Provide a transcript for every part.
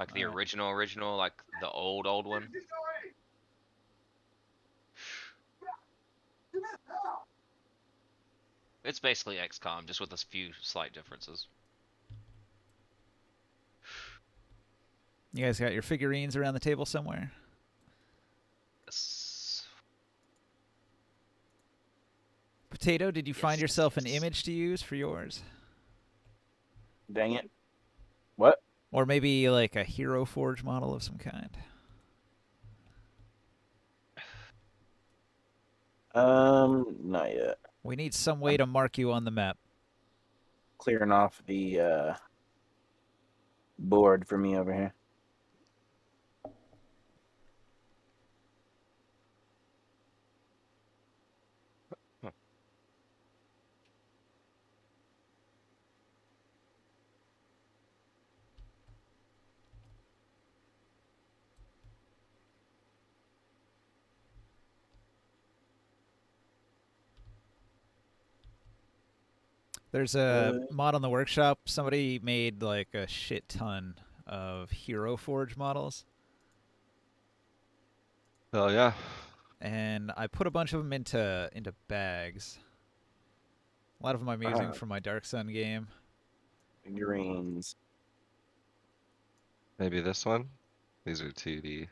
Like the original, like the old one. It's basically XCOM, just with a few slight differences. You guys got your figurines around the table somewhere? Yes. Potato, did you find yourself an Yes. image to use for yours? Dang it. What? Or maybe like a Hero Forge model of some kind? Not yet. We need some way to mark you on the map. Clearing off the board for me over here. There's a mod on the workshop. Somebody made like a shit ton of Hero Forge models. Oh yeah. And I put a bunch of them into bags. A lot of them I'm using for my Dark Sun game. Figurines. Maybe this one? These are 2D.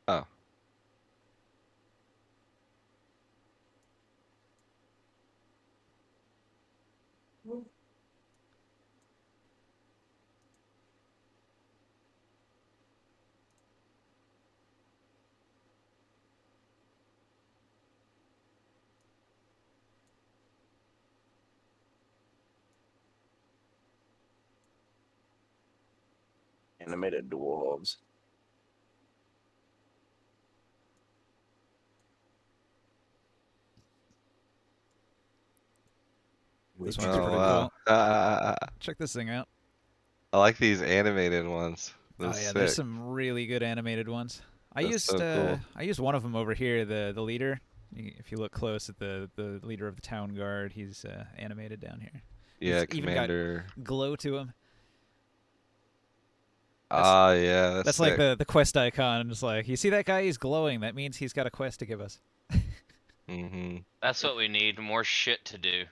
Oh. Animated dwarves. This one's Oh pretty wow. cool. Check this thing out. I like these animated ones. Those oh yeah, sick. there's some really good animated ones. I That's used so cool. I used one of them over here, the leader. If you look close at the leader of the town guard, he's animated down here. Yeah, He's Commander. even got glow to him. Yeah, That's sick. like the quest icon. It's like, you see that guy? He's glowing. That means he's got a quest to give us. Mm-hmm. That's what we need. More shit to do.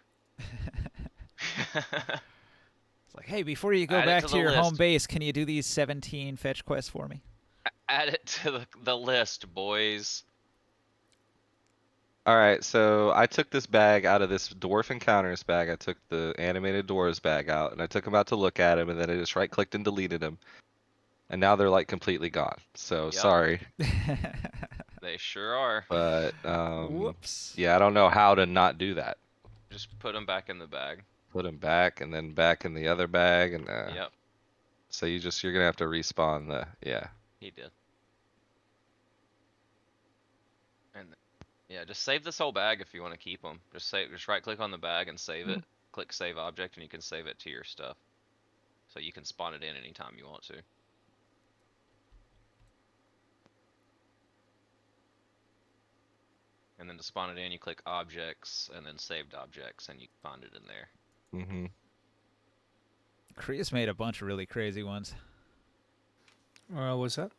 It's like, hey, before you go Add it back to to the your home list. base, can you do these 17 fetch quests for me? Add it to the list, boys. Alright, so I took this bag out of this Dwarf Encounters bag. I took the animated dwarves bag out, and I took them out to look at them, and then I just right-clicked and deleted them. And now they're like completely gone. So Yep. sorry. They sure are. But Whoops. yeah, I don't know how to not do that. Just put them back in the bag. Put them back and then back in the other bag, and Yep, so you're gonna have to respawn the he did. And yeah, just save this whole bag if you want to keep them. Just right click on the bag and save it. Click save object and you can save it to your stuff. So you can spawn it in anytime you want to. And then to spawn it in, you click objects and then saved objects and you find it in there. Mm-hmm. Kriya's made a bunch of really crazy ones. What's that?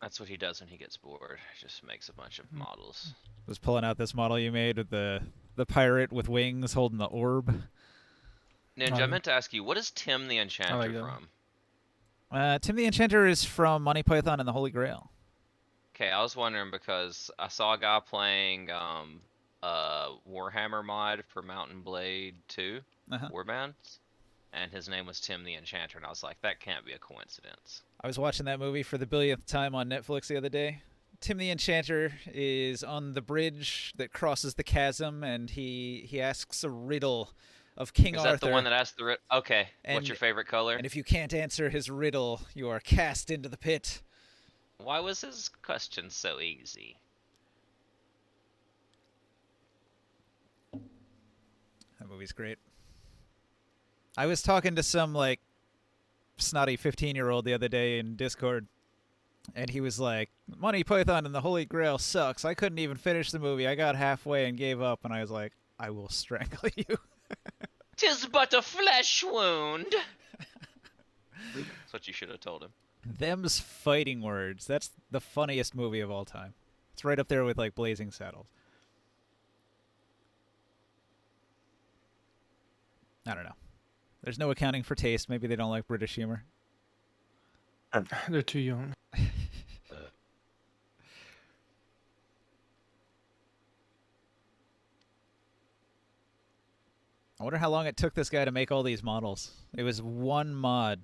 That's what he does when he gets bored. He just makes a bunch of models. Was pulling out this model you made with the pirate with wings holding the orb. Ninja, I meant to ask you, what is Tim the Enchanter from? Tim the Enchanter is from Monty Python and the Holy Grail. Okay, I was wondering because I saw a guy playing Warhammer mod for Mountain Blade 2, Warbands, and his name was Tim the Enchanter, and I was like, that can't be a coincidence. I was watching that movie for the billionth time on Netflix the other day. Tim the Enchanter is on the bridge that crosses the chasm, and he asks a riddle of King Arthur. Is that the one that asked the riddle? Okay, what's your favorite color? And if you can't answer his riddle, you are cast into the pit. Why was his question so easy? That movie's great. I was talking to some like snotty 15-year-old the other day in Discord, and he was like, Monty Python and the Holy Grail sucks. I couldn't even finish the movie. I got halfway and gave up, and I was like, I will strangle you. 'Tis but a flesh wound. That's what you should have told him. Them's fighting words. That's the funniest movie of all time. It's right up there with like Blazing Saddles. I don't know. There's no accounting for taste. Maybe they don't like British humor. They're too young. I wonder how long it took this guy to make all these models. It was one mod.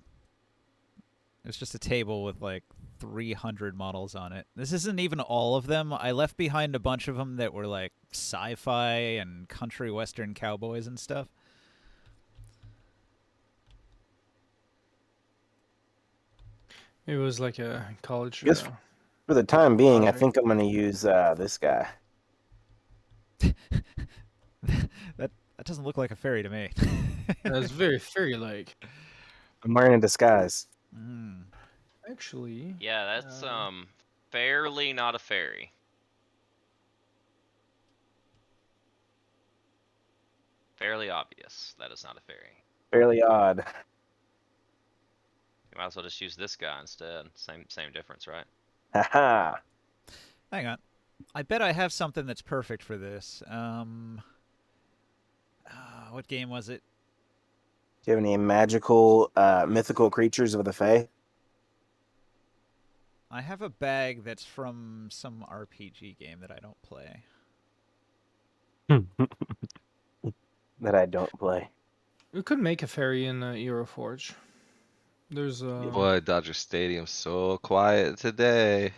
It was just a table with like 300 models on it. This isn't even all of them. I left behind a bunch of them that were like sci-fi and country western cowboys and stuff. It was like a college. Yes. For the time being, I Project. think I'm going to use this guy. That doesn't look like a fairy to me. That's very fairy-like. I'm wearing a disguise. Mm. Actually, Yeah, that's fairly not a fairy. Fairly obvious that is not a fairy. Fairly odd. You might as well just use this guy instead. Same difference, right? Haha. Hang on. I bet I have something that's perfect for this. What game was it? Do you have any magical, mythical creatures of the Fae? I have a bag that's from some RPG game that I don't play. That I don't play. we could make a fairy in Euroforge. There's Boy, Dodger Stadium's so quiet today.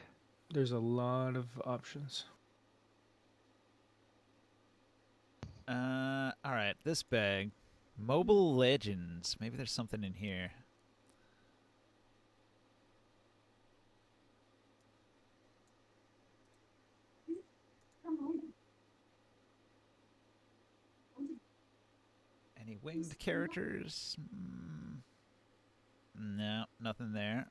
there's a lot of options. All right, this bag. Mobile Legends. Maybe there's something in here. Any winged characters? No, nothing there.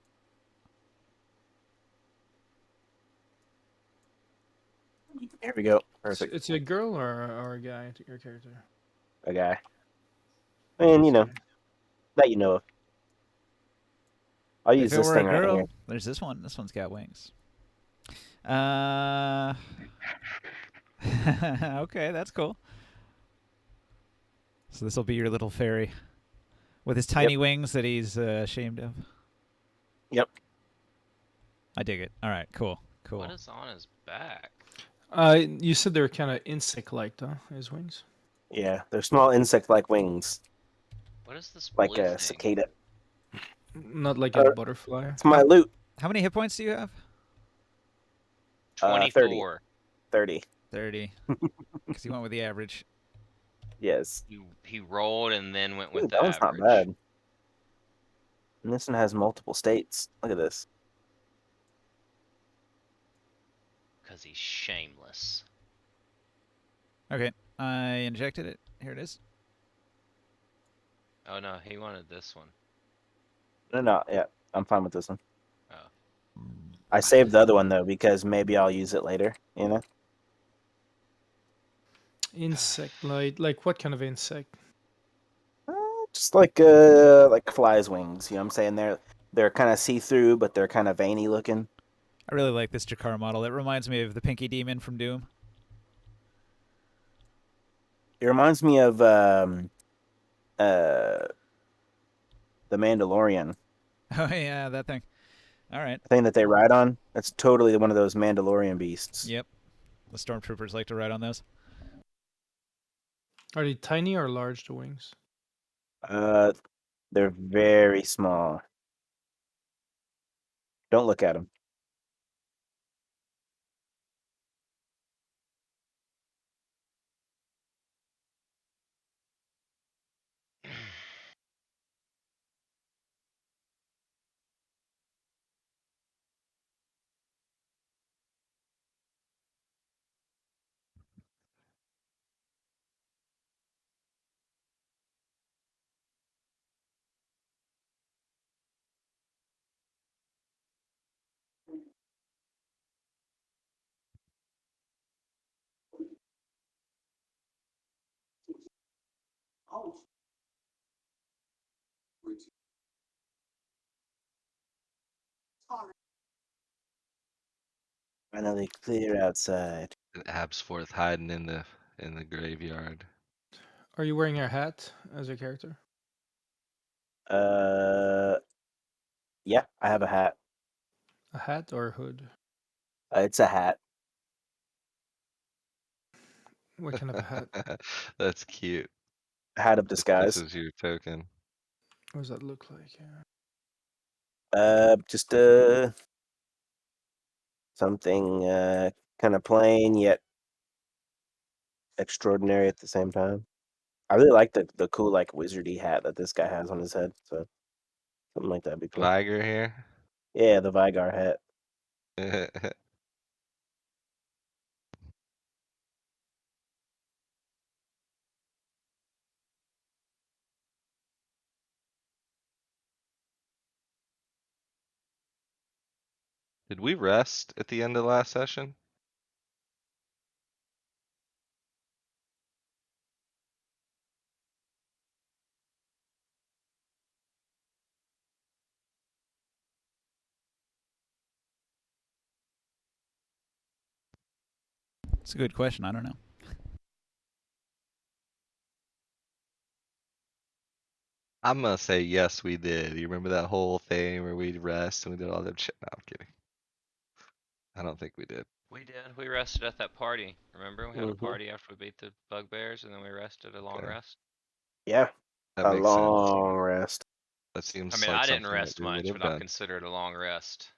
Here we go. It's, Perfect. it's a girl or a guy, your character? A guy. And, you know, that you know of. I'll use If it this were a thing right here. girl, there's this one. This one's got wings. Okay, that's cool. So this will be your little fairy with his tiny wings that he's ashamed of. Yep. I dig it. All right, cool. What is on his back? You said they were kind of insect-like, though, his wings. Yeah, they're small insect-like wings, What is this like blue a thing? cicada. Not like a butterfly. It's my loot. How many hit points do you have? 24. 30. 30. Because you went with the average. Yes. He rolled and then went with Ooh, the that one's average. not bad. And this one has multiple states. Look at this. Because he's shameless. Okay, I injected it. Here it is. Oh no, he wanted this one. No, yeah, I'm fine with this one. Oh. I saved the other one though because maybe I'll use it later. You know. Insect, like what kind of insect? Just like flies' wings. You know what I'm saying? They're kind of see through, but they're kind of veiny looking. I really like this Jakar model. It reminds me of the Pinky Demon from Doom. It reminds me of the Mandalorian Oh yeah, that thing. All right. thing that they ride on. That's totally one of those Mandalorian beasts. Yep. The stormtroopers like to ride on those. Are they tiny or large, the wings? They're very small. Don't look at them. Finally clear outside. And Absforth hiding in the graveyard. Are you wearing a hat as your character? Yeah, I have a hat. A hat or a hood? It's a hat. What kind of a hat? That's cute. A hat of This disguise. is your token. What does that look like? Yeah. Just something kind of plain yet extraordinary at the same time. I really like the cool like wizardy hat that this guy has on his head. So something like that'd be cool. Viger here. Yeah, the Vigar hat. Did we rest at the end of the last session? It's a good question. I don't know. I'm gonna say yes, we did. You remember that whole thing where we'd rest and we did all that shit? No, I'm kidding. I don't think we did. We did. We rested at that party. Remember, we had a Mhm. party after we beat the bugbears, and then we rested a long Okay. rest. Yeah, That a makes sense. long rest. That I seems mean, like I didn't something that rest we would much, have but I'll done. consider it a long rest.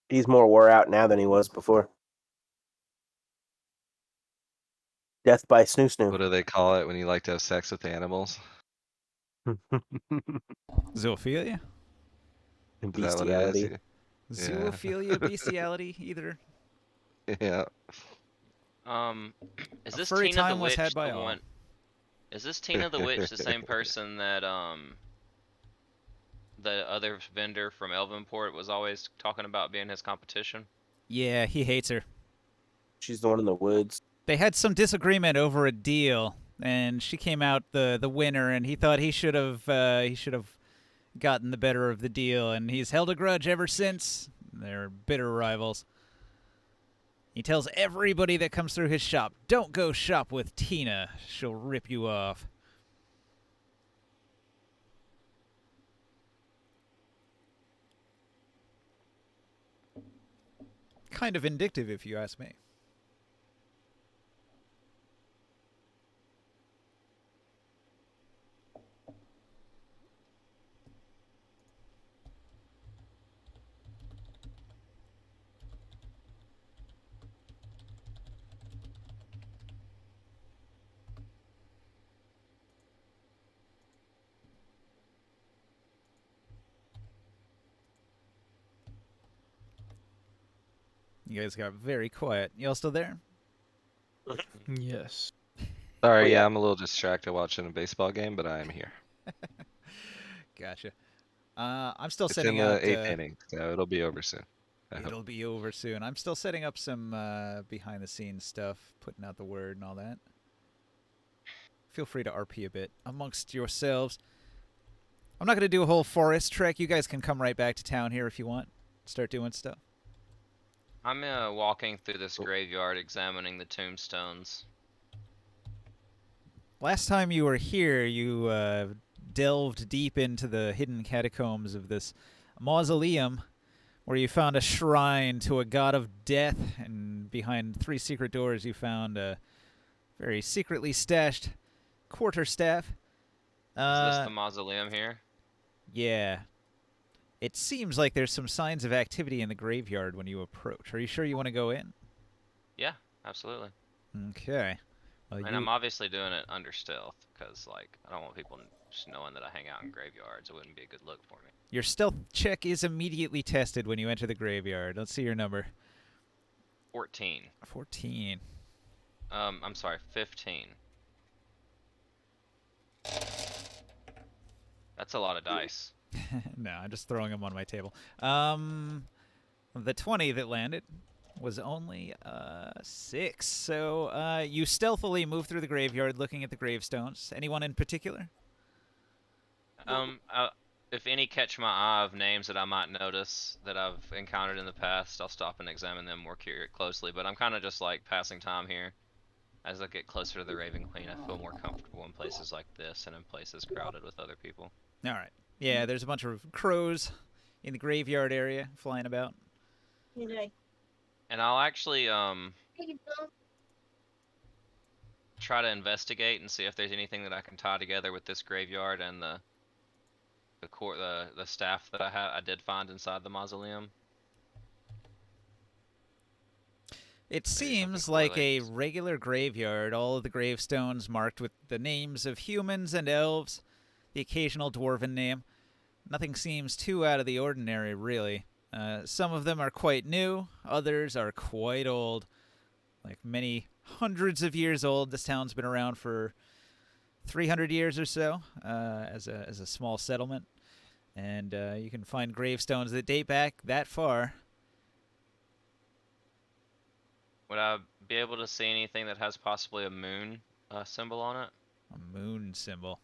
He's more wore out now than he was before. Death by snoo What do they call it when you like to have sex with animals? snoo. Zoophilia? Is that what it is? Bestiality. Yeah. Zoophilia, bestiality, either. Yeah. Is A this furry Tina the time was had Witch by the all. one? Is this Tina the Witch the same person that the other vendor from Elvenport was always talking about being his competition? Yeah, he hates her. She's the one in the woods. They had some disagreement over a deal, and she came out the winner, and he thought he should have gotten the better of the deal, and he's held a grudge ever since. They're bitter rivals. He tells everybody that comes through his shop, don't go shop with Tina. She'll rip you off. Kind of vindictive, if you ask me. You guys got very quiet. Y'all still there? Yes. Sorry, Oh, yeah, yeah. I'm a little distracted watching a baseball game, but I am here. Gotcha. I'm still It's setting in the out. 8th inning, so it'll be over soon. I hope. It'll be over soon. I'm still setting up some behind the scenes stuff, putting out the word and all that. Feel free to RP a bit amongst yourselves. I'm not going to do a whole forest trek. You guys can come right back to town here if you want. Start doing stuff. I'm walking through this graveyard examining the tombstones. Last time you were here, you delved deep into the hidden catacombs of this mausoleum where you found a shrine to a god of death, and behind 3 secret doors you found a very secretly stashed quarterstaff. Is this the mausoleum here? Yeah. It seems like there's some signs of activity in the graveyard when you approach. Are you sure you want to go in? Yeah, absolutely. Okay. Well, And I'm obviously doing it under stealth, because, like, I don't want people just knowing that I hang out in graveyards. It wouldn't be a good look for me. your stealth check is immediately tested when you enter the graveyard. Let's see your number. 14. 14. I'm sorry, 15. That's a lot of dice. No, I'm just throwing them on my table. The 20 that landed was only 6. So you stealthily move through the graveyard looking at the gravestones. Anyone in particular? Uh, if any catch my eye of names that I might notice that I've encountered in the past, I'll stop and examine them more closely. But I'm kind of just like passing time here. As I get closer to the Raven Queen, I feel more comfortable in places like this and in places crowded with other people. All right. Yeah, there's a bunch of crows in the graveyard area flying about. And I'll actually try to investigate and see if there's anything that I can tie together with this graveyard and the staff that I did find inside the mausoleum. It Maybe something seems like a correlates. regular graveyard, all of the gravestones marked with the names of humans and elves, the occasional dwarven name. Nothing seems too out of the ordinary, really. Some of them are quite new, others are quite old. Like many hundreds of years old. This town's been around for 300 years or so as a small settlement. And you can find gravestones that date back that far. Would I be able to see anything that has possibly a moon symbol on it? A moon symbol.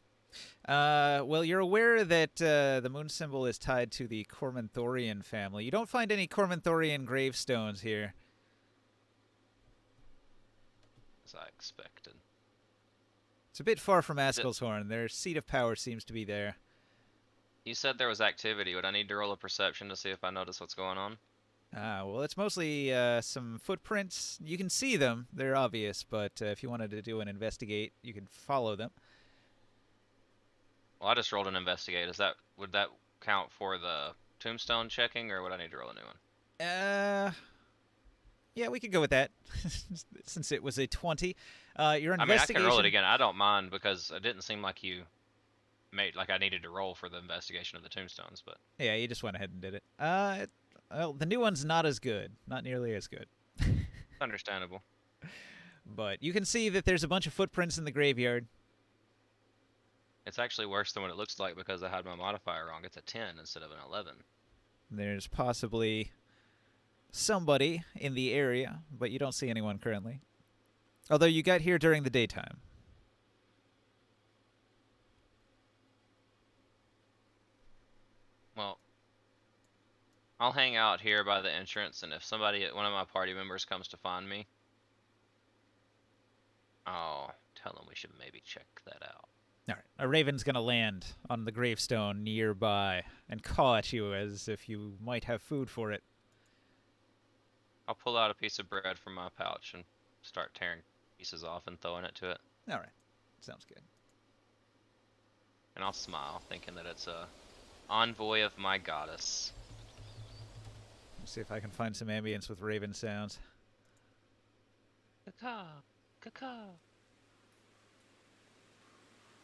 Well, you're aware that the moon symbol is tied to the Cormanthorian family. You don't find any Cormanthorian gravestones here. As I expected. It's a bit far from Askelshorn. Their seat of power seems to be there. You said there was activity. Would I need to roll a perception to see if I notice what's going on? Well, it's mostly some footprints. You can see them. They're obvious, but if you wanted to do an investigate, you can follow them. Well, I just rolled an investigate. Would that count for the tombstone checking, or would I need to roll a new one? Yeah, we could go with that, since it was a 20. Your I mean, I investigation... can roll it again. I don't mind, because it didn't seem like you made like I needed to roll for the investigation of the tombstones, but Yeah, you just went ahead and did it. Well, the new one's not as good. Not nearly as good. understandable. But you can see that there's a bunch of footprints in the graveyard. It's actually worse than what it looks like because I had my modifier wrong. It's a 10 instead of an 11. There's possibly somebody in the area, but you don't see anyone currently. Although you got here during the daytime. Well, I'll hang out here by the entrance, and if one of my party members comes to find me, I'll tell them we should maybe check that out. All right. A raven's going to land on the gravestone nearby and caw at you as if you might have food for it. I'll pull out a piece of bread from my pouch and start tearing pieces off and throwing it to it. All right. Sounds good. And I'll smile, thinking that it's a envoy of my goddess. Let's see if I can find some ambience with raven sounds. Caw, caw.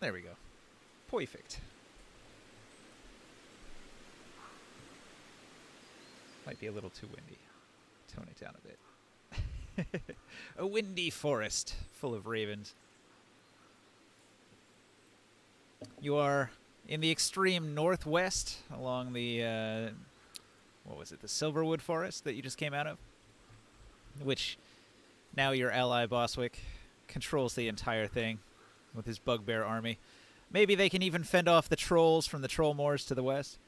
There we go. Perfect. Might be a little too windy. Tone it down a bit. A windy forest full of ravens. You are in the extreme northwest along the, what was it, the Silverwood Forest that you just came out of? Which now your ally Bostwick controls the entire thing with his bugbear army. Maybe they can even fend off the trolls from the troll moors to the west.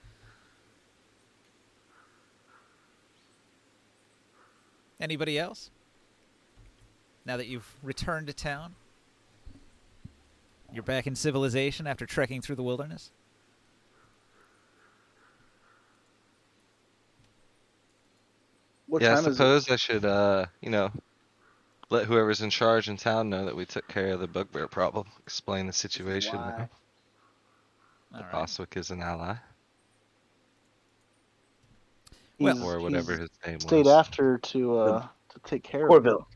Anybody else? Now that you've returned to town? You're back in civilization after trekking through the wilderness? What Yeah, I time is it? suppose I should, let whoever's in charge in town know that we took care of the bugbear problem. Explain the situation. Why? All right. Bostwick is an ally, Well- or whatever his name Stayed was. after to take care of Orville.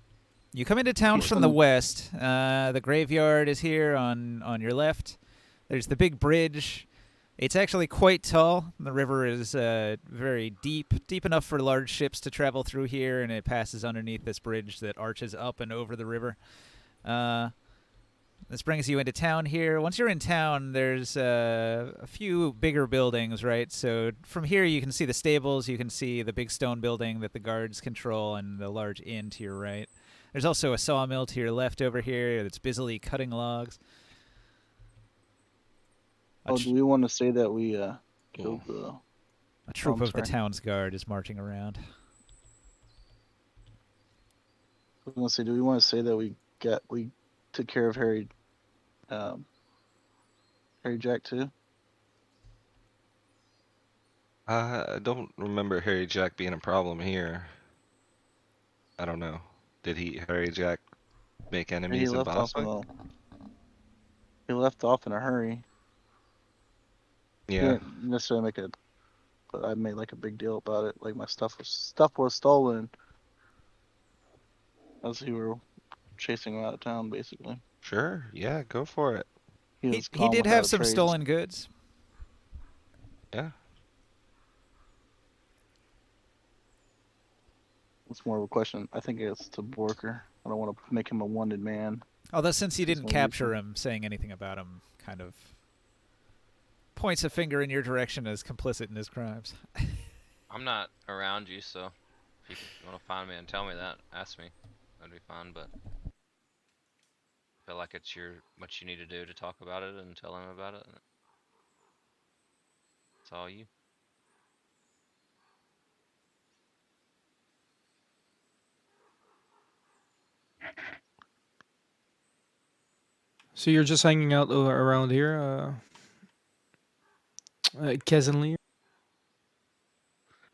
You come into town He's from the from- west. The graveyard is here on your left. There's the big bridge. It's actually quite tall. The river is very deep enough for large ships to travel through here, and it passes underneath this bridge that arches up and over the river. This brings you into town here. Once you're in town, there's a few bigger buildings, right? So from here, you can see the stables. You can see the big stone building that the guards control and the large inn to your right. There's also a sawmill to your left over here that's busily cutting logs. Oh, do we want to say that we killed the. A troop I'm of the sorry. town's guard is marching around. I was gonna say, do we want to say that we took care of Harry Jack too? I don't remember Harry Jack being a problem here. I don't know. Did Harry Jack make He enemies in left off Bostwick? he left off in a hurry. He Yeah, didn't necessarily make a, but I made like a big deal about it. Like my stuff was stolen as we were chasing him out of town. Basically, sure. Yeah, go for it. he He was he calm did have without some trades. stolen goods. Yeah. It's more of a question. I think it's to Borker. I don't want to make him a wanted man. Although since you He's didn't one capture reason. him, saying anything about him kind of points a finger in your direction as complicit in his crimes. I'm not around you, so if you want to find me and tell me that, ask me. That'd be fine, but I feel like it's what you need to do to talk about it and tell him about it. It's all you. So you're just hanging out around here, Kesenly?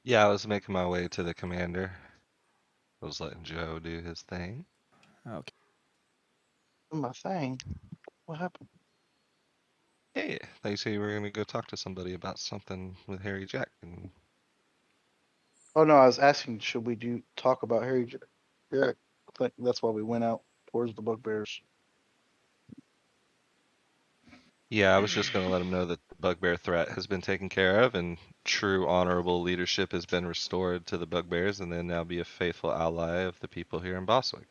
Yeah, I was making my way to the commander. I was letting Joe do his thing. Okay. My thing. What happened? Hey, thought you said you were gonna go talk to somebody about something with Harry Jack. And Oh no, I was asking, should we talk about Harry Jack? Yeah, I think that's why we went out towards the bugbears. yeah, I was just gonna let him know that the bugbear threat has been taken care of and true honorable leadership has been restored to the bugbears, and then now be a faithful ally of the people here in Bostwick.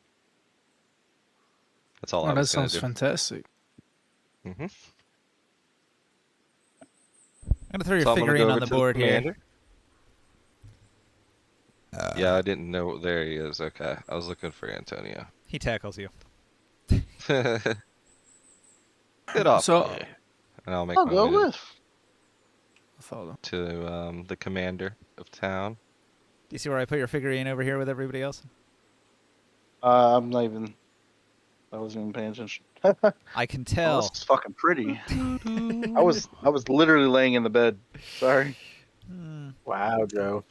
That's all Oh, I that was gonna sounds do. fantastic. Mm-hmm. I'm gonna throw your So I'm gonna go figurine over on the to the board here. commander. Yeah, I didn't know. There he is. Okay, I was looking for Antonio. He tackles you. Get off So, me, and I'll make I'll my go way with. follow. to the commander of town. Do you see where I put your figurine over here with everybody else? I'm not even. I wasn't even paying attention. Oh, I can this tell. is fucking pretty. I was literally laying in the bed. Sorry, Hmm. Wow, Joe.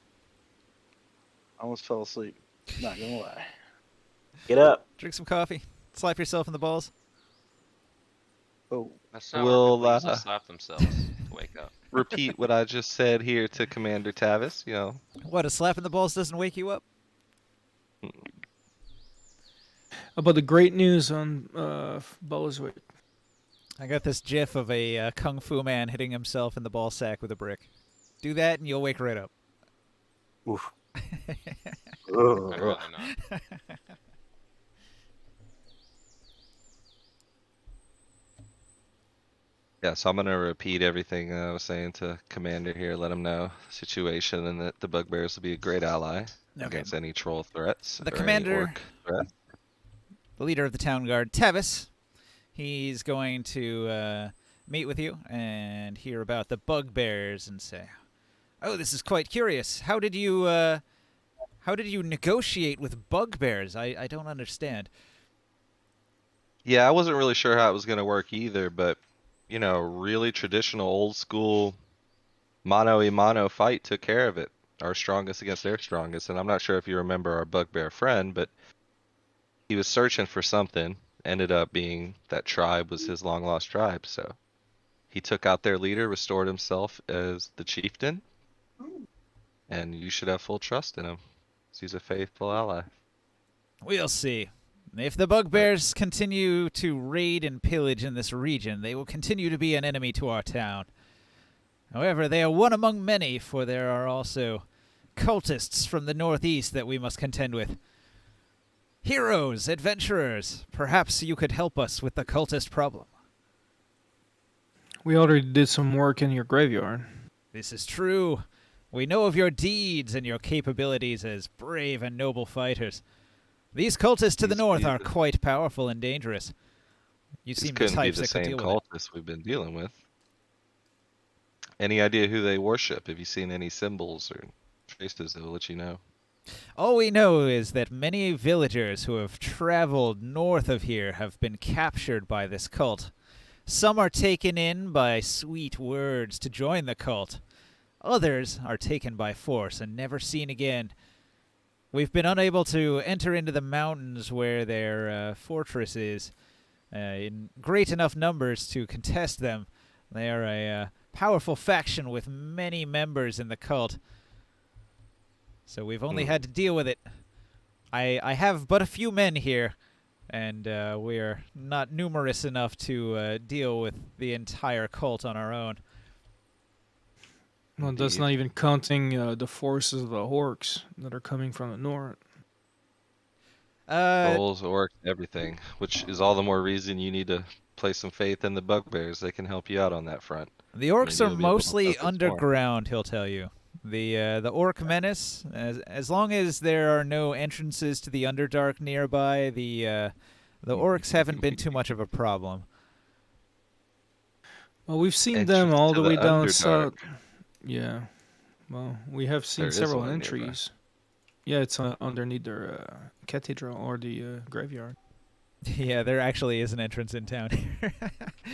I almost fell asleep. Not gonna lie. Get up. Drink some coffee. Slap yourself in the balls. Oh, That's not where We'll people usually slap themselves to wake up. repeat what I just said here to Commander Tavis. You know, What, a slap in the balls doesn't wake you up? About the great news on Bostwick. I got this gif of a kung fu man hitting himself in the ball sack with a brick. Do that and you'll wake right up. Oof. I'd Ugh. rather not. yeah. So I'm gonna repeat everything I was saying to Commander here. Let him know the situation and that the bugbears will be a great ally Okay. against any troll threats The or commander- any orc threats. The leader of the town guard, Tavis, he's going to meet with you and hear about the bugbears and say, "Oh, this is quite curious. How did you negotiate with bugbears? I don't understand." Yeah, I wasn't really sure how it was gonna work either, but you know, really traditional old school mano a mano fight took care of it. Our strongest against their strongest, and I'm not sure if you remember our bugbear friend, but he was searching for something. Ended up being that tribe was his long lost tribe, so he took out their leader, restored himself as the chieftain, and you should have full trust in him. 'Cause he's a faithful ally. We'll see. If the bugbears continue to raid and pillage in this region, they will continue to be an enemy to our town. However, they are one among many, for there are also cultists from the northeast that we must contend with. Heroes, adventurers, perhaps you could help us with the cultist problem. We already did some work in your graveyard. This is true. We know of your deeds and your capabilities as brave and noble fighters. These cultists to the These- north these- are quite powerful and dangerous. You These seem the couldn't be types the that could same deal with it. cultists we've been dealing with. Any idea who they worship? Have you seen any symbols or traces that will let you know? All we know is that many villagers who have traveled north of here have been captured by this cult. Some are taken in by sweet words to join the cult. Others are taken by force and never seen again. We've been unable to enter into the mountains where their fortress is in great enough numbers to contest them. They are a powerful faction with many members in the cult. So we've only had to deal with it. I have but a few men here, and we are not numerous enough to deal with the entire cult on our own. Well, that's Indeed. not even counting the forces of the orcs that are coming from the north. Trolls, orcs, everything. Which is all the more reason you need to place some faith in the bugbears. They can help you out on that front. The orcs Maybe are you'll be able to mostly focus more. underground, he'll tell you. The orc menace, as long as there are no entrances to the Underdark nearby, the orcs haven't been too much of a problem. Well, we've seen them Entrance all to the way down Underdark. south. Yeah. Well, we have seen There is several one nearby. entries. Yeah, it's underneath their cathedral or the graveyard. Yeah, there actually is an entrance in town here.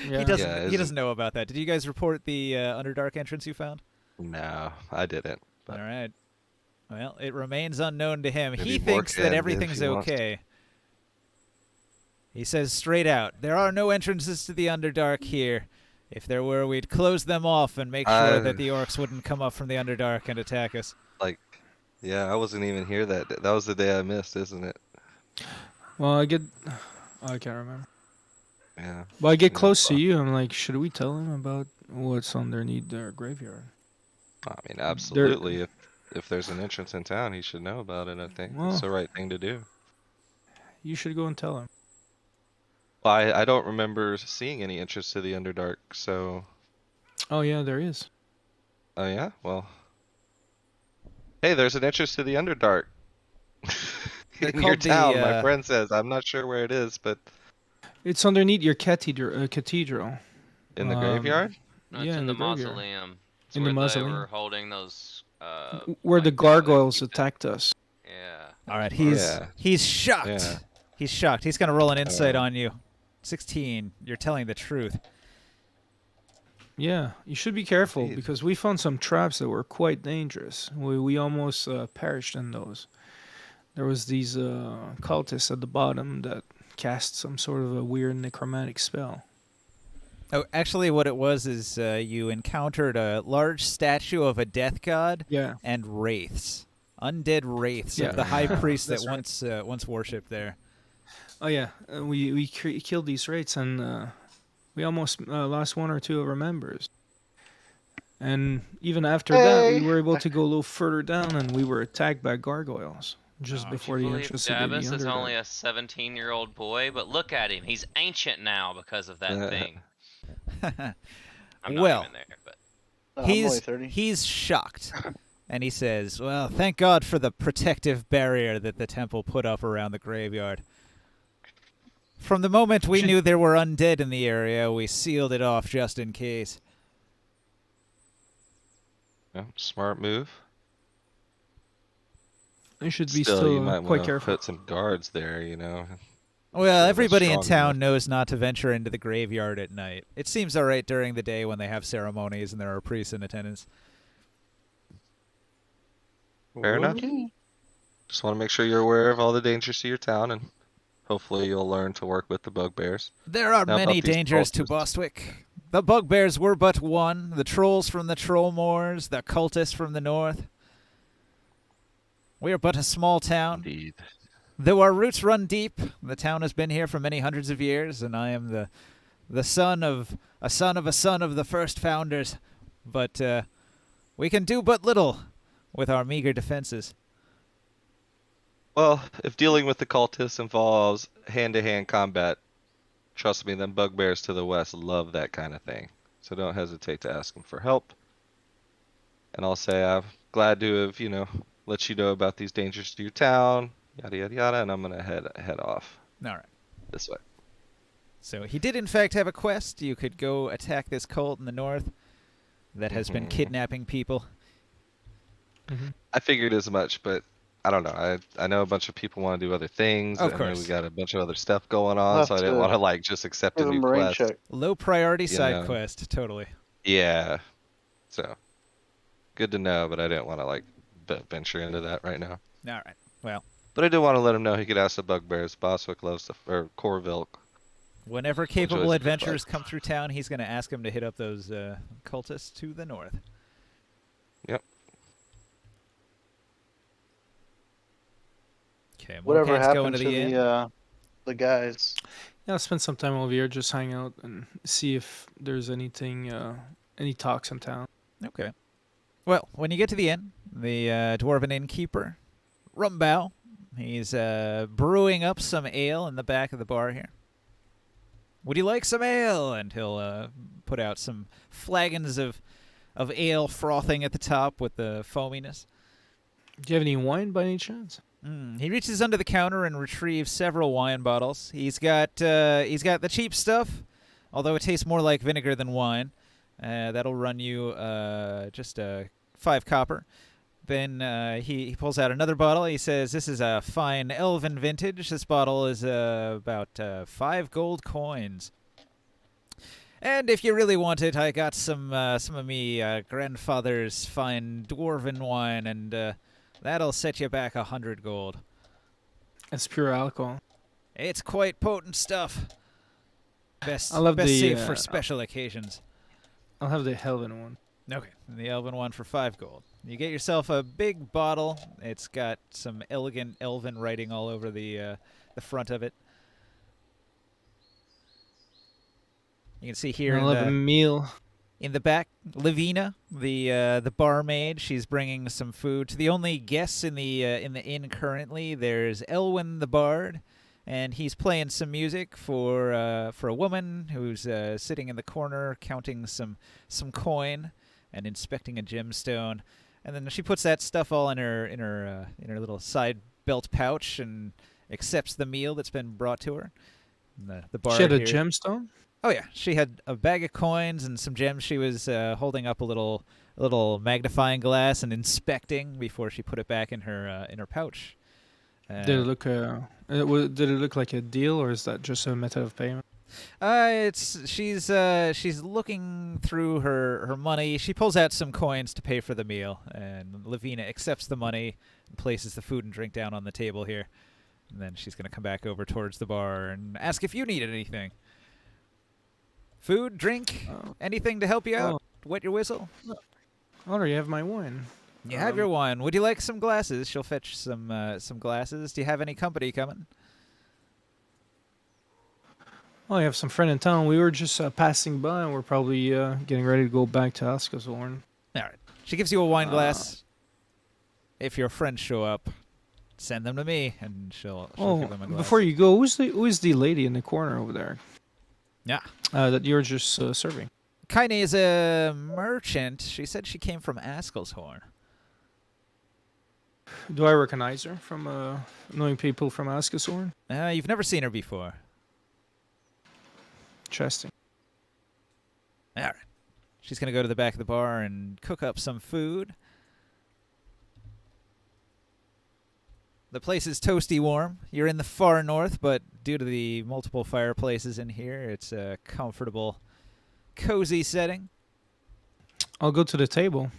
Yeah. He doesn't. Yeah, he isn't- doesn't know about that. Did you guys report the Underdark entrance you found? No, I didn't. All But right. Well, it remains unknown to him. Maybe He Mork thinks can that if everything's he wants to. okay. He says straight out, there are no entrances to the Underdark here. If there were, we'd close them off and make sure that the orcs wouldn't come up from the Underdark and attack us. Yeah, I wasn't even here that day. That was the day I missed, isn't it? Well, I can't remember. Yeah. But I get Yeah, close to well. you. I'm like, should we tell him about what's underneath their graveyard? I mean, absolutely. If there's an entrance in town, he should know about it. I think Well- it's the right thing to do. You should go and tell him. Well, I don't remember seeing any entrance to the Underdark. So, Oh yeah, there is. oh yeah. Well, hey, there's an entrance to the Underdark They're in your called the, town. My friend says. I'm not sure where it is, but It's underneath your cathedral. in the Um, graveyard. No, it's Yeah, in in the the graveyard. mausoleum. It's In the where they mausoleum. were holding those. Where the like, gargoyles keep it- attacked us. Yeah. All right, Yeah. he's shocked. Yeah. He's shocked. He's gonna roll an insight Oh. on you. 16. You're telling the truth. Yeah, you should be careful Jeez. because we found some traps that were quite dangerous. We almost perished in those. There was these cultists at the bottom that cast some sort of a weird necromantic spell. Oh, actually, what it was is you encountered a large statue of a death god Yeah. and wraiths, undead wraiths Yeah. of the high priest that That's right. once worshipped there. Oh yeah, we killed these wraiths and we almost lost one or two of our members. And even after that, we were able to go a little further down, and we were attacked by gargoyles just Oh, before Can the you believe entrance to the Davis is only Underdark. a 17-year-old boy, but look at him. He's ancient now because of that thing. I'm not Well, even there, but I'm only he's 30. he's shocked, and he says, "Well, thank God for the protective barrier that the temple put up around the graveyard. From the moment we knew there were undead in the area, we sealed it off just in case." Yeah, smart move. You should be Still, still you might quite want to careful. put some guards there. Well, Sure, that's everybody in strong town enough. knows not to venture into the graveyard at night. It seems all right during the day when they have ceremonies and there are priests in attendance. Fair enough. Okay. Just want to make sure you're aware of all the dangers to your town, and hopefully you'll learn to work with the bugbears. There are Now about many these dangers to cultists. Bostwick. The bugbears were but one, the trolls from the troll moors, the cultists from the north. We are but a small town. Indeed. Though our roots run deep, the town has been here for many hundreds of years, and I am the son of a son of a son of the first founders. But we can do but little with our meager defenses. Well, if dealing with the cultists involves hand-to-hand combat, trust me, them bugbears to the west love that kind of thing. So don't hesitate to ask them for help. And I'll say I'm glad to have, let you know about these dangers to your town, yada yada yada, and I'm gonna head off All right. this way. So he did, in fact, have a quest. You could go attack this cult in the north. that has been Mhm. kidnapping people. I figured as much, but I don't know. I know a bunch of people want to do other things. Of I know we course. got a bunch of other stuff going I'll on, have so I didn't to want to like just accept a give a new marine quest. check. Low priority You side know? quest, totally. Yeah. So good to know, but I didn't want to like venture into that right now. All right. Well, But I did want to let him know he could ask the bugbears. Bostwick loves the or Corvilk whenever capable enjoys a good fight. adventurers come through town, he's going to ask them to hit up those cultists to the north. Yep. Okay, Whatever Morkan's going happened to to the inn. the guys? Yeah, I'll spend some time over here, just hang out and see if there's anything, any talks in town. Okay. Well, when you get to the inn, the dwarven innkeeper, Rumbow, he's brewing up some ale in the back of the bar here. Would you like some ale? And he'll put out some flagons of ale frothing at the top with the foaminess. Do you have any wine by any chance? He reaches under the counter and retrieves several wine bottles. He's got the cheap stuff, although it tastes more like vinegar than wine. That'll run you just 5 copper. Then he pulls out another bottle. He says, "This is a fine elven vintage. This bottle is about 5 gold coins. And if you really want it, I got some of me grandfather's fine dwarven wine, and that'll set you back 100 gold. It's pure alcohol. It's quite potent stuff. Best I love the, saved for special occasions." I'll have the Helven one. Okay, the elven one for 5 gold. You get yourself a big bottle. It's got some elegant elven writing all over the front of it. You can see here I'll have a meal. in the back, Lavina, the barmaid. She's bringing some food to the only guests in the inn currently. There's Elwyn the bard, and he's playing some music for a woman who's sitting in the corner counting some coin and inspecting a gemstone. And then she puts that stuff all in her little side belt pouch and accepts the meal that's been brought to her. And the bard She had a here- gemstone? Oh yeah, she had a bag of coins and some gems. She was holding up a little magnifying glass and inspecting before she put it back in her pouch. Did it look did it look like a deal, or is that just a method of payment? She's looking through her money. She pulls out some coins to pay for the meal, and Lavina accepts the money and places the food and drink down on the table here. And then she's gonna come back over towards the bar and ask if you need anything. Food, drink, anything to help you out? Wet your whistle? I already have my wine. You have your wine. Would you like some glasses? She'll fetch some glasses. Do you have any company coming? Oh, I have some friend in town. We were just passing by, and we're probably getting ready to go back to Askazorn. All right. She gives you a wine glass. If your friends show up, send them to me, and she'll give them a glass. Before you go, who is the lady in the corner over there? Yeah. That you're just serving. Kaine is a merchant. She said she came from Askelshorn. Do I recognize her from knowing people from Askazorn? You've never seen her before. Interesting. All right. She's going to go to the back of the bar and cook up some food. The place is toasty warm. You're in the far north, but due to the multiple fireplaces in here, it's a comfortable, cozy setting. I'll go to the table.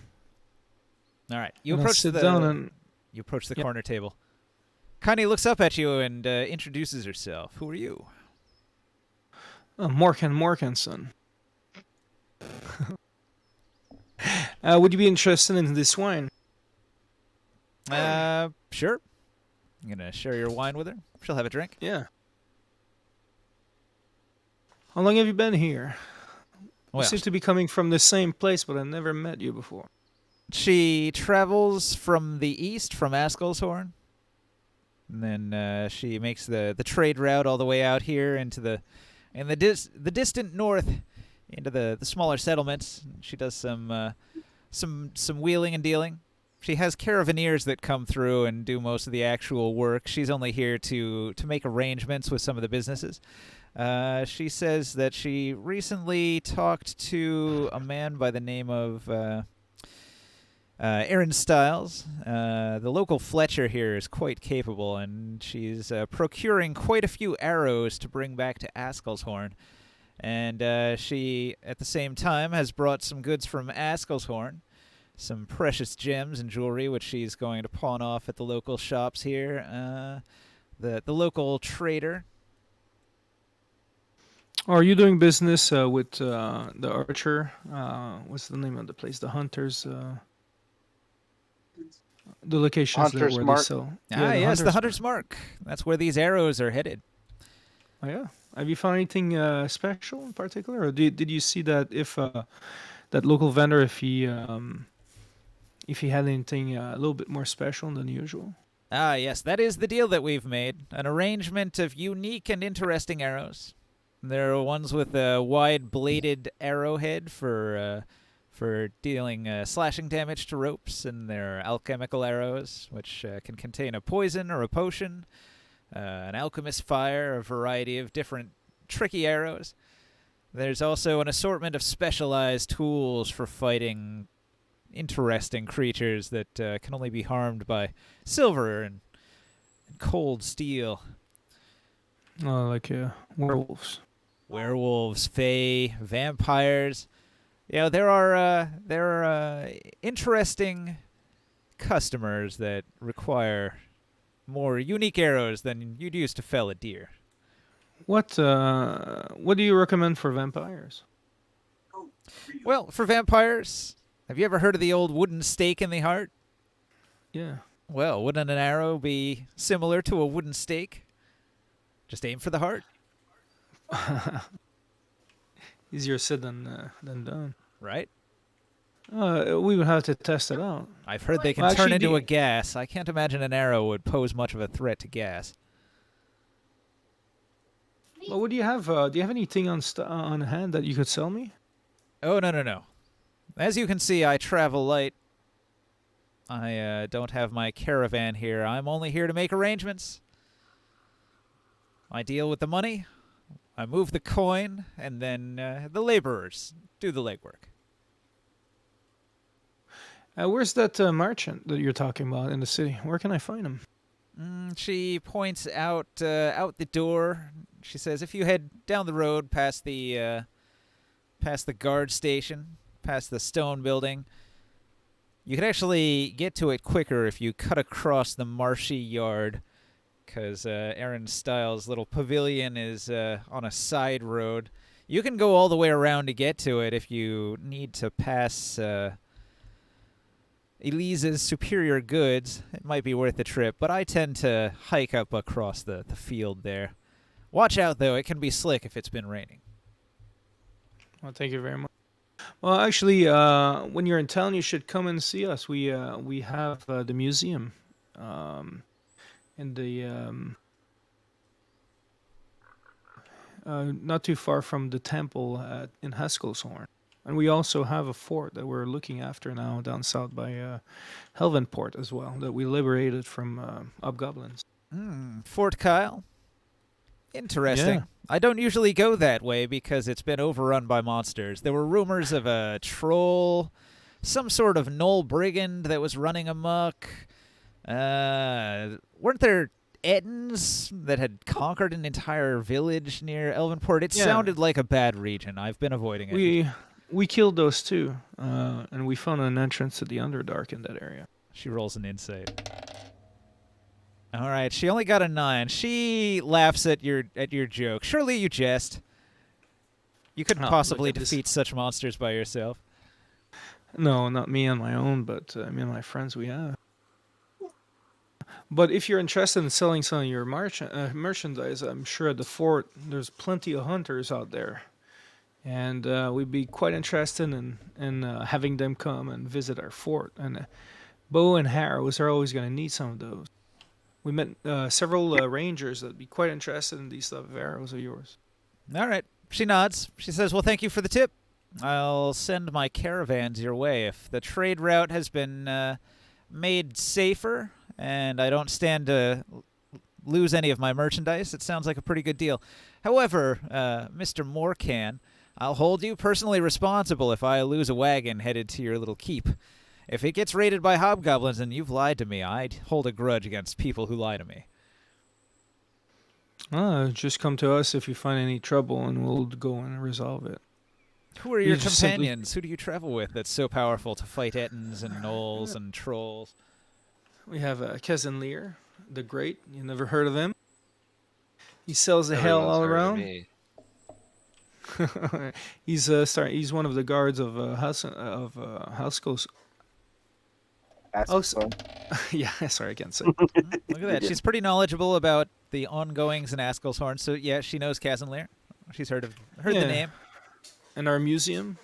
All right. You and I'll approach sit down and you approach the Yep. corner table. Connie looks up at you and introduces herself. Who are you? Morkanson. Would you be interested in this wine? Sure. I'm going to share your wine with her. She'll have a drink. Yeah. How long have you been here? Well, You seem to be coming from the same place, but I never met you before. she travels from the east, from Askelshorn. And then she makes the trade route all the way out here into the distant north, into the smaller settlements. She does some wheeling and dealing. She has caravaneers that come through and do most of the actual work. She's only here to make arrangements with some of the businesses. She says that she recently talked to a man by the name of Aaron Stiles. The local Fletcher here is quite capable, and she's procuring quite a few arrows to bring back to Askelshorn. And she, at the same time, has brought some goods from Askelshorn, some precious gems and jewelry, which she's going to pawn off at the local shops here. The local trader. Are you doing business with the Archer? What's the name of the place? The Hunters. The locations there Hunter's where they Mark. sell. Yes, the Mark. Hunter's Mark. That's where these arrows are headed. Oh yeah. Have you found anything special in particular, or did you see that if that local vendor if he had anything a little bit more special than usual? Ah, yes, that is the deal that we've made. An arrangement of unique and interesting arrows. There are ones with a wide-bladed arrowhead for dealing slashing damage to ropes, and there are alchemical arrows, which can contain a poison or a potion, an alchemist fire, a variety of different tricky arrows. There's also an assortment of specialized tools for fighting interesting creatures that can only be harmed by silver and cold steel. Like werewolves. Werewolves, fae, vampires. You know, there are interesting customers that require more unique arrows than you'd use to fell a deer. What do you recommend for vampires? Well, for vampires, have you ever heard of the old wooden stake in the heart? Yeah. Well, wouldn't an arrow be similar to a wooden stake? Just aim for the heart, Easier said than done. right? We would have to test it out. I've heard they can Well, turn actually, into the- a gas. I can't imagine an arrow would pose much of a threat to gas. Well, what do you have? Do you have anything on hand that you could sell me? Oh, no. As you can see, I travel light. I don't have my caravan here. I'm only here to make arrangements. I deal with the money, I move the coin, and then the laborers do the legwork. Where's that merchant that you're talking about in the city? Where can I find him? She points out the door. She says, "If you head down the road past the guard station, past the stone building, you could actually get to it quicker if you cut across the marshy yard, because Aaron Stiles' little pavilion is on a side road. You can go all the way around to get to it if you need to pass Elise's superior goods. It might be worth the trip, but I tend to hike up across the field there. Watch out, though. It can be slick if it's been raining." Well, thank you very much. Well, actually, when you're in town, you should come and see us. We have the museum, in the not too far from the temple in Heskelshorn, and we also have a fort that we're looking after now down south by Helvenport as well, that we liberated from hobgoblins. Fort Kyle? Interesting. Yeah. I don't usually go that way because it's been overrun by monsters. There were rumors of a troll, some sort of gnoll brigand that was running amok. Weren't there Ettins that had conquered an entire village near Elvenport? It Yeah. sounded like a bad region. I've been avoiding it. We killed those too, and we found an entrance to the Underdark in that area. She rolls an insight. All right, she only got a 9. She laughs at your joke. Surely you jest. You couldn't Oh, possibly look at this. defeat such monsters by yourself. No, not me on my own, but me and my friends we have. But if you're interested in selling some of your merchandise, I'm sure at the fort there's plenty of hunters out there, and we'd be quite interested in having them come and visit our fort. And bow and arrows are always going to need some of those. We met several rangers that'd be quite interested in these type of arrows of yours. All right. She nods. She says, "Well, thank you for the tip. I'll send my caravans your way. If the trade route has been made safer and I don't stand to lose any of my merchandise, it sounds like a pretty good deal. However, Mr. Morcan, I'll hold you personally responsible if I lose a wagon headed to your little keep. If it gets raided by hobgoblins and you've lied to me, I'd hold a grudge against people who lie to me. Just come to us if you find any trouble, and we'll go and resolve it. Who are You your just simply- companions? Who do you travel with that's so powerful to fight ettins and gnolls and trolls? We have Cousin Lear, the Great. You never heard of him? He sells the hell Everyone's all heard of around. me. He's one of the guards of Houseco's. That's Oh, yeah, sorry, I can't say. Look at that. She's pretty knowledgeable about the ongoings in Askelshorn, so yeah, she knows Cazenlair. She's heard the Yeah. name. In our museum,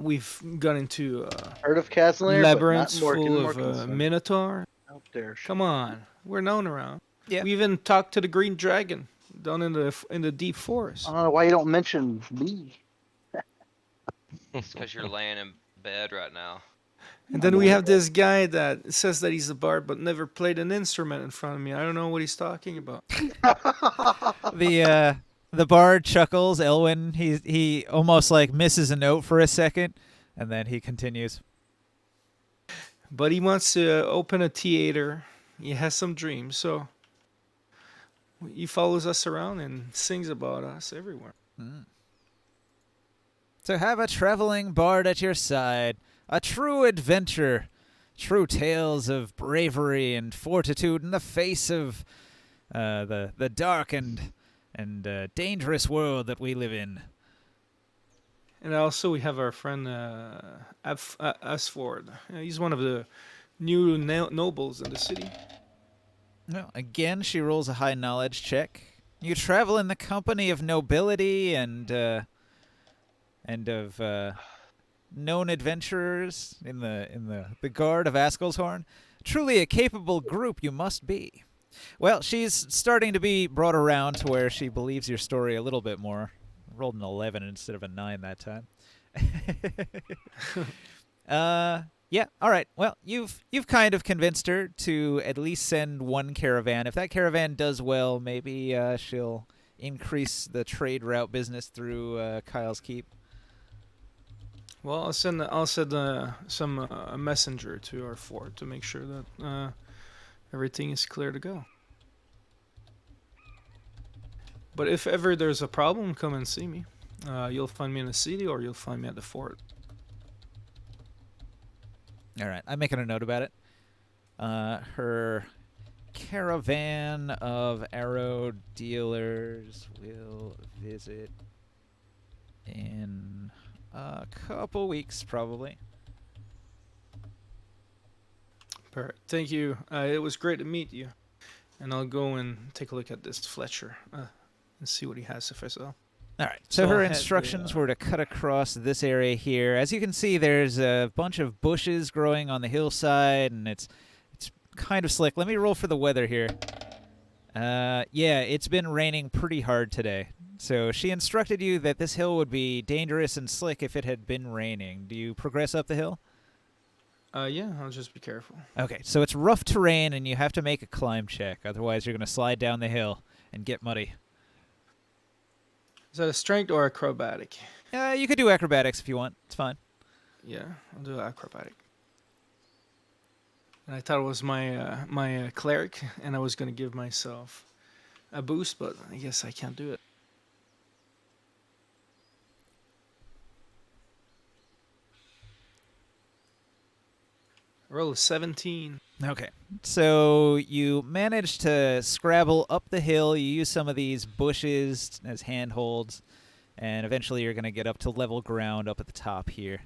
we've gone into Heard of Cazenlair? labyrinths but not full of Morkensen. Minotaur. How dare she? Come on, we're known around. Yeah. We even talked to the Green Dragon down in the deep forest. I don't know why you don't mention me. It's because you're laying in bed right now. And then we have this guy that says that he's a bard but never played an instrument in front of me. I don't know what he's talking about. The bard chuckles. Elwyn, he almost like misses a note for a second, and then he continues. But he wants to open a theater. He has some dreams, so he follows us around and sings about us everywhere. To have a traveling bard at your side, a true adventure, true tales of bravery and fortitude in the face of the dark and dangerous world that we live in. And also we have our friend Asford. He's one of the new nobles in the city. Well, again, she rolls a high knowledge check. You travel in the company of nobility and of known adventurers in the guard of Askelshorn. Truly a capable group you must be. Well, she's starting to be brought around to where she believes your story a little bit more. Rolled an 11 instead of a 9 that time. Yeah, all right. Well, you've kind of convinced her to at least send one caravan. If that caravan does well, maybe she'll increase the trade route business through Kyle's Keep. Well, I'll send some a messenger to our fort to make sure that everything is clear to go. But if ever there's a problem, come and see me. You'll find me in the city, or you'll find me at the fort. All right, I'm making a note about it. Her caravan of arrow dealers will visit in a couple weeks, probably. Perfect. Thank you. It was great to meet you. And I'll go and take a look at this Fletcher and see what he has if I sell. All right. So So her I'll head instructions were to cut across this area here. As you can see, there's a bunch of bushes growing on the hillside, and it's kind of slick. Let me roll for the weather here. Yeah, it's been raining pretty hard today. So she instructed you that this hill would be dangerous and slick if it had been raining. Do you progress up the hill? Yeah, I'll just be careful. Okay, so it's rough terrain, and you have to make a climb check. Otherwise, you're going to slide down the hill and get muddy. Is that a strength or acrobatic? You could do acrobatics if you want. It's fine. Yeah, I'll do acrobatic. And I thought it was my cleric, and I was gonna give myself a boost, but I guess I can't do it. Roll a 17. Okay. So you manage to scrabble up the hill. You use some of these bushes as handholds, and eventually you're going to get up to level ground up at the top here.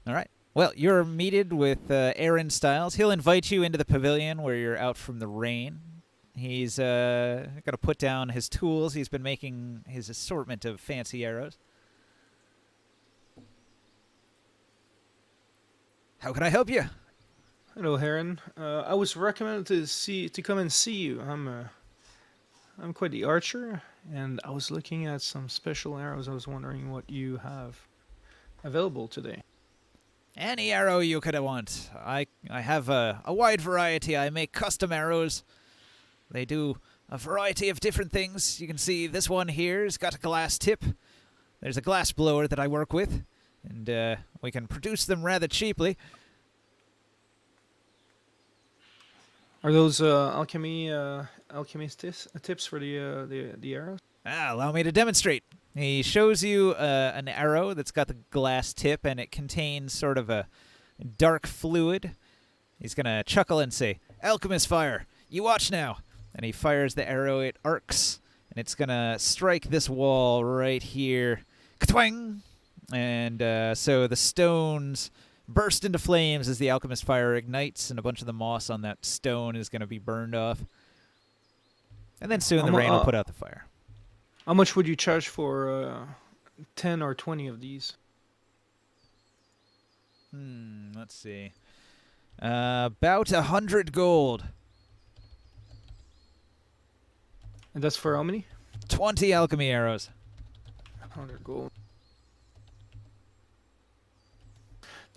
All right. Well, you're meted with Aaron Stiles. He'll invite you into the pavilion where you're out from the rain. He's got to put down his tools. He's been making his assortment of fancy arrows. How can I help you? Hello, Heron. I was recommended to come and see you. I'm quite the archer, and I was looking at some special arrows. I was wondering what you have available today. Any arrow you could want. I have a wide variety. I make custom arrows. They do a variety of different things. You can see this one here's got a glass tip. There's a glass blower that I work with, and we can produce them rather cheaply. Are those alchemist tips for the arrows? Allow me to demonstrate. He shows you an arrow that's got the glass tip, and it contains sort of a dark fluid. He's going to chuckle and say, "Alchemist fire, you watch now." And he fires the arrow. It arcs, and it's going to strike this wall right here. Ka-twang! And so the stones burst into flames as the alchemist fire ignites, and a bunch of the moss on that stone is going to be burned off. And then soon the rain will put out the fire. How much would you charge for 10 or 20 of these? Let's see. About 100 gold. And that's for how many? 20 alchemy arrows. 100 gold.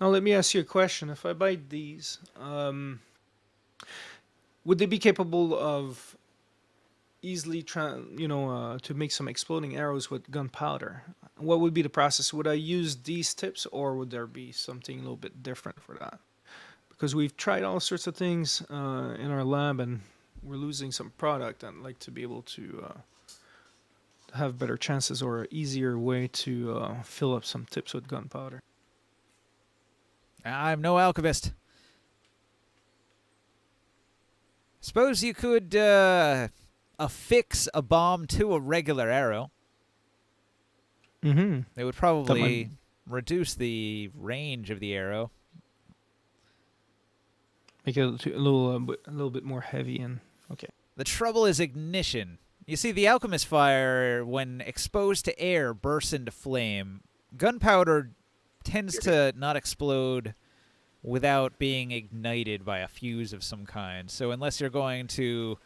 Now let me ask you a question. If I buy these, would they be capable of easily to make some exploding arrows with gunpowder? What would be the process? Would I use these tips, or would there be something a little bit different for that? Because we've tried all sorts of things in our lab, and we're losing some product. I'd like to be able to have better chances or an easier way to fill up some tips with gunpowder. I'm no alchemist. Suppose you could affix a bomb to a regular arrow. Mm-hmm. It would probably reduce the range of the arrow. Make it a little bit more heavy and okay. The trouble is ignition. You see, the alchemist fire, when exposed to air, bursts into flame. Gunpowder tends to not explode without being ignited by a fuse of some kind. So unless you're going to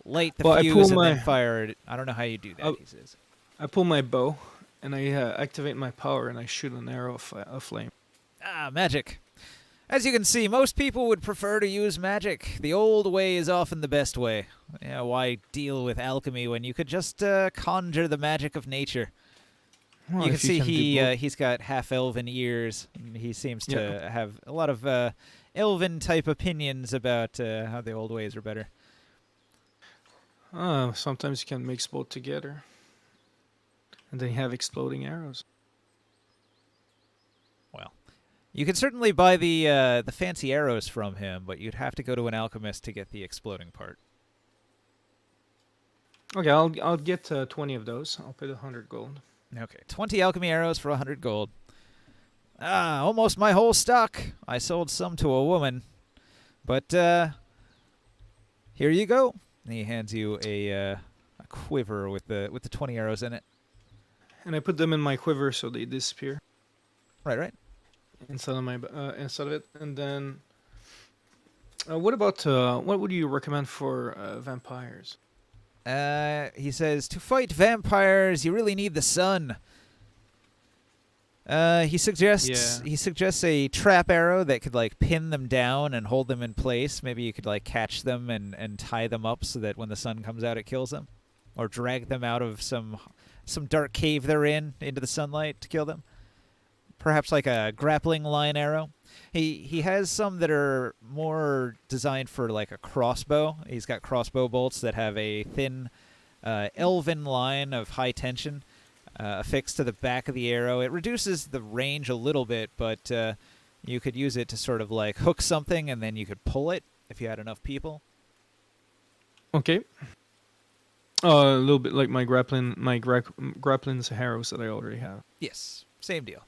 light the fuse and then fire it, I don't know how you do that. He says. I pull my bow and I activate my power and I shoot an arrow of flame. Ah, magic. As you can see, most people would prefer to use magic. The old way is often the best way. Yeah, why deal with alchemy when you could just conjure the magic of nature? Well, you can see he's got half-elven ears. And he seems to have a lot of elven-type opinions about how the old ways are better. Sometimes you can mix both together. And then you have exploding arrows. Well, you could certainly buy the fancy arrows from him, but you'd have to go to an alchemist to get the exploding part. Okay, I'll get 20 of those. I'll pay 100 gold. Okay, 20 alchemy arrows for 100 gold. Ah, almost my whole stock. I sold some to a woman. But, here you go. And he hands you a quiver with the 20 arrows in it. And I put them in my quiver so they disappear. Right. Inside of it. And then, what about, what would you recommend for vampires? He says, to fight vampires, you really need the sun. He suggests a trap arrow that could like pin them down and hold them in place. Maybe you could like catch them and tie them up so that when the sun comes out, it kills them, or drag them out of some dark cave they're in into the sunlight to kill them. Perhaps like a grappling line arrow. He has some that are more designed for like a crossbow. He's got crossbow bolts that have a thin elven line of high tension affixed to the back of the arrow. It reduces the range a little bit, but you could use it to sort of like hook something and then you could pull it if you had enough people. Okay. A little bit like my grappling's arrows that I already have. Yes, same deal.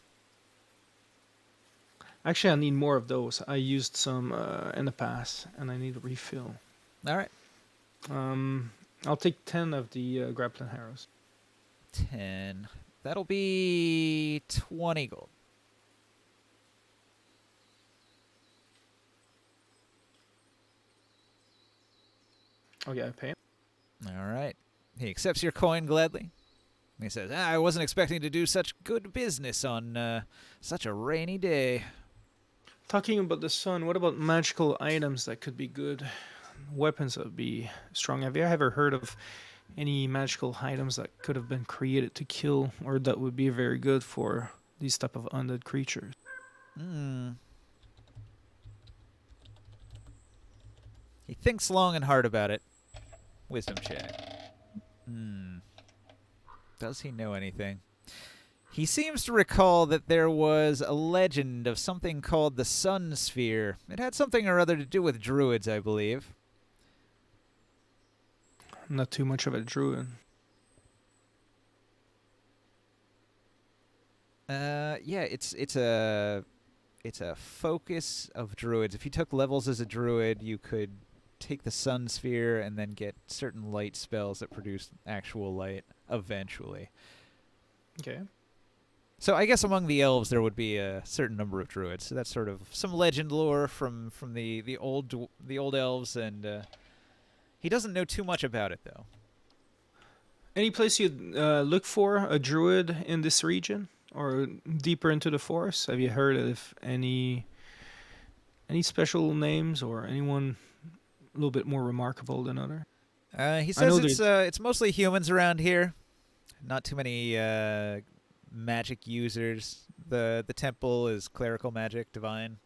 Actually, I need more of those. I used some in the past, and I need a refill. All right. I'll take 10 of the grappling arrows. 10. That'll be 20 gold. Okay, I pay. All right. He accepts your coin gladly. He says, I wasn't expecting to do such good business on such a rainy day. Talking about the sun, what about magical items that could be good? Weapons that would be strong. Have you ever heard of any magical items that could have been created to kill, or that would be very good for these type of undead creatures? Hmm. He thinks long and hard about it. Wisdom check. Does he know anything? He seems to recall that there was a legend of something called the Sun Sphere. It had something or other to do with druids, I believe. I'm not too much of a druid. Yeah, it's a focus of druids. If you took levels as a druid, you could take the Sun Sphere and then get certain light spells that produce actual light eventually. Okay. So I guess among the elves there would be a certain number of druids. So that's sort of some legend lore from the old elves, and he doesn't know too much about it though. Any place you'd look for a druid in this region, or deeper into the forest? Have you heard of any special names, or anyone a little bit more remarkable than other? He I know says it's mostly humans around here. Not too many magic users. The temple is clerical magic, divine.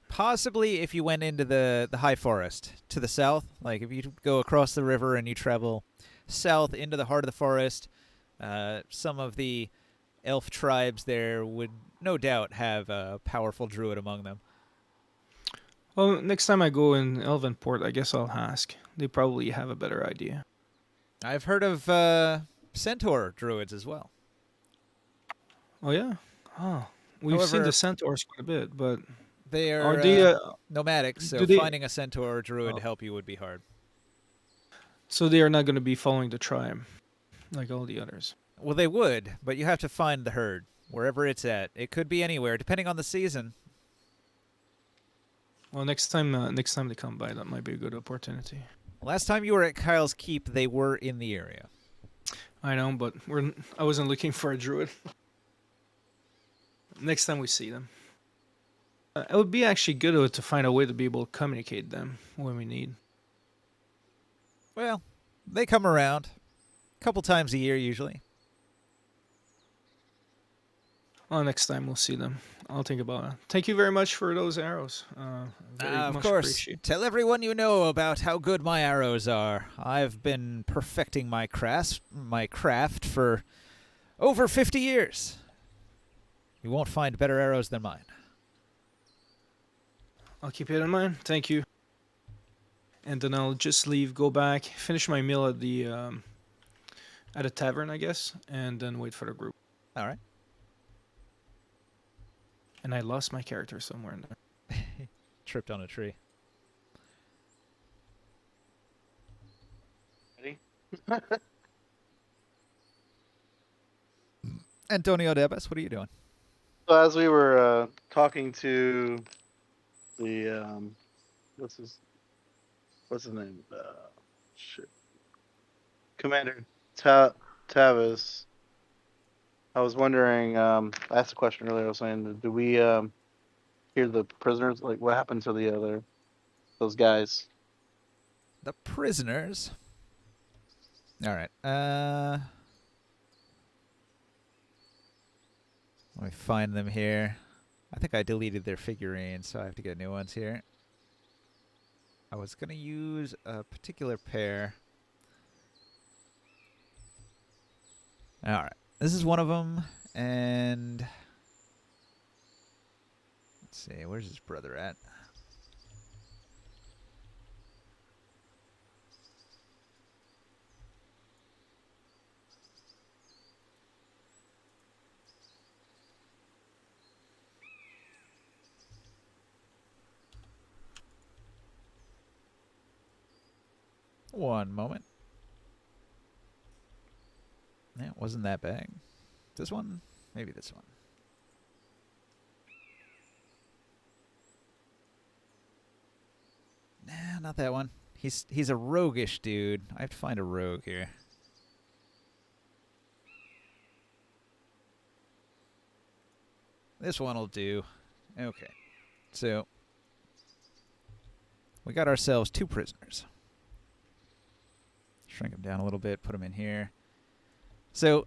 Possibly if you went into the high forest to the south, like if you go across the river and you travel south into the heart of the forest, some of the elf tribes there would no doubt have a powerful druid among them. Well, next time I go in Elvenport, I guess I'll ask. They probably have a better idea. I've heard of Centaur Druids as well. Oh yeah. Oh, we've seen However, the centaurs quite a bit, but they are are they? nomadic, Do so they? finding a Centaur Druid Oh. to help you would be hard. So they are not going to be following the tribe like all the others. Well, they would, but you have to find the herd, wherever it's at. It could be anywhere, depending on the season. Well, next time they come by, that might be a good opportunity. Last time you were at Kyle's Keep, they were in the area. I know, but I wasn't looking for a druid. Next time we see them. It would be actually good to find a way to be able to communicate them when we need. Well, they come around. A couple times a year, usually. Well, next time we'll see them. I'll think about it. Thank you very much for those arrows. Very Of much course. appreciate. Tell everyone you know about how good my arrows are. I've been perfecting my craft for over 50 years. You won't find better arrows than mine. I'll keep it in mind. Thank you. And then I'll just leave, go back, finish my meal at a tavern, I guess, and then wait for the group. All right. And I lost my character somewhere in there. Tripped on a tree. Ready? Antonio Debes, what are you doing? So as we were talking to the what's his name? Shit. Commander Tavis. I was wondering. I asked a question earlier. I was saying, do we hear the prisoners? Like, what happened to those guys? The prisoners. All right. Let me find them here. I think I deleted their figurines, so I have to get new ones here. I was going to use a particular pair. All right. This is one of them, and let's see, where's his brother at? One moment. Yeah, it wasn't that bad. This one? Maybe this one. Nah, not that one. He's a roguish dude. I have to find a rogue here. This one will do. Okay. So we got ourselves 2 prisoners. Shrink them down a little bit, put them in here. So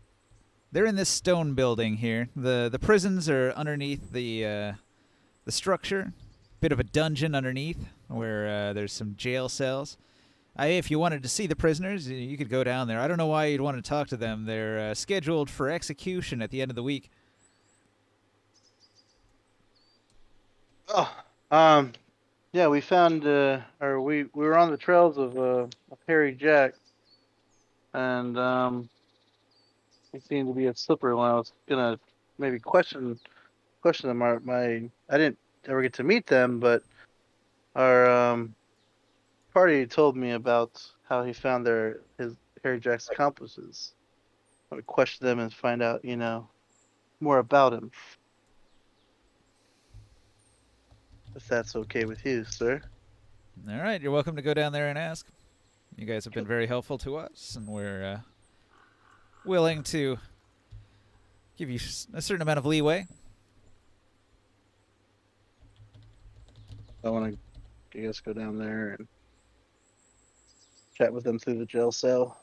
they're in this stone building here. The prisons are underneath the structure. Bit of a dungeon underneath where there's some jail cells. If you wanted to see the prisoners, you could go down there. I don't know why you'd want to talk to them. They're scheduled for execution at the end of the week. Oh, yeah, we found, or we were on the trails of Harry Jack, and he seemed to be a slippery one. I was gonna maybe question them. I didn't ever get to meet them, but our party told me about how he found his Harry Jack's accomplices. I would question them and find out, more about him. If that's okay with you, sir. All right, you're welcome to go down there and ask. You guys have been very helpful to us, and we're willing to give you a certain amount of leeway. I want to, I guess, go down there and chat with them through the jail cell.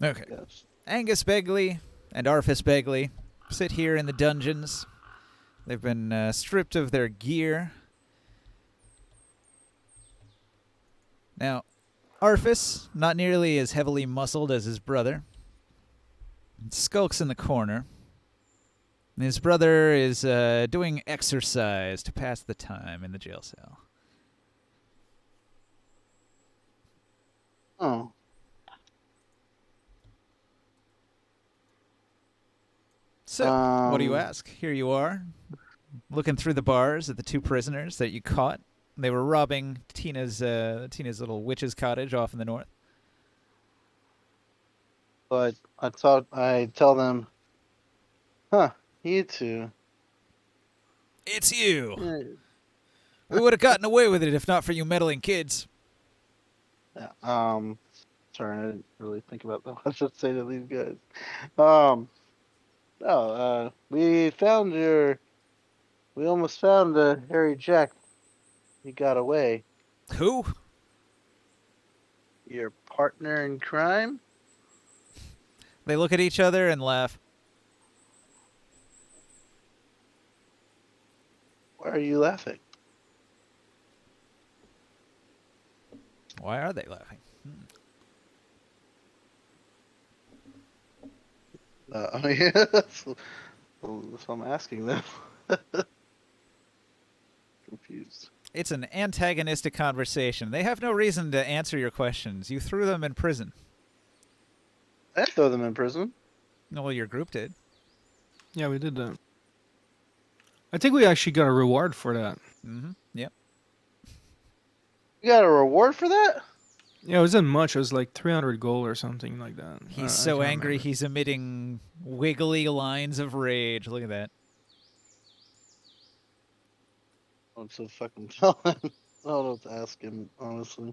Okay. Yes. Angus Begley and Arfus Begley sit here in the dungeons. They've been stripped of their gear. Now, Arfus, not nearly as heavily muscled as his brother, skulks in the corner. His brother is doing exercise to pass the time in the jail cell. Oh. So, what do you ask? Here you are, looking through the bars at the 2 prisoners that you caught. They were robbing Tina's little witch's cottage off in the north. But I thought I'd tell them, you two. It's you. Yeah. We would have gotten away with it if not for you meddling kids. Yeah, sorry, I didn't really think about that. I should say to these guys. No, we almost found Harry Jack. He got away. Who? Your partner in crime? They look at each other and laugh. Why are you laughing? Why are they laughing? That's what I'm asking them. Confused. It's an antagonistic conversation. They have no reason to answer your questions. You threw them in prison. I didn't throw them in prison. Well, your group did. Yeah, we did that. I think we actually got a reward for that. Mm-hmm. Yep. You got a reward for that? Yeah, it wasn't much. It was like 300 gold or something like that. He's I so can't angry remember. he's emitting wiggly lines of rage. Look at that. I'm so fucking telling. I don't know what to ask him, honestly.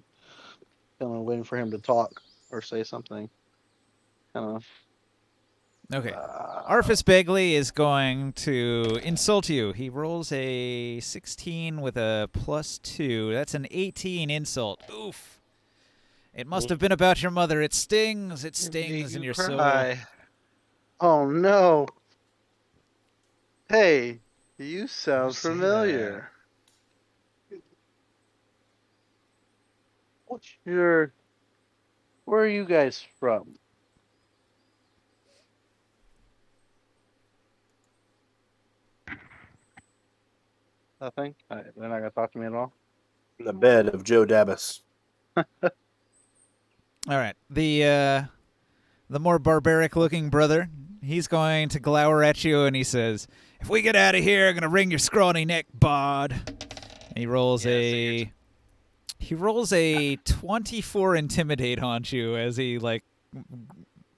Kind of waiting for him to talk or say something. Kind of. Okay. Arfus Begley is going to insult you. He rolls a 16 with a +2. That's an 18 insult. Oof. It must have been about your mother. It stings. It stings in your soul. Oh no. Hey, you sound say familiar. Where are you guys from? Nothing? They're not gonna talk to me at all? In the bed of Joe Dabas. All right. The more barbaric-looking brother, he's going to glower at you, and he says, "If we get out of here, I'm gonna wring your scrawny neck, bod." And he rolls he rolls a 24 intimidate on you as he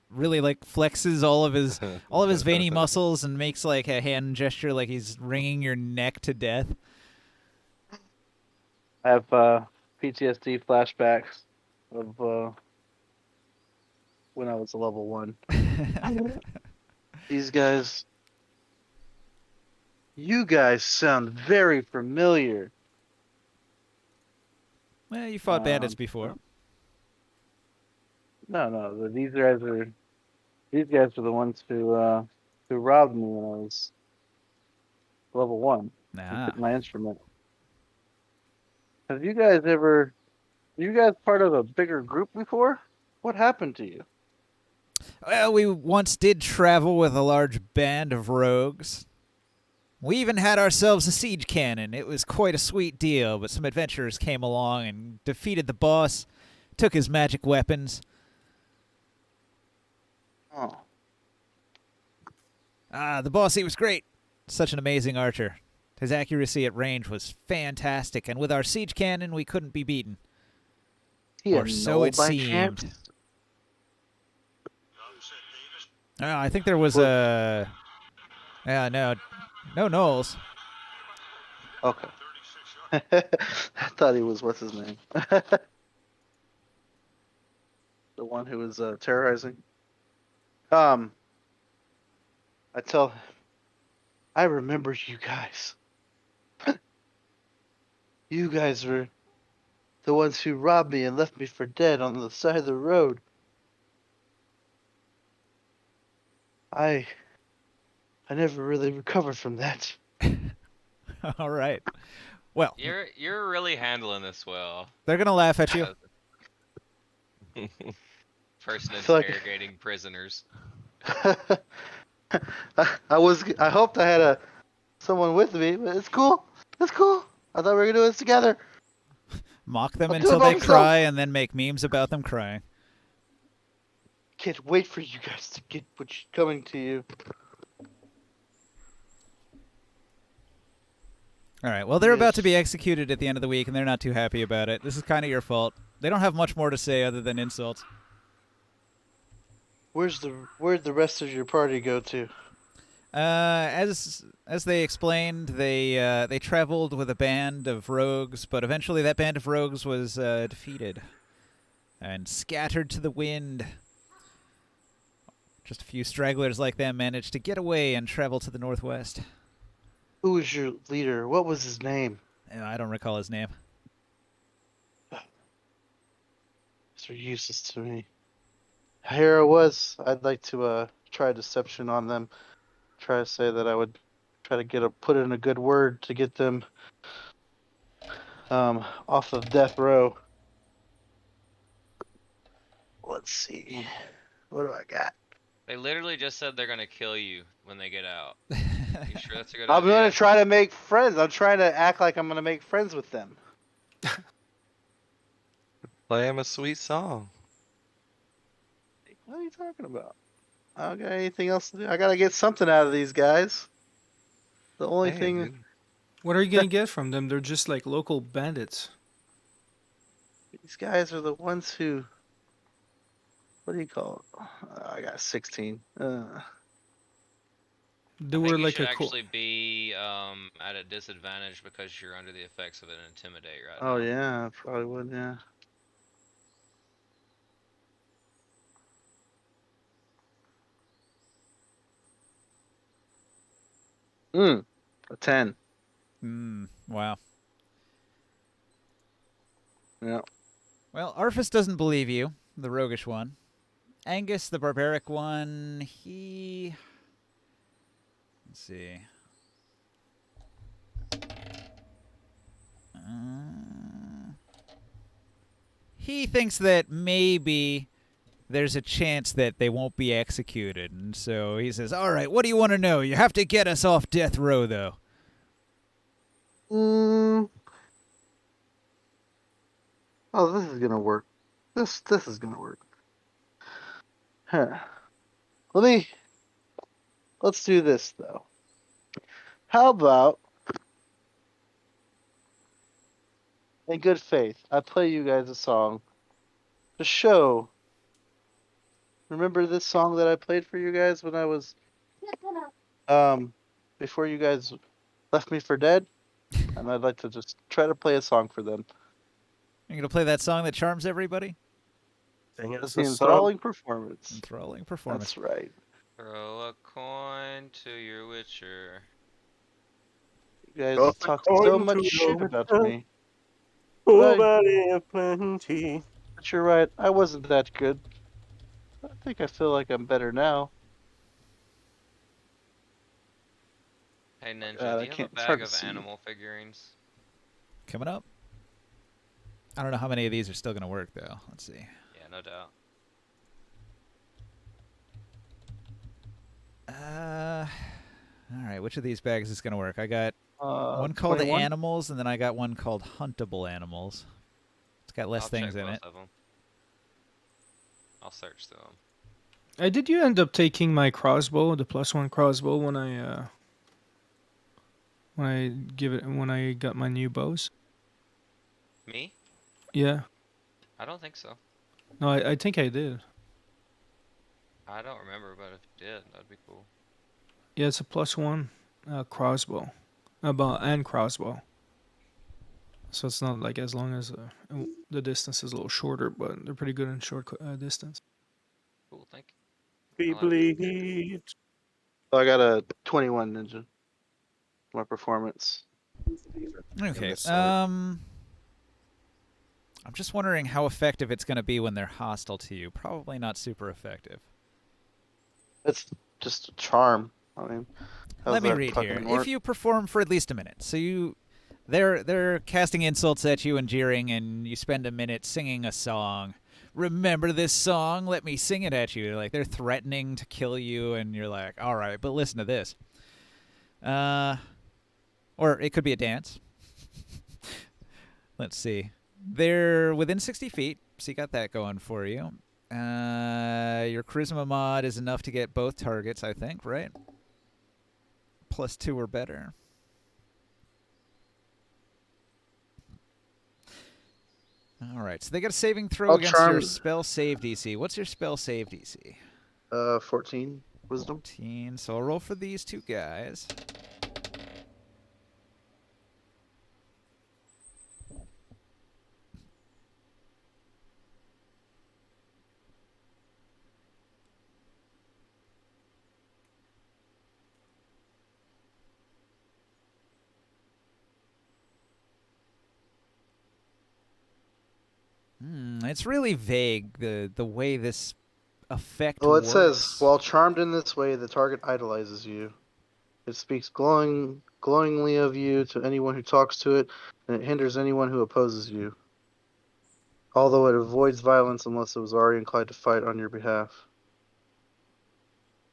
really flexes all of his veiny muscles and makes like a hand gesture like he's wringing your neck to death. I have PTSD flashbacks of when I was a level 1. These guys You guys sound very familiar. Well, you fought bandits Um, before. no. These guys were the ones who robbed me when I was level 1. Who Nah. took my instrument. Have you guys ever? Were you guys part of a bigger group before? What happened to you? Well, we once did travel with a large band of rogues. We even had ourselves a siege cannon. It was quite a sweet deal, but some adventurers came along and defeated the boss, took his magic weapons. Oh, The boss, he was great. Such an amazing archer. His accuracy at range was fantastic, and with our siege cannon, we couldn't be beaten. he Or had so no it by seemed. chance. I think there was What? a... Yeah, no Knowles. Okay. I thought he was what's his name? The one who was terrorizing. I tell him, I remember you guys. You guys were the ones who robbed me and left me for dead on the side of the road. I never really recovered from that. All right. Well, You're really handling this well. they're going to laugh at you. As a person I feel like interrogating prisoners. I hoped I had someone with me, but it's cool. It's cool. I thought we were gonna do this together. Mock them I'll do it until by they myself. cry and then make memes about them crying. Can't wait for you guys to get what's coming to you. All right. Well, they're about to Yes. be executed at the end of the week, and they're not too happy about it. This is kind of your fault. They don't have much more to say other than insults. Where'd the rest of your party go to? As they explained, they traveled with a band of rogues, but eventually that band of rogues was defeated and scattered to the wind. Just a few stragglers like them managed to get away and travel to the northwest. Who was your leader? What was his name? I don't recall his name. They're useless to me. Here I was. I'd like to try deception on them. Try to say that I would try to put in a good word to get them off of death row. Let's see. What do I got? They literally just said they're gonna kill you when they get out. You sure that's a good I'm idea? gonna try to make friends. I'm trying to act like I'm gonna make friends with them. Play him a sweet song. What are you talking about? I don't got anything else to do. I gotta get something out of these guys. The only Hey, thing. dude. What are you gonna get from them? They're just like local bandits. These guys are the ones who. What do you call it? I got 16. They I were think you like should a cool. actually be at a disadvantage because you're under the effects of an intimidate right Oh now. yeah, I probably would. Yeah. A 10. Wow. Yeah. Well, Arfus doesn't believe you, the roguish one. Angus, the barbaric one, he... Let's see. He thinks that maybe there's a chance that they won't be executed. And so he says, all right, what do you want to know? You have to get us off death row, though. Oh, this is gonna work. This is gonna work. Huh. Let's do this though. How about, in good faith, I play you guys a song to show. Remember this song that I played for you guys when I was before you guys left me for dead? And I'd like to just try to play a song for them. You're going to play that song that charms everybody? Sing It's us the a song. enthralling performance. Enthralling performance. That's right. Throw a coin to your witcher. You guys Toss a talk so coin much to shit the about winner. me. Full But, body of plenty. but you're right. I wasn't that good. I think I feel like I'm better now. Hey Ninja, God, do I you have a can't. It's bag hard to of see. animal figurines? Coming up. I don't know how many of these are still gonna work though. Let's see. Yeah, no doubt. All right. Which of these bags is gonna work? I got one called 21. animals, and then I got one called huntable animals. It's got less I'll things check in both it. of them. I'll search through them. Did you end up taking my crossbow, the +1 crossbow, when I got my new bows? Me? Yeah. I don't think so. No, I think I did. I don't remember, but if you did, that'd be cool. Yeah, it's a +1 crossbow, and crossbow. So it's not like as long as the distance is a little shorter, but they're pretty good in short distance. Cool, thank you. Be I'll have to check. bleed. So I got a 21 ninja. My performance. Okay. this sort. I'm just wondering how effective it's gonna be when they're hostile to you. Probably not super effective. It's just a charm. I mean, how's Let me that read here. fucking If work? you perform for at least a minute, so they're casting insults at you and jeering, and you spend a minute singing a song. Remember this song? Let me sing it at you. Like they're threatening to kill you, and you're like, all right, but listen to this. Or it could be a dance. Let's see. They're within 60 feet, so you got that going for you. Your charisma mod is enough to get both targets, I think, right? +2 or better. All right, so they got a saving throw I'll against your charm. spell save DC. What's your spell save DC? 14 wisdom. 14. So I'll roll for these two guys. It's really vague the way this effect Well, it works. says, while charmed in this way, the target idolizes you. It speaks glowingly of you to anyone who talks to it, and it hinders anyone who opposes you. Although it avoids violence unless it was already inclined to fight on your behalf.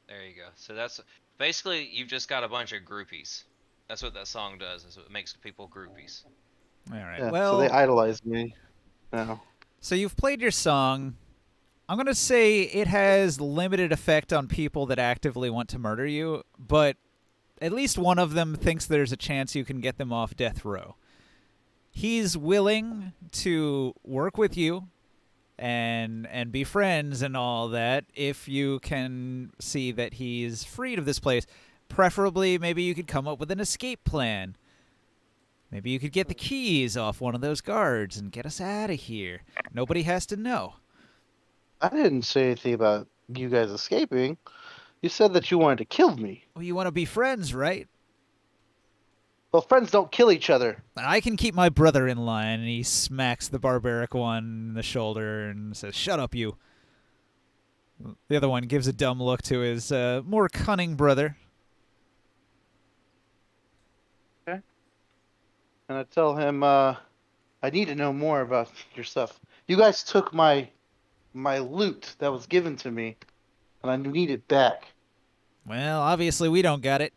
There you go. So that's basically you've just got a bunch of groupies. That's what that song does. Is it makes people groupies. All right. Yeah, Well, so they idolize me now. so you've played your song. I'm going to say it has limited effect on people that actively want to murder you, but at least one of them thinks there's a chance you can get them off death row. He's willing to work with you and be friends and all that if you can see that he's freed of this place. Preferably, maybe you could come up with an escape plan. Maybe you could get the keys off one of those guards and get us out of here. Nobody has to know. I didn't say anything about you guys escaping. You said that you wanted to kill me. Well, you want to be friends, right? Well, friends don't kill each other. I can keep my brother in line. And he smacks the barbaric one in the shoulder and says, "Shut up, you." The other one gives a dumb look to his more cunning brother. Okay. And I tell him, I need to know more about your stuff. You guys took my loot that was given to me, and I need it back. Well, obviously we don't got it.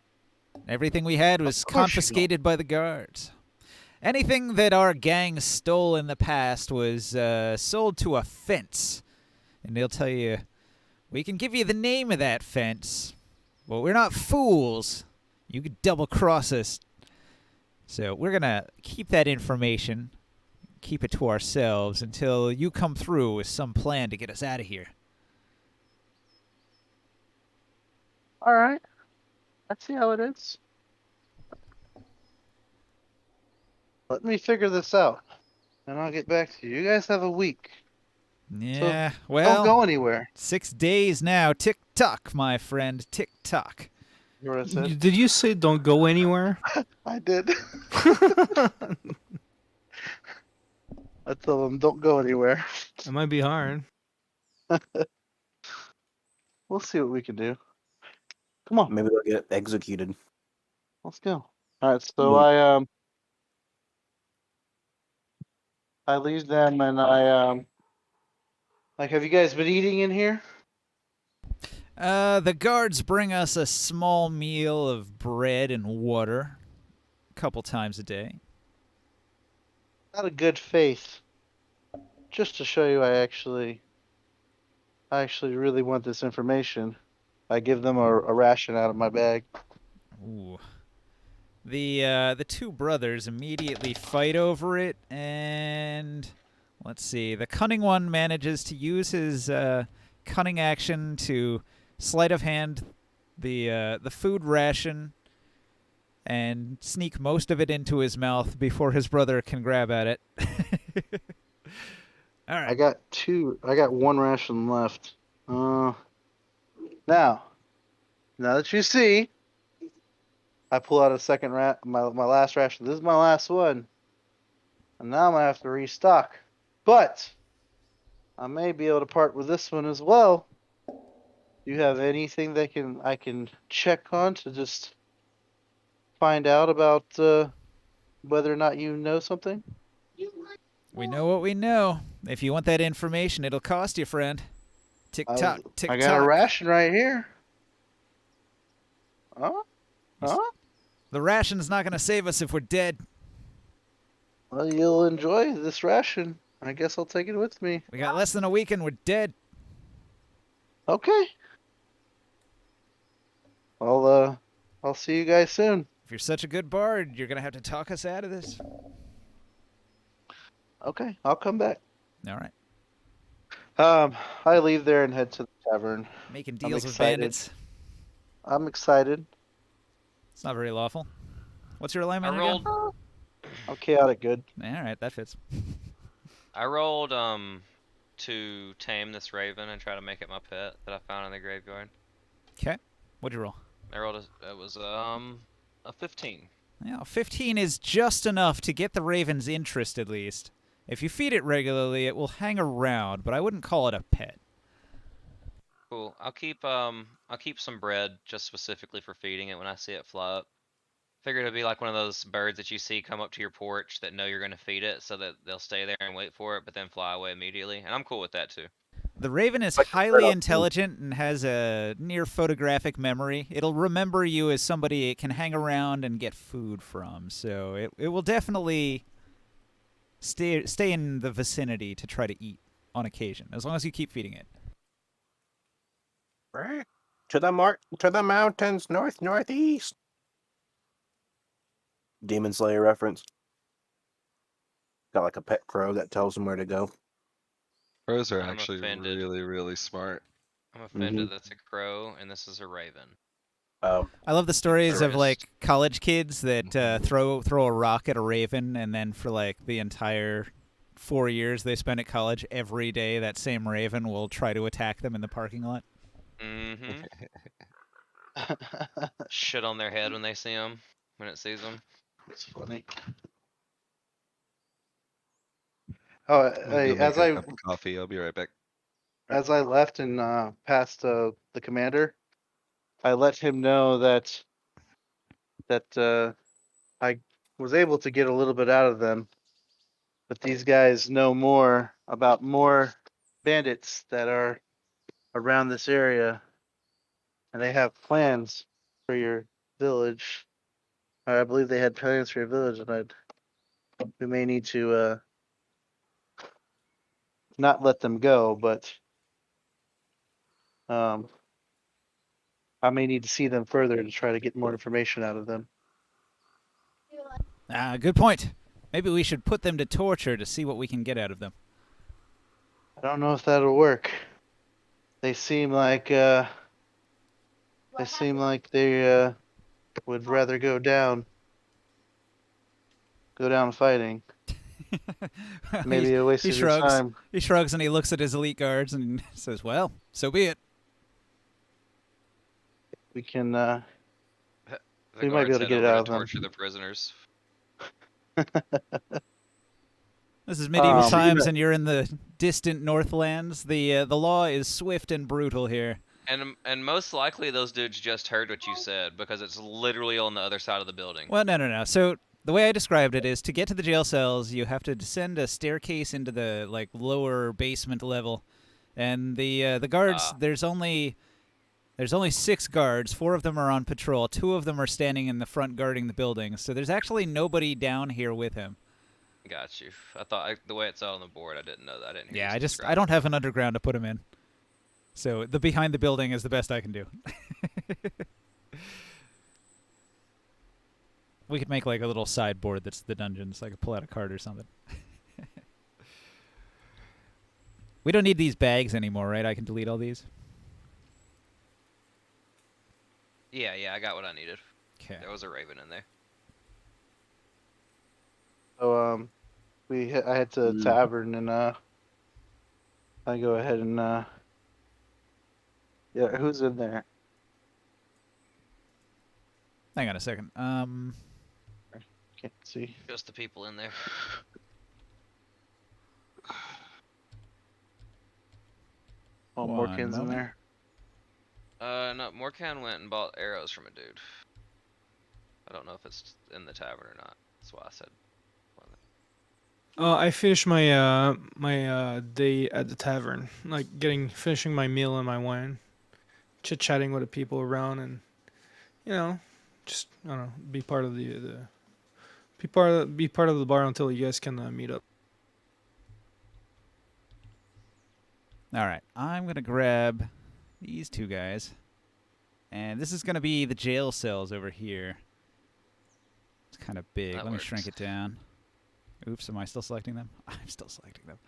Everything we had was Of course you don't. confiscated by the guards. Anything that our gang stole in the past was sold to a fence. And they'll tell you, we can give you the name of that fence, but we're not fools. You could double-cross us. So we're going to keep that information, keep it to ourselves until you come through with some plan to get us out of here. All right. I see how it is. Let me figure this out, and I'll get back to you. You guys have a week. Yeah, Don't go well, anywhere. 6 days now. Tick-tock, my friend, tick-tock. You know what I said? Did you say don't go anywhere? I did. I told them don't go anywhere. It might be hard. We'll see what we can do. Come on, Maybe they'll get executed. let's go. All right, so Mm. I leave them and I like, have you guys been eating in here? The guards bring us a small meal of bread and water a couple times a day. Out of good faith, just to show you I actually really want this information. I give them a ration out of my bag. Ooh. The two brothers immediately fight over it, and let's see. The cunning one manages to use his cunning action to sleight of hand the food ration and sneak most of it into his mouth before his brother can grab at it. All right. I got one ration left. Now that you see, I pull out a second my last ration. This is my last one, and now I'm gonna have to restock. But I may be able to part with this one as well. Do you have anything that I can check on to just find out about whether or not you know something? We know what we know. If you want that information, it'll cost you, friend. Tick tock, tick I got a tock. ration right here. Huh? Huh? The ration's not gonna save us if we're dead. Well, you'll enjoy this ration. I guess I'll take it with me. We got less than a week and we're dead. Okay. I'll see you guys soon. If you're such a good bard, you're gonna have to talk us out of this. Okay, I'll come back. All right. I leave there and head to the tavern. Making deals with excited. bandits. I'm excited. It's not very lawful. What's your alignment I rolled. again? I'm chaotic good. All right, that fits. I rolled to tame this raven and try to make it my pet that I found in the graveyard. Okay. What'd you roll? I rolled it was a 15. Yeah, 15 is just enough to get the raven's interest, at least. If you feed it regularly, it will hang around, but I wouldn't call it a pet. Cool. I'll keep some bread just specifically for feeding it when I see it fly up. Figured it'd be like one of those birds that you see come up to your porch that know you're gonna feed it, so that they'll stay there and wait for it, but then fly away immediately. And I'm cool with that too. The raven is Like a highly bird. intelligent and has a near photographic memory. It'll remember you as somebody it can hang around and get food from, so it will definitely stay in the vicinity to try to eat on occasion, as long as you keep feeding it. Right. To the mountains, northeast. Demon Slayer reference. Got like a pet crow that tells him where to go. Crows are I'm actually offended. really, really smart. I'm offended that's a crow and this is a raven. I love the stories of Tourist. like college kids that throw a rock at a raven, and then for like the entire 4 years they spend at college, every day that same raven will try to attack them in the parking lot. Mm-hmm. Shit on their head when they see them, when it sees them. It's funny. Oh, I'm gonna hey, go make a cup of coffee. I'll be right back. as I left and passed the commander, I let him know that I was able to get a little bit out of them, but these guys know more about more bandits that are around this area, and they have plans for your village. Or I believe they had plans for your village, and we may need to not let them go, but I may need to see them further to try to get more information out of them. Good point. Maybe we should put them to torture to see what we can get out of them. I don't know if that'll work. They seem like they would rather go down fighting. Maybe a waste he of your shrugs. time. He shrugs and he looks at his elite guards and says, "Well, so be it." We can The We might be guards able to head get it over out to of them. torture the prisoners. This is medieval times, Shoot. and you're in the distant Northlands. The law is swift and brutal here. And most likely those dudes just heard what you said because it's literally on the other side of the building. Well, no. So the way I described it is to get to the jail cells, you have to descend a staircase into the like lower basement level, and the guards. Ah. There's only 6 guards. 4 of them are on patrol. 2 of them are standing in the front guarding the building. So there's actually nobody down here with him. Got you. I thought the way it's out on the board, I didn't know that. I didn't hear Yeah, you I describe don't it. have an underground to put him in. So the behind the building is the best I can do. We could make like a little sideboard that's the dungeons. I could pull out a card or something. We don't need these bags anymore, right? I can delete all these. Yeah, I got what I needed. Okay. There was a raven in there. So I head to the Mm. tavern and I go ahead and yeah, who's in there? Hang on a second. Can't see. Just the people in there. Oh, One Morkan's in moment. there. No, Morkan went and bought arrows from a dude. I don't know if it's in the tavern or not. That's why I said. I finished my day at the tavern, like finishing my meal and my wine, chit chatting with the people around, and just I don't know, be part of be part of the bar until you guys can meet up. All right. I'm going to grab these 2 guys. And this is going to be the jail cells over here. It's kind of big. That Let me works. shrink it down. Oops, am I still selecting them? I'm still selecting them.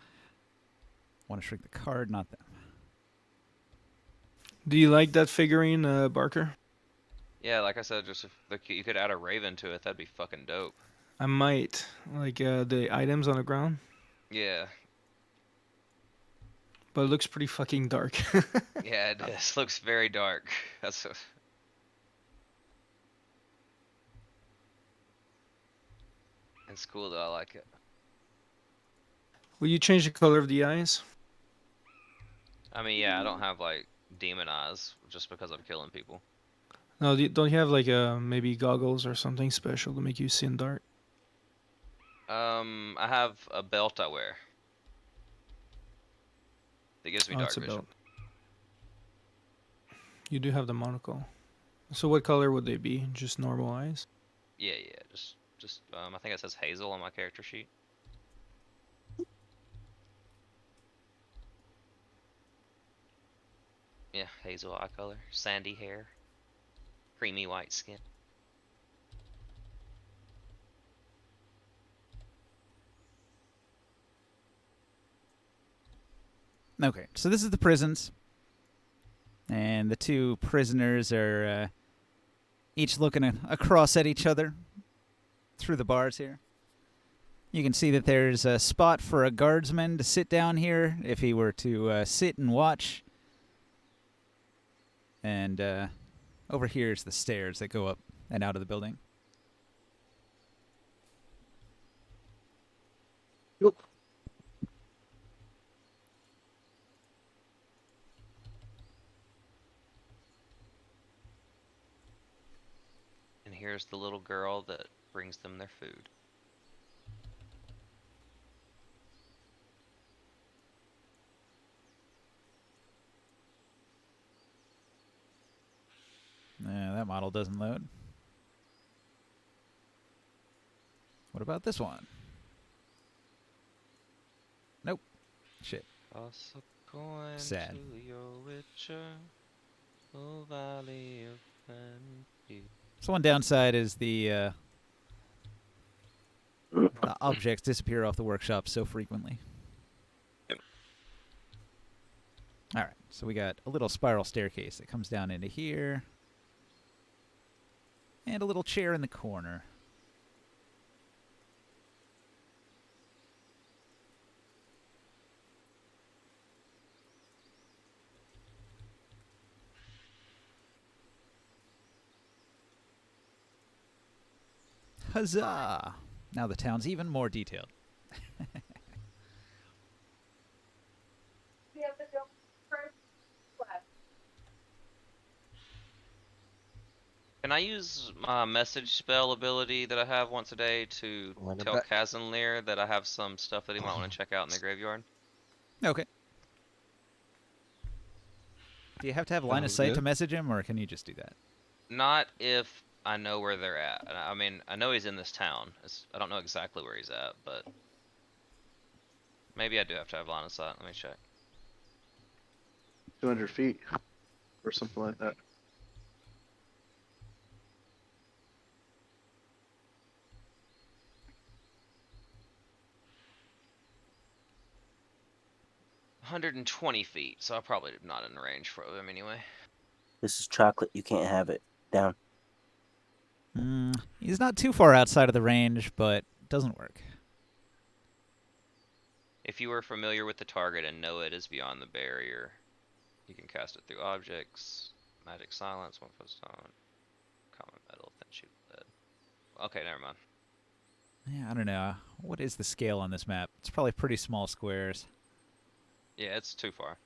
Want to shrink the card, not them. Do you like that figurine, Barker? Yeah, like I said, just if you could add a raven to it, that'd be fucking dope. I might like the items on the ground, Yeah, but it looks pretty fucking dark. yeah, it does. Looks very dark. It's cool though. I like it. Will you change the color of the eyes? I mean, yeah, I don't have like demon eyes just because I'm killing people. No, don't you have like maybe goggles or something special to make you see in dark? I have a belt I wear. That gives me Oh, dark it's a vision. belt. You do have the monocle. So what color would they be? Just normal eyes? Yeah, just I think it says hazel on my character sheet. Yeah, hazel eye color, sandy hair, creamy white skin. Okay, so this is the prisons. And the 2 prisoners are each looking across at each other through the bars here. You can see that there's a spot for a guardsman to sit down here if he were to sit and watch. And over here is the stairs that go up and out of the building. And here's the little girl that brings them their food. That model doesn't load. What about this one? Nope. Shit. Toss a coin Sad. to your witcher, O valley of plenty. So one downside is the objects disappear off the workshop so frequently. All right, so we got a little spiral staircase that comes down into here. And a little chair in the corner. Huzzah! Now the town's even more detailed. Can I use my message spell ability that I have once a day to Run it tell back. Kazanlir that I have some stuff that he might want to check out in the graveyard? Okay. Do you have to have line of Sounds sight to good. message him, or can you just do that? Not if I know where they're at. I mean, I know he's in this town. I don't know exactly where he's at, but maybe I do have to have line of sight. Let me check. 200 feet or something like that. $120 feet, so I'm probably not in range for him anyway. This is chocolate. You can't have it. Down. He's not too far outside of the range, but it doesn't work. If you are familiar with the target and know it is beyond the barrier, you can cast it through objects, magic silence, 1 foot stone, common metal, thin sheet of lead. Okay, never mind. Yeah, I don't know. What is the scale on this map? It's probably pretty small squares. Yeah, it's too far.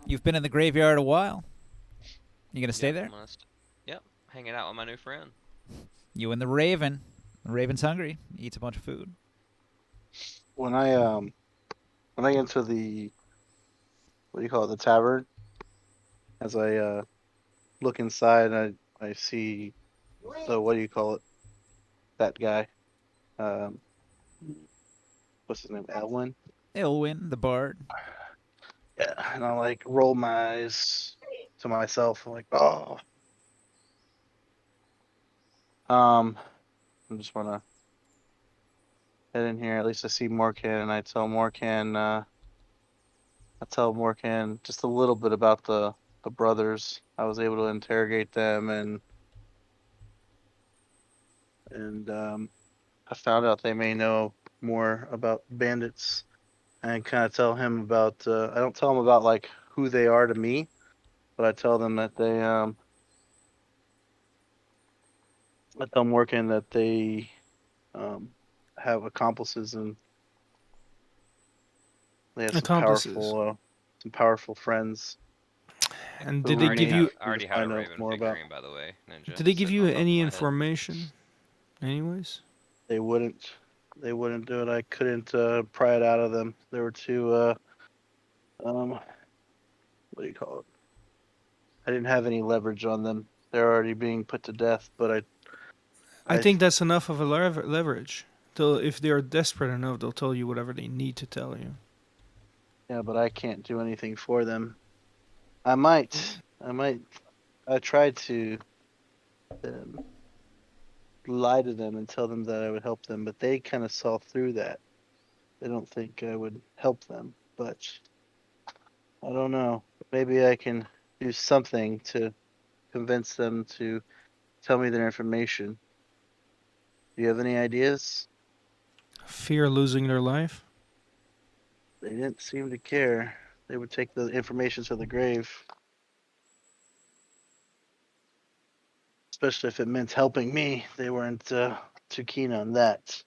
You've been in the graveyard a while. You gonna stay Yep, there? Yep, hanging out with my new friend. You and the Raven. The Raven's hungry. He eats a bunch of food. When I get into the, what do you call it, the tavern, as I look inside, I see the, what do you call it, that guy, um, what's his name, Elwin. Elwin, the bard. Yeah, and I like roll my eyes to myself. I'm like, oh. I just wanna head in here. At least I see Morkan, and I tell Morkan just a little bit about the brothers. I was able to interrogate them, and I found out they may know more about bandits. And kind of tell him about. I don't tell him about like who they are to me, but I tell them that I tell Morkan that they um, have accomplices and they have Accomplices. some powerful friends And who did I they already give we have you I need to already had a find out Raven more about. figurine, by the way, Ninja, did they give sitting you on top of any my head. information? Anyways, They wouldn't do it. I couldn't pry it out of them. They were too what do you call it? I didn't have any leverage on them. They're already being put to death. But I I think that's enough of a leverage. They'll, if they are desperate enough, they'll tell you whatever they need to tell you. yeah, but I can't do anything for them. I might. I tried to um, lie to them and tell them that I would help them, but they kind of saw through that. They don't think I would help them, but I don't know. Maybe I can do something to convince them to tell me their information. Do you have any ideas? Fear losing their life. They didn't seem to care. They would take the information to the grave, especially if it meant helping me. They weren't too keen on that.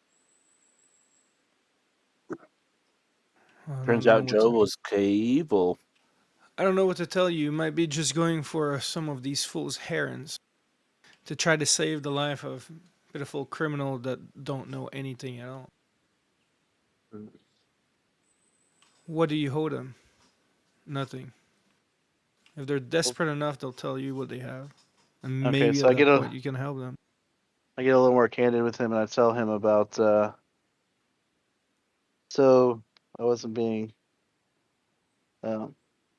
I don't Turns know out what Joe to. was evil. I don't know what to tell you. You might be just going for some of these fools' herons to try to save the life of pitiful criminal that don't know anything at all. What do you hold them? Nothing. If they're desperate enough, they'll tell you what they have, and Okay, maybe so at that point you can help them. I get a little more candid with him, and I tell him about. So I wasn't being. Um,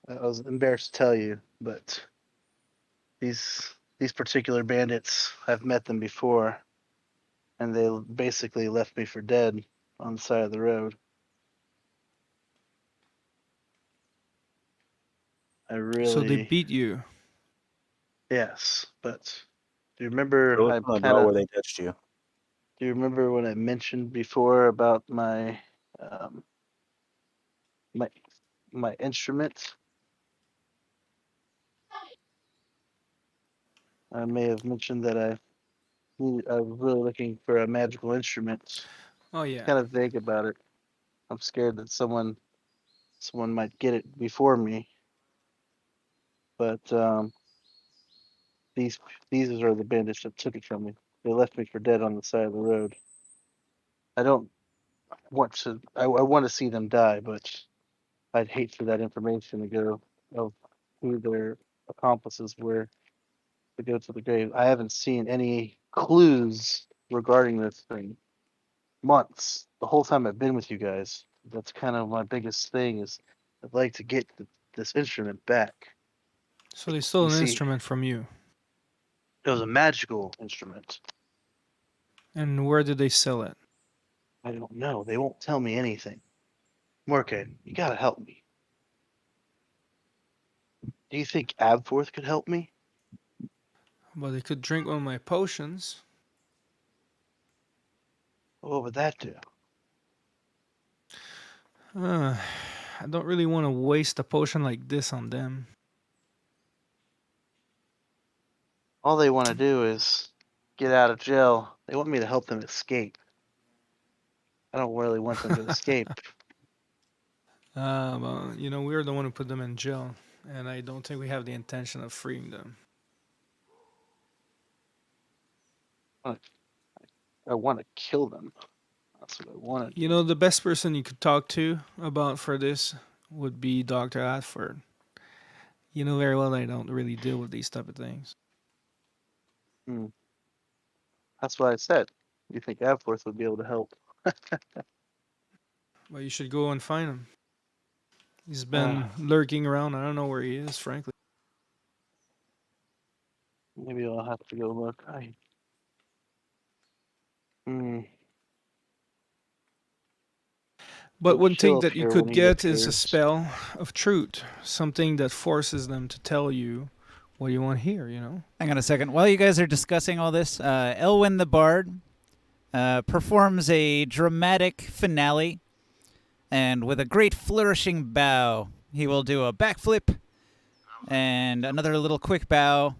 I was embarrassed to tell you, but these particular bandits, I've met them before, and they basically left me for dead on the side of the road. I So they really, beat you. yes, but do you remember Throw us I on the kind door of where they touched you. Do you remember when I mentioned before about my um, my my instrument? I may have mentioned that I was really looking for a magical instrument. Oh yeah. Kind of vague about it. I'm scared that someone might get it before me. But these these are the bandits that took it from me. They left me for dead on the side of the road. I don't want to. I want to see them die, but I'd hate for that information to go of who their accomplices were to go to the grave. I haven't seen any clues regarding this thing. Months. The whole time I've been with you guys. That's kind of my biggest thing is I'd like to get this instrument back. So they stole You an see, instrument from you. it was a magical instrument. And where did they sell it? I don't know. They won't tell me anything. Morkade, you gotta help me. Do you think Abforth could help me? Well, they could drink one of my potions. What would that do? Uh, I don't really want to waste a potion like this on them. All they want to do is get out of jail. They want me to help them escape. I don't really want them to escape. Well, we're the one who put them in jail, and I don't think we have the intention of freeing them. I want to kill them. That's what I want to do. The best person you could talk to about for this would be Dr. Atford. You know very well I don't really deal with these type of things. Hmm. That's what I said. You think Abforth would be able to help? But you should go and find him. He's Uh, been lurking around. I don't know where he is, frankly. maybe I'll have to go look. Hmm. But He'll one thing show up that you here when could he get is a appears. spell of truth, something that forces them to tell you what you want to hear. Hang on a second. While you guys are discussing all this, Elwyn the Bard performs a dramatic finale, and with a great flourishing bow, he will do a backflip and another little quick bow,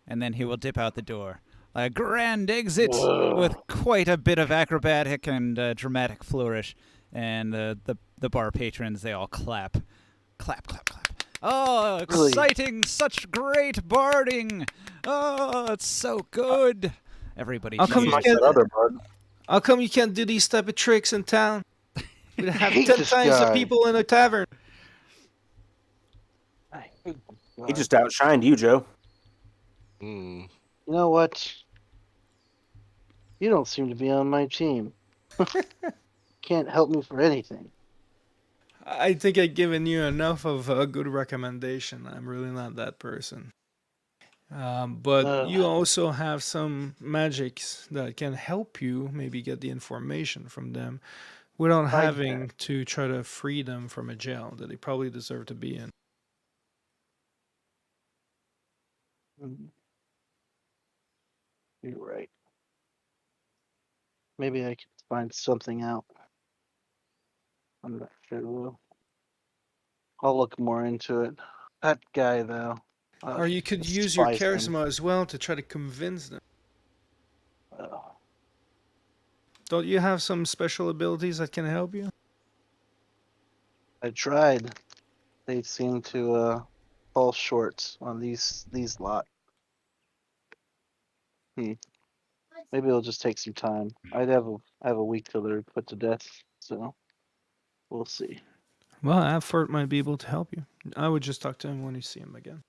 and then he will dip out the door. A grand exit with quite a bit of acrobatic and dramatic flourish, and the bar patrons, they all clap. Clap, clap, clap. Oh, Really? exciting! Such great barding! Oh, it's so good! Everybody How come Nothing you like cheers. that can't? other bard. How come you can't do these type of tricks in town? We I have hate 10 this times the guy. people in a tavern. I hate this He guy. just outshined you, Joe. Hmm. You know what? You don't seem to be on my team. Can't help me for anything. I think I've given you enough of a good recommendation. I'm really not that person. But you Uh, also have some magics that can help you maybe get the information from them without I having to try to free them from a jail that they probably deserve to be in. You're right. Maybe I can find something out. I'm not sure though. I'll look more into it. That guy though, I Or you could use your despise him. charisma as well to try to convince them. Uh, Don't you have some special abilities that can help you? I tried. They seem to fall short on these lot. Hmm. Maybe it'll just take some time. I have a week till they're put to death, so we'll see. Well, Abfort might be able to help you. I would just talk to him when you see him again.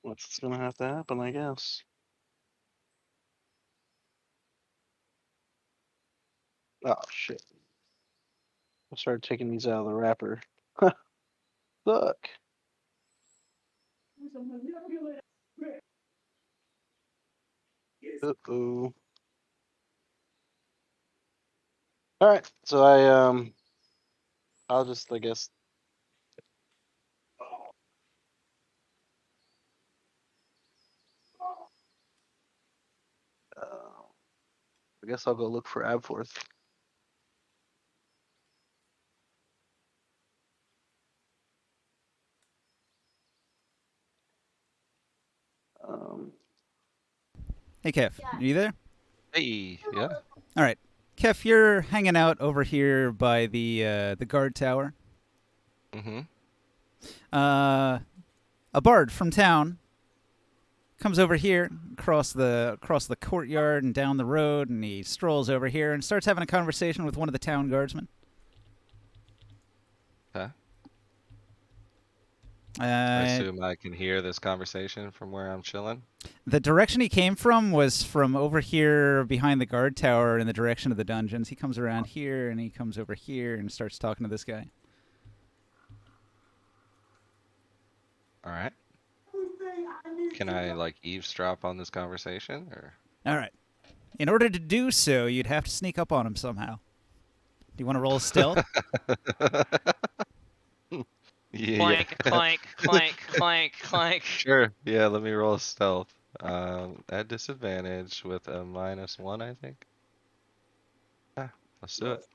What's gonna have to happen, I guess. Oh shit! I started taking these out of the wrapper. Look. Uh-oh. All right. So I'll just I guess uh, I guess I'll go look for Abforth. Um, Hey, Kev, are you there? Hey, yeah. All right, Kev, you're hanging out over here by the guard tower. Mm-hmm. A bard from town comes over here across the courtyard and down the road, and he strolls over here and starts having a conversation with one of the town guardsmen. Okay. I Uh, assume I can hear this conversation from where I'm chilling. the direction he came from was from over here behind the guard tower in the direction of the dungeons. He comes around here and he comes over here and starts talking to this guy. All right. Can I like eavesdrop on this conversation or? All right. In order to do so, you'd have to sneak up on him somehow. Do you want to roll stealth? Yeah. Clank, clank, clank, clank, clank. Sure. Yeah. Let me roll a stealth. At disadvantage with a -1, I think. Ah, let's do it.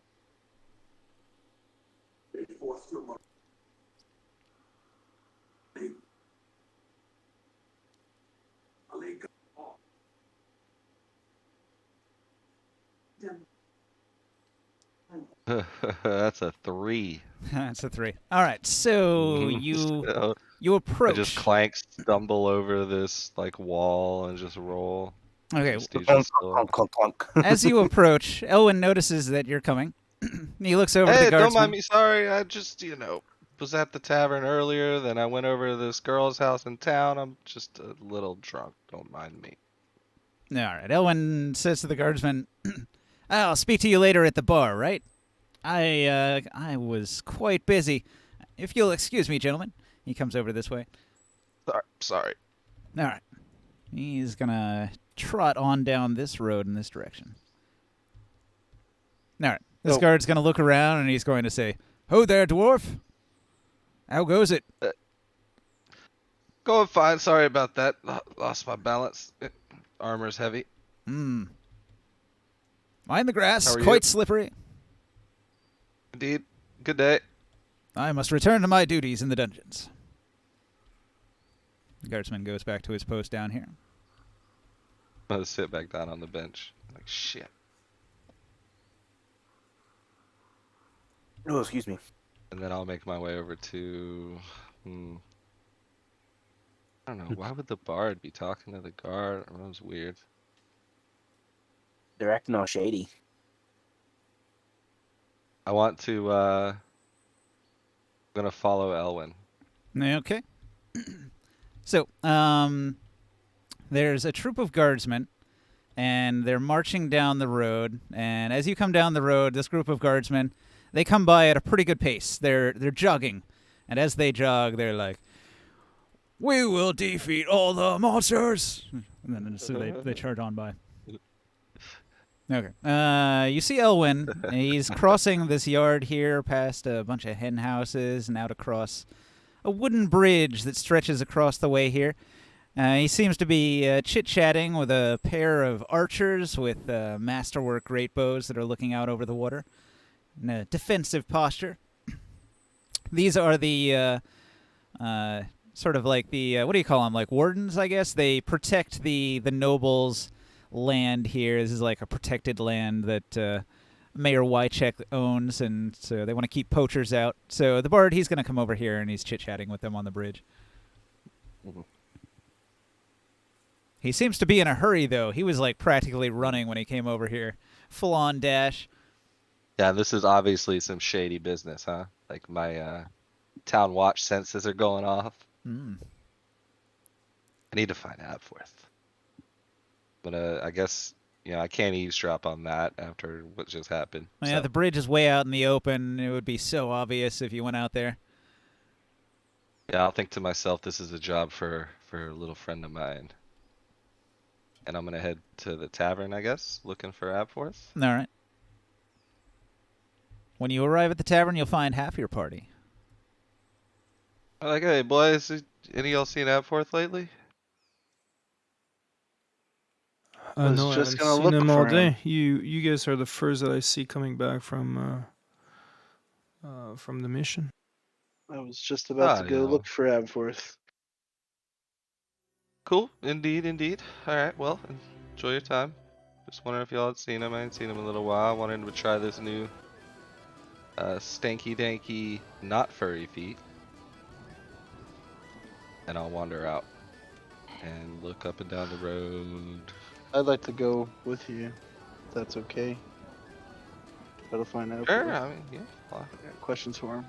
That's a 3. That's a 3. All right. So So you I approach. just stumble over this like wall and just roll. Okay. Prestige Clunk, still. clunk, clunk, clunk. As you approach, Elwyn notices that you're coming. He looks over at Hey, the don't guardsman. mind me. Sorry, I just was at the tavern earlier. Then I went over to this girl's house in town. I'm just a little drunk. Don't mind me. All right. Elwyn says to the guardsman, "I'll speak to you later at the bar, right? I was quite busy. If you'll excuse me, gentlemen." He comes over this way. Sorry. All right. He's gonna trot on down this road in this direction. All right. This Oh. guard's gonna look around and he's going to say, "Ho there, dwarf. How goes it?" Going fine. Sorry about that. Lost my balance. Armor's heavy. Mind the grass, How are you? quite slippery. Indeed. Good day. I must return to my duties in the dungeons. The guardsman goes back to his post down here. I'm gonna sit back down on the bench. Like shit. Oh, excuse me. And then I'll make my way over to. I don't know. Why would the bard be talking to the guard? That was weird. They're acting all shady. I want to. I'm gonna follow Elwyn. Okay. So, there's a troop of guardsmen, and they're marching down the road. And as you come down the road, this group of guardsmen, they come by at a pretty good pace. They're jogging, and as they jog, they're like, "We will defeat all the monsters," and then so they charge on by. Okay. You see Elwyn. He's crossing this yard here past a bunch of hen houses and out across a wooden bridge that stretches across the way here. He seems to be chit-chatting with a pair of archers with masterwork great bows that are looking out over the water in a defensive posture. These are the sort of like the what do you call them? Like wardens, I guess. They protect the nobles' land here. This is like a protected land that Mayor Wycheck owns, and so they want to keep poachers out. So the bard, he's going to come over here, and he's chit-chatting with them on the bridge. Mhm. He seems to be in a hurry, though. He was like practically running when he came over here. Full-on dash. Yeah, this is obviously some shady business, huh? Like my town watch senses are going off. Mm. I need to find Abforth. But I guess I can't eavesdrop on that after what just happened. Yeah, So, the bridge is way out in the open. It would be so obvious if you went out there. yeah, I'll think to myself, this is a job for a little friend of mine. And I'm gonna head to the tavern, I guess, looking for Abforth. All right. When you arrive at the tavern, you'll find half your party. I'm like, hey boys, any of y'all seen Abforth lately? Was No, I just haven't gonna seen look him all for day. him. You guys are the first that I see coming back from the mission. I was just about to go yeah. look for Abforth. Cool. Indeed, indeed. All right. Well, enjoy your time. Just wondering if y'all had seen him. I hadn't seen him in a little while. I wanted to try this new stanky danky not furry feet. And I'll wander out and look up and down the road. I'd like to go with you. If that's okay. Gotta find out. Sure. I mean, yeah. I got questions for him.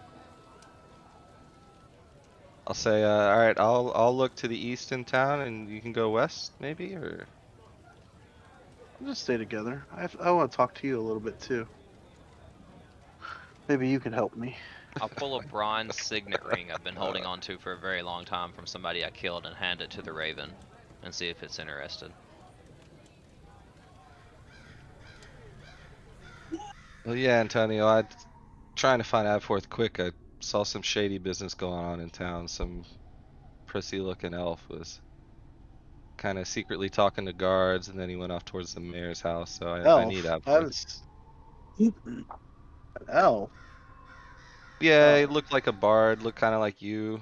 I'll say, all right. I'll look to the east in town, and you can go west, maybe, or We'll just stay together. I want to talk to you a little bit too. Maybe you can help me. I'll pull a bronze signet ring I've been holding on to for a very long time from somebody I killed and hand it to the Raven and see if it's interested. Well, yeah, Antonio. I'm trying to find Abforth quick. I saw some shady business going on in town. Some prissy-looking elf was kind of secretly talking to guards, and then he went off towards the mayor's house. So I need Elf. I Abforth. was an elf. Yeah, he looked like a bard. Looked kind of like you,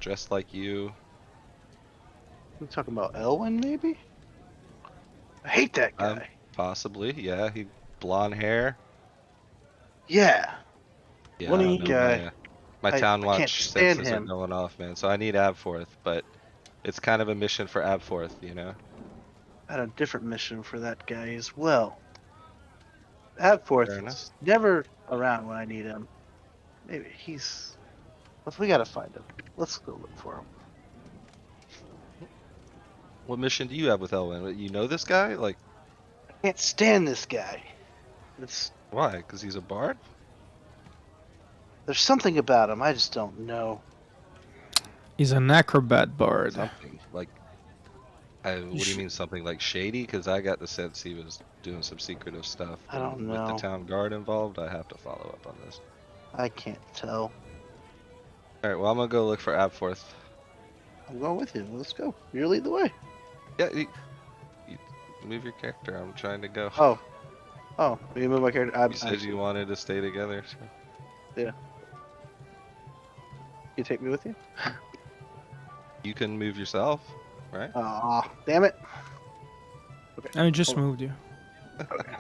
dressed like you. We're talking about Elwyn, maybe. I hate that guy. Possibly. Yeah, he blonde hair. Yeah. Yeah, One I don't ink know. guy. My I town can't watch stand senses are him. going off, man. So I need Abforth, but it's kind of a mission for Abforth, you know. I had a different mission for that guy as well. Fair Abforth enough. is never around when I need him. Maybe he's. But we gotta find him. Let's go look for him. What mission do you have with Elwyn? You know this guy? Like, I can't stand this guy. It's why? Because he's a bard? there's something about him I just don't know. He's an acrobat bard. Something like. What do you mean something like shady? Because I got the sense he was doing some secretive stuff. I don't and with the know. town guard involved, I have to follow up on this. I can't tell. All right, well I'm gonna go look for Abforth. I'm going with you. Let's go. You lead the way. Yeah, you move your character. I'm trying to go. Oh, you move my character. You said you wanted to stay together. So. You take me with you? You can move yourself, right? Aw, damn it. Okay. I just hold on. moved you.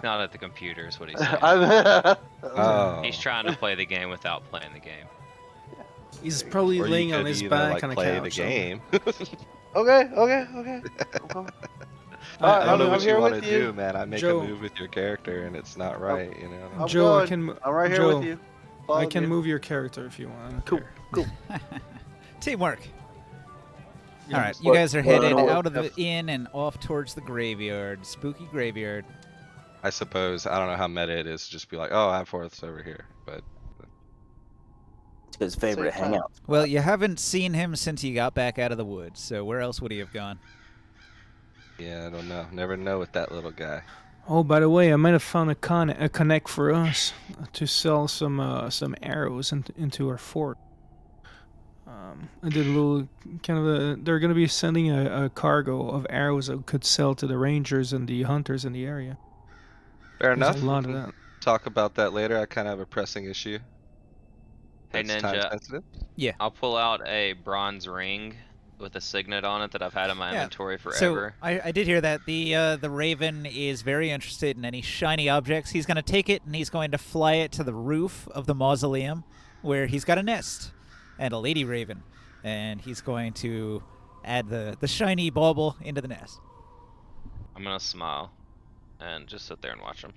Not at the computer is what he's saying. Oh. He's trying to play the game without playing the game. He's probably Or you laying on could his either, back like, on a play couch. the game. Okay. I don't know I'm what you here want to with you. do, man. I make Joe. a move with your character and it's not right, you know. I'm Joe, I going. can. I'm right here Joe, with you. I Follow can you. move your character if you want. I don't Cool. care. Cool. Teamwork. Yeah, All right, you what- guys are what- headed what- out of the inn and off towards the graveyard. Spooky graveyard. I suppose, I don't know how meta it is to just be like, oh, Abforth's over here. But It's his favorite Same time. hangout. Well, you haven't seen him since he got back out of the woods, so where else would he have gone? yeah, I don't know. Never know with that little guy. Oh, by the way, I might have found a connect for us to sell some arrows into our fort. I did a little kind of a. They're gonna be sending a cargo of arrows that could sell to the rangers and the hunters in the area. Fair There's enough. a lot We of can that. talk about that later. I kind of have a pressing issue. Hey, That's time Ninja. sensitive. I'll pull out a bronze ring with a signet on it that I've had in my Yeah, inventory So forever. I did hear that the Raven is very interested in any shiny objects. He's going to take it and he's going to fly it to the roof of the mausoleum, where he's got a nest and a lady raven, and he's going to add the shiny bauble into the nest. I'm gonna smile and just sit there and watch him.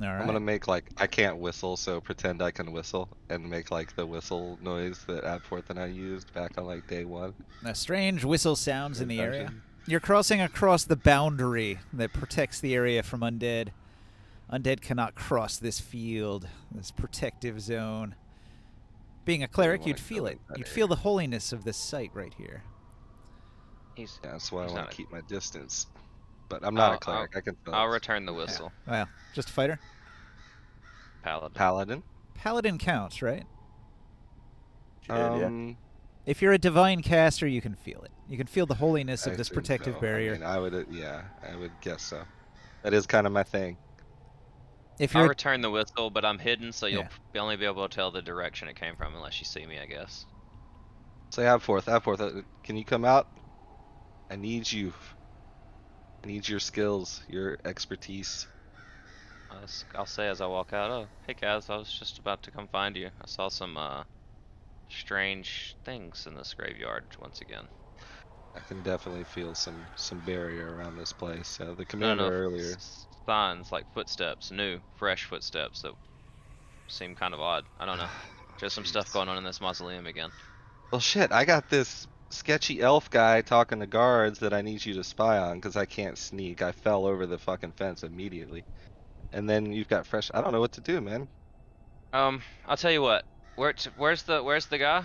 All right. I'm gonna make like I can't whistle, so pretend I can whistle and make like the whistle noise that Abforth and I used back on like day one. A strange whistle sounds in the area. Dungeon. You're crossing across the boundary that protects the area from undead. Undead cannot cross this field, this protective zone. Being a cleric, wanna you'd go feel in it. that You'd feel the holiness of this site right here. He's. Yeah, that's why I He's want not to a- keep my distance. But I'm not I'll- a cleric. I can. I'll return the whistle. Well, just a fighter. Paladin. Paladin. Paladin counts, right? Should, yeah. If you're a divine caster, you can feel it. You can feel the holiness I of this assume protective so. barrier. I mean, I would, yeah, I would guess so. That is kind of my thing. If I'll you're return the whistle, but I'm hidden, so you'll Yeah. only be able to tell the direction it came from unless you see me, I guess. Say Abforth, can you come out? I need you. I need your skills, your expertise. I'll say as I walk out, oh, hey Kaz, I was just about to come find you. I saw some strange things in this graveyard once again. I can definitely feel some barrier around this place. The No, commander earlier. signs like footsteps, new, fresh footsteps that seem kind of odd. I don't know. Just some stuff Jeez. going on in this mausoleum again. Well, shit, I got this sketchy elf guy talking to guards that I need you to spy on because I can't sneak. I fell over the fucking fence immediately. And then you've got fresh. I don't know what to do, man. I'll tell you what. Where's the guy?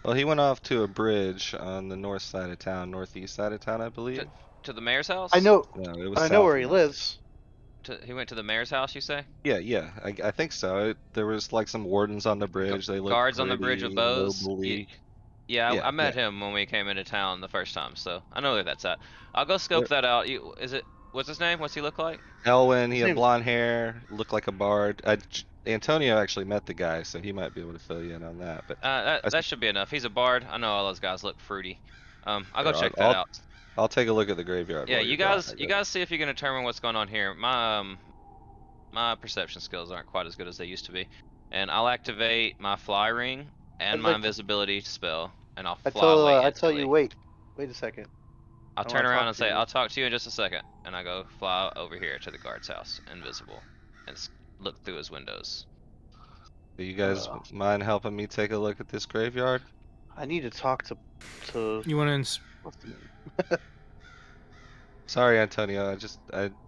Well, he went off to a bridge on the north side of town, northeast side of town, I To believe. to the mayor's house? I know. No, it was I know where he southwest. lives. He went to the mayor's house, you say? Yeah, yeah, I think so. There was like some wardens on the bridge. They looked Guards on the bridge with pretty bows. nobly. Yeah, Yeah, I met yeah. him when we came into town the first time, so I know where that's at. I'll go scope There- that out. What's his name? What's he look like? Elwyn, he His had name's blonde hair, looked like a bard. Antonio actually met the guy, so he might be able to fill you in on that. But I, That should be enough. He's a bard. I know all those guys look fruity. I'll go sure, check that out. I'll take a look at the graveyard Yeah, while you're gone, I you guess. guys see if you can determine what's going on here. My perception skills aren't quite as good as they used to be, and I'll activate my fly ring and I'd my like to. invisibility spell, and I'll I fly tell. away I tell you. instantly. Wait a second. I'll I turn want to around talk and to say, you. I'll talk to you in just a second, and I go fly over here to the guard's house, invisible, and look through his windows. Do you guys Uh, mind helping me take a look at this graveyard? I need to talk to. You want to? What's the name? Sorry, Antonio.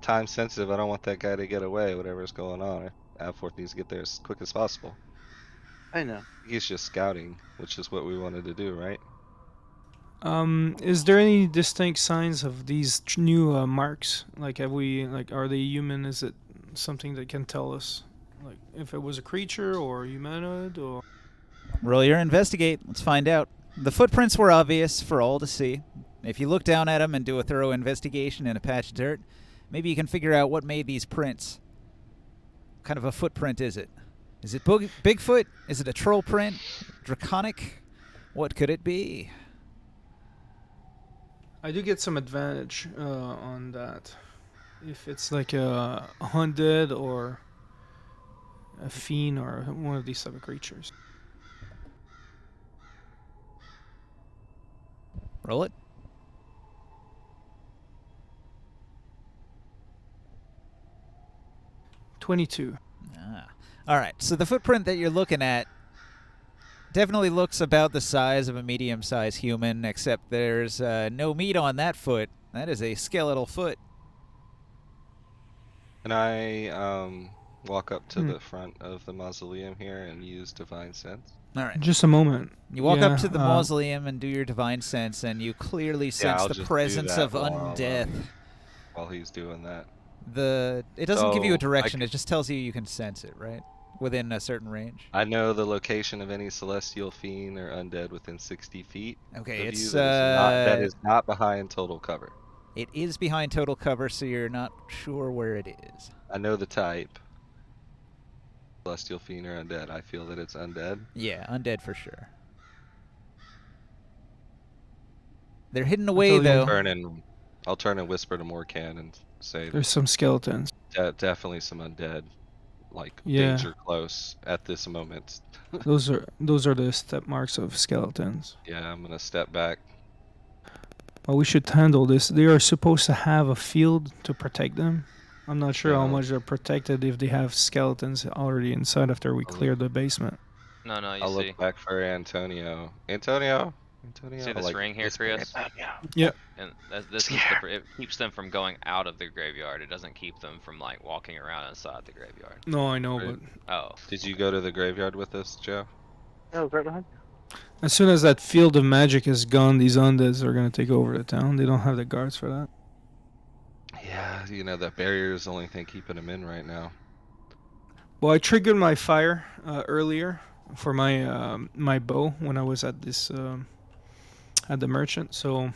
Time sensitive. I don't want that guy to get away, whatever's going on. Alforth needs to get there as quick as possible. I know. He's just scouting, which is what we wanted to do, right? Is there any distinct signs of these new marks? Like, are they human? Is it something that can tell us, like, if it was a creature or humanoid or? Roll your investigate. Let's find out. The footprints were obvious for all to see. If you look down at them and do a thorough investigation in a patch of dirt, maybe you can figure out what made these prints. What kind of a footprint is it? Is it Bigfoot? Is it a troll print? Draconic? What could it be? I do get some advantage on that. If it's like a undead or a fiend or one of these type of creatures. Roll it. $22. All right. So the footprint that you're looking at definitely looks about the size of a medium-sized human, except there's no meat on that foot. That is a skeletal foot. And I walk up to the front of the mausoleum here and use divine sense. All right. Just a moment. You walk Yeah, up to the mausoleum and do your divine sense, and you clearly sense I'll the just do presence that of while, undeath. While he's doing that. It doesn't give you a So, direction. It just tells you can sense it, right? Within a certain range. I know the location of any celestial fiend or undead within 60 feet. Okay, of you it's that is not behind total cover. it is behind total cover, so you're not sure where it is. I know the type. Celestial fiend or undead. I feel that it's undead. Yeah, undead for sure. They're hidden away though. I'll turn and whisper to Morcan and say There's some skeletons. definitely some undead, like Yeah. danger close at this moment. Those are the step marks of skeletons. Yeah, I'm gonna step back. Well, we should handle this. They are supposed to have a field to protect them. I'm not sure how No. much they're protected if they have skeletons already inside after we clear the basement. No, you I'll see. look back for Antonio. Antonio. See this Like, ring here, whisper Chris? it. Yeah. And this is it keeps them from going out of the graveyard. It doesn't keep them from like walking around inside the graveyard. No, I know, Right. but Oh, Did you go to the graveyard with us, Joe? Oh, right behind. as soon as that field of magic is gone, these undeads are gonna take over the town. They don't have the guards for that. Yeah, the barrier is the only thing keeping them in right now. Well, I triggered my fire earlier, for my bow when I was at this at the merchant. So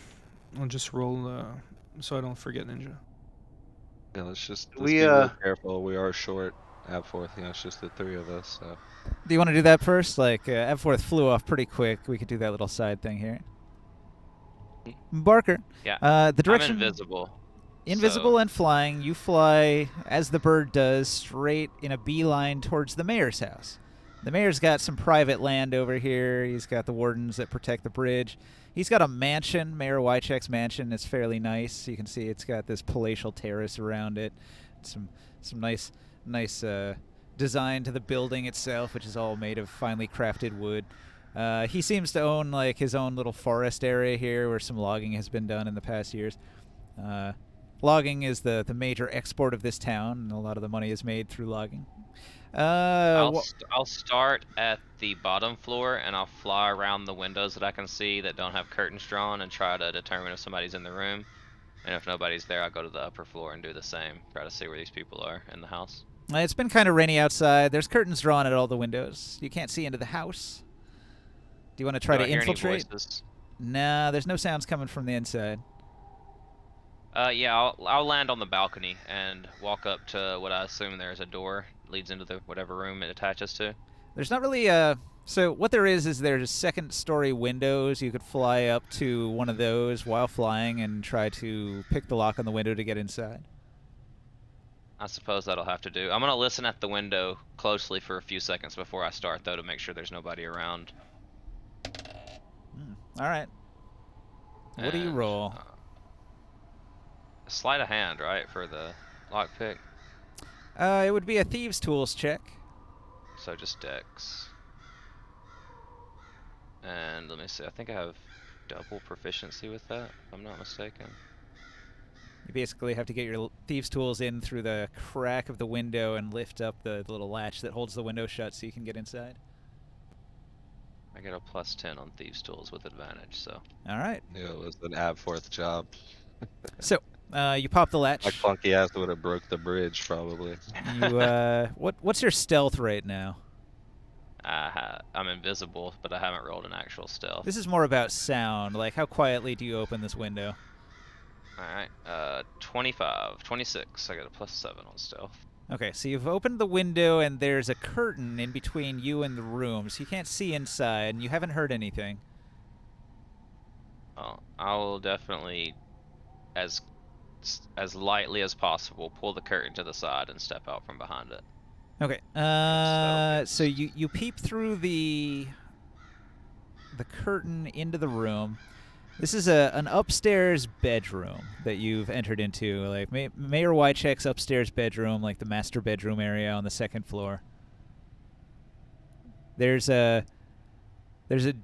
I'll just roll so I don't forget ninja. Yeah, let's We be real careful. We are short at fourth. You know, it's just the three of us. So Do you want to do that first? Like, F4 flew off pretty quick. We could do that little side thing here. Barker, Yeah, the I'm direction... invisible. Invisible So and flying, you fly, as the bird does, straight in a beeline towards the mayor's house. The mayor's got some private land over here. He's got the wardens that protect the bridge. He's got a mansion, Mayor Wycheck's mansion. It's fairly nice. You can see it's got this palatial terrace around it. Some nice design to the building itself, which is all made of finely crafted wood. He seems to own like his own little forest area here where some logging has been done in the past years. Logging is the major export of this town, and a lot of the money is made through logging. I'll start at the bottom floor and I'll fly around the windows that I can see that don't have curtains drawn and try to determine if somebody's in the room. And if nobody's there, I'll go to the upper floor and do the same. Try to see where these people are in the house. It's been kind of rainy outside. There's curtains drawn at all the windows. You can't see into the house. Do you want to try Do to I hear any infiltrate? voices? Nah, there's no sounds coming from the inside. Yeah, I'll land on the balcony and walk up to what I assume there's a door leads into the whatever room it attaches to. There's not really so what there is there's second story windows. You could fly up to one of those while flying and try to pick the lock on the window to get inside. I suppose that'll have to do. I'm gonna listen at the window closely for a few seconds before I start, though, to make sure there's nobody around. All right. What do you roll? Sleight of hand, right, for the lockpick? It would be a thieves' tools check. So just dex. And let me see. I think I have double proficiency with that, if I'm not mistaken. You basically have to get your thieves' tools in through the crack of the window and lift up the little latch that holds the window shut so you can get inside. I get a +10 on thieves' tools with advantage, so. All right. yeah, it was an ab fourth job. So, you pop the latch. My clunky ass would have broke the bridge probably. You what's your stealth right now? I'm invisible, but I haven't rolled an actual stealth. This is more about sound. Like, how quietly do you open this window? Alright, 25, 26. I got a +7 on stealth. Okay, so you've opened the window and there's a curtain in between you and the room, so you can't see inside, and you haven't heard anything. Well, I will definitely, as lightly as possible, pull the curtain to the side and step out from behind it. Okay, so you peep through the curtain into the room. This is an upstairs bedroom that you've entered into, like Mayor Wycheck's upstairs bedroom, like the master bedroom area on the second floor. There's a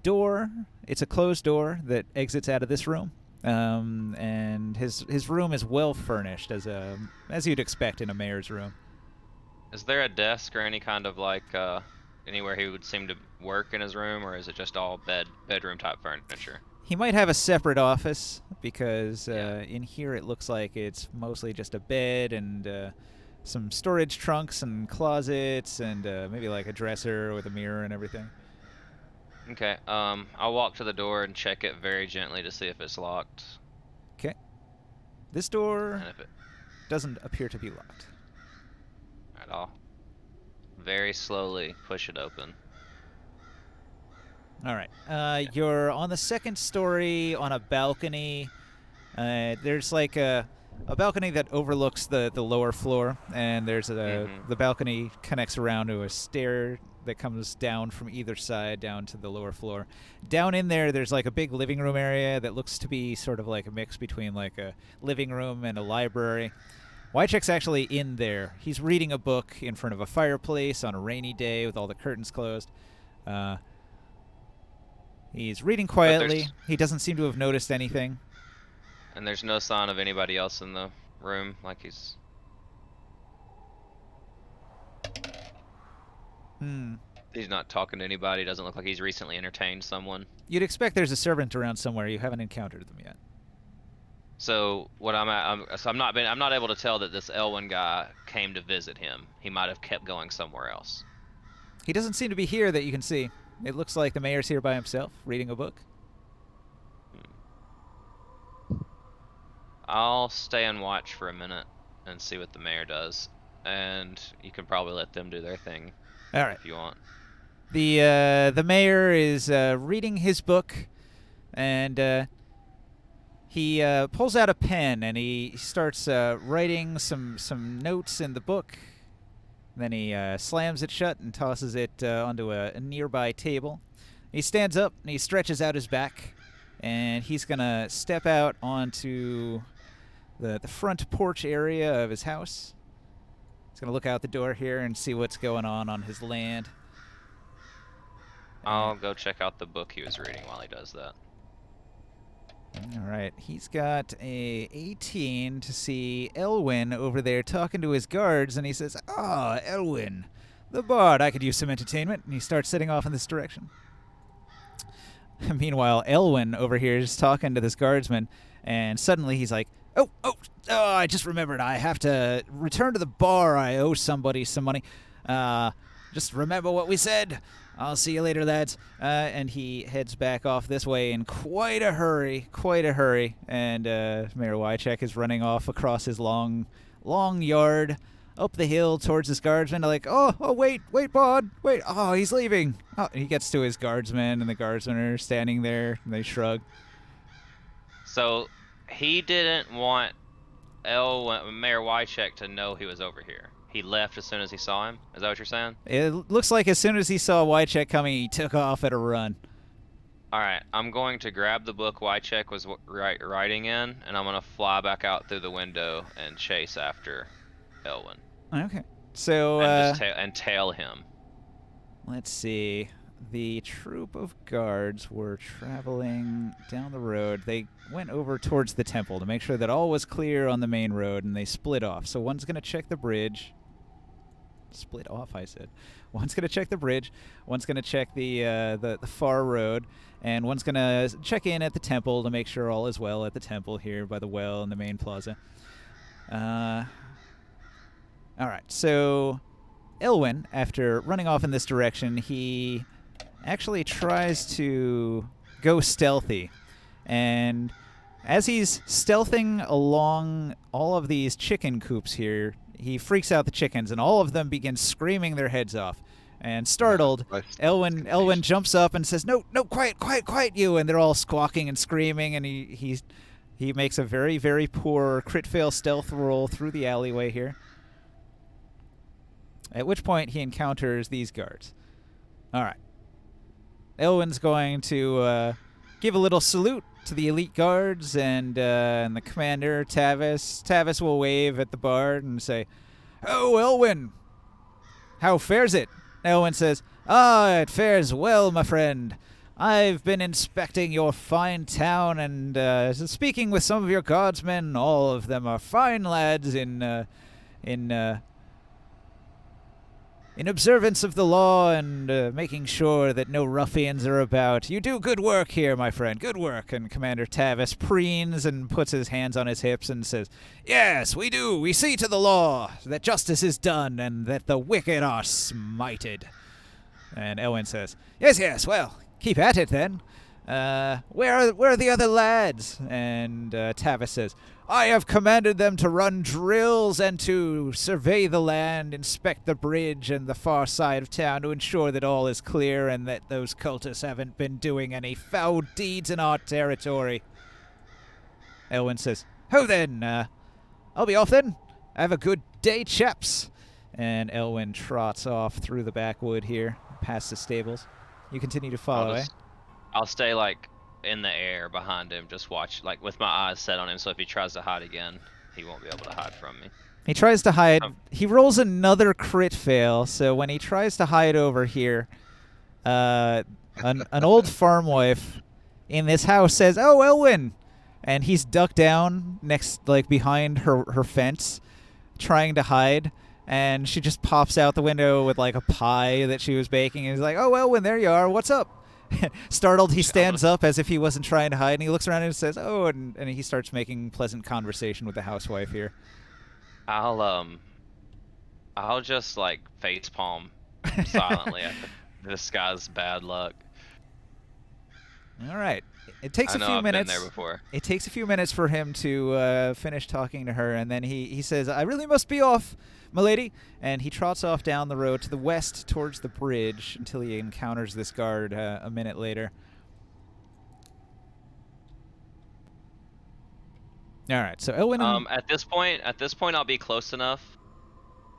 door. It's a closed door that exits out of this room, and his room is well furnished as you'd expect in a mayor's room. Is there a desk or any kind of like anywhere he would seem to work in his room, or is it just all bedroom type furniture? He might have a separate office because in here it looks like it's mostly just a bed and some storage trunks and closets and maybe like a dresser with a mirror and everything. Okay, I'll walk to the door and check it very gently to see if it's locked. Okay. This door And if it, doesn't appear to be locked. at all, very slowly push it open. All right. You're on the second story on a balcony. There's like a balcony that overlooks the lower floor, and there's the balcony connects around to a stair that comes down from either side down to the lower floor. Down in there's like a big living room area that looks to be sort of like a mix between like a living room and a library. Wycheck's actually in there. He's reading a book in front of a fireplace on a rainy day with all the curtains closed. He's reading quietly. He doesn't seem to have noticed anything. And there's no sign of anybody else in the room, like he's... He's not talking to anybody. Doesn't look like he's recently entertained someone. You'd expect there's a servant around somewhere. You haven't encountered them yet. So what I'm not able to tell that this Elwyn guy came to visit him. He might have kept going somewhere else. He doesn't seem to be here that you can see. It looks like the mayor's here by himself, reading a book. I'll stay and watch for a minute and see what the mayor does, and you can probably let them do their thing All right. if you want. The mayor is reading his book, and he pulls out a pen and he starts writing some notes in the book. Then he slams it shut and tosses it onto a nearby table. He stands up and he stretches out his back, and he's gonna step out onto the front porch area of his house. He's gonna look out the door here and see what's going on his land. I'll go check out the book he was reading while he does that. All right, he's got a 18 to see Elwyn over there talking to his guards, and he says, "Ah, Elwyn, the bard, I could use some entertainment." And he starts setting off in this direction. Meanwhile, Elwyn over here is talking to this guardsman, and suddenly he's like, oh, I just remembered. I have to return to the bar. I owe somebody some money. Just remember what we said. I'll see you later, lads. And he heads back off this way in quite a hurry. And Mayor Wycheck is running off across his long yard, up the hill towards his guardsmen. Like, oh, wait, bud, wait. Oh, he's leaving. Oh, he gets to his guardsmen, and the guardsmen are standing there, and they shrug. So he didn't want Mayor Wycheck to know he was over here. He left as soon as he saw him? Is that what you're saying? It looks like as soon as he saw Wycheck coming, he took off at a run. Alright, I'm going to grab the book Wycheck was writing in, and I'm going to fly back out through the window and chase after Elwyn. Okay. So, and tail him. let's see. The troop of guards were traveling down the road. They went over towards the temple to make sure that all was clear on the main road, and they split off. So one's going to check the bridge. Split off, I said. One's going to check the bridge. One's going to check the far road. And one's going to check in at the temple to make sure all is well at the temple here by the well in the main plaza. All right, so Elwyn, after running off in this direction, he actually tries to go stealthy. And as he's stealthing along all of these chicken coops here, he freaks out the chickens, and all of them begin screaming their heads off. And startled, Elwyn jumps up and says, "No, quiet, you!" And they're all squawking and screaming, and he makes a very, very poor crit fail stealth roll through the alleyway here. At which point he encounters these guards. All right. Elwyn's going to give a little salute to the elite guards and the commander, Tavis. Tavis will wave at the bard and say, "Oh, Elwyn, how fares it?" Elwyn says, "It fares well, my friend. I've been inspecting your fine town and speaking with some of your guardsmen. All of them are fine lads in observance of the law and making sure that no ruffians are about. You do good work here, my friend, good work." And Commander Tavis preens and puts his hands on his hips and says, "Yes, we do. We see to the law that justice is done and that the wicked are smited." And Elwyn says, Yes, well, keep at it then. Where are the other lads?" And Tavis says, "I have commanded them to run drills and to survey the land, inspect the bridge and the far side of town to ensure that all is clear and that those cultists haven't been doing any foul deeds in our territory." Elwyn says, "Oh then, I'll be off then. Have a good day, chaps." And Elwyn trots off through the backwood here, past the stables. You continue to follow, eh? I'll stay like in the air behind him, just watch, like with my eyes set on him, so if he tries to hide again, he won't be able to hide from me. He tries to hide. He rolls another crit fail, so when he tries to hide over here, an old farm wife in this house says, "Oh, Elwyn!" And he's ducked down next, like behind her fence, trying to hide. And she just pops out the window with like a pie that she was baking, and he's like, "Oh, Elwyn, there you are. What's up?" Startled, he stands up as if he wasn't trying to hide, and he looks around and says, "Oh," and he starts making pleasant conversation with the housewife here. I'll just like face palm silently at this guy's bad luck. All right. It takes I a know few I've been there minutes. before. It takes a few minutes for him to finish talking to her, and then he says, "I really must be off, milady," and he trots off down the road to the west towards the bridge until he encounters this guard a minute later. All right, so Elwyn and At this point, I'll be close enough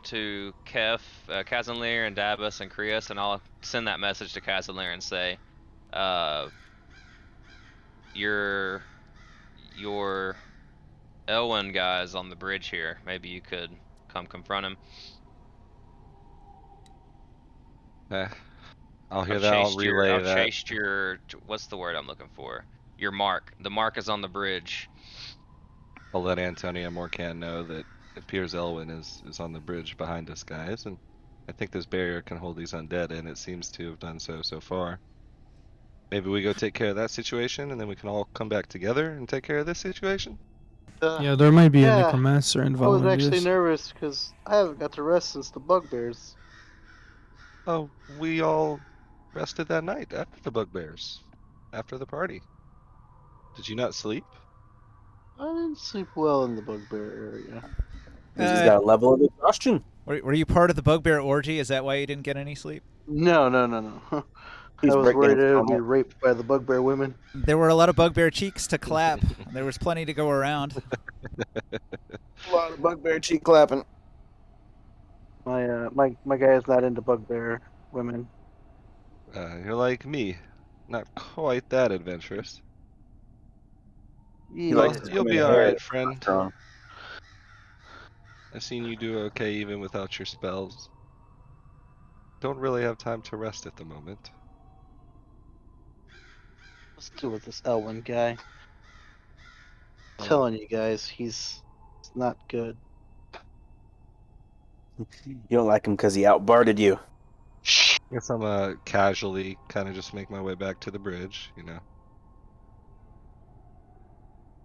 to Kazanlir, and Dabus, and Krios, and I'll send that message to Kazanlir and say, your Elwyn guy's on the bridge here. Maybe you could come confront him. I'll hear that. I'll relay I've that. chased your, what's the word I'm looking for? Your mark. The mark is on the bridge. I'll let Antonia Morcan know that it appears Elwyn is on the bridge behind us, guys, and I think this barrier can hold these undead, and it seems to have done so far. Maybe we go take care of that situation, and then we can all come back together and take care of this situation? Yeah, there might be a Yeah, necromancer I involved was in actually this. nervous because I haven't got to rest since the bugbears. Oh, we all rested that night after the bugbears, after the party. Did you not sleep? I didn't sleep well in the bugbear area. Because he's got a level of exhaustion. were you part of the bugbear orgy? Is that why you didn't get any sleep? No. He's I was worried breakdancing I all would be night. raped by the bugbear women. There were a lot of bugbear cheeks to clap. There was plenty to go around. A lot of bugbear cheek clapping. My guy is not into bugbear women. You're like me, not quite that adventurous. He Yeah. likes Well, his you'll women be hair alright, friend. strong. I've seen you do okay even without your spells. Don't really have time to rest at the moment. Let's do with this Elwyn guy. Oh. Telling you guys, he's not good. You don't like him because he outbarded you. Guess I'm casually kind of just make my way back to the bridge, you know.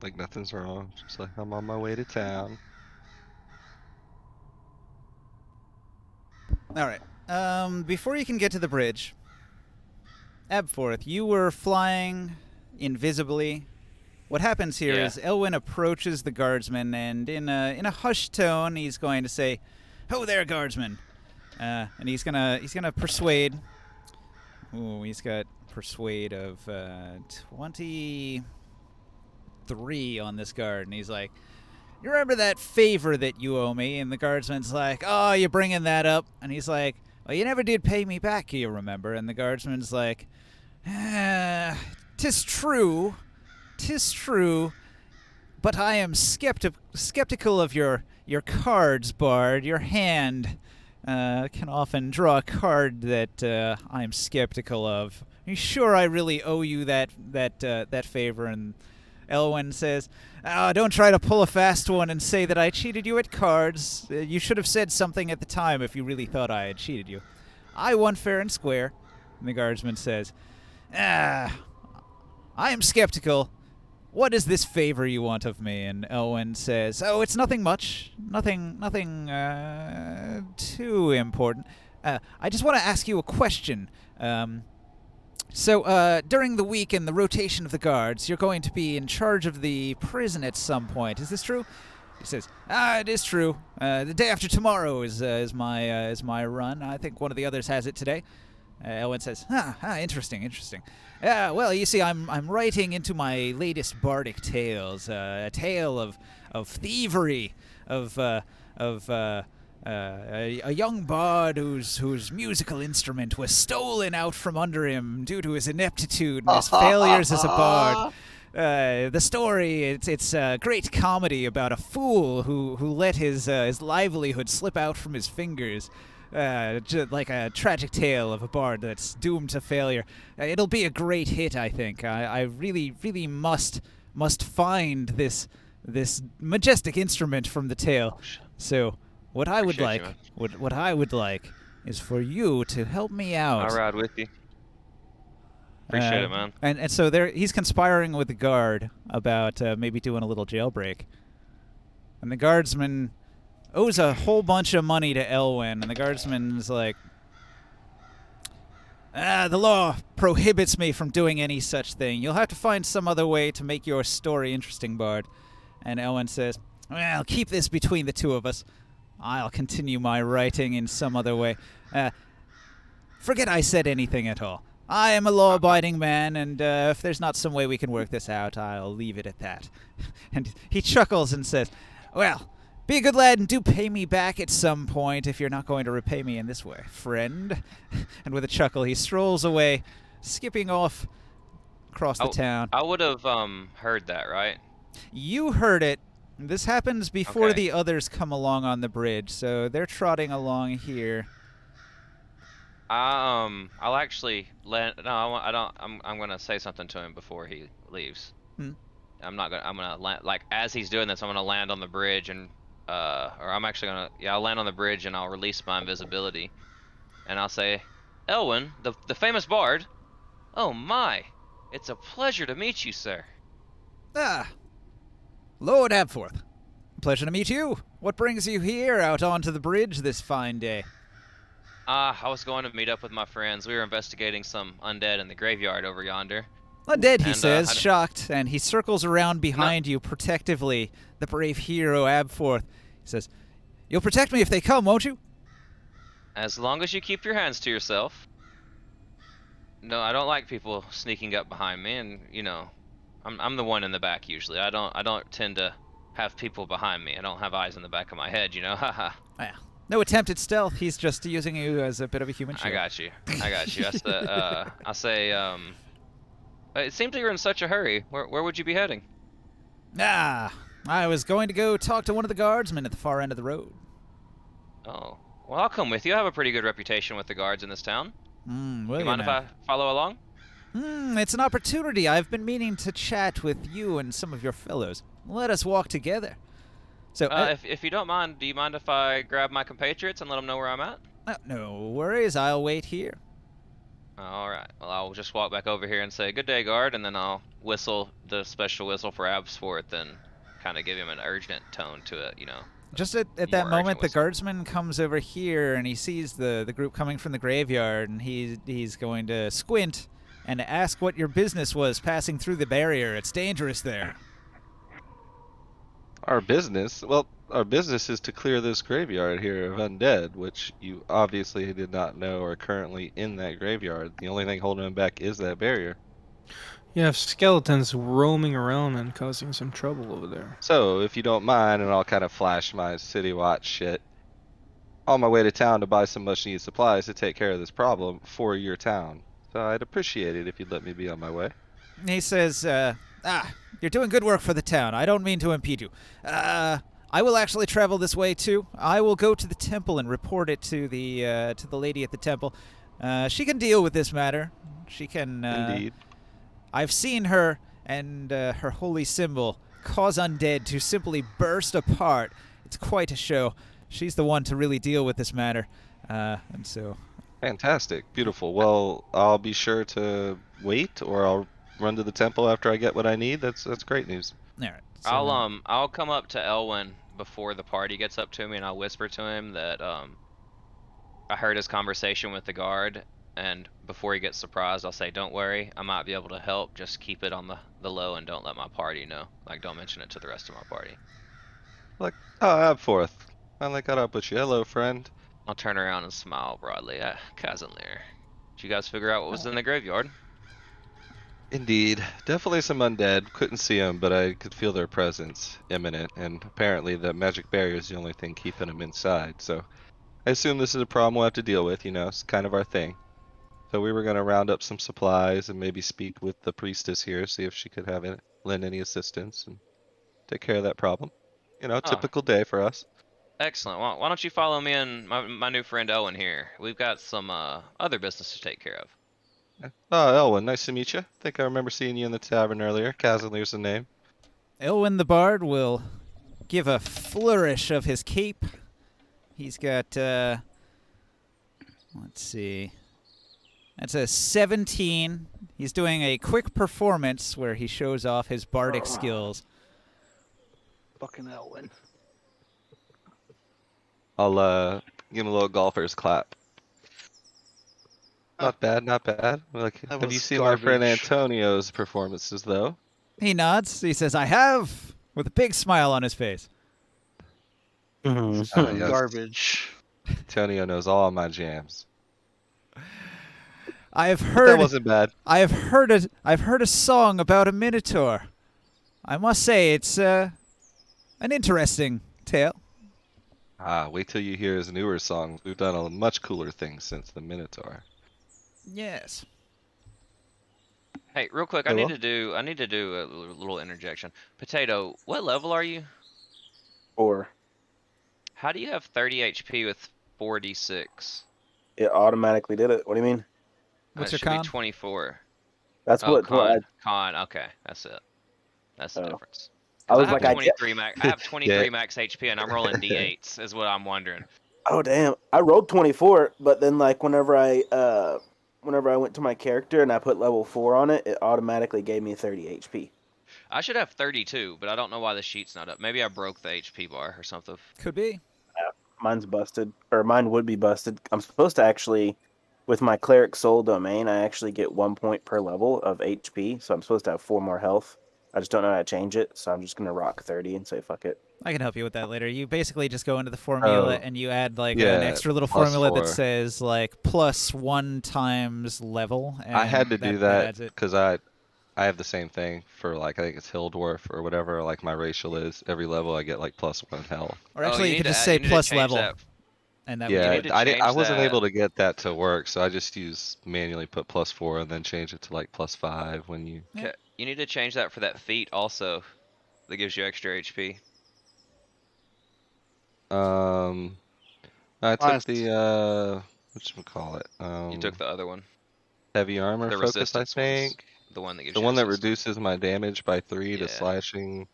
Like nothing's wrong, just like I'm on my way to town. All right. Before you can get to the bridge, Abforth, you were flying invisibly. What happens here Yeah. is Elwyn approaches the guardsman, and in a hushed tone, he's going to say, "Ho there, guardsman," and he's gonna persuade. Ooh, he's got persuade of 23 on this guard, and he's like, "You remember that favor that you owe me?" And the guardsman's like, "Oh, you're bringing that up?" And he's like, "Well, you never did pay me back, you remember?" And the guardsman's like, "'Tis true, but I am skeptical of your cards, Bard. Your hand can often draw a card that I'm skeptical of. Are you sure I really owe you that favor?" And Elwyn says, "Don't try to pull a fast one and say that I cheated you at cards. You should have said something at the time if you really thought I had cheated you. I won fair and square." And the guardsman says, "I am skeptical. What is this favor you want of me?" And Elwyn says, "Oh, it's nothing much. Nothing too important. I just want to ask you a question. So, during the week in the rotation of the guards, you're going to be in charge of the prison at some point. Is this true?" He says, "It is true. The day after tomorrow is my run. I think one of the others has it today." Elwyn says, interesting. Well, you see, I'm writing into my latest bardic tales, a tale of thievery, of a young bard whose musical instrument was stolen out from under him due to his ineptitude and his failures as a bard. The story, it's a great comedy about a fool who let his livelihood slip out from his fingers. Like a tragic tale of a bard that's doomed to failure. It'll be a great hit, I think. I really must find this majestic instrument from the tale. So what I would Appreciate like, you, what I would like, is for you to help me out. I'll ride with you. Appreciate it, man. And so he's conspiring with the guard about maybe doing a little jailbreak. And the guardsman owes a whole bunch of money to Elwyn, and the guardsman's like, The law prohibits me from doing any such thing. You'll have to find some other way to make your story interesting, Bard. And Elwyn says, well, keep this between the two of us. I'll continue my writing in some other way. Forget I said anything at all. I am a law-abiding man, and if there's not some way we can work this out, I'll leave it at that. And he chuckles and says, well, be a good lad and do pay me back at some point if you're not going to repay me in this way, friend. And with a chuckle, he strolls away, skipping off across the town. I would have heard that, right? You heard it. This happens before Okay. the others come along on the bridge, so they're trotting along here. I'll actually let. No, I don't. I'm gonna say something to him before he leaves. I'm not gonna. I'm gonna like as he's doing this, I'm gonna land on the bridge and or I'm actually gonna. Yeah, I'll land on the bridge and I'll release my invisibility, and I'll say, Elwyn, the famous bard. Oh my, it's a pleasure to meet you, sir. Lord Abforth. Pleasure to meet you. What brings you here out onto the bridge this fine day? I was going to meet up with my friends. We were investigating some undead in the graveyard over yonder. Undead, he And, says, shocked, and he circles around behind you protectively, the brave hero Abforth. He says, you'll protect me if they come, won't you? As long as you keep your hands to yourself. No, I don't like people sneaking up behind me, and I'm the one in the back usually. I don't tend to have people behind me. I don't have eyes in the back of my head, haha. Well, no attempt at stealth. He's just using you as a bit of a human shield. I got you. That's the I say it seems like you're in such a hurry. Where would you be heading? I was going to go talk to one of the guardsmen at the far end of the road. Oh, well, I'll come with you. I have a pretty good reputation with the guards in this town. Well, You mind if I follow along? It's an opportunity. I've been meaning to chat with you and some of your fellows. Let us walk together. So, if you don't mind, do you mind if I grab my compatriots and let them know where I'm at? No worries. I'll wait here. All right. Well, I'll just walk back over here and say, good day, guard, and then I'll whistle the special whistle for Absforth and kind of give him an urgent tone to it, Just at that moment, the guardsman comes over here and he sees the group coming from the graveyard, and he's going to squint and ask what your business was passing through the barrier. It's dangerous there. Our business? Well, our business is to clear this graveyard here of undead, which you obviously did not know are currently in that graveyard. The only thing holding them back is that barrier. You have skeletons roaming around and causing some trouble over there. So, if you don't mind, and I'll kind of flash my city watch shit, on my way to town to buy some much needed supplies to take care of this problem for your town. So I'd appreciate it if you'd let me be on my way. He says, you're doing good work for the town. I don't mean to impede you. I will actually travel this way too. I will go to the temple and report it to the lady at the temple. She can deal with this matter. She can. Indeed. I've seen her and her holy symbol cause undead to simply burst apart. It's quite a show. She's the one to really deal with this matter, and so. Fantastic, beautiful. Well, I'll be sure to wait, or I'll run to the temple after I get what I need. That's great news. All right. So, I'll come up to Elwyn before the party gets up to me, and I'll whisper to him that I heard his conversation with the guard, and before he gets surprised, I'll say, "Don't worry, I might be able to help. Just keep it on the low, and don't let my party know. Like, don't mention it to the rest of my party." Like, oh, Abforth. Finally caught up with you. Hello, friend. I'll turn around and smile broadly at Kazanlir. Did you guys figure out what was in the graveyard? Indeed. Definitely some undead. Couldn't see them, but I could feel their presence imminent, and apparently the magic barrier is the only thing keeping them inside, so I assume this is a problem we'll have to deal with, it's kind of our thing. So we were going to round up some supplies and maybe speak with the priestess here, see if she could lend any assistance and take care of that problem. Typical day for us. Excellent. Well, why don't you follow me and my new friend Owen here? We've got some other business to take care of. Oh, Elwyn, nice to meet you. I think I remember seeing you in the tavern earlier. Kazanlir's the name. Elwyn the Bard will give a flourish of his cape. He's got, let's see. That's a 17. He's doing a quick performance where he shows off his bardic skills. Fucking Elwyn. I'll give him a little golfer's clap. Not bad, not bad. Like, That have you was seen my friend garbage. Antonio's performances though? He nods. He says, "I have," with a big smile on his face. That Ah, was yes. garbage. Antonio knows all my jams. I have But that heard. wasn't bad. I've heard a song about a minotaur. I must say, it's an interesting tale. Ah, wait till you hear his newer songs. We've done a much cooler things since the Minotaur. Yes. Hey, real quick, Hello? I need to do a little interjection. Potato, what level are you? Or How do you have 30 HP with 4d6? it automatically did it. What do you mean? What's It your should be con? 24. That's Oh, what I. con. Okay, that's it. That's the Oh. difference. I Because I was have like, I get. 23 max. I have 23 max HP, and I'm rolling d8s. Is what I'm wondering. Oh damn! I rolled 24, but then like whenever I went to my character and I put level 4 on it, it automatically gave me 30 HP. I should have 32, but I don't know why the sheet's not up. Maybe I broke the HP bar or something. Could be. Mine's busted, or mine would be busted. I'm supposed to actually, with my cleric soul domain, I actually get 1 point per level of HP, so I'm supposed to have 4 more health. I just don't know how to change it, so I'm just gonna rock 30 and say fuck it. I can help you with that later. You basically just go into the formula Oh, and you add like an yeah, extra little plus formula that 4. says like +1 times level, and I had to do that adds it. because I have the same thing for like I think it's Hill Dwarf or whatever like my racial is. Every level I get like +1 health. Or Oh, actually, you you need could to just add, say you need to plus change level, that. and that would You do Yeah, need it. to I change wasn't that. able to get that to work, so I just manually put +4 and then change it to like +5 when you. Yeah. You need to change that for that feat also. That gives you extra HP. Um, I took Nice. the whatchamacallit, You took the other one, heavy armor the focus, I resistance ones, think. the one that gives The you one that resistance. reduces my damage by 3 to Yeah. slashing.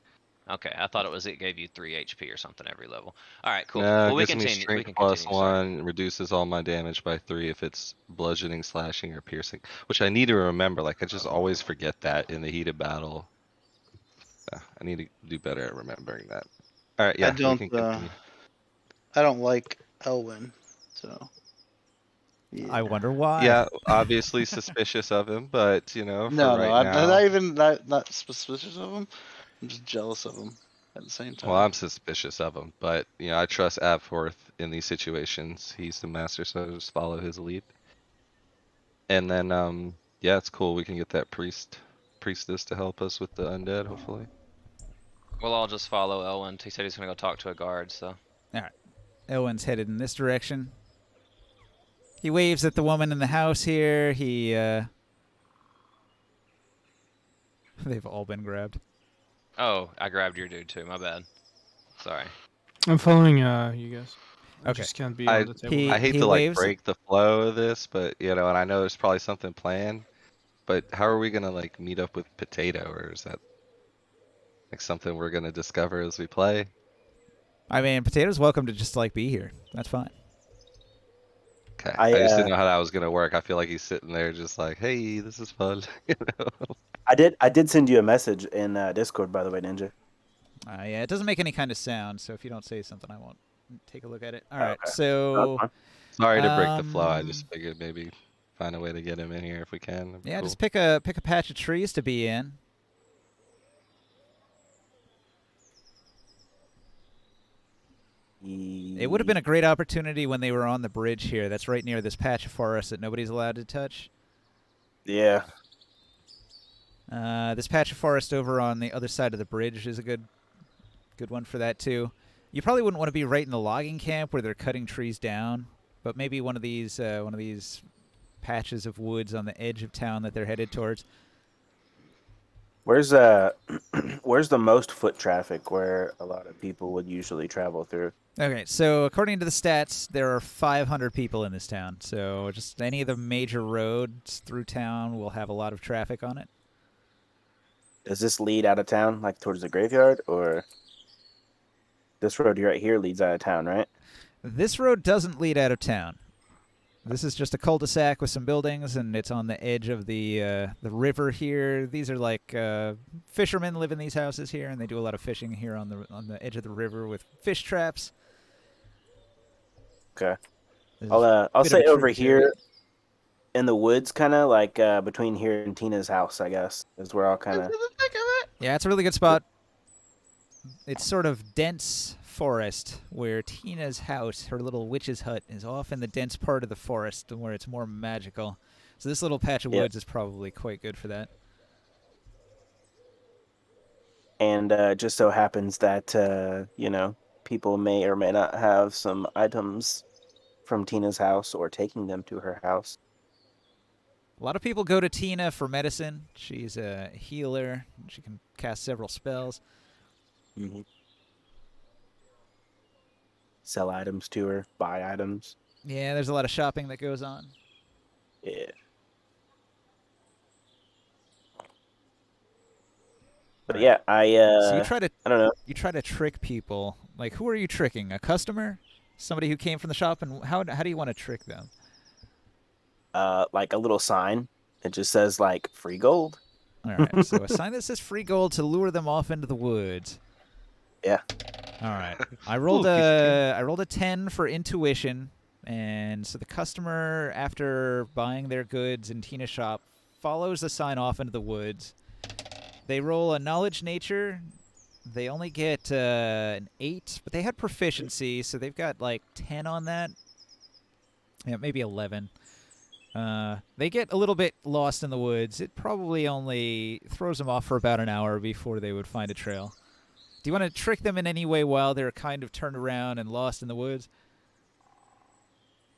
Okay, I thought it gave you 3 HP or something every level. All right, cool. No, Well, it we gives me continue. We strength can plus continue. Sorry. 1, reduces all my damage by 3 if it's bludgeoning, slashing, or piercing. Which I need to remember. Like I just always forget that in the heat of battle. I need to do better at remembering that. All right, I yeah, we don't. can continue. I don't like Elwyn, so yeah. I wonder why. Yeah, obviously suspicious of him, but you know, for No, right I'm now. not even not suspicious of him. I'm just jealous of him at the same Well, time. I'm suspicious of him, but you know, I trust Abforth in these situations. He's the master, so I just follow his lead. And then, yeah, it's cool. We can get that priestess to help us with the undead, hopefully. Well, I'll just follow Elwin. He said he's gonna go talk to a guard. So. All right. Elwin's headed in this direction. He waves at the woman in the house here. They've all been grabbed. Oh, I grabbed your dude too. My bad. Sorry. I'm following you guys. I Okay. just can't be I on the table. He now. I hate he to like waves. break the flow of this, but you know, and I know there's probably something planned, but how are we gonna like meet up with Potato, or is that like something we're gonna discover as we play? I mean, Potato's welcome to just like be here. That's fine. Okay, I I just didn't know how that was gonna work. I feel like he's sitting there just like, hey, this is fun. You know? I did send you a message in Discord, by the way, Ninja. Yeah, it doesn't make any kind of sound, so if you don't say something, I won't take a look at it. All right, Okay. No, so that's fine. Sorry to break the flow. I um, just figured maybe find a way to get him in here if we can. That'd be yeah, cool. just pick a patch of trees to be in. It would have been a great opportunity when they were on the bridge here. That's right near this patch of forest that nobody's allowed to touch. Yeah. This patch of forest over on the other side of the bridge is a good one for that too. You probably wouldn't want to be right in the logging camp where they're cutting trees down, but maybe one of these patches of woods on the edge of town that they're headed towards. Where's where's the most foot traffic where a lot of people would usually travel through? Okay, so according to the stats, there are 500 people in this town. So just any of the major roads through town will have a lot of traffic on it. Does this lead out of town, like towards the graveyard, or this road right here leads out of town, right? This road doesn't lead out of town. This is just a cul-de-sac with some buildings, and it's on the edge of the river here. These are like fishermen live in these houses here, and they do a lot of fishing here on the edge of the river with fish traps. Okay. There's I'll a I'll bit of say a over tributary. here. in the woods, kind of like between here and Tina's house, I guess, is where I'll kind of. Yeah, it's a really good spot. It's sort of dense forest where Tina's house, her little witch's hut, is off in the dense part of the forest where it's more magical. So this little patch of Yeah. woods is probably quite good for that. And it just so happens that people may or may not have some items from Tina's house or taking them to her house. A lot of people go to Tina for medicine. She's a healer. She can cast several spells. Mm-hmm. Sell items to her, buy items. Yeah, there's a lot of shopping that goes on. Yeah. But Right. yeah, So you try to I don't know. trick people. Like, who are you tricking? A customer? Somebody who came from the shop? And how do you want to trick them? Like a little sign. It just says like free gold. All right. So a sign that says free gold to lure them off into the woods. Yeah. All right. I rolled a 10 for intuition, and so the customer, after buying their goods in Tina's shop, follows the sign off into the woods. They roll a knowledge nature. They only get an 8, but they had proficiency, so they've got like 10 on that. Yeah, maybe 11. They get a little bit lost in the woods. It probably only throws them off for about an hour before they would find a trail. Do you want to trick them in any way while they're kind of turned around and lost in the woods?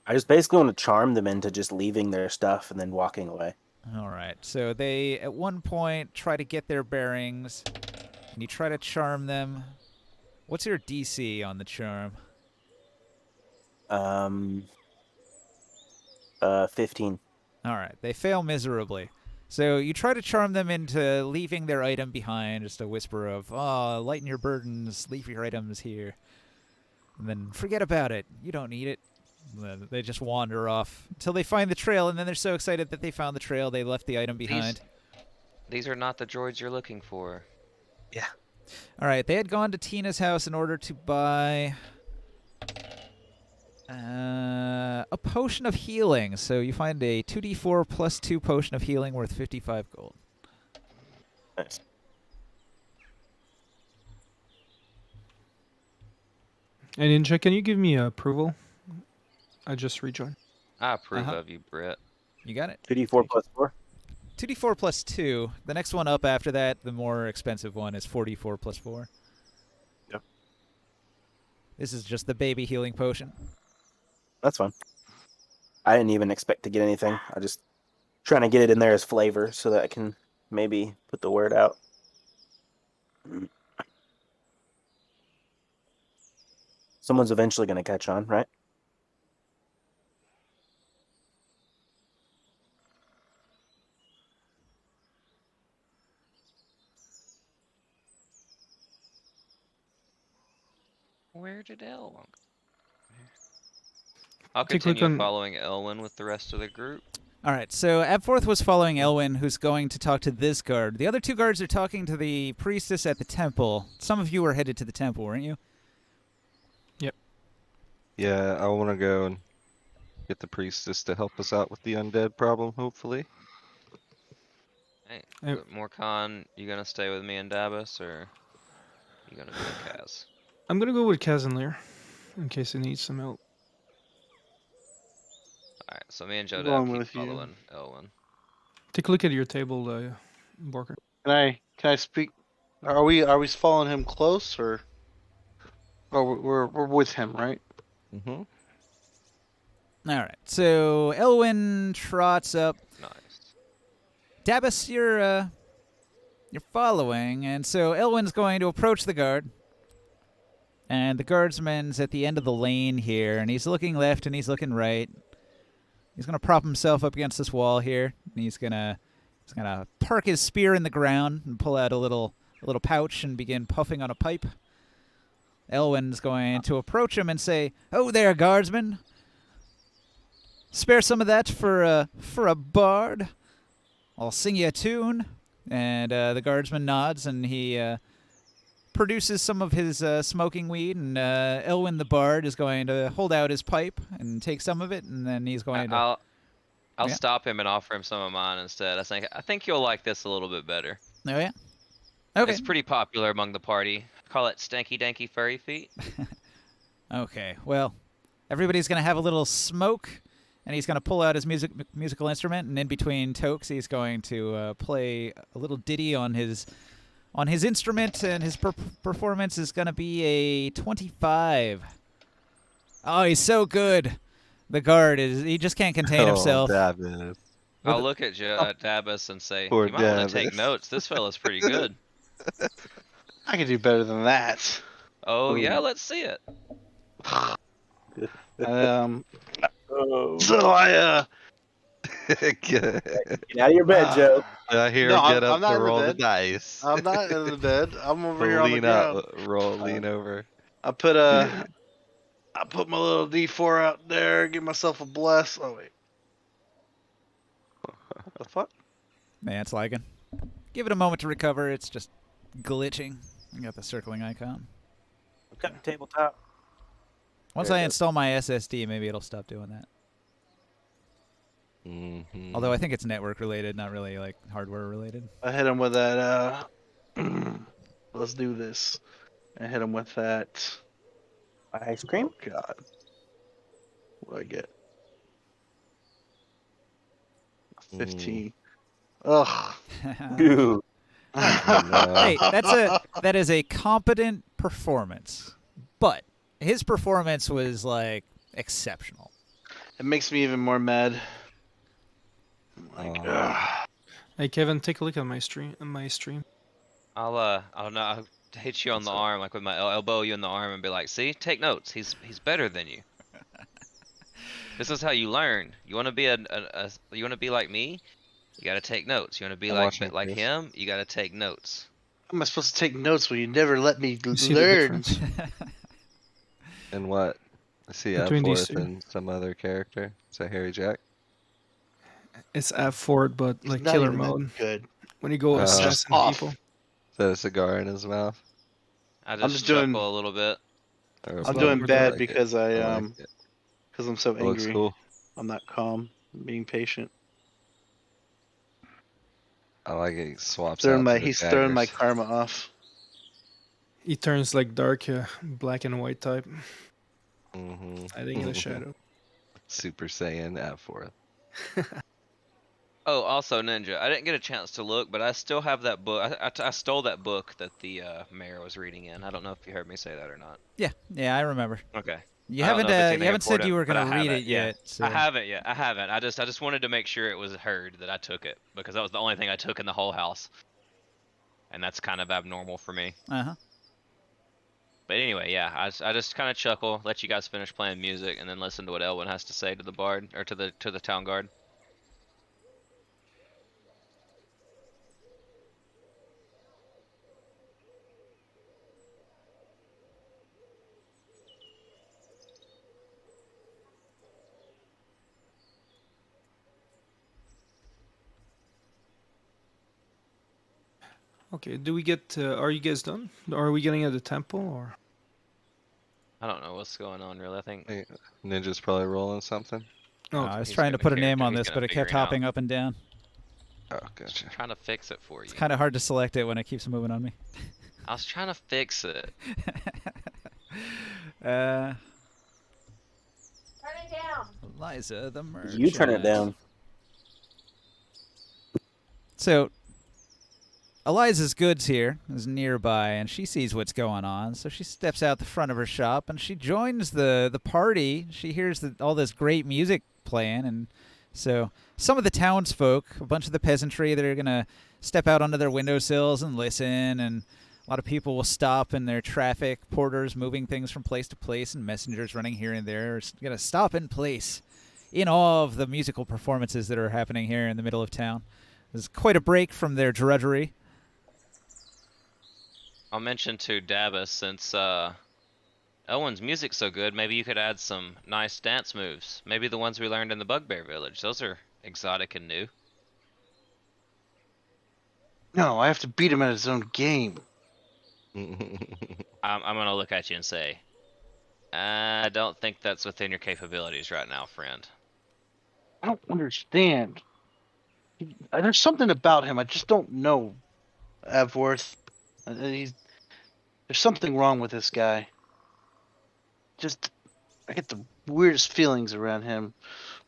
I just basically want to charm them into just leaving their stuff and then walking away. All right. So they, at one point, try to get their bearings, and you try to charm them. What's your DC on the charm? 15. All right. They fail miserably. So you try to charm them into leaving their item behind, just a whisper of, "Oh, lighten your burdens, leave your items here." And then forget about it. You don't need it. They just wander off until they find the trail, and then they're so excited that they found the trail, they left the item behind. These are not the droids you're looking for. Yeah. All right. They had gone to Tina's house in order to buy a potion of healing. So you find a 2d4 plus 2 potion of healing worth 55 gold. Nice. And Ninja, can you give me approval? I just rejoined. I approve Uh-huh. of you, Brett. You got it? 2d4 plus 4. 2d4 plus 2. The next one up after that, the more expensive one, is 44 plus 4. Yep. This is just the baby healing potion. That's fine. I didn't even expect to get anything. I just trying to get it in there as flavor so that I can maybe put the word out. Someone's eventually going to catch on, right? Where did Elwin? I'll Take a look continue on- following Elwin with the rest of the group. All right, so Abforth was following Elwin, who's going to talk to this guard. The other two guards are talking to the priestess at the temple. Some of you were headed to the temple, weren't you? Yeah, I want to go and get the priestess to help us out with the undead problem, hopefully. Hey, Hey. Morkan, you gonna stay with me and Dabus, or you gonna go with Kaz? I'm gonna go with Kazanlir in case he needs some help. Alright, so me and Joe Going keep with you. following Elwin. Take a look at your table, Borker. Can I speak? Are we following him close or we're with him, right? Mm-hmm. All right, so Elwin trots up. Nice. Dabus, you're following, and so Elwin's going to approach the guard. And the guardsman's at the end of the lane here, and he's looking left and he's looking right. He's gonna prop himself up against this wall here, and he's gonna park his spear in the ground and pull out a little pouch and begin puffing on a pipe. Elwin's going to approach him and say, "Oh there, guardsman. Spare some of that for a bard. I'll sing you a tune." And the guardsman nods, and he produces some of his smoking weed, and Elwin the bard is going to hold out his pipe and take some of it, and then he's going to... I'll Yeah. stop him and offer him some of mine instead. I think you'll like this a little bit better. Oh yeah. Okay. It's pretty popular among the party. Call it Stanky Danky Furry Feet. Okay. Well, everybody's gonna have a little smoke, and he's gonna pull out his musical instrument, and in between tokes, he's going to play a little ditty on his instrument, and his performance is gonna be a 25. Oh, he's so good. The guard he just can't contain himself. Davis. I'll look at Dabus and say, Poor you might want to take Davis. notes. This fella's pretty good. I can do better than that. Oh, Ooh. yeah, let's see it. Um, Oh. so I Get out of your bed, Joe. I hear No, get I'm up not to in the roll the bed. dice. I'm not in the bed. I'm over here on the Lean ground. up, lean over. I put my little D4 out there, give myself a bless. Oh wait. What the fuck? Man, it's lagging. Give it a moment to recover. It's just glitching. I got the circling icon. Okay, tabletop. Once There I it goes. install my SSD, maybe it'll stop doing that. Mm-hmm. Although I think it's network related, not really like hardware related. I hit him with that. Let's do this. I hit him with that. Ice cream. Oh God. What do I get? 15. Ugh. Ooh. Hey, that is a competent performance, but his performance was like exceptional. It makes me even more mad. Like, Hey Kevin, take a look at my stream. I'll hit you on the arm, like with my elbow you in the arm and be like, see, take notes. He's better than you. This is how you learn. You want to be you want to be like me? You got to take notes. You want to be I'm like watching this. him? You got to take notes. how am I supposed to take notes when you never let me You see the learn? difference And what? I see between these Epworth two? and some other character. Is that Harry Jack? It's F4, but He's like not killer even that mode. good. When you go It's just assassin off. people. Is that a cigar in his mouth? I I'm just just doing- chuckle a little bit. Or a I'm lot doing more bad like because I I like it. because I'm so It looks angry. cool. I'm not calm. I'm being patient. I like it. He swaps out to the He's throwing my daggers. karma off. He turns like dark, black and white type, Mm-hmm. hiding in the shadow. Super Saiyan Epworth. Oh, also Ninja, I didn't get a chance to look, but I still have that book. I stole that book that the mayor was reading in. I don't know if you heard me say that or not. Yeah, I remember. Okay. You I don't haven't know if it's you anything haven't said you important, were but gonna I have read it yeah. yet. So. I haven't yet. I haven't. I just wanted to make sure it was heard that I took it because that was the only thing I took in the whole house, and that's kind of abnormal for me. Uh-huh. But anyway, yeah, I just kind of chuckle, let you guys finish playing music, and then listen to what Elwin has to say to the bard or to the town guard. Okay, do we get? Are you guys done? Are we getting at the temple or? I don't know what's going on really. I think Hey, Ninja's probably rolling something. Oh, I was he's trying got to the put a name character, on he's this, gonna but it figure kept it out. hopping up and down. Oh, gotcha. I'm trying to fix it for you. It's kind of hard to select it when it keeps moving on me. I was trying to fix it. Turn it down. Eliza the merchant. You turn it down. So, Eliza's goods here is nearby, and she sees what's going on. So she steps out the front of her shop, and she joins the party. She hears all this great music playing, and so some of the townsfolk, a bunch of the peasantry, they're gonna step out onto their windowsills and listen, and a lot of people will stop in their traffic. Porters moving things from place to place, and messengers running here and there are gonna stop in place, in awe of the musical performances that are happening here in the middle of town. It's quite a break from their drudgery. I'll mention to Dabus, since Owen's music's so good, maybe you could add some nice dance moves. Maybe the ones we learned in the Bugbear Village. Those are exotic and new. No, I have to beat him at his own game. I'm gonna look at you and say, I don't think that's within your capabilities right now, friend. I don't understand. There's something about him. I just don't know. Avworth. There's something wrong with this guy. I get the weirdest feelings around him.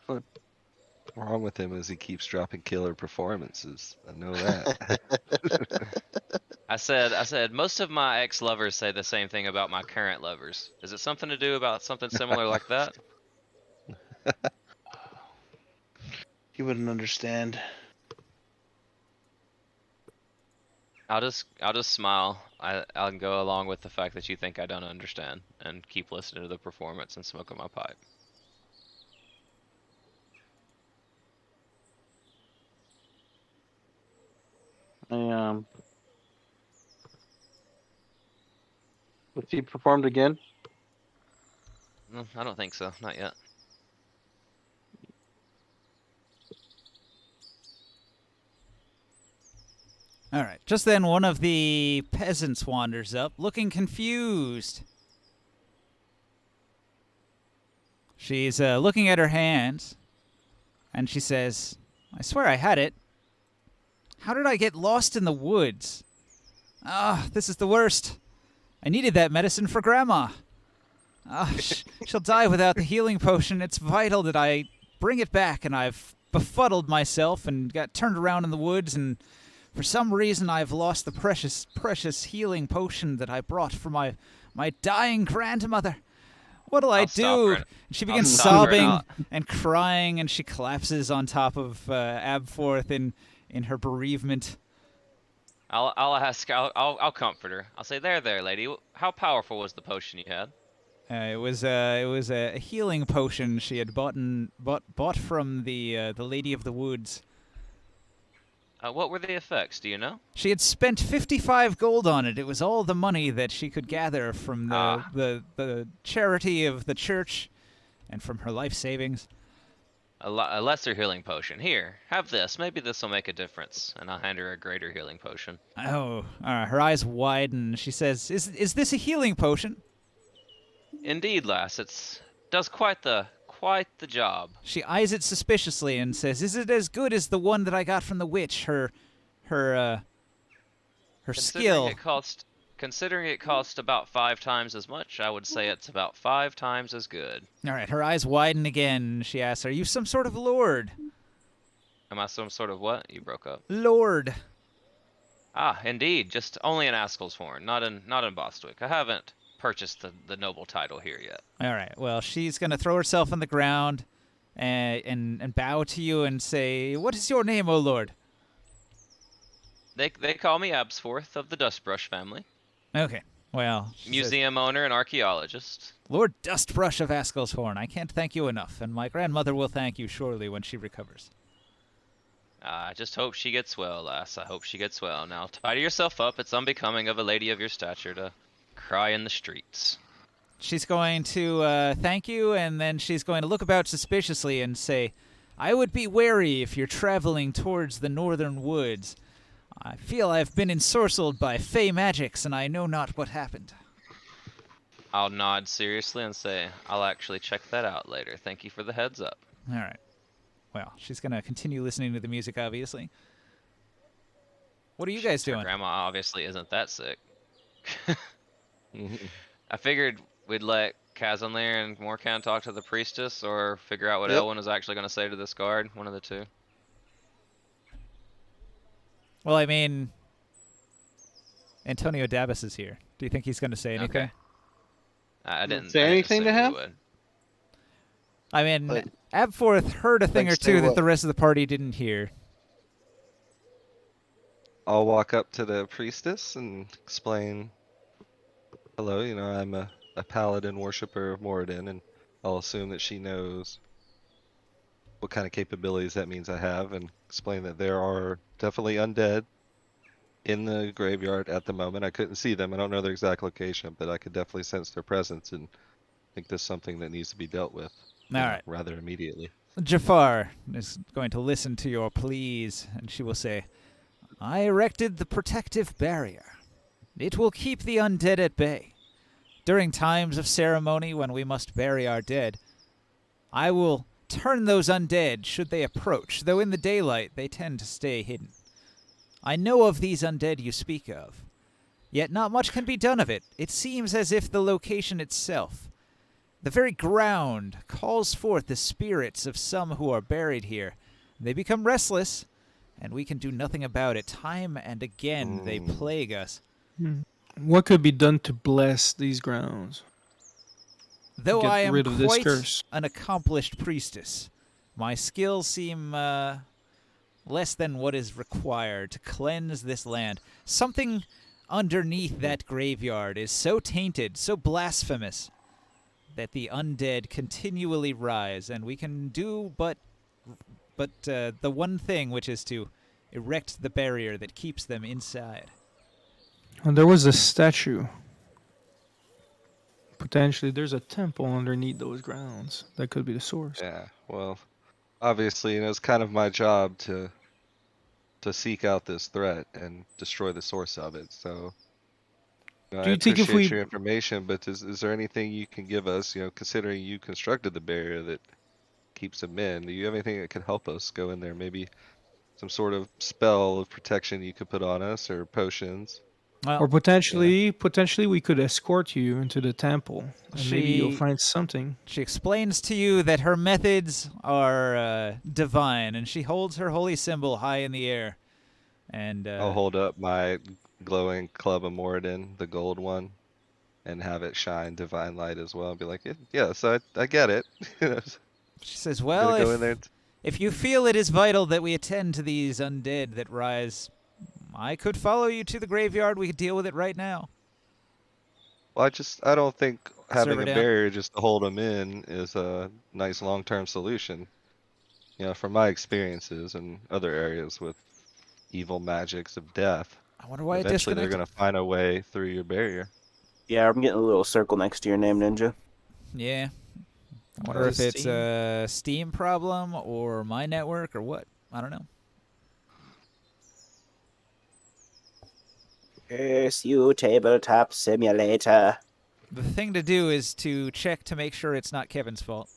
What's wrong with him is he keeps dropping killer performances. I know that. I said, most of my ex-lovers say the same thing about my current lovers. Is it something to do about something similar like that? He wouldn't understand. I'll just smile. I'll go along with the fact that you think I don't understand and keep listening to the performance and smoking my pipe. If he performed again? I don't think so. Not yet. All right. Just then, one of the peasants wanders up, looking confused. She's looking at her hands, and she says, "I swear I had it. How did I get lost in the woods? Ah, this is the worst. I needed that medicine for Grandma. Ah, she'll die without the healing potion. It's vital that I bring it back, and I've befuddled myself and got turned around in the woods, and for some reason I've lost the precious healing potion that I brought for my dying grandmother. What'll I I'll stop do?" her. And she begins I'll stop her and sobbing and crying, and she collapses on top of Abforth in her bereavement. I'll ask. I'll comfort her. I'll say, there, lady. How powerful was the potion you had? It was a healing potion she had bought from the Lady of the Woods. What were the effects? Do you know? She had spent 55 gold on it. It was all the money that she could gather from the charity of the church and from her life savings. A lesser healing potion. Here, have this. Maybe this will make a difference. And I'll hand her a greater healing potion. Oh, her eyes widen. She says, "Is this a healing potion?" Indeed, lass. It does quite the job. She eyes it suspiciously and says, "Is it as good as the one that I got from the witch? Her skill." Considering it cost about 5 times as much, I would say it's about 5 times as good. All right, her eyes widen again. She asks, "Are you some sort of lord?" Am I some sort of what? You broke up. Lord. Ah, indeed. Just only in Askelshorn, not in Bostwick. I haven't purchased the noble title here yet. All right. Well, she's gonna throw herself on the ground and bow to you and say, "What is your name, O Lord?" They call me Absforth of the Dustbrush family. Okay. Well, she says, Museum owner and archaeologist. "Lord Dustbrush of Askelshorn, I can't thank you enough, and my grandmother will thank you surely when she recovers." I just hope she gets well, lass. I hope she gets well. Now, tidy yourself up. It's unbecoming of a lady of your stature to cry in the streets. She's going to thank you, and then she's going to look about suspiciously and say, "I would be wary if you're traveling towards the northern woods. I feel I've been ensorcelled by fey magics, and I know not what happened." I'll nod seriously and say, I'll actually check that out later. Thank you for the heads up. All right. Well, she's going to continue listening to the music, obviously. What are you guys Her doing? grandma obviously isn't that sick. I figured we'd let Kazanlir and Morkan talk to the priestess, or figure out what Yep. Elwyn is actually going to say to this guard. One of the two. Well, I mean, Antonio Dabas is here. Do you think he's going to say anything? Okay. I didn't Say anything to assume you him? would. I mean, But- Abforth heard a thing or Like, say two that what? the rest of the party didn't hear. I'll walk up to the priestess and explain, hello, I'm a paladin worshiper of Moradin, and I'll assume that she knows what kind of capabilities that means I have, and explain that there are definitely undead in the graveyard at the moment. I couldn't see them. I don't know their exact location, but I could definitely sense their presence, and think this is something that needs to be dealt with All right. rather immediately. Jafar is going to listen to your pleas, and she will say, "I erected the protective barrier. It will keep the undead at bay. During times of ceremony when we must bury our dead, I will turn those undead should they approach, though in the daylight they tend to stay hidden. I know of these undead you speak of, yet not much can be done of it. It seems as if the location itself, the very ground, calls forth the spirits of some who are buried here. They become restless, and we can do nothing about it. Time and again they plague us. What could be done to bless these grounds? Though Get I am rid of this quite curse. an accomplished priestess, my skills seem less than what is required to cleanse this land. Something underneath that graveyard is so tainted, so blasphemous, that the undead continually rise, and we can do but the one thing, which is to erect the barrier that keeps them inside. And there was a statue. Potentially, there's a temple underneath those grounds. That could be the source. Yeah, well, obviously, it's kind of my job to seek out this threat and destroy the source of it. So, I Do you think if appreciate we your information, but is there anything you can give us, considering you constructed the barrier that keeps them in? Do you have anything that could help us go in there? Maybe some sort of spell of protection you could put on us, or potions? or Well, potentially we could escort you into the temple, and maybe you'll she find something. she explains to you that her methods are divine, and she holds her holy symbol high in the air. And I'll hold up my glowing club of Moradin, the gold one, and have it shine divine light as well. And be like, yes, I get it. she says, I'm "Well, gonna go in there. if you feel it is vital that we attend to these undead that rise, I could follow you to the graveyard. We could deal with it right now." Well, I don't think having Server a down. barrier just to hold them in is a nice long-term solution. From my experiences in other areas with evil magics of death, I wonder why it eventually they're disconnected. gonna find a way through your barrier. Yeah, I'm getting a little circle next to your name, Ninja. Yeah. I wonder if Probably it's a Steam problem or my network or what. I don't know. Curse you, tabletop simulator. The thing to do is to check to make sure it's not Kevin's fault.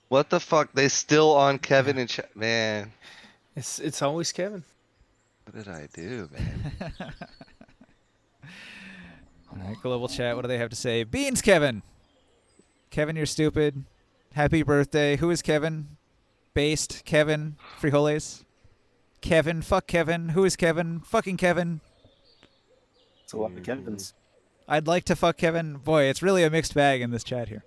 What the fuck? They still on Kevin and man. It's always Kevin. What did I do, man? All right, global chat. What do they have to say? Beans, Kevin. Kevin, you're stupid. Happy birthday. Who is Kevin? Based. Kevin. Frijoles. Kevin. Fuck Kevin. Who is Kevin? Fucking Kevin. It's a lot of Kevins. I'd like to fuck Kevin. Boy, it's really a mixed bag in this chat here.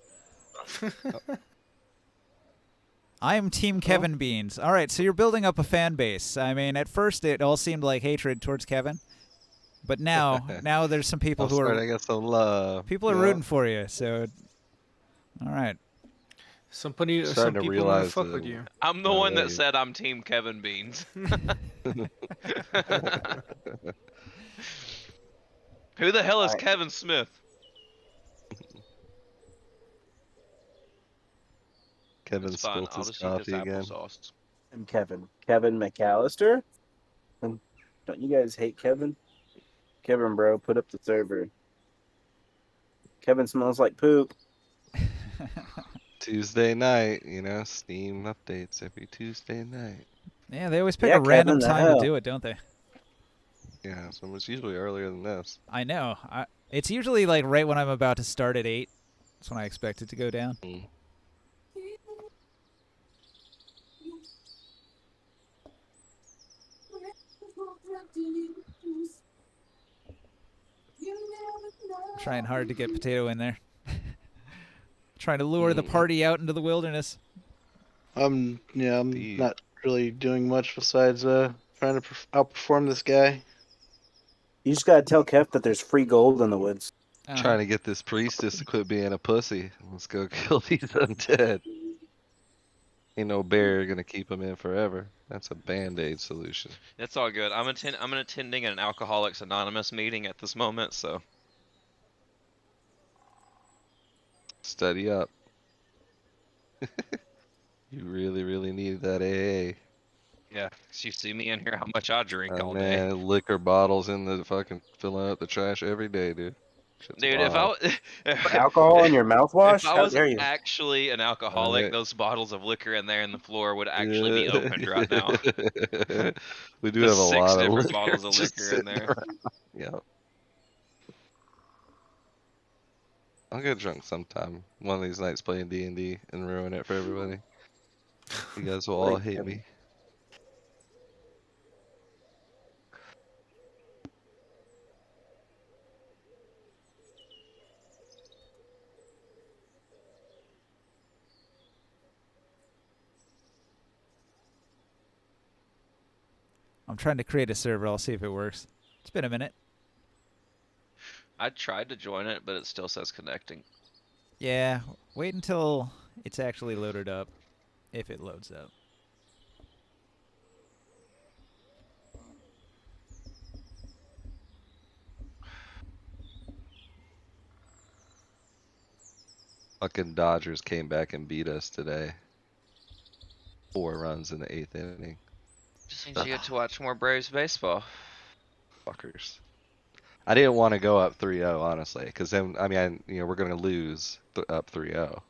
I am Team Kevin Beans. All right, so you're building up a fan base. I mean, at first it all seemed like hatred towards Kevin, but now there's some people I'm who starting are to get some love. people are rooting for you. So, all right. Some Starting to people want to realize fuck that- with you. I'm the Oh, one that yeah. said I'm Team Kevin Beans. Who the hell is Alright. Kevin Smith? Kevin It's fine. spilt I'll his just eat coffee this again. applesauce. I'm Kevin. Kevin McAllister? Don't you guys hate Kevin? Kevin, bro, put up the server. Kevin smells like poop. Tuesday night, Steam updates every Tuesday night. Yeah, they always pick Yeah, a random Kevin, the time to hell. do it, don't they? Yeah, so it's usually earlier than this. I know. It's usually like right when I'm about to start at 8. That's when I expect it to go down. Mm. Trying hard to get Potato in there. Trying to lure the party out into the wilderness. I'm Indeed. not really doing much besides trying to outperform this guy. You just gotta tell Kev that there's free gold in the woods. Trying to get this priestess to quit being a pussy. Let's go kill these undead. Ain't no barrier gonna keep them in forever. That's a band-aid solution. It's all good. I'm attending an Alcoholics Anonymous meeting at this moment, so Study up. You really, really need that AA. yeah. 'Cause you see me in here, how much I drink Oh all day. man, liquor bottles in the fucking filling up the trash every day, dude. Shit's Dude, wild. Put alcohol in your if mouthwash? I How was dare you? actually an alcoholic, Right. those bottles of liquor in there in the floor would actually be opened right now. We do The have a 6 lot of different liquor bottles of just liquor in sitting there. around. Yeah. I'll get drunk sometime. One of these nights playing D&D and ruin it for everybody. You guys will all hate me. I'm trying to create a server. I'll see if it works. It's been a minute. I tried to join it, but it still says connecting. Yeah, wait until it's actually loaded up, if it loads up. Fucking Dodgers came back and beat us today. 4 runs in the 8th inning. Just means you get to watch more Braves baseball. Fuckers. I didn't want to go up 3-0, honestly, because then, I mean, we're going to lose up 3-0.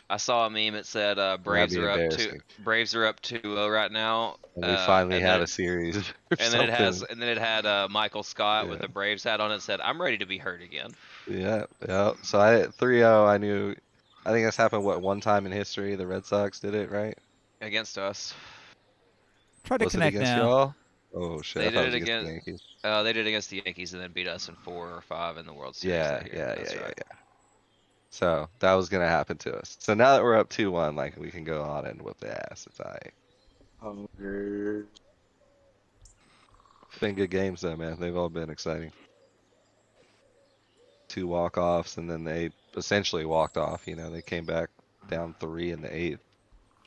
I saw a meme. It said That'd Braves be are up embarrassing. Braves are up 2-0 right now. And we finally And have then a series or and then something. it had Michael Scott with Yeah. the Braves hat on it. Said, "I'm ready to be hurt again." Yeah, yeah. So 3-0, I knew. I think that's happened, what, one time in history? The Red Sox did it, right? Against us. Try to Was it connect against now. y'all? Oh shit, I They thought it did was it against the against Yankees. they did it against the Yankees and then beat us in 4 or 5 in the World Series Yeah, that year. yeah, yeah, That's yeah, right. yeah. So that was gonna happen to us. So now that we're up 2-1, like, we can go on and whip the ass. It's alright. Hunger. Been good games though, man. They've all been exciting. 2 walk-offs, and then they essentially walked off. They came back down 3 in the 8th.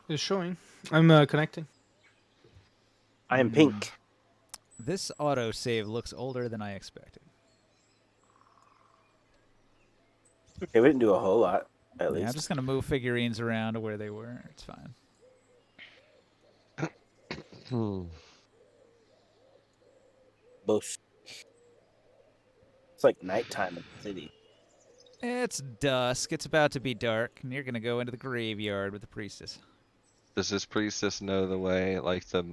It's showing. I'm connecting. I am pink. This autosave looks older than I expected. Okay, we didn't do a whole lot, at Yeah, I'm least. just gonna move figurines around to where they were. It's fine. Bush. It's like nighttime in the city. It's dusk. It's about to be dark, and you're gonna go into the graveyard with the priestess. Does this priestess know the way, like the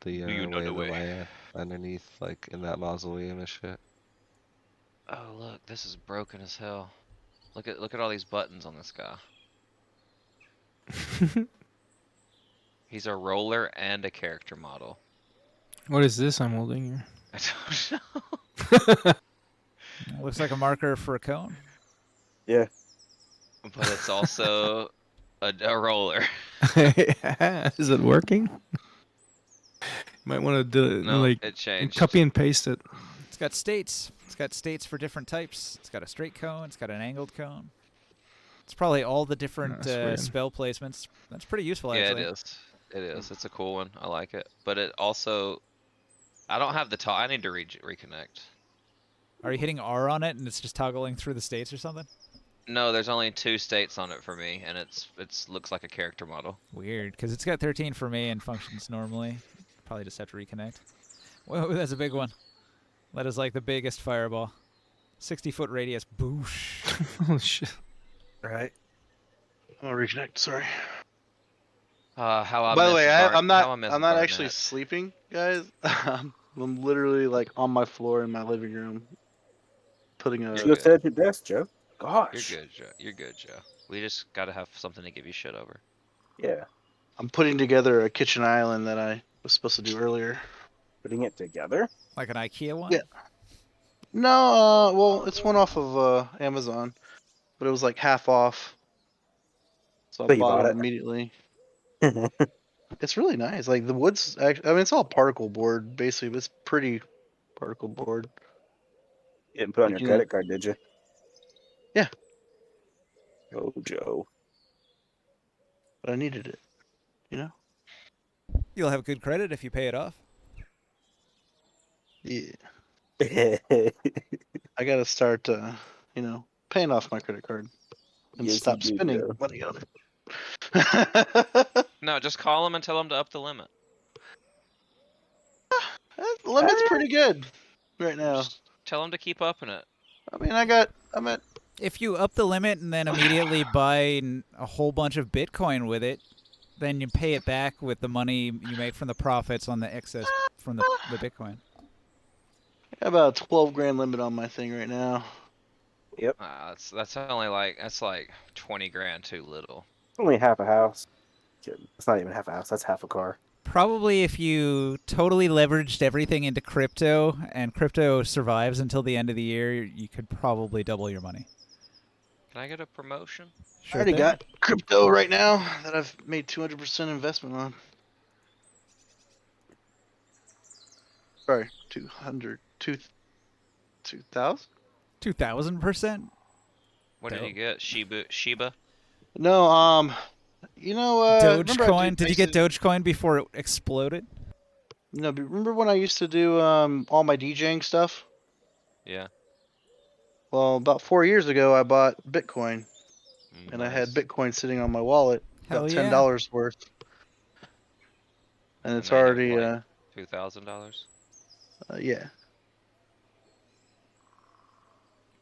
Do you know way the of the way? land underneath, like in that mausoleum and shit? Oh look, this is broken as hell. Look at all these buttons on this guy. He's a roller and a character model. What is this I'm holding here? I don't know. It looks like a marker for a cone. Yeah. But it's also a roller. Is it working? Might want to do No, like it changed. copy and paste it. It's got states. It's got states for different types. It's got a straight cone. It's got an angled cone. It's probably all the different That's weird. spell placements. That's pretty useful, Yeah, actually. it is. It is. It's a cool one. I like it. But it also, I don't have the top. I need to reconnect. Are you hitting R on it and it's just toggling through the states or something? No, there's only 2 states on it for me, and it's looks like a character model. Weird, because it's got 13 for me and functions normally. Probably just have to reconnect. Whoa, that's a big one. That is like the biggest fireball. 60-foot radius. Boosh. Oh shit. Right. I'll reconnect. Sorry. How I By the miss way, Bart- I'm how I not. miss I'm not actually Barnett. sleeping, guys. I'm literally like on my floor in my living room, putting You're Just a. go good. sit at your desk, Joe. You're Gosh. good, Joe. You're good, Joe. We just gotta have something to give you shit over. Yeah. I'm putting together a kitchen island that I was supposed to do earlier. Putting it together. Like an IKEA one? Yeah. No, well, it's one off of Amazon, but it was like half off, so I So you bought bought it it. immediately. It's really nice. Like the wood's actually, I mean, it's all particle board basically, but it's pretty particle board. You didn't put it on Like, your credit card, did you? Yeah. Oh, Joe. But I needed it, you know. You'll have good credit if you pay it off. Yeah. yes, I gotta start, paying off my credit card and you stop do, spending Joe. money on it. No, just call them and tell them to up the limit. That limit's pretty good right now. Just tell them to keep upping it. I mean, I'm at. If you up the limit and then immediately buy a whole bunch of Bitcoin with it, then you pay it back with the money you make from the profits on the excess from the Bitcoin. I got about a 12 grand limit on my thing right now. Yep. That's only like that's like 20 grand too little. Only half a house. It's not even half a house. That's half a car. Probably if you totally leveraged everything into crypto and crypto survives until the end of the year, you could probably double your money. Can I get a promotion? I Sure already thing. got crypto right now that I've made 200% investment on. Sorry, 2,000? 2,000%. What did Dope. you get? Shiba? No, you know, remember I Dogecoin. Did you get Dogecoin before it exploded? No, but remember when I used to do all my DJing stuff? Yeah. Well, about 4 years ago, I bought Bitcoin, and I had Nice. Bitcoin sitting on my wallet, Hell about yeah. $10 worth, and And it's now you have already like $2,000. yeah.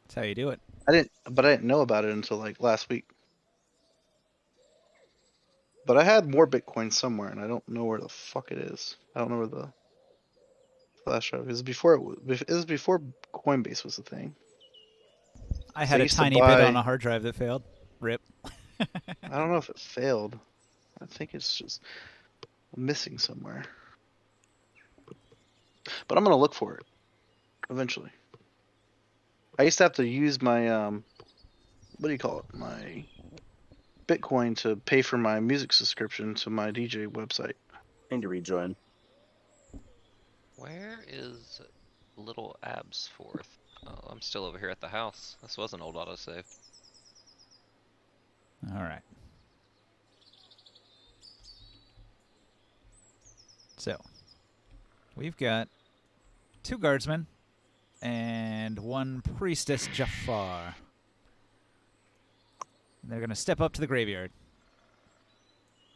That's how you do it. But I didn't know about it until like last week. But I had more Bitcoin somewhere, and I don't know where the fuck it is. I don't know where the flash drive is. It was before Coinbase was a thing. I So I had a used to tiny bit on buy. a hard drive that failed. Rip. I don't know if it failed. I think it's just missing somewhere. But I'm gonna look for it eventually. I used to have to use my what do you call it? My Bitcoin to pay for my music subscription to my DJ website. I need to rejoin. Where is Little Absforth? Oh, I'm still over here at the house. This was an old autosave. All right. So, we've got 2 guardsmen and 1 priestess Jafar. And they're going to step up to the graveyard.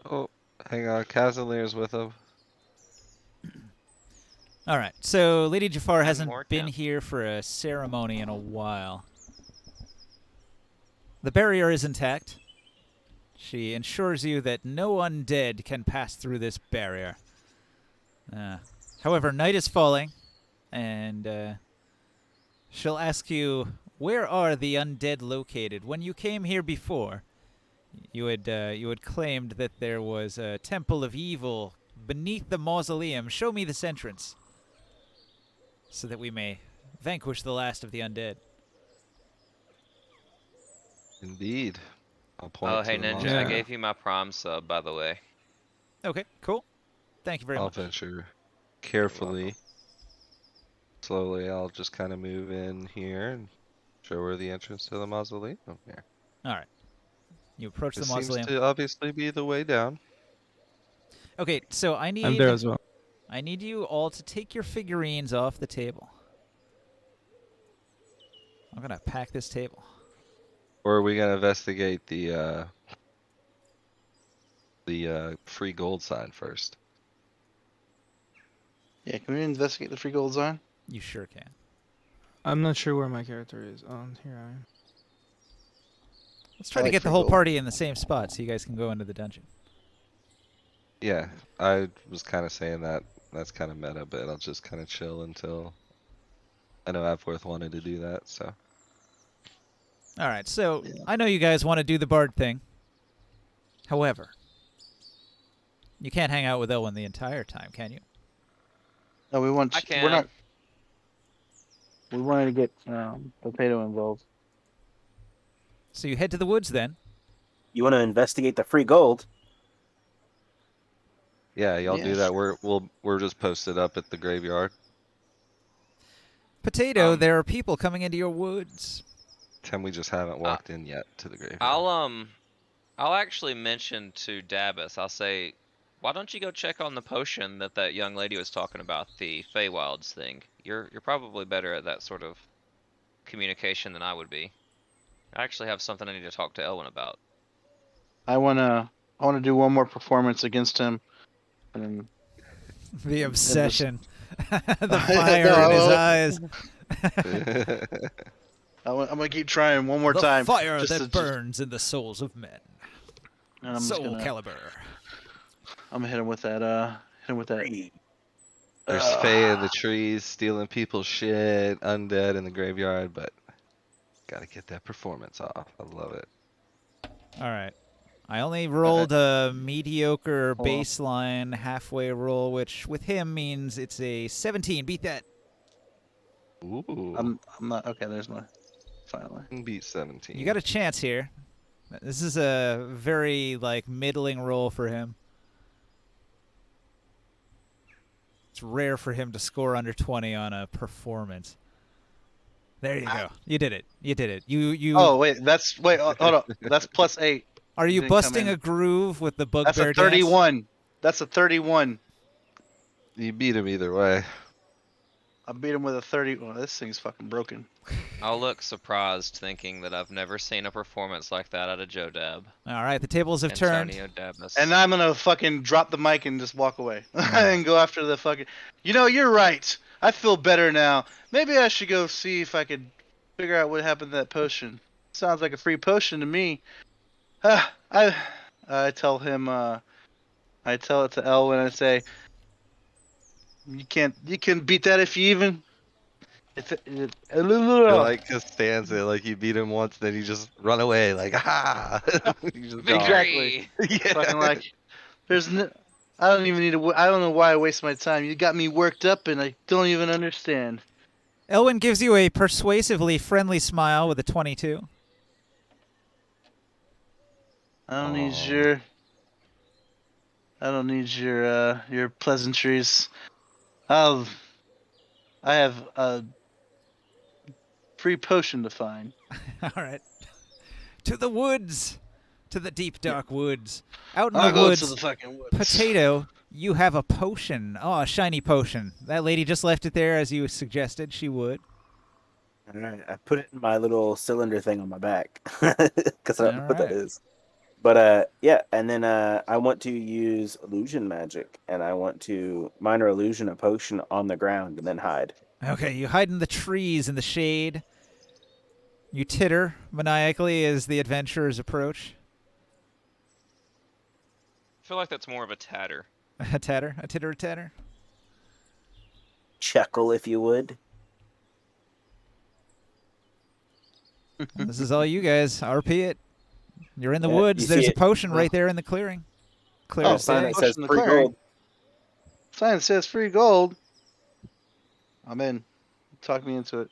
Oh, hang on. Casimir's with him. All right. So, Lady Jafar And hasn't more been camp. here for a ceremony in a while. The barrier is intact. She ensures you that no undead can pass through this barrier. However, night is falling, and she'll ask you, where are the undead located? When you came here before, you had claimed that there was a temple of evil beneath the mausoleum. Show me this entrance, so that we may vanquish the last of the undead. Indeed. I'll point Oh, to hey the Ninja, monster. I Yeah. gave you my Prime sub, by the way. Okay, cool. Thank you very I'll much. venture carefully. Slowly, I'll just kind of move in here and show her the entrance to the mausoleum. Here. All right. You approach the This seems mausoleum. to obviously be the way down. Okay, so I'm there as well. I need you all to take your figurines off the table. I'm gonna pack this table. Or are we gonna investigate the free gold sign first? Yeah, can we investigate the free gold zone? You sure can. I'm not sure where my character is. Here I am. Let's try I to like get the free whole gold. party in the same spot so you guys can go into the dungeon. Yeah, I was kind of saying that. That's kind of meta, but I'll just kind of chill until I know Avworth wanted to do that. So All right, so Yeah. I know you guys want to do the bard thing. However, you can't hang out with Owen the entire time, can you? No, we want. I can. We're not. We wanted to get Potato involved. So you head to the woods then. You want to investigate the free gold? yeah, y'all Yeah, do that. sure. We're just posted up at the graveyard. Potato, there are people coming into your woods. Tim, we just haven't walked in yet to the graveyard. I'll actually mention to Dabus. I'll say, why don't you go check on the potion that young lady was talking about, the Feywilds thing. You're probably better at that sort of communication than I would be. I actually have something I need to talk to Elwin about. I wanna do one more performance against him, and The obsession. The No, fire in his eyes. I'm gonna keep trying one more the time. fire just that burns in the souls of men. and I'm just Soul gonna, Caliber. I'm gonna hit him with that. Hit him with that. There's Fae in the trees stealing people's shit, undead in the graveyard, but gotta get that performance off. I love it. All right. I only rolled a mediocre Hold on. baseline halfway roll, which with him means it's a 17. Beat that. Ooh, I'm not okay. There's my finally. beat 17. You got a chance here. This is a very like middling roll for him. It's rare for him to score under 20 on a performance. There you go. You did it. You did it. You. Oh wait, hold on. That's +8. Are you didn't come busting in. a groove with the That's bugbear a dance? 31. That's a 31. You beat him either way. I beat him with a 30. Oh, this thing's fucking broken. I'll look surprised, thinking that I've never seen a performance like that out of Joe Dab. All right, the tables have turned. Antonio Dabness. And I'm gonna fucking drop the mic and just walk away and go after the fucking. You know, you're right. I feel better now. Maybe I should go see if I could figure out what happened to that potion. Sounds like a free potion to me. I tell him. I tell it to Elwin. I say, you can beat that if you even. You're like Costanza, like you beat him once, then you just run away, like ah. You just gone. Exactly. Yeah. Fucking like, I don't even need to. I don't know why I waste my time. You got me worked up, and I don't even understand. Elwin gives you a persuasively friendly smile with a 22. I don't need Aw. your. I don't need your pleasantries. I have a free potion to find. All right. To the woods. To the deep, dark woods. Out in I'll the go woods. to the fucking woods. Potato, you have a potion. Oh, a shiny potion. That lady just left it there as you suggested she would. All right, I put it in my little cylinder thing on my back because I don't know what that Alright. is. But yeah, and then I want to use illusion magic, and I want to minor illusion a potion on the ground and then hide. Okay, you hide in the trees in the shade. You titter maniacally as the adventurers approach. I feel like that's more of a tatter. A tatter? A titter, a tatter? Chuckle, if you would. This is all you guys. RP it. You're in the Yeah, woods. you There's see a it. potion right there in the clearing. Clear Oh, as sign day. that says Potion free declaring. gold. Sign says free gold. I'm in. Talk me into it.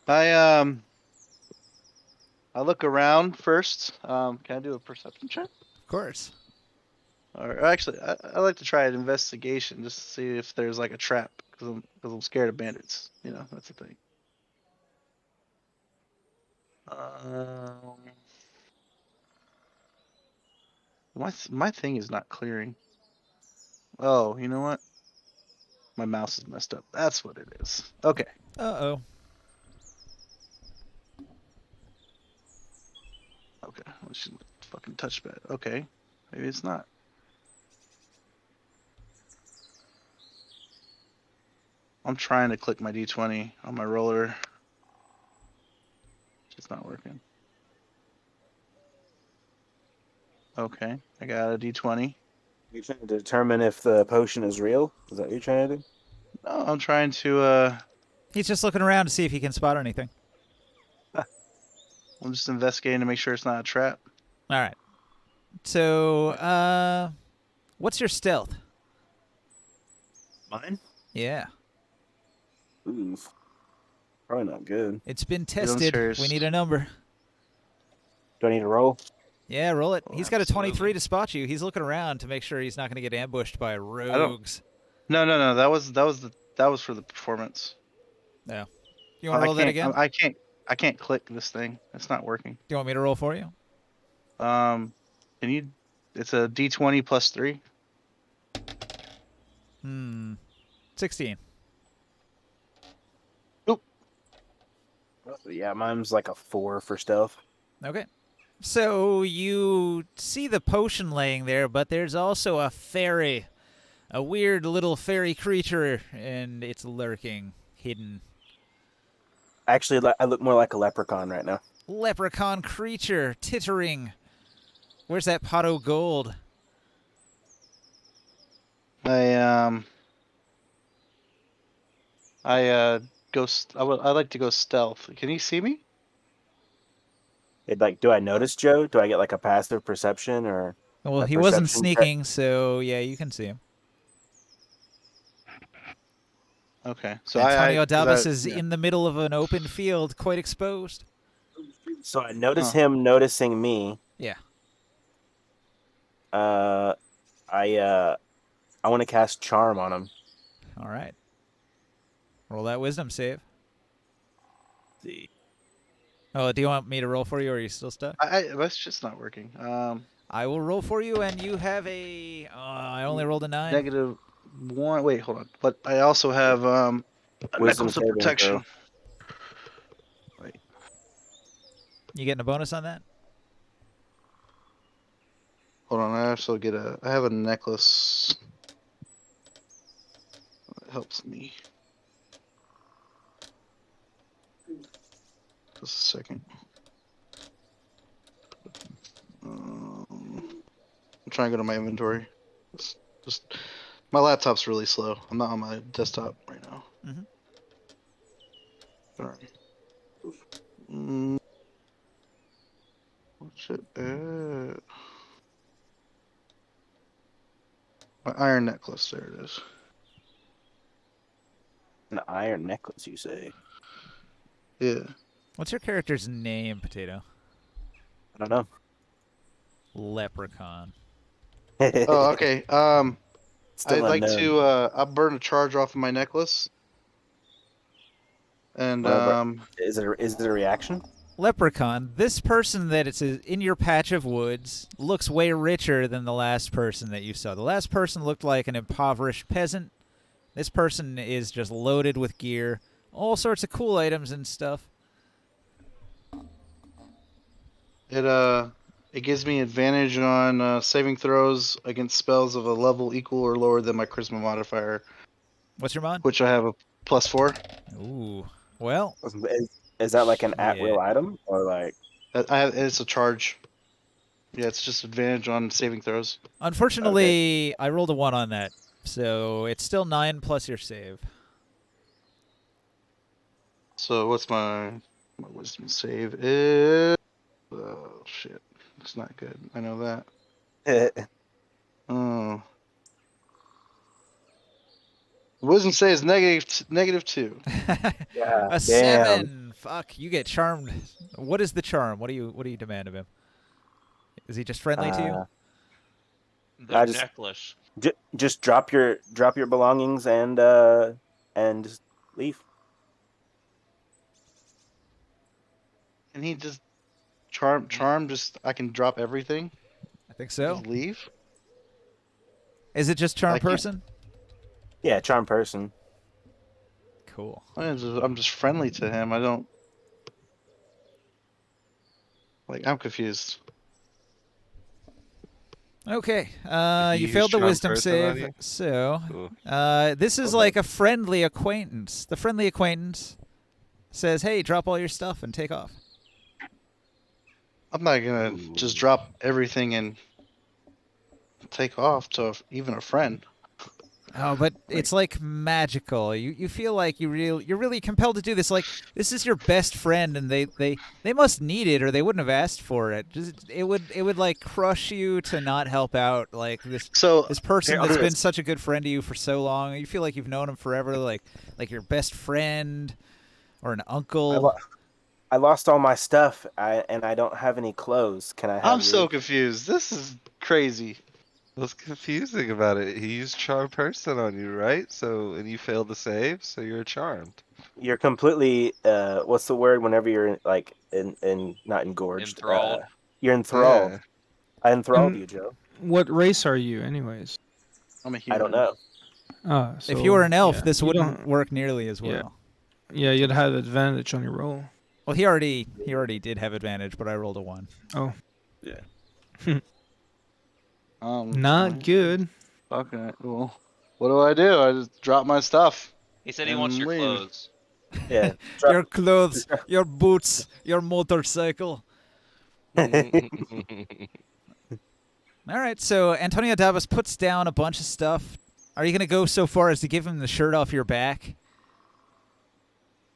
I look around first. Can I do a perception check? Of course. Or actually, I like to try an investigation just to see if there's like a trap because I'm scared of bandits. You know, that's the thing. My thing is not clearing. Oh, you know what? My mouse is messed up. That's what it is. Okay. Uh-oh. Okay. Well, she fucking touchpad. Okay. Maybe it's not. I'm trying to click my D20 on my roller. It's not working. Okay. I got a D20. You're trying to determine if the potion is real? Is that what you're trying to do? No, I'm trying to He's just looking around to see if he can spot anything. I'm just investigating to make sure it's not a trap. All right. So, what's your stealth? Mine? Yeah. Ooh. Probably not good. It's been Feeling tested. serious. We need a number. Do I need to roll? Yeah, roll it. Oh, He's got a 23 absolutely. to spot you. He's looking around to make sure he's not going to get ambushed by rogues. No. That was for the performance. No. You want to roll that again? I can't click this thing. It's not working. Do you want me to roll for you? Can you? It's a D20 plus 3. 16. Yeah, mine's like a 4 for stealth. Okay. So you see the potion laying there, but there's also a fairy. A weird little fairy creature, and it's lurking, hidden. Actually, I look more like a leprechaun right now. Leprechaun creature, tittering. Where's that pot of gold? I I like to go stealth. Can you see me? Do I notice Joe? Do I get like a passive perception or Well, a he wasn't perception check? sneaking, so yeah, you can see him. Okay, so Antonio Davis is yeah. in the middle of an open field, quite exposed. So I notice Oh. him noticing me. Yeah. Uh, I want to cast charm on him. All right. Roll that wisdom save. Let's see. Oh, do you want me to roll for you, or are you still stuck? That's just not working. I will roll for you, and you have a. I only rolled a 9. -1. Wait, hold on. But I also have a Wisdom necklace of saving protection. throw. Wait, You getting a bonus on that? hold on. I have a necklace. That helps me. Just a second. I'm trying to go to my inventory. Just my laptop's really slow. I'm not on my desktop right now. Mhm. Sorry. What's it? My iron necklace. There it is. An iron necklace, you say? Yeah. What's your character's name, Potato? I don't know. Leprechaun. Oh, okay. Still I'd like unknown. to. I'll burn a charge off of my necklace. And Whatever. Is it a reaction? Leprechaun, this person that it's in your patch of woods looks way richer than the last person that you saw. The last person looked like an impoverished peasant. This person is just loaded with gear, all sorts of cool items and stuff. it gives me advantage on saving throws against spells of a level equal or lower than my charisma modifier, What's your mod? which I have a +4. Ooh. Well, Is that like an shit. at-will item or like? It's a charge. Yeah, it's just advantage on saving throws. Unfortunately, I rolled a 1 on that, so it's still 9 plus your save. So what's my wisdom save is? Oh shit, it's not good. I know that. Oh, wisdom save is -2. Yeah, A damn. 7. Fuck, you get charmed. What is the charm? What do you demand of him? Is he just friendly to you? The I just- necklace. Just drop your belongings and just leave. And he just charm. Just I can drop everything. I think so. Just leave. Is it just charm I can't- person? Yeah, charm person. Cool. I'm just friendly to him. I don't like. I'm confused. Okay. He You used failed the charm wisdom person on save, you? so Cool. this is Okay. like a friendly acquaintance. The friendly acquaintance says, "Hey, drop all your stuff and take off." I'm not gonna just drop everything and take off to even a friend. Oh, but it's like magical. You feel like you're really compelled to do this. Like this is your best friend, and they must need it, or they wouldn't have asked for it. It would like crush you to not help out. Like this So person Here, I'll that's do been this. such a good friend to you for so long. You feel like you've known him forever, like your best friend or an uncle. I lost all my stuff, and I don't have any clothes. Can I have I'm yours? so confused. This is crazy. What's confusing about it? He used charm person on you, right? And you failed to save, so you're charmed. You're completely what's the word whenever you're like in not engorged. Enthralled. You're enthralled. Yeah. I enthralled And- you, Joe. What race are you, anyways? I'm a I human. don't know. So, If you were an elf, yeah, this you wouldn't don't- work nearly as Yeah. well. Yeah, you'd have advantage on your roll. Well, he already did have advantage, but I rolled a 1. Oh, Alright. not good. Okay. Well, what do? I just drop my stuff. He said he And wants your leave. clothes. Yeah. Your clothes, your boots, your motorcycle. All right, so Antonio Davis puts down a bunch of stuff. Are you going to go so far as to give him the shirt off your back?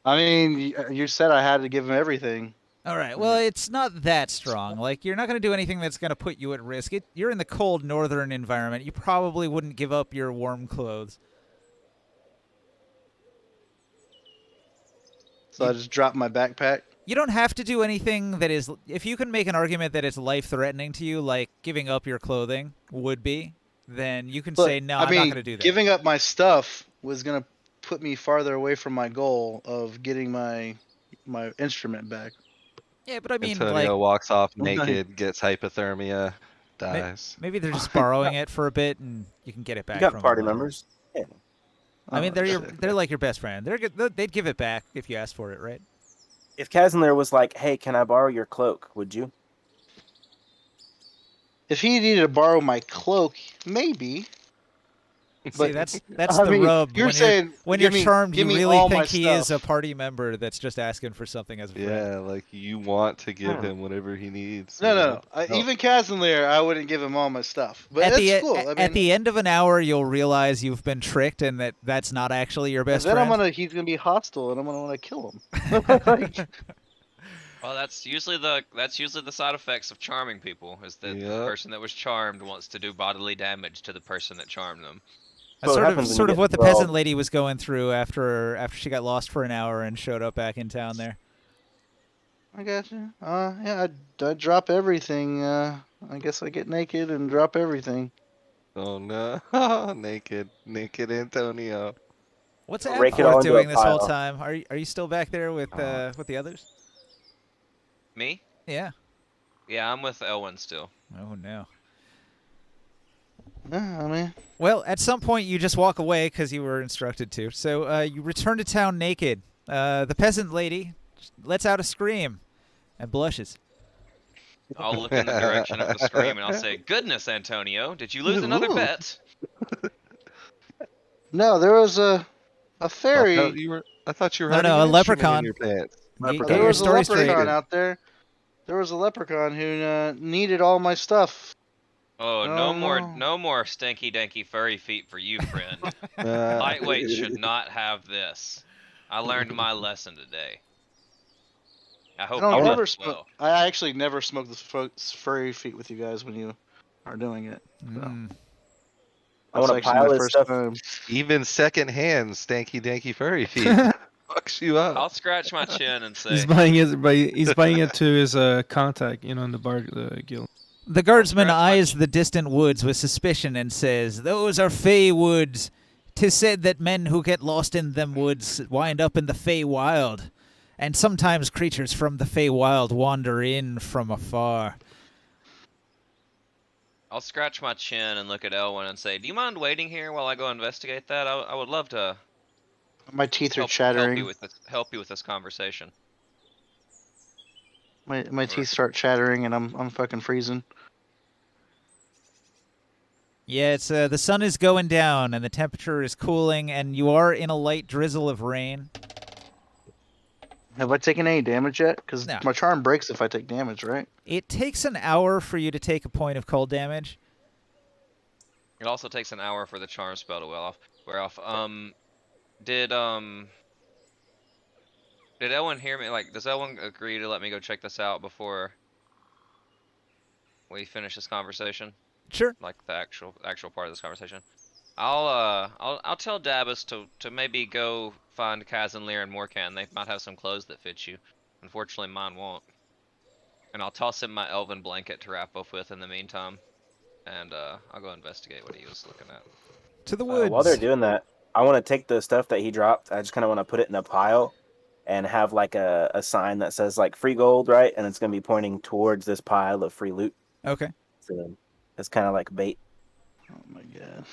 I mean, you said I had to give him everything. All right, well, it's not that strong. Like, you're not going to do anything that's going to put you at risk. You're in the cold northern environment. You probably wouldn't give up your warm clothes. So I just dropped my backpack. You don't have to do anything that is... If you can make an argument that it's life-threatening to you, like giving up your clothing would be, then you can But, say, no, I I'm mean, not going to do that. giving up my stuff was gonna put me farther away from my goal of getting my instrument back. Yeah, but I mean, Antonio like, walks off Right. naked, gets hypothermia, dies. maybe they're just borrowing it for a bit, and you can get it You back got from party them later. members. Yeah. I mean, Oh, they're like your best friend. They'd give it back if you asked for it, right? If Kazanler was like, "Hey, can I borrow your cloak?" Would you? if he needed to borrow my cloak, maybe. See, But that's I the mean, rub. you're saying When you're charmed, give you me really all think my he is a stuff. party member that's just asking for something as a friend. Yeah, like you want to give Hmm. him whatever he needs. No, you no, know? no. Even Kazanlir, I wouldn't give him all my stuff. But At it's cool. I at mean, the end of an hour, you'll realize you've been tricked and that that's not actually your best then friend. he's gonna be hostile, and I'm gonna want to kill him. Like, Well, that's usually the side effects of charming people, is that the Yep. person that was charmed wants to do bodily damage to the person that charmed them. That's So what happens when sort you of get what the peasant enthralled? lady was going through after she got lost for an hour and showed up back in town there. I got you. Yeah, I drop everything. I guess I get naked and drop everything. Oh no, naked Antonio. What's Rake it all Abforth into a doing this whole pile. time? Are you still back there with the others? Me? Yeah. Yeah, I'm with Elwyn still. Oh no. Yeah, I mean, Well, at some point you just walk away because you were instructed to. So you return to town naked. The peasant lady lets out a scream and blushes. I'll look in the direction of the scream and I'll say, "Goodness, Antonio, did you lose another Ooh. bet?" no, there was a I fairy. thought you were No, hiding no, a an instrument in leprechaun. your pants. Get There your was a story straight. leprechaun out there. There was a leprechaun who needed all my stuff. Oh, Oh no. no more stinky danky furry feet for you, friend. Lightweights should not have this. I learned my lesson today. I hope I you don't did never as smoke. well. I actually never smoke the furry feet with you guys when you are doing it. So Mm. I that's want to actually pile my this first stuff. time. Even secondhand stanky danky furry feet fucks you up. I'll scratch my chin and He's say, buying it to his contact, in the bar the guild. The guardsman scratch my eyes the distant woods with suspicion and says, "Those are Fey woods. 'Tis said that men who get lost in them woods wind up in the Fey Wild, and sometimes creatures from the Fey Wild wander in from afar." I'll scratch my chin and look at Elwyn and say, "Do you mind waiting here while I go investigate that? I would love to My teeth are help chattering. you with this conversation." My teeth start chattering, and I'm fucking freezing. Yeah, it's the sun is going down and the temperature is cooling, and you are in a light drizzle of rain. Have I taken any damage yet? Because No. my charm breaks if I take damage, right? It takes an hour for you to take a point of cold damage. It also takes an hour for the charm spell to wear off. Did Elwyn hear me? Like, does Elwyn agree to let me go check this out before we finish this conversation? Sure. Like the actual part of this conversation. I'll tell Dabus to maybe go find Kaz and Lear and Morkan. They might have some clothes that fit you. Unfortunately, mine won't. And I'll toss him my elven blanket to wrap up with in the meantime. And I'll go investigate what he was looking at. To the woods. While they're doing that, I want to take the stuff that he dropped. I just kind of want to put it in a pile and have like a sign that says like free gold, right? And it's going to be pointing towards this pile of free loot. Okay. So it's kind of like bait. Oh my god.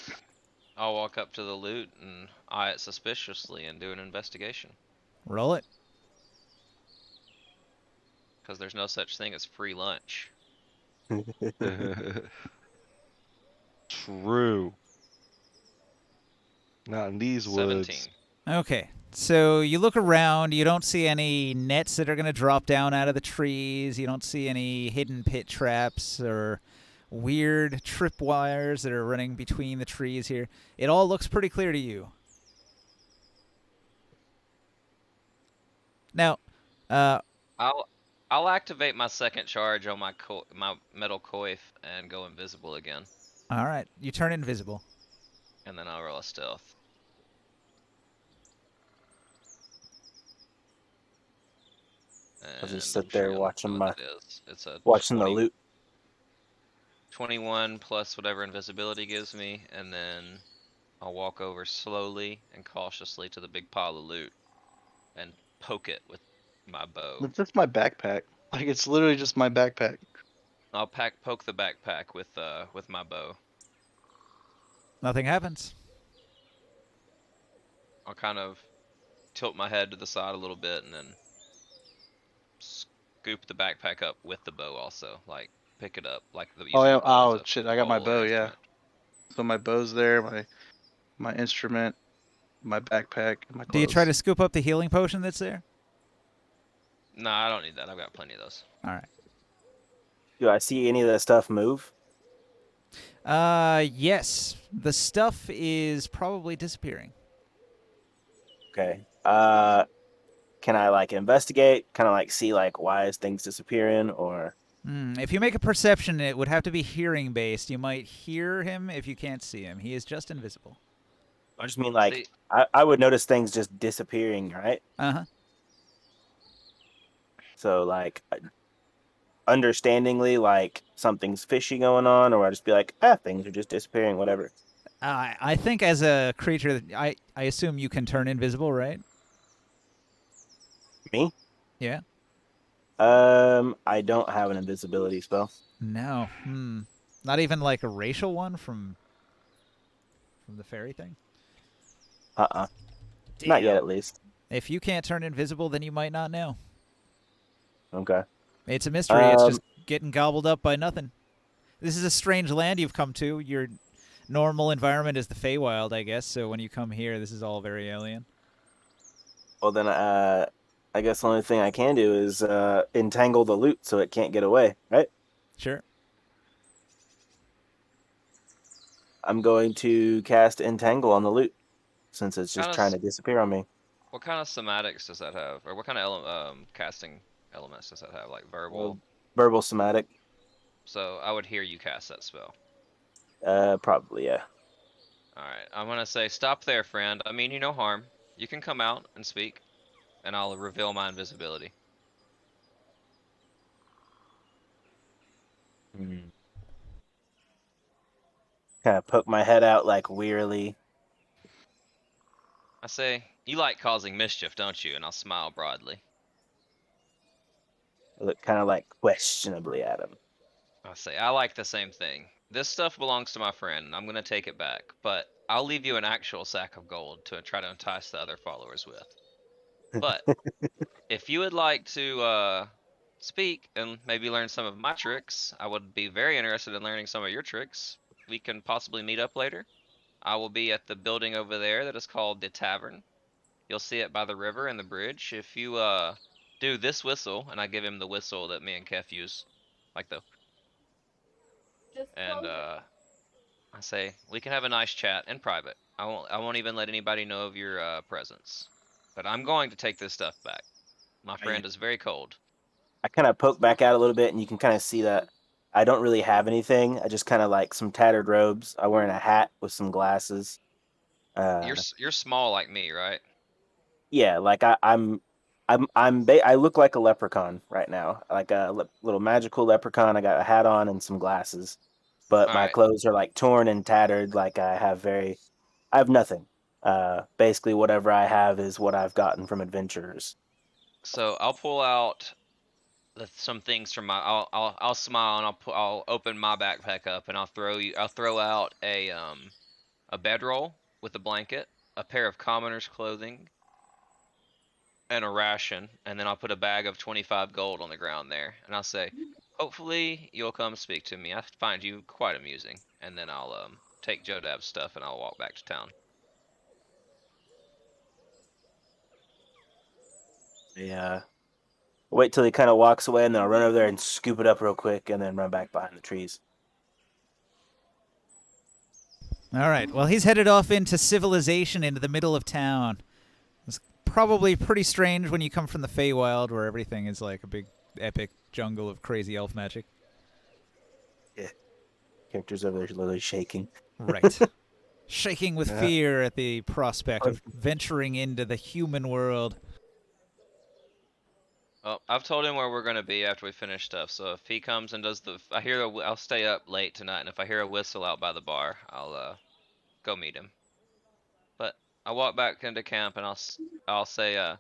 I'll walk up to the loot and eye it suspiciously and do an investigation. Roll it. Because there's no such thing as free lunch. True. Not in these 17. woods. Okay. So you look around, you don't see any nets that are going to drop down out of the trees. You don't see any hidden pit traps or weird tripwires that are running between the trees here. It all looks pretty clear to you. Now, I'll I'll activate my second charge on my metal coif and go invisible again, all right, you turn invisible. and then I'll roll a stealth. I'll just And I'm sit sure there you'll know what that is. It's a watching the loot. 21 plus whatever invisibility gives me, and then I'll walk over slowly and cautiously to the big pile of loot and poke it with my bow. It's just my backpack. Like it's literally just my backpack. I'll poke the backpack with my bow. Nothing happens. I'll kind of tilt my head to the side a little bit and then scoop the backpack up with the bow also, like pick it up like Oh using yeah. the bow as Oh a shit! I got my pole or bow. Yeah. instrument. So my bow's there. My instrument, my backpack, and my Do you try clothes. to scoop up the healing potion that's there? No, I don't need that. I've got plenty of those. All right. Do I see any of that stuff move? Yes. The stuff is probably disappearing. Okay. Can I like investigate? Kind of like see like why is things disappearing or? If you make a perception, it would have to be hearing based. You might hear him if you can't see him. He is just invisible. I just mean like See, I would notice things just disappearing, right? Uh-huh. So like understandingly, like something's fishy going on, or I just be like, things are just disappearing, whatever. I think as a creature, I assume you can turn invisible, right? Me? Yeah. I don't have an invisibility spell. No. Not even like a racial one from the fairy thing? Not yet, Damn. at least. If you can't turn invisible, then you might not know. Okay. It's a mystery. It's Um, just getting gobbled up by nothing. This is a strange land you've come to. Your normal environment is the Feywild, I guess. So when you come here, this is all very alien. well then, I guess the only thing I can do is entangle the loot so it can't get away, right? Sure. I'm going to cast entangle on the loot since it's just kind of trying to disappear on me. what kind of somatics does that have, or what kind of casting elements does that have? Like Uh, verbal. verbal somatic, So I would hear you cast that spell. probably yeah. All right, I'm gonna say stop there, friend. I mean you no harm. You can come out and speak, and I'll reveal my invisibility. Kind of poke my head out like wearily. I say, you like causing mischief, don't you? And I'll smile broadly. I look kind of like questionably at him. I say, I like the same thing. This stuff belongs to my friend, and I'm gonna take it back, but I'll leave you an actual sack of gold to try to entice the other followers with. But if you would like to speak and maybe learn some of my tricks, I would be very interested in learning some of your tricks. We can possibly meet up later. I will be at the building over there that is called the Tavern. You'll see it by the river and the bridge. If you do this whistle, and I give him the whistle that me and Kef use, like the, and I say we can have a nice chat in private. I won't even let anybody know of your presence. But I'm going to take this stuff back. My friend is very cold. I kind of poke back out a little bit, and you can kind of see that I don't really have anything. I just kind of like some tattered robes. I'm wearing a hat with some glasses. You're small like me, right? Yeah, like I look like a leprechaun right now, like a little magical leprechaun. I got a hat on and some glasses, but All my right. clothes are like torn and tattered. Like I have nothing. Basically, whatever I have is what I've gotten from adventurers. So I'll pull out some things from my. I'll smile and I'll open my backpack up and I'll throw out a bedroll with a blanket, a pair of commoner's clothing, and a ration, and then I'll put a bag of 25 gold on the ground there, and I'll say, hopefully you'll come speak to me. I find you quite amusing, and then I'll take Jodab's stuff and I'll walk back to town. Yeah. Wait till he kind of walks away, and then I'll run over there and scoop it up real quick, and then run back behind the trees. All right. Well, he's headed off into civilization, into the middle of town. It's probably pretty strange when you come from the Feywild, where everything is like a big, epic jungle of crazy elf magic. Yeah. Characters over there literally shaking. Right. Shaking with Yeah. fear at the prospect of venturing into the human world. Well, I've told him where we're gonna be after we finish stuff. So if he comes and does I'll stay up late tonight, and if I hear a whistle out by the bar, I'll go meet him. But I walk back into camp and I'll say,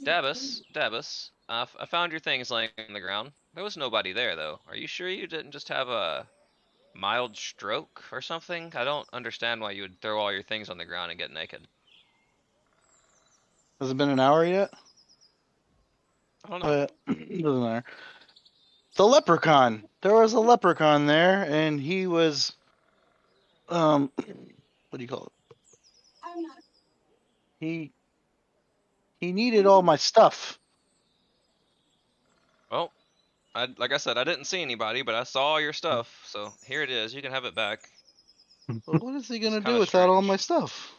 Dabus, I found your things laying on the ground. There was nobody there though. Are you sure you didn't just have a mild stroke or something? I don't understand why you would throw all your things on the ground and get naked. Has it been an hour yet? I don't know. Doesn't matter. The leprechaun. There was a leprechaun there, and he was what do you call it? He he needed all my stuff. Well, like I said, I didn't see anybody, but I saw your stuff, so here it is. You can have it back. But what is he It's gonna kind do of without all my strange. stuff?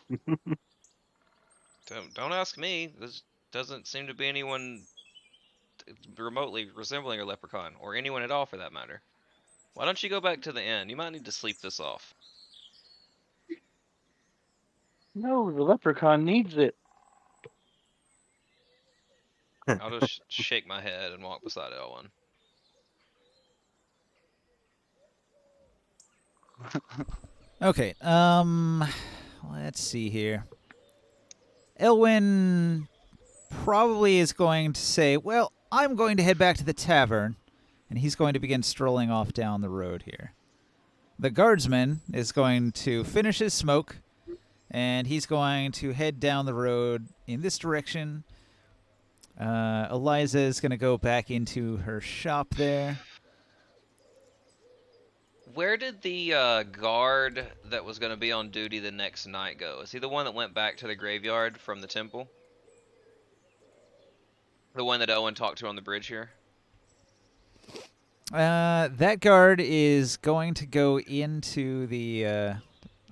Don't ask me. This doesn't seem to be anyone remotely resembling a leprechaun, or anyone at all for that matter. Why don't you go back to the inn? You might need to sleep this off. No, the leprechaun needs it. I'll just shake my head and walk beside Elwyn. Okay. Let's see here. Elwyn probably is going to say, well, I'm going to head back to the tavern, and he's going to begin strolling off down the road here. The guardsman is going to finish his smoke, and he's going to head down the road in this direction. Eliza is going to go back into her shop there. Where did the guard that was going to be on duty the next night go? Is he the one that went back to the graveyard from the temple? The one that Owen talked to on the bridge here? That guard is going to go into the.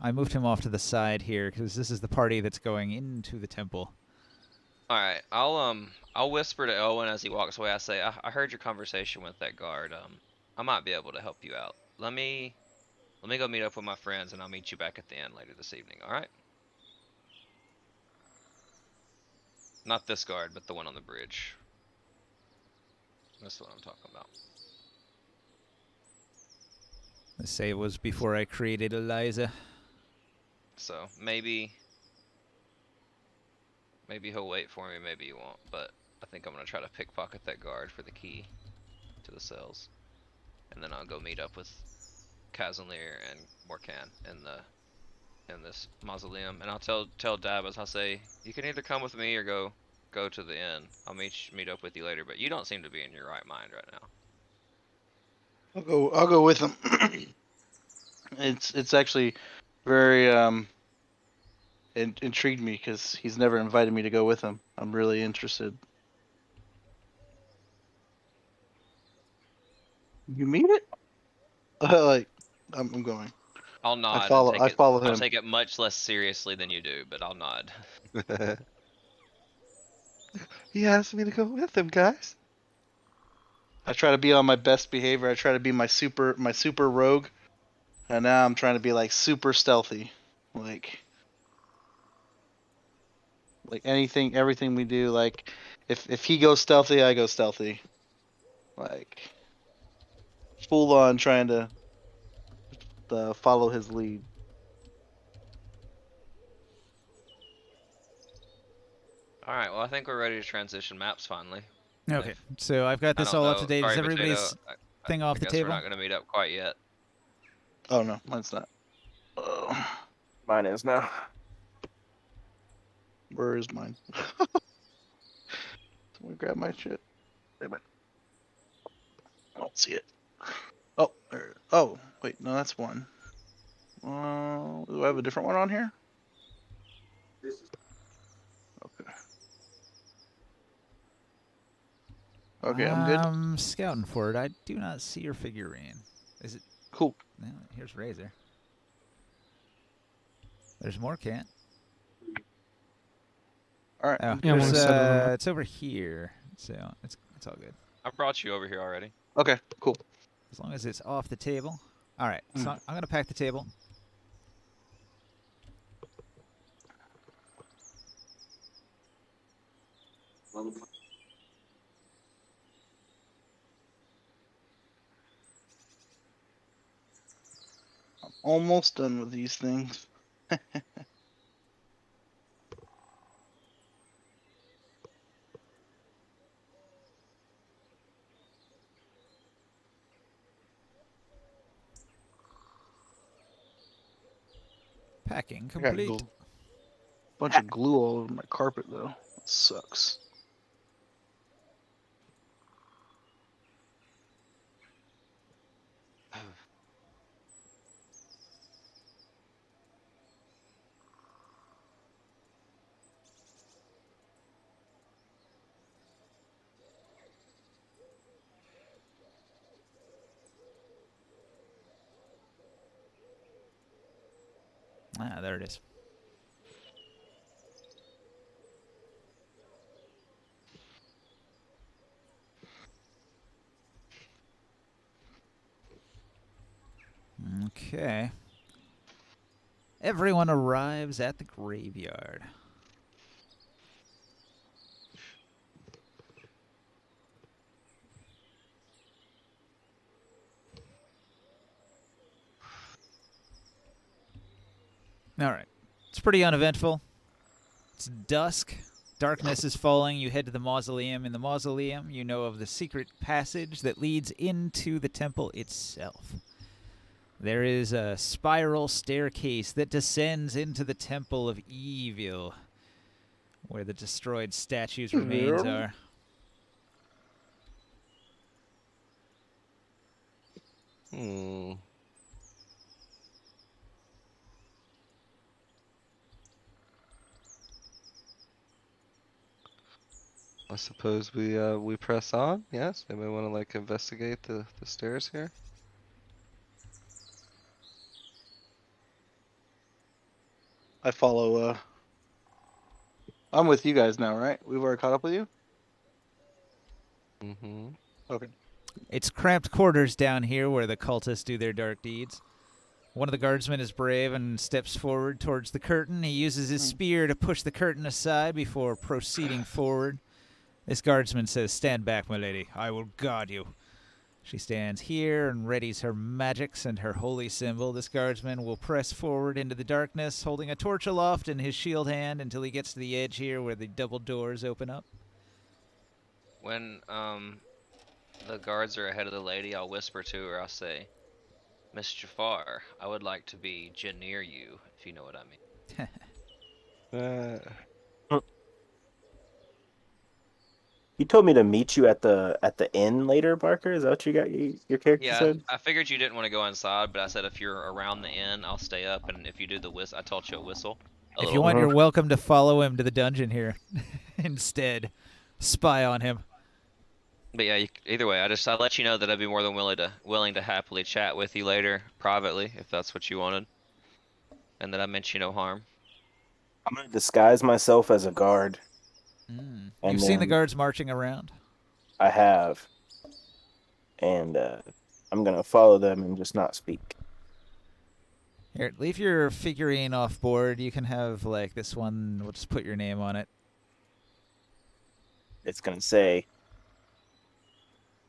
I moved him off to the side here because this is the party that's going into the temple. All right, I'll whisper to Owen as he walks away. I say, I heard your conversation with that guard. I might be able to help you out. Let me go meet up with my friends, and I'll meet you back at the inn later this evening. All right? Not this guard, but the one on the bridge. That's what I'm talking about. Let's say it was before I created Eliza. So maybe he'll wait for me, maybe he won't. But I think I'm gonna try to pickpocket that guard for the key to the cells, and then I'll go meet up with Kazanlir and Morkan in this mausoleum, and I'll tell Dabas, I'll say, you can either come with me or go to the inn. I'll meet up with you later, but you don't seem to be in your right mind right now. I'll go with him. It's actually very intrigued me because he's never invited me to go with him. I'm really interested. You mean it? Like I'm going. I'll nod and I take it. follow I'll him. take it much less seriously than you do, but I'll nod. He asked me to go with him, guys. I try to be on my best behavior. I try to be my super rogue, and now I'm trying to be like super stealthy, like everything we do. Like if he goes stealthy, I go stealthy. Like full on trying to follow his lead. All right. Well, I think we're ready to transition maps finally. Okay, If- so I've got I this don't all up to know. date. Is Sorry, Potato. everybody's thing off I the guess we're table? not gonna meet up quite yet. Oh no, mine's not. Mine is now. Where is mine? Someone grab my shit. I don't see it. Oh, there. Oh, wait, no, that's one. Do I have a different one on here? Okay. Okay, I'm good. I'm scouting for it. I do not see your figurine. Is it? Cool. No, here's Razor. There's more cat. All right. Oh, I'm Yeah, I'm there's gonna set it on. it's over here, so it's all good I brought you over here already. Okay, cool. as long as it's off the table. All right, so Mm. I'm gonna pack the table. Almost done with these things. Packing I got complete. glue. Bunch of glue all over my carpet though. It sucks. Ah, there it is. Okay. Everyone arrives at the graveyard. All right. It's pretty uneventful. It's dusk. Darkness is falling. You head to the mausoleum. In the mausoleum, you know of the secret passage that leads into the temple itself. There is a spiral staircase that descends into the temple of evil, where the destroyed statue's remains are. Hmm. I suppose we press on. Yes. Maybe want to like investigate the stairs here. I follow. I'm with you guys now, right? We've already caught up with you. Mm-hmm. Okay. It's cramped quarters down here where the cultists do their dark deeds. One of the guardsmen is brave and steps forward towards the curtain. He uses his spear to push the curtain aside before proceeding forward. This guardsman says, "Stand back, my lady. I will guard you." She stands here and readies her magics and her holy symbol. This guardsman will press forward into the darkness, holding a torch aloft in his shield hand until he gets to the edge here where the double doors open up. When the guards are ahead of the lady, I'll whisper to her. I'll say, "Miss Jafar, I would like to be near you, if you know what I mean." You told me to meet you at the inn later, Barker. Is that what your character Yeah, said? I figured you didn't want to go inside, but I said if you're around the inn, I'll stay up, and if you do the whistle, I taught you a whistle. A If you little. want, you're welcome to follow him to the dungeon here. Instead, spy on him. But yeah, either way, I let you know that I'd be more than willing to happily chat with you later, privately, if that's what you wanted, and that I meant you no harm. I'm gonna disguise myself as a guard, Mm. and You've seen the then guards marching around. I have, and I'm gonna follow them and just not speak. Here, leave your figurine off board. You can have, like, this one. We'll just put your name on it. It's gonna say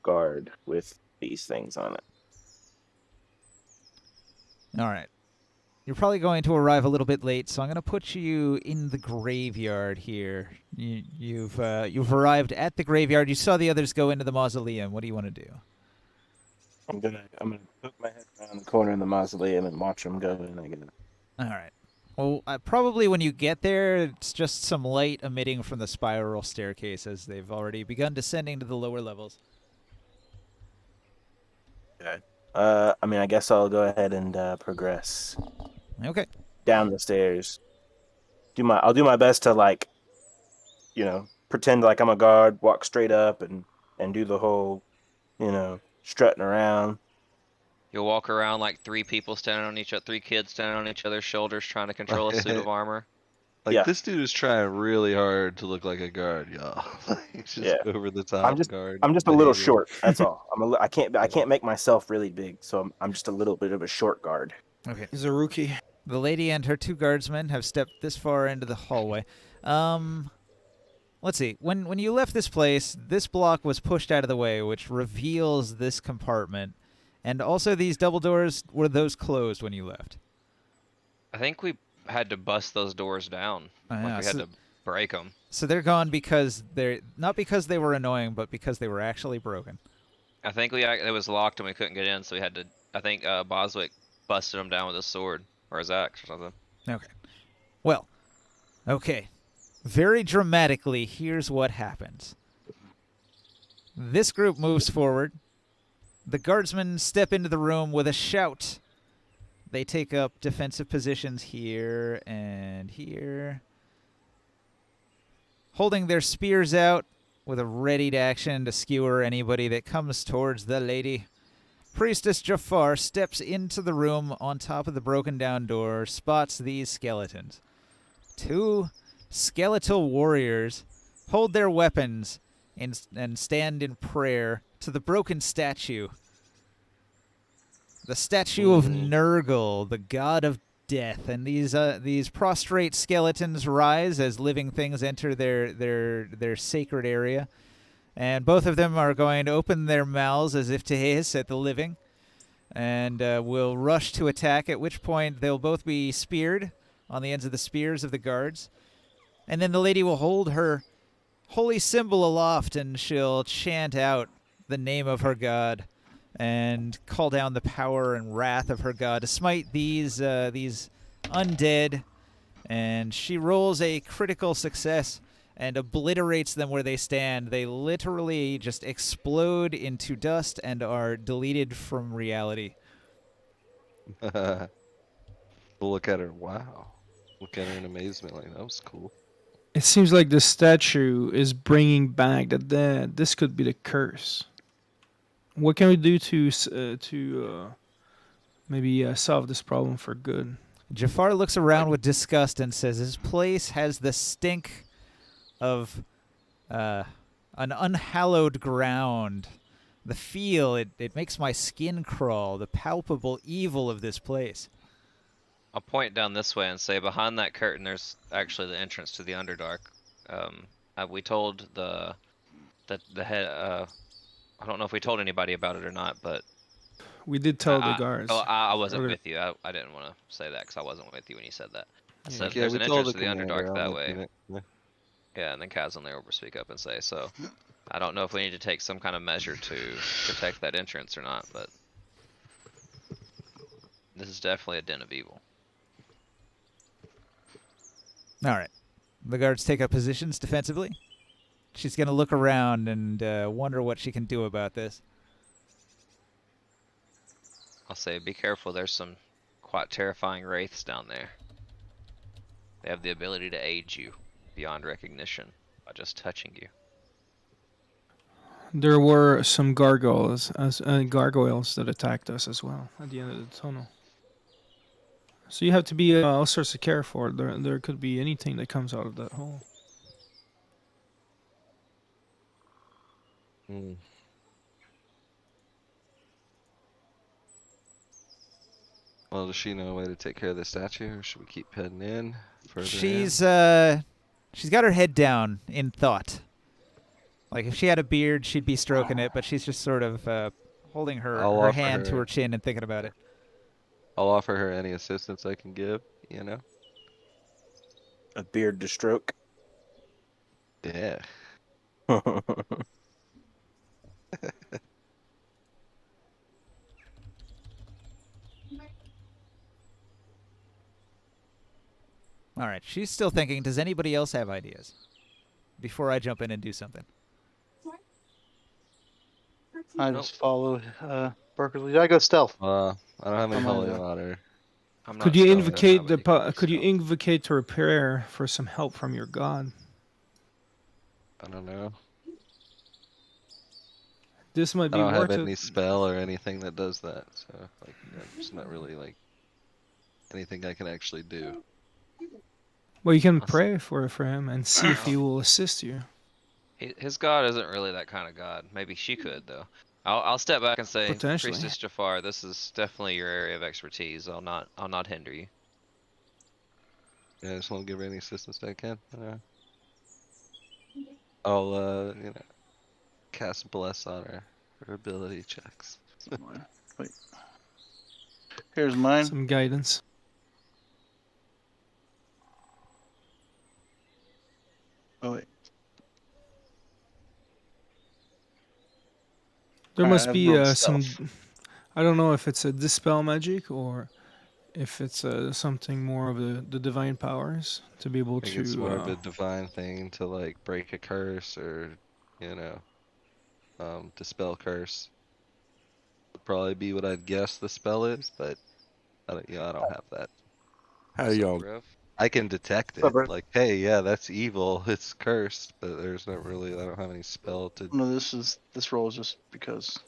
guard with these things on it. All right. You're probably going to arrive a little bit late, so I'm going to put you in the graveyard here. You've arrived at the graveyard. You saw the others go into the mausoleum. What do you want to do? I'm gonna poke my head around the corner in the mausoleum and watch them go in. I guess. All right. Well, probably when you get there, it's just some light emitting from the spiral staircase as they've already begun descending to the lower levels. Okay. I mean, I guess I'll go ahead and progress Okay. down the stairs. I'll do my best to, like, pretend like I'm a guard, walk straight up, and and do the whole, strutting around. You'll walk around like three people standing on three kids standing on each other's shoulders trying to control a suit of armor. Like Yeah. this dude is trying really hard to look like a guard, y'all. Like just Yeah. over the I'm top just guard I'm just a little behavior. short. That's all. I can't make myself really big, so I'm just a little bit of a short guard. Okay. He's a rookie. The lady and her two guardsmen have stepped this far into the hallway. Let's see. When you left this place, this block was pushed out of the way, which reveals this compartment. And also these double doors, were those closed when you left? I think we had to bust those doors down. Oh, Like yeah, we had to break them. So they're gone because they're not because they were annoying, but because they were actually broken. I think it was locked and we couldn't get in, so we had to. I think Bostwick busted them down with his sword or his axe or something. Okay. Well, okay. Very dramatically, here's what happens. This group moves forward. The guardsmen step into the room with a shout. They take up defensive positions here and here, holding their spears out with a readied action to skewer anybody that comes towards the lady. Priestess Jafar steps into the room on top of the broken down door, spots these skeletons. Two skeletal warriors hold their weapons and stand in prayer to the broken statue. The statue of Nurgle, the god of death, and these prostrate skeletons rise as living things enter their sacred area, and both of them are going to open their mouths as if to hiss at the living, and will rush to attack. At which point they'll both be speared on the ends of the spears of the guards, and then the lady will hold her holy symbol aloft, and she'll chant out the name of her god and call down the power and wrath of her god to smite these undead. And she rolls a critical success and obliterates them where they stand. They literally just explode into dust and are deleted from reality. Look at her. Wow. Look at her in amazement. Like, that was cool. It seems like the statue is bringing back the dead. This could be the curse. What can we do to maybe solve this problem for good? Jafar looks around with disgust and says, "This place has the stink of an unhallowed ground. The feel, it makes my skin crawl. The palpable evil of this place." I'll point down this way and say behind that curtain there's actually the entrance to the Underdark. We told the head. I don't know if we told anybody about it or not, but We did tell the guards. I wasn't Or- with you. I didn't want to say that because I wasn't with you when you said that. I said Yeah, there's we an told entrance to the commander, Underdark I'll that mention way. it. Yeah. Yeah, and then Kaz and Lair will speak up and say so. I don't know if we need to take some kind of measure to protect that entrance or not, but this is definitely a den of evil. All right. The guards take up positions defensively. She's going to look around and wonder what she can do about this. I'll say be careful, there's some quite terrifying wraiths down there. They have the ability to aid you beyond recognition by just touching you. There were some gargoyles that attacked us as well at the end of the tunnel. So you have to be all sorts of careful. There could be anything that comes out of that hole. Mm. Well, does she know a way to take care of the statue, or should we keep heading in? Further She's in? she's got her head down in thought. Like if she had a beard, she'd be stroking it, but she's just sort of holding her I'll hand offer to her- her chin and thinking about it. I'll offer her any assistance I can give, you know? A beard to stroke. Yeah. All right. She's still thinking, does anybody else have ideas? Before I jump in and do something. I just follow Berkeley. I go stealth. I don't have any I'm holy over. water. I'm Could not you stealth, I don't invocate have the any po- could you stealth. invocate a prayer for some help from your god? I don't know. this might I be don't have worth any it. spell or anything that does that, so like there's not really like anything I can actually do. Well, you can I'll s- pray for him and see if Oh, he will assist you. his god isn't really that kind of god. Maybe she could though. I'll step back and say, Potentially. Priestess Jafar, this is definitely your area of expertise. I'll not hinder you. Yeah, I just want to give her any assistance I can. I'll cast bless on her ability checks. Wait. Here's mine. Some guidance. Oh wait. There Alright, must I've be rolled some. stealth. I don't know if it's a dispel magic or if it's something more of the divine powers to be able I think it's to. more of a divine thing to like break a curse or, you know, dispel curse. Would probably be what I'd guess the spell is, but I don't have that. How What's up, y'all? Rev? I can detect What's up, it, bro? like, hey, yeah, that's evil, it's cursed, but there's not really, I don't have any spell to, No, this roll is just because.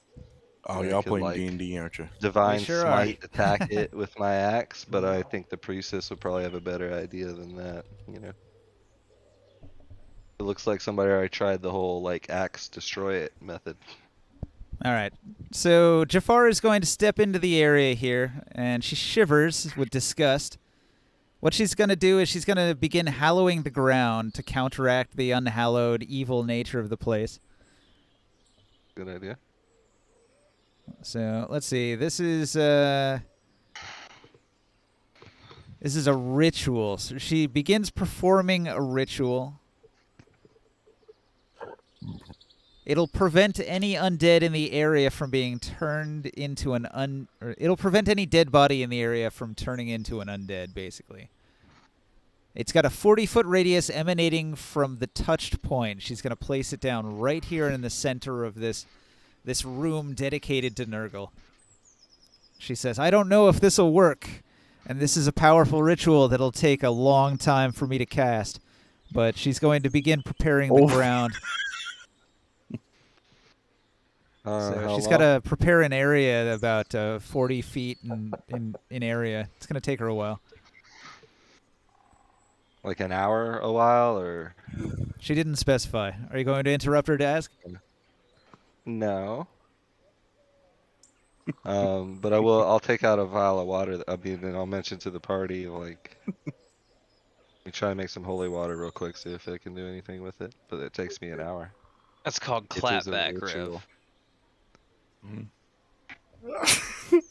Oh, I y'all could playing like D&D, aren't you? divine sure are. smite attack it with my axe, but I think the priestess would probably have a better idea than that, you know. It looks like somebody already tried the whole like axe destroy it method. All right. So Jafar is going to step into the area here, and she shivers with disgust. What she's going to do is she's going to begin hallowing the ground to counteract the unhallowed, evil nature of the place. Good idea. So let's see. This is a ritual. So she begins performing a ritual. It'll prevent any undead in the area from being turned into it'll prevent any dead body in the area from turning into an undead, basically. It's got a 40-foot radius emanating from the touched point. She's going to place it down right here in the center of this room dedicated to Nurgle. She says, I don't know if this will work, and this is a powerful ritual that'll take a long time for me to cast, but she's going to begin preparing the Oh. ground. So How she's got long? to prepare an area about 40 feet in area. It's going to take her a while. Like an hour, a while, or She didn't specify. Are you going to interrupt her to ask? no? But I'll take out a vial of water. I mean, and I'll mention to the party like, we try to make some holy water real quick, see if I can do anything with it. But it takes me an hour. That's called It is a clapback, ritual. Rev.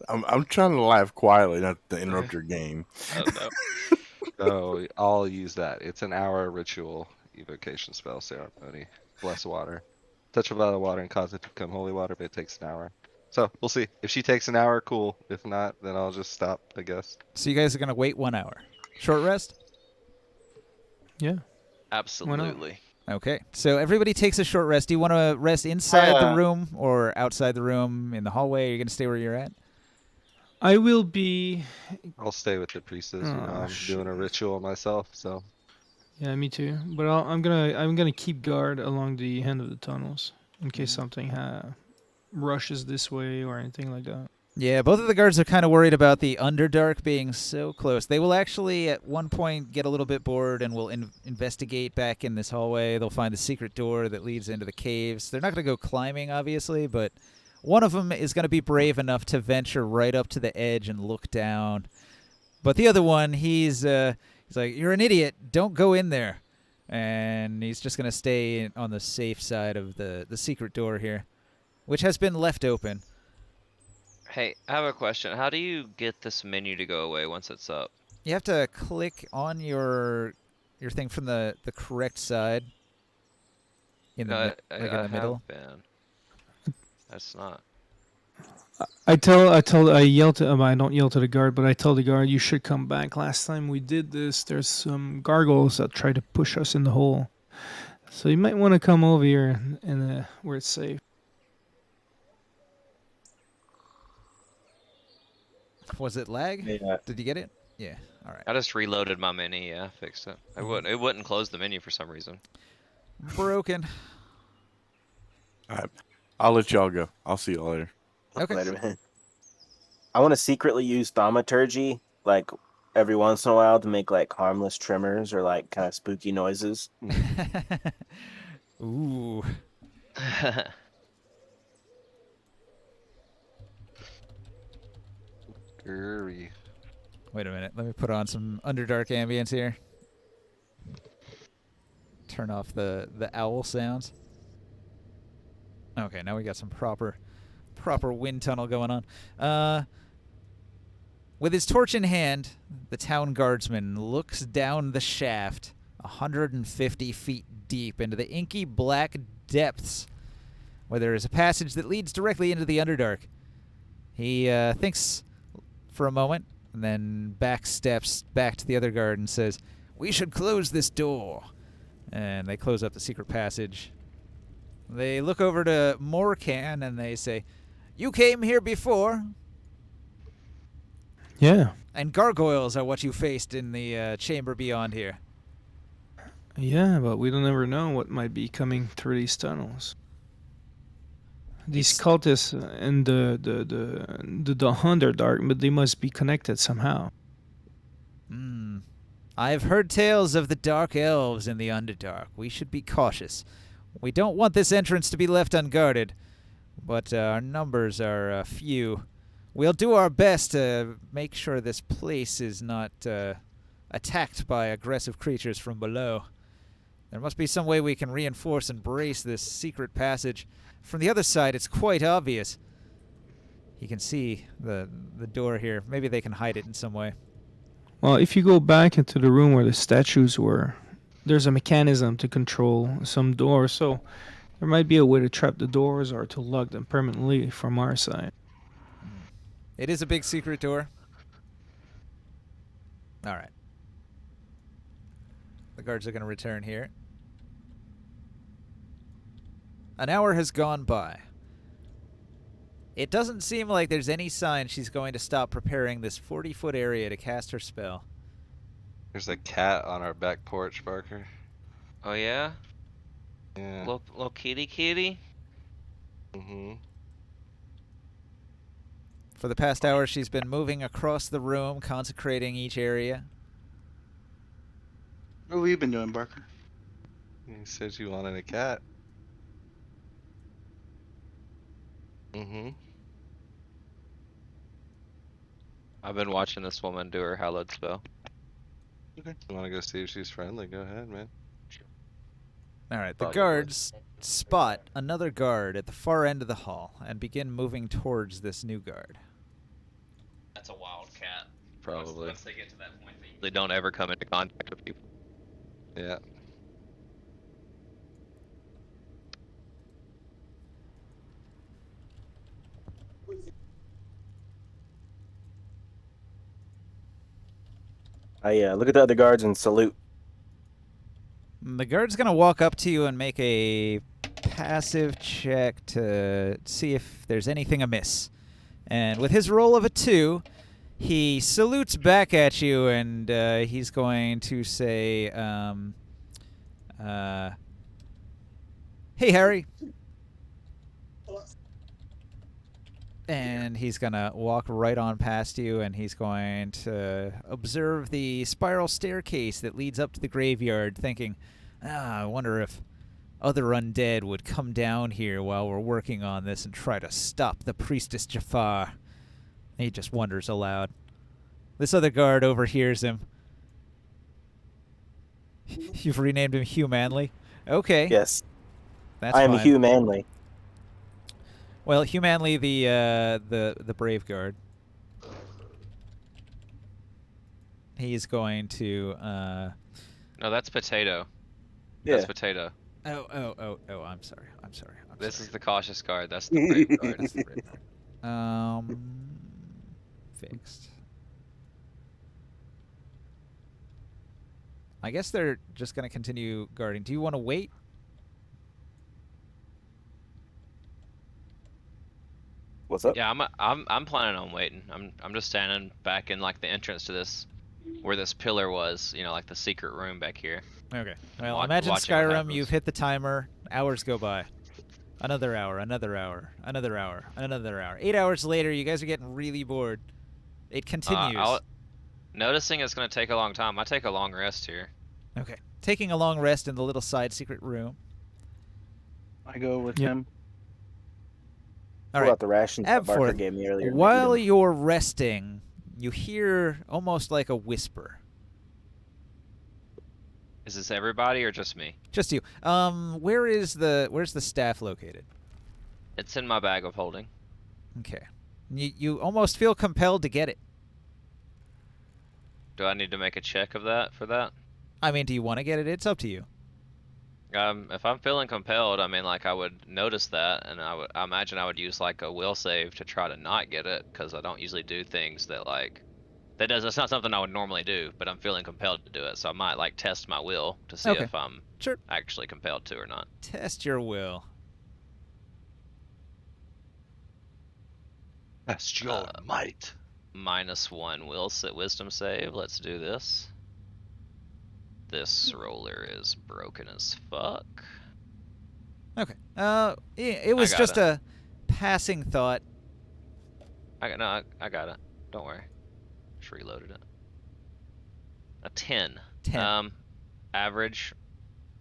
I'm trying to laugh quietly, not to interrupt your game. Oh no. So I'll use that. It's an hour ritual evocation spell ceremony. Bless water. Touch a vial of water and cause it to become holy water, but it takes an hour. So we'll see. If she takes an hour, cool. If not, then I'll just stop, I guess. So you guys are going to wait 1 hour. Short rest? Yeah. Absolutely. Okay. So everybody takes a short rest. Do you want to rest inside the Yeah. room or outside the room, in the hallway? Are you going to stay where you're at? I will be. I'll stay with the priestess. You know, Oh, I'm doing a shoot. ritual myself, so Yeah, me too. But I'm gonna keep guard along the end of the tunnels in case something rushes this way or anything like that. Yeah, both of the guards are kind of worried about the Underdark being so close. They will actually, at one point, get a little bit bored and will investigate back in this hallway. They'll find the secret door that leads into the caves. They're not going to go climbing, obviously, but one of them is going to be brave enough to venture right up to the edge and look down. But the other one, he's like, you're an idiot. Don't go in there. And he's just going to stay on the safe side of the secret door here, which has been left open. Hey, I have a question. How do you get this menu to go away once it's up? You have to click on your thing from the correct side in the I in the have middle. been. That's not. I yell to I don't yell to the guard, but I tell the guard you should come back. Last time we did this, there's some gargoyles that try to push us in the hole, so you might want to come over here and where it's safe. Was it lag? Yeah. Did you get it? Yeah. All right. I just reloaded my menu. Yeah, fixed it. It wouldn't close the menu for some reason. Broken. All right. I'll let y'all go. I'll see y'all later. Okay. Later, man. I want to secretly use thaumaturgy, like every once in a while, to make like harmless tremors or like kind of spooky noises. Ooh. Gurry. Wait a minute. Let me put on some Underdark ambience here. Turn off the owl sounds. Okay, now we got some proper wind tunnel going on. With his torch in hand, the town guardsman looks down the shaft 150 feet deep into the inky black depths where there is a passage that leads directly into the Underdark. He thinks for a moment and then backsteps back to the other guard and says, "We should close this door." And they close up the secret passage. They look over to Morcan and they say, "You came here before, Yeah. and gargoyles are what you faced in the chamber beyond here." Yeah, but we don't ever know what might be coming through these tunnels. These cultists in the Underdark, but they must be connected somehow. I've heard tales of the dark elves in the Underdark. We should be cautious. We don't want this entrance to be left unguarded, but our numbers are few. We'll do our best to make sure this place is not attacked by aggressive creatures from below. There must be some way we can reinforce and brace this secret passage. From the other side, it's quite obvious. You can see the door here. Maybe they can hide it in some way. Well, if you go back into the room where the statues were, there's a mechanism to control some doors, so there might be a way to trap the doors or to lock them permanently from our side. It is a big secret door. All right. The guards are going to return here. An hour has gone by. It doesn't seem like there's any sign she's going to stop preparing this 40-foot area to cast her spell. There's a cat on our back porch, Barker. Oh yeah? Yeah. Little kitty? Mm-hmm. For the past hour, she's been moving across the room, consecrating each area. What have you been doing, Barker? You said you wanted a cat. Mm-hmm. I've been watching this woman do her hallowed spell. You want to go see if she's friendly? Go ahead, man. All right, the Probably. guards spot another guard at the far end of the hall and begin moving towards this new guard. That's a wild cat. Probably. Once they get to that point, they don't ever come into contact with people. Yeah. I look at the other guards and salute. The guard's going to walk up to you and make a passive check to see if there's anything amiss. And with his roll of a 2, he salutes back at you, and he's going to say, "Hey, Harry." And he's going to walk right on past you, and he's going to observe the spiral staircase that leads up to the graveyard, thinking, I wonder if other undead would come down here while we're working on this and try to stop the priestess Jafar. He just wonders aloud. This other guard overhears him. You've renamed him Hugh Manley? Okay. Yes, That's I am fine. Hugh Manley. Well, Hugh Manley, the brave guard. He's going to No, that's potato. Yeah. That's potato. Oh, I'm sorry. This is the cautious guard. That's the brave guard. That's the brave guard. Fixed. I guess they're just going to continue guarding. Do you want to wait? What's up? Yeah, I'm planning on waiting. I'm just standing back in like the entrance to this, where this pillar was. You know, like the secret room back here. Okay. Well, Watching imagine what Skyrim, happens. you've hit the timer, hours go by. Another hour, another hour, another hour, another hour. 8 hours later, you guys are getting really bored. It continues. Noticing it's gonna take a long time. I take a long rest here. Okay. Taking a long rest in the little side secret room. I go with Yep. him. All What right. about the rations that Barker Abforth, gave me earlier? Did I eat while 'em? you're resting, you hear almost like a whisper. Is this everybody or just me? Just you. Where's the staff located? It's in my bag of holding. Okay. You almost feel compelled to get it. Do I need to make a check of that for that? I mean, do you want to get it? It's up to you. If I'm feeling compelled, I mean, like I would notice that, and I imagine I would use like a will save to try to not get it, because I don't usually do things that like that's not something I would normally do, but I'm feeling compelled to do it, so I might like test my will to see Okay. if I'm Sure. actually compelled to or not. Test your will. Test your might. -1 wisdom save. Let's do this. This roller is broken as fuck. Okay. It was got just it. a passing thought. I got it. Don't worry. Just reloaded it. A 10. 10. Average.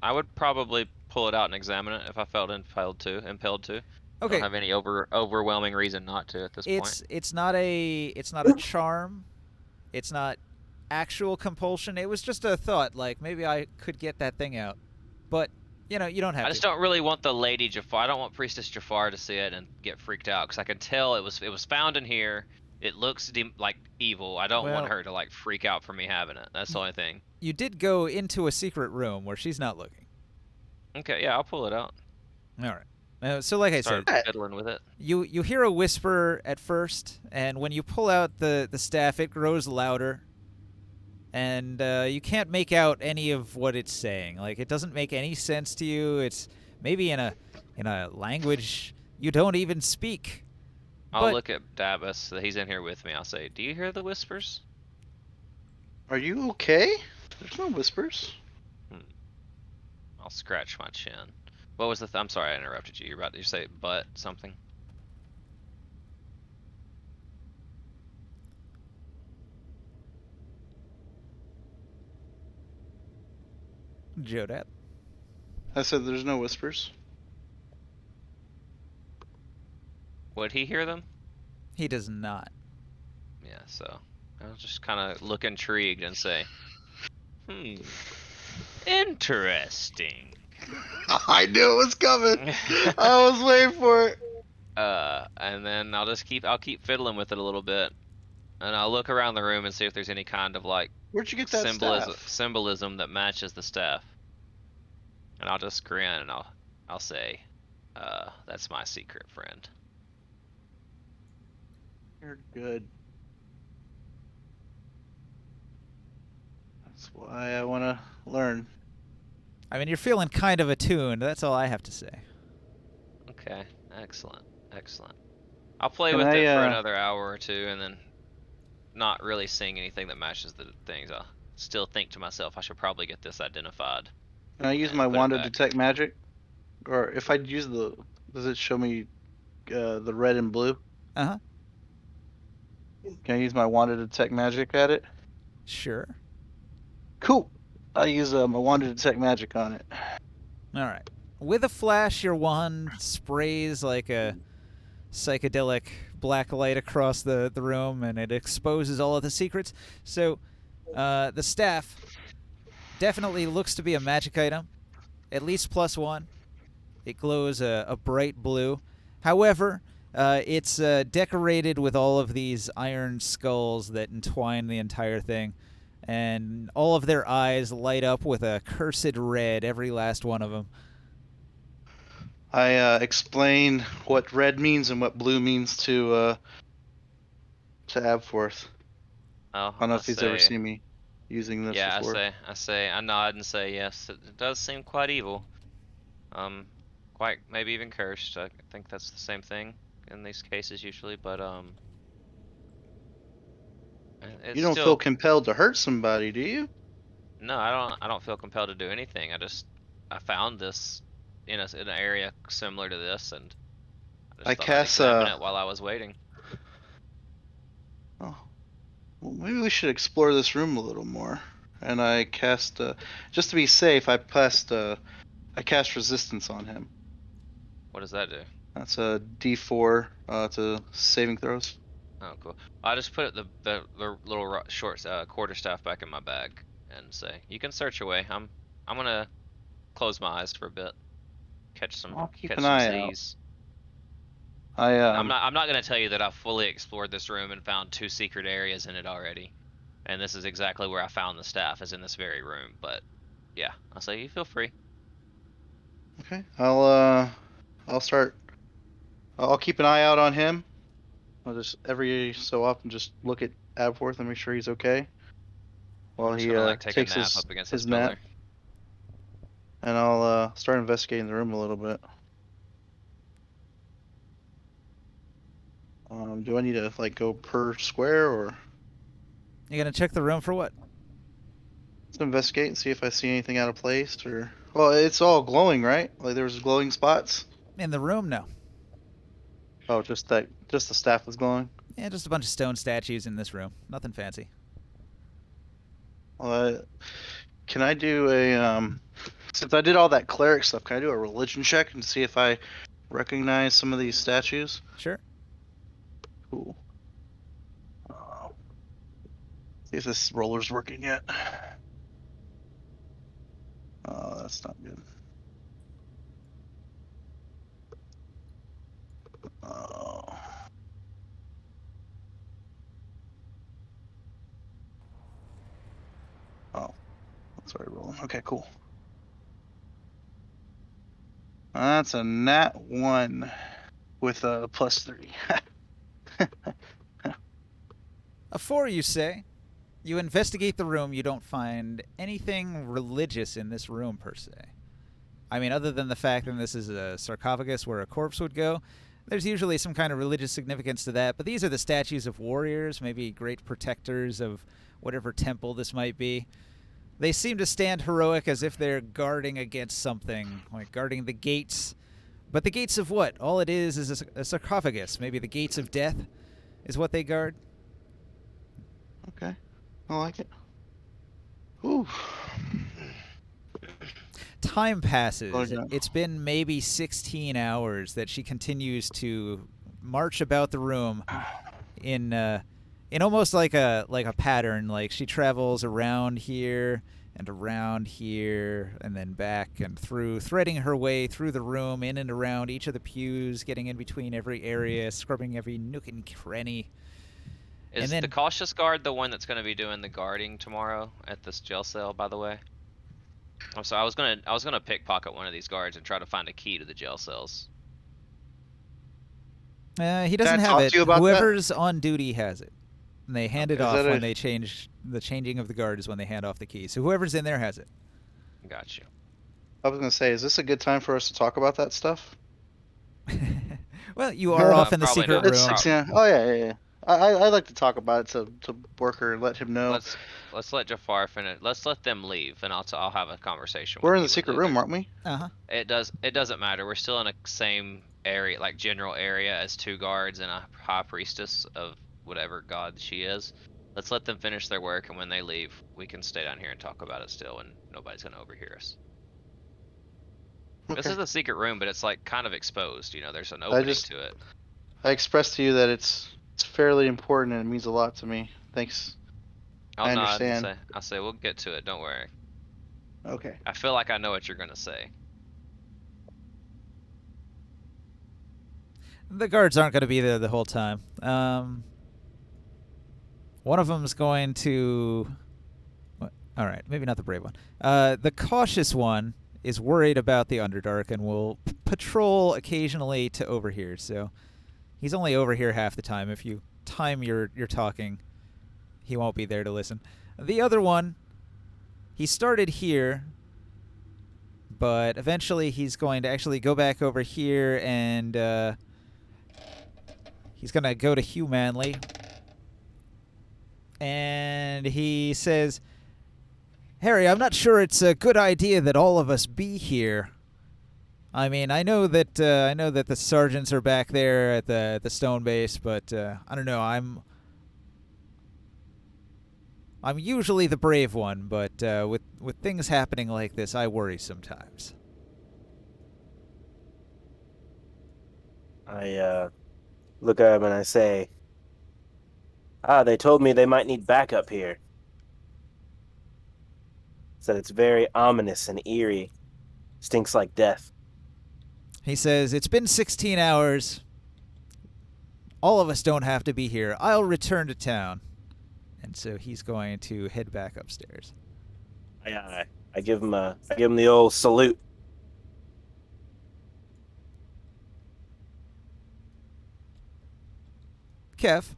I would probably pull it out and examine it if I felt impelled to. I Okay. don't have any overwhelming reason not to at this point. It's not a charm. It's not actual compulsion. It was just a thought, like maybe I could get that thing out. But you don't have I just to. don't really want the Lady Jafar. I don't want Priestess Jafar to see it and get freaked out, because I can tell it was found in here. It looks like evil. I don't want Well- her to like freak out for me having it. That's the only thing. You did go into a secret room where she's not looking. Okay, yeah, I'll pull it out. All right. So like I Start said, fiddling with it. you hear a whisper at first, and when you pull out the staff, it grows louder, and you can't make out any of what it's saying. Like, it doesn't make any sense to you. It's maybe in a language you don't even speak. I'll But- look at Dabus. He's in here with me. I'll say, "Do you hear the whispers?" Are you okay? There's no whispers. I'll scratch my chin. What was the? I'm sorry, I interrupted you. You're about to say but something. Jodab. I said there's no whispers. Would he hear them? He does not. Yeah. So I'll just kind of look intrigued and say, interesting. I knew it was coming. I was waiting for it. And then I'll keep fiddling with it a little bit, and I'll look around the room and see if there's any kind of like Where'd you get that staff? symbolism that matches the staff. And I'll just grin and I'll say, that's my secret friend. You're good. That's why I want to learn. I mean, you're feeling kind of attuned. That's all I have to say. Okay, excellent. I'll play Can with it for I, another hour or two, and then not really seeing anything that matches the things, I'll still think to myself, I should probably get this identified. Can I use and my put it wand to back. detect magic? Or if I use does it show me the red and blue? Uh-huh. Can I use my wand to detect magic at it? Sure. Cool. I'll use my wand to detect magic on it. All right. With a flash, your wand sprays like a psychedelic black light across the room, and it exposes all of the secrets. So the staff definitely looks to be a magic item, at least +1. It glows a bright blue. However, it's decorated with all of these iron skulls that entwine the entire thing, and all of their eyes light up with a cursed red, every last one of them. I explain what red means and what blue means to Abforth. Oh, I don't know if he's ever seen me using this yeah, before. I nod and say yes. It does seem quite evil. Quite maybe even cursed. I think that's the same thing in these cases usually, but it's You don't still feel compelled to hurt somebody, do you? no. I don't feel compelled to do anything. I found this in an area similar to this, and I I just thought I'd cast examine it while I was waiting. Oh, well, maybe we should explore this room a little more. And I cast, just to be safe, I cast resistance on him. What does that do? That's a D4 to saving throws. Oh, cool. I just put the little short quarterstaff back in my bag and say, "You can search away. I'm gonna close my eyes for a bit, I'll keep catch an some eye out. Z's." I I'm not gonna tell you that I've fully explored this room and found 2 secret areas in it already, and this is exactly where I found the staff, is in this very room. But yeah, I'll say you feel free. okay. I'll start. I'll keep an eye out on him. I'll just every so often just look at Abforth and make sure he's okay while I'm just he gonna like take a takes nap up against this his nap, pillar. and I'll start investigating the room a little bit. Do I need to like go per square or You gonna check the room for what? to investigate and see if I see anything out of place or? Well, it's all glowing, right? Like there's glowing spots. In the room, no. Oh, just the staff is glowing. Yeah, just a bunch of stone statues in this room. Nothing fancy. Can I do since I did all that cleric stuff, can I do a religion check and see if I recognize some of these statues? Sure. Cool. See if this roller's working yet. Oh, that's not good. Oh. Oh, that's already rolling. Okay, cool. That's a nat 1 with a +3. A 4, you say? You investigate the room, you don't find anything religious in this room, per se. I mean, other than the fact that this is a sarcophagus where a corpse would go, there's usually some kind of religious significance to that, but these are the statues of warriors, maybe great protectors of whatever temple this might be. They seem to stand heroic as if they're guarding against something, like guarding the gates. But the gates of what? All it is a sarcophagus. Maybe the gates of death is what they guard. Okay, I like it. Ooh. Time passes. Oh, yeah. It's been maybe 16 hours that she continues to march about the room in almost like a pattern. Like she travels around here and then back and through, threading her way through the room, in and around each of the pews, getting in between every area, scrubbing every nook and cranny. Is the cautious guard the one that's going to be doing the guarding tomorrow at this jail cell, by the way? I'm sorry, I was gonna pickpocket one of these guards and try to find a key to the jail cells. He doesn't Can I have talk it. to you about that? Whoever's on duty has it. And they hand it Is off that when a- they change. The changing of the guard is when they hand off the key. So whoever's in there has it. Got you. I was gonna say, is this a good time for us to talk about that stuff? Well, you are off in the Probably secret not. room. It's yeah. Oh yeah. I'd like to talk about it to Worker, let him know. Let's let Jafar finish. Let's let them leave, and I'll have a conversation. We're with in you the when secret they're room, there. aren't we? Uh-huh. It doesn't matter. We're still in a same area, like general area, as 2 guards and a high priestess of whatever god she is. Let's let them finish their work, and when they leave, we can stay down here and talk about it still, and nobody's gonna overhear us. This Okay. is a secret room, but it's like kind of exposed. You know, there's an opening to it. I expressed to you that it's fairly important and it means a lot to me. Thanks. I'll I nod and understand. I'll say we'll get to it. Don't worry. Okay. I feel like I know what you're gonna say. The guards aren't going to be there the whole time. One of them's going to... All right, maybe not the brave one. The cautious one is worried about the Underdark and will patrol occasionally to over here. So he's only over here half the time. If you time your talking, he won't be there to listen. The other one, he started here, but eventually he's going to actually go back over here and he's going to go to Hugh Manley. And he says, Harry, I'm not sure it's a good idea that all of us be here. I mean, I know that the sergeants are back there at the stone base, but I don't know. I'm usually the brave one, but with things happening like this, I worry sometimes. I look at him and I say, they told me they might need backup here. Said it's very ominous and eerie. Stinks like death. He says, "It's been 16 hours. All of us don't have to be here. I'll return to town." And so he's going to head back upstairs. I give him the old salute. Kev,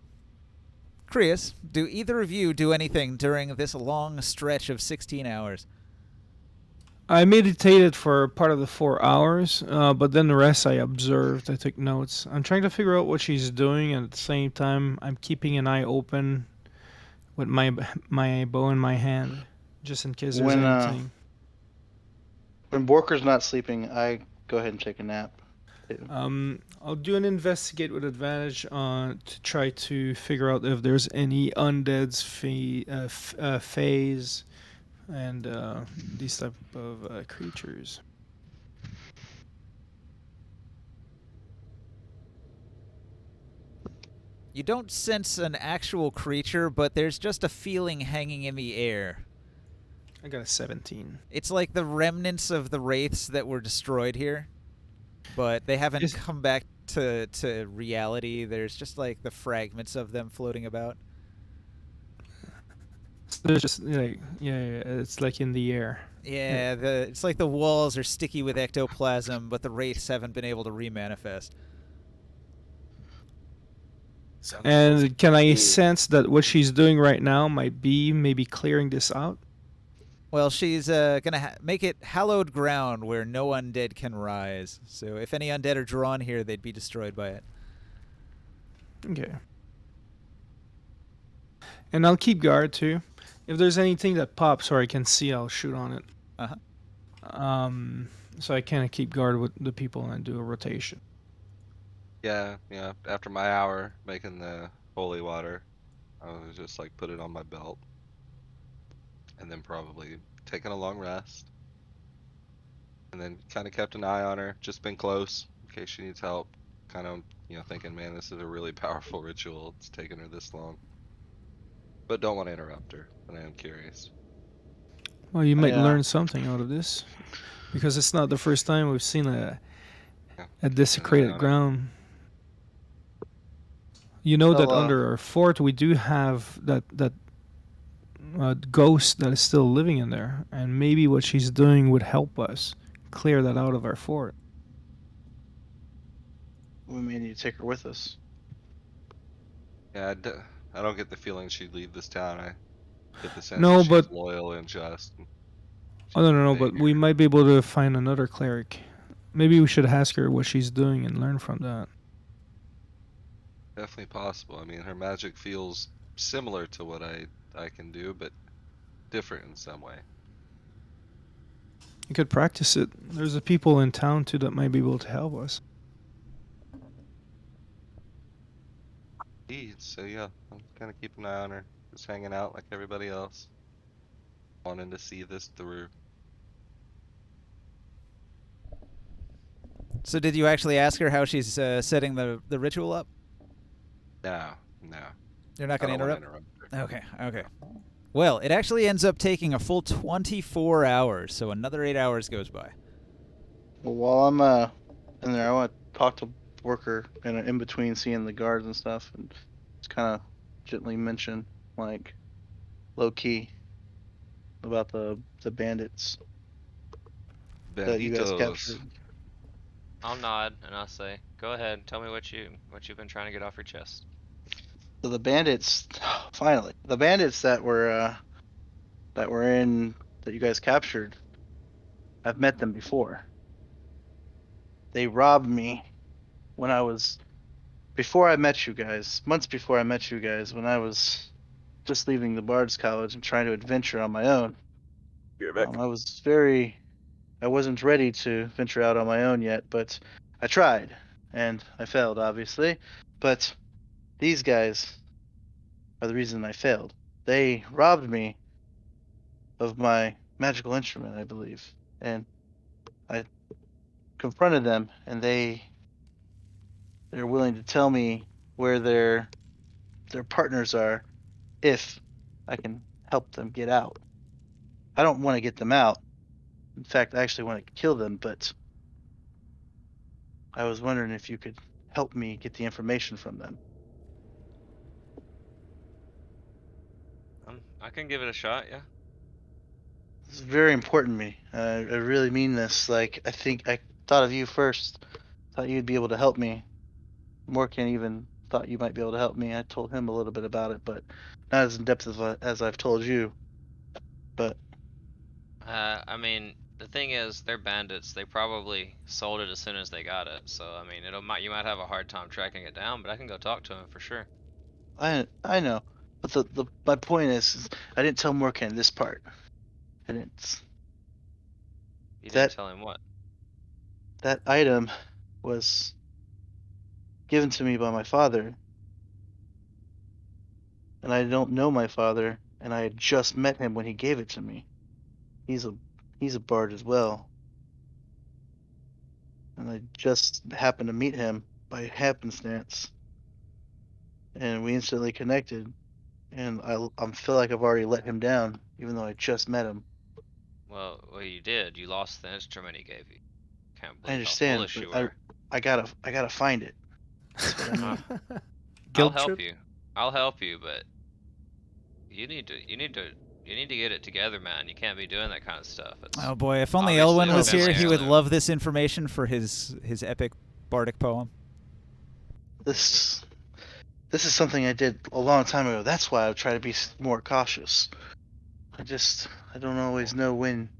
Krius, do either of you do anything during this long stretch of 16 hours? I meditated for part of the 4 hours, but then the rest I observed. I took notes. I'm trying to figure out what she's doing, and at the same time, I'm keeping an eye open with my bow in my hand, just in case there's anything. When Borker's not sleeping, I go ahead and take a nap. I'll do an investigate with advantage to try to figure out if there's any undead's phase and these type of creatures. You don't sense an actual creature, but there's just a feeling hanging in the air. I got a 17. It's like the remnants of the wraiths that were destroyed here, but they haven't come back to reality. There's just like the fragments of them floating about. There's just like it's like in the air. Yeah, it's like the walls are sticky with ectoplasm, but the wraiths haven't been able to remanifest. And can I sense that what she's doing right now might be maybe clearing this out? Well, she's gonna make it hallowed ground where no undead can rise. So if any undead are drawn here, they'd be destroyed by it. Okay. And I'll keep guard too. If there's anything that pops or I can see, I'll shoot on it. So I kind of keep guard with the people and do a rotation. Yeah. After my hour making the holy water, I was just like put it on my belt, and then probably taking a long rest, and then kind of kept an eye on her. Just been close in case she needs help. Kind of thinking, man, this is a really powerful ritual. It's taken her this long, but don't want to interrupt her. And I am curious. Well, you might learn something out of this, because it's not the first time we've seen a desecrated ground. You know that under our fort we do have that ghost that is still living in there, and maybe what she's doing would help us clear that out of our fort. We may need to take her with us. Yeah, I don't get the feeling she'd leave this town. I get the sense that she's loyal and just. No, but we might be able to find another cleric. Maybe we should ask her what she's doing and learn from that. Definitely possible. I mean, her magic feels similar to what I can do, but different in some way. You could practice it. There's a people in town too that might be able to help us. So yeah, I'm kind of keeping an eye on her, just hanging out like everybody else, wanting to see this through. So did you actually ask her how she's setting the ritual up? No. You're not going to interrupt? Okay. Well, it actually ends up taking a full 24 hours, so another 8 hours goes by. Well, while I'm in there, I want to talk to Worker in between seeing the guards and stuff, and just kind of gently mention, like, low key about the bandits that you guys captured. I'll nod and I'll say, "Go ahead, tell me what you've been trying to get off your chest." So the bandits, finally, the bandits that you guys captured, I've met them before. They robbed me before I met you guys, months before I met you guys, when I was just leaving the Bard's College and trying to adventure on my own. I was very I wasn't ready to venture out on my own yet, but I tried, and I failed, obviously. But these guys are the reason I failed. They robbed me of my magical instrument, I believe, and I confronted them, and they're willing to tell me where their partners are if I can help them get out. I don't want to get them out. In fact, I actually want to kill them, but I was wondering if you could help me get the information from them. I can give it a shot. Yeah. It's very important to me. I really mean this. Like, I think I thought of you first. Thought you'd be able to help me. Morgan even thought you might be able to help me. I told him a little bit about it, but not as in depth as I've told you. But I mean, the thing is, they're bandits. They probably sold it as soon as they got it. So I mean, you might have a hard time tracking it down, but I can go talk to him for sure. I know. But the my point is I didn't tell Morgan this part. I didn't. You didn't That tell him what? that item was given to me by my father, and I don't know my father, and I had just met him when he gave it to me. He's a bard as well, and I just happened to meet him by happenstance, and we instantly connected. And I feel like I've already let him down, even though I just met him. Well, you did. You lost the instrument he gave you. Can't I believe how understand, foolish but you were. I gotta find it. That's what I mean. I'll Guilt help trip. you. I'll help you, but you need to get it together, man. You can't be doing that kind of stuff. It's Oh boy, if only obviously Elwyn a was here, family he would heirloom. love this information for his epic bardic poem. This is something I did a long time ago. That's why I try to be more cautious. I don't always know when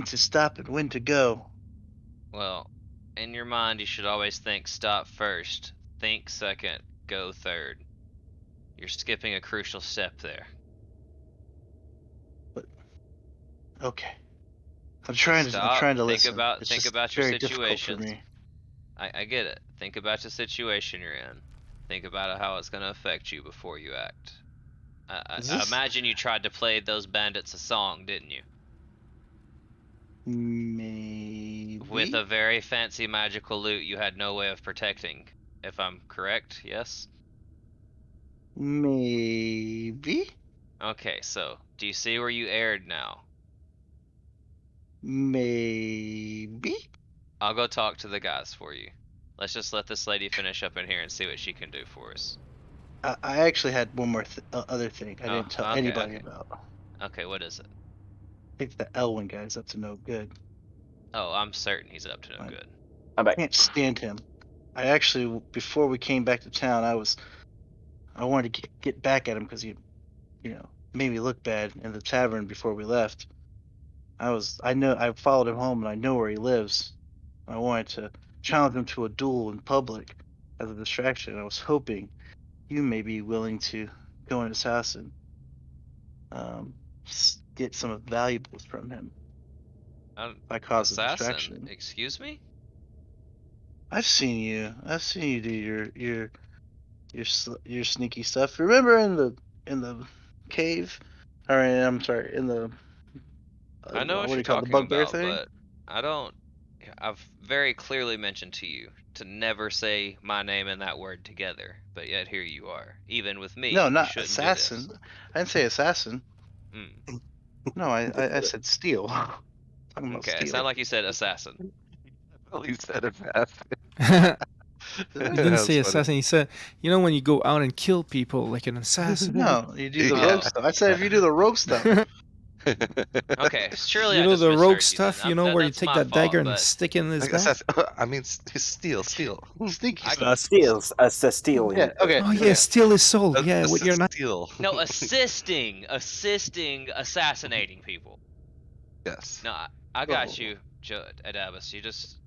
to stop and when to go. Well, in your mind, you should always think stop first, think second, go third. You're skipping a crucial step there. But okay, I'm trying Stop. to Think listen. about It's think just about your very difficult for situations. me. I get it. Think about the situation you're in. Think about how it's going to affect you before you act. I Is imagine you tried to play those bandits a song, didn't you? this maybe? With a very fancy magical loot you had no way of protecting. If I'm correct, yes? Maybe? Okay, so do you see where you erred now? Maybe? I'll go talk to the guys for you. Let's just let this lady finish up in here and see what she can do for us. I actually had one more other thing I Oh, didn't tell okay, anybody okay. about. Okay, what is it? I think the Elwyn guy's up to no good. Oh, I'm certain he's up to no Fine. good. I'm I back. can't stand him. I actually, before we came back to town, I wanted to get back at him because he, made me look bad in the tavern before we left. I followed him home and I know where he lives. I wanted to challenge him to a duel in public as a distraction. I was hoping you may be willing to go in his house and get some valuables from him if I cause a Assassin, distraction. excuse me? I've seen you. Do your sneaky stuff. Remember in the cave, or I'm sorry, in the I know what what do you're you call it, the talking bugbear about, thing? but I don't. I've very clearly mentioned to you to never say my name and that word together, but yet here you are. Even with me, No, you not shouldn't do this. assassin. I didn't say assassin. Mm. No, I said steal. Talking about Okay, it sounded steal. like you said assassin. Well, he said it fast. He Did I? didn't That's say funny. assassin. He said, you know, when you go out and kill people like an assassin. No, you do the Yeah. rogue stuff. I said if you do the rogue stuff. Okay, surely You I know just the rogue misheard you then. stuff. You know where you That's take my that fault, dagger and but stick it in his Like back. I mean, steal. Sneaky I stuff. Steal Yeah. him. Okay. Oh yeah, Okay. steal his soul. That's Yeah, with your knife. steal. no assisting assassinating people. Yes. No, I got Oh, you, Adabus. You just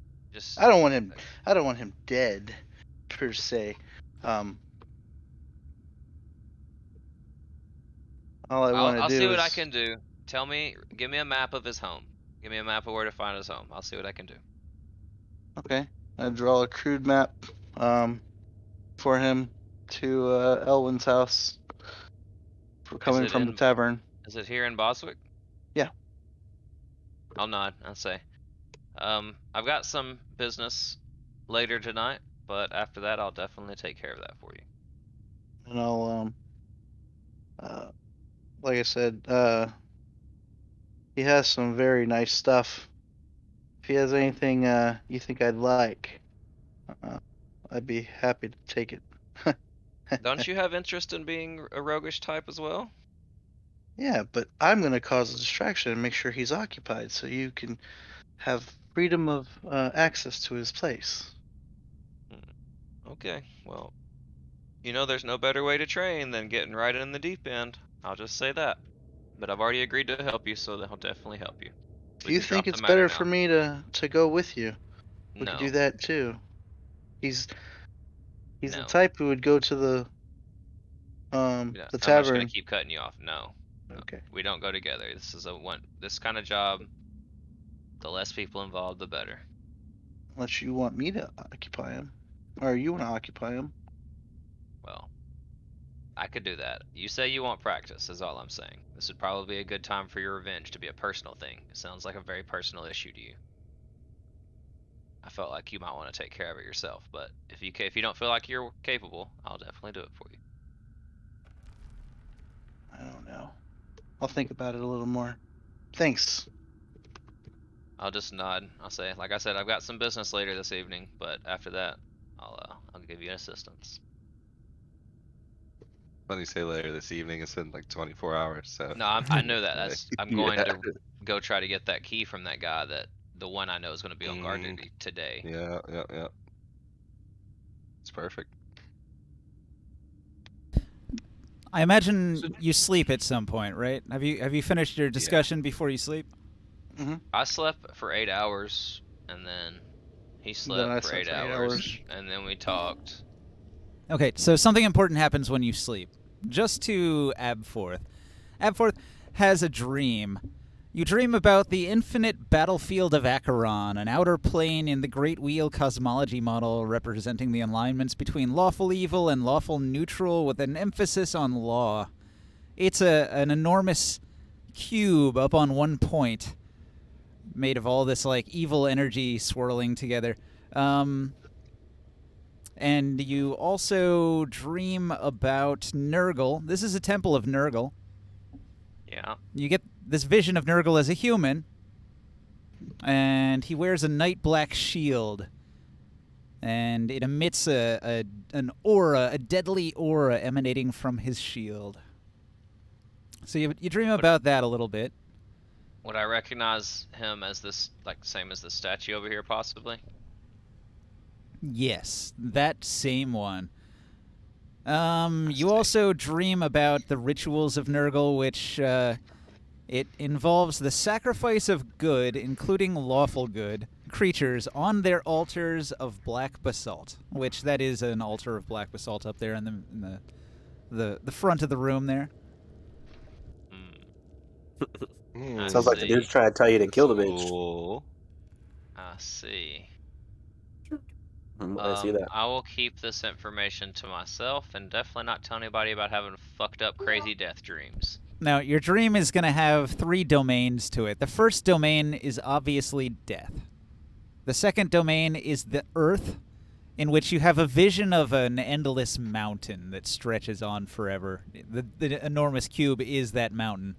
I don't want him. I don't want him dead, per se. Um, all I want to I'll see do what I is can do. Give me a map of his home. Give me a map of where to find his home. I'll see what I can do. Okay. I draw a crude map for him to Elwin's house for coming from the tavern. Is it here in Bostwick? Yeah. I'll nod. I'll say, I've got some business later tonight, but after that, I'll definitely take care of that for you. And I'll like I said, he has some very nice stuff. If he has anything you think I'd like, I'd be happy to take it. Don't you have interest in being a roguish type as well? Yeah, but I'm gonna cause a distraction and make sure he's occupied, so you can have freedom of access to his place. Okay, well, there's no better way to train than getting right in the deep end. I'll just say that. But I've already agreed to help you, so I'll definitely help you. If We you can think drop the it's matter better now. for me to go with you, we could No, do that too. He's the no. type who would go to the Yeah, the I'm just gonna tavern. keep cutting you off. No, no. Okay. We don't go together. This is this kind of job, the less people involved, the better. Unless you want me to occupy him, or you want to occupy him. Well, I could do that. You say you want practice, is all I'm saying. This would probably be a good time for your revenge to be a personal thing. It sounds like a very personal issue to you. I felt like you might want to take care of it yourself, but if you don't feel like you're capable, I'll definitely do it for you. I don't know. I'll think about it a little more. Thanks. I'll just nod. I'll say, like I said, I've got some business later this evening, but after that, I'll give you assistance. When you say later this evening, it's been like 24 hours, so. No, I know that. I'm going Yeah. to go try to get that key from that guy, the one I know is going to be on guard today. Yeah. It's perfect. I imagine So- you sleep at some point, right? Have you finished your discussion before you sleep? I slept for 8 hours, and then he Then slept I for slept 8 for 8 hours, hours. and then we talked. Okay, so something important happens when you sleep. Just to Abforth. Abforth has a dream. You dream about the infinite battlefield of Acheron, an outer plane in the Great Wheel cosmology model representing the alignments between lawful evil and lawful neutral with an emphasis on law. It's an enormous cube up on one point, made of all this like evil energy swirling together. And you also dream about Nurgle. This is a temple of Nurgle. Yeah. You get this vision of Nurgle as a human, and he wears a night black shield, and it emits an aura, a deadly aura emanating from his shield. So you dream about that a little bit. Would I recognize him as this, like, same as the statue over here, possibly? Yes, that same one. You also dream about the rituals of Nurgle, which it involves the sacrifice of good, including lawful good, creatures on their altars of black basalt. Which that is an altar of black basalt up there in the front of the room there. I Sounds like the dude's see. trying to tell you to kill the bitch. Cool. I see. I see that. I will keep this information to myself and definitely not tell anybody about having fucked up crazy death dreams. Now, your dream is going to have 3 domains to it. The first domain is obviously death. The second domain is the earth, in which you have a vision of an endless mountain that stretches on forever. The enormous cube is that mountain.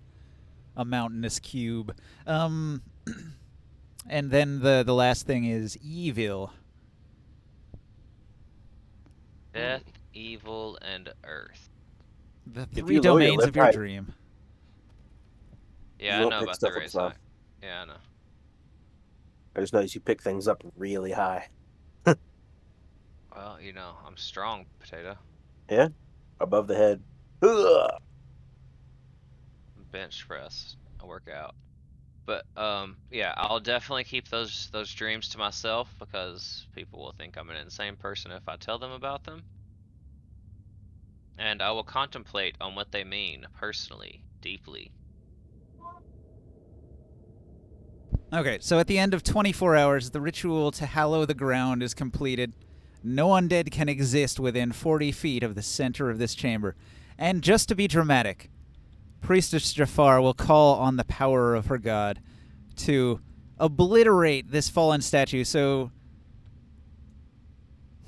A mountainous cube. And then the last thing is evil. Death, evil, and earth. The If 3 you lower your domains lip of your right- dream. Yeah, You I won't know pick about stuff the up raise slow. height. Yeah, I know. I just noticed you pick things up really high. Well, I'm strong, Potato. Yeah? Above the head. Ugh. Bench press. I work out. But yeah, I'll definitely keep those dreams to myself because people will think I'm an insane person if I tell them about them. And I will contemplate on what they mean personally, deeply. Okay, so at the end of 24 hours, the ritual to hallow the ground is completed. No undead can exist within 40 feet of the center of this chamber. And just to be dramatic, Priestess Jafar will call on the power of her god to obliterate this fallen statue. So,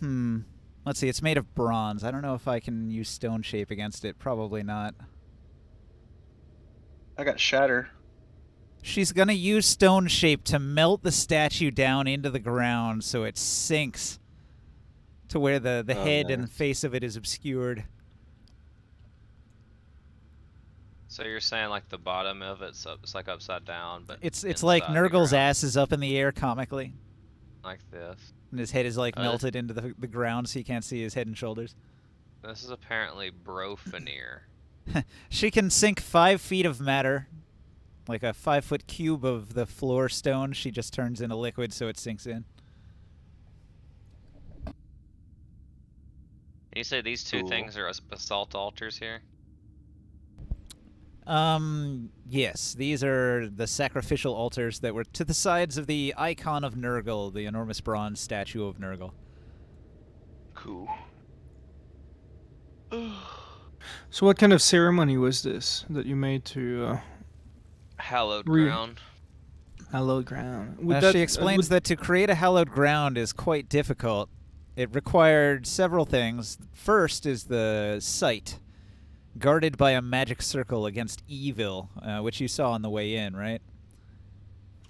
let's see, it's made of bronze. I don't know if I can use stone shape against it. Probably not. I got shatter. She's going to use stone shape to melt the statue down into the ground so it sinks to where the Oh, head nice. and face of it is obscured. So you're saying like the bottom of it's up, it's like upside down, but It's like inside the Nurgle's ground, ass is up in the air comically, like this. and his head is like Oh, melted into the ground so you can't see his head and shoulders. This is apparently Brofenir. She can sink 5 feet of matter, like a 5-foot cube of the floor stone. She just turns into liquid so it sinks in. Can you say these two Cool. things are basalt altars here? Yes, these are the sacrificial altars that were to the sides of the icon of Nurgle, the enormous bronze statue of Nurgle. Cool. So what kind of ceremony was this that you made to Hallowed Re- ground. hallowed ground? Would She explains that to create a hallowed ground is quite difficult. It required several things. First is the site, guarded by a magic circle against evil, which you saw on the way in, right?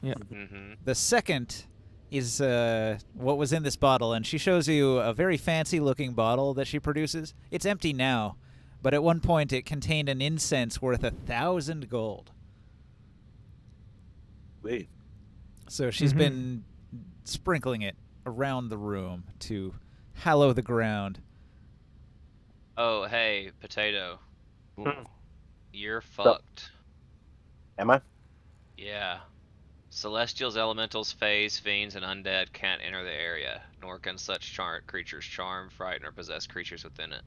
Mm-hmm. The second is what was in this bottle, and she shows you a very fancy-looking bottle that she produces. It's empty now, but at one point it contained an incense worth 1,000 gold. Wait. So she's been sprinkling it around the room to hallow the ground. Oh, hey, potato. Hmm. You're fucked. Am I? Yeah. Celestials, elementals, fays, fiends, and undead can't enter the area, nor can such creatures charm, frighten, or possess creatures within it.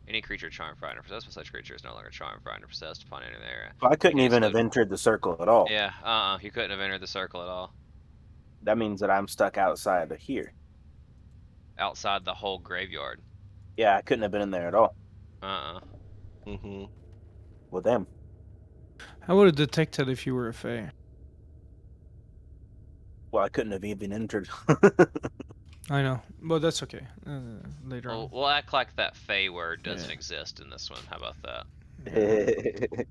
Any creature charmed, frightened, or possessed with such creature is no longer charmed, frightened, or possessed upon entering the area. So I couldn't You can even have exclude- entered the circle at all. Yeah, you couldn't have entered the circle at all. That means that I'm stuck outside of here. Outside the whole graveyard. Yeah, I couldn't have been in there at all. Mm-hmm. Well, damn. I would have detected if you were a fae. Well, I couldn't have even entered. I know, but that's okay. Later Well, on. we'll act like that fey word doesn't Yeah. exist in this one. How about that?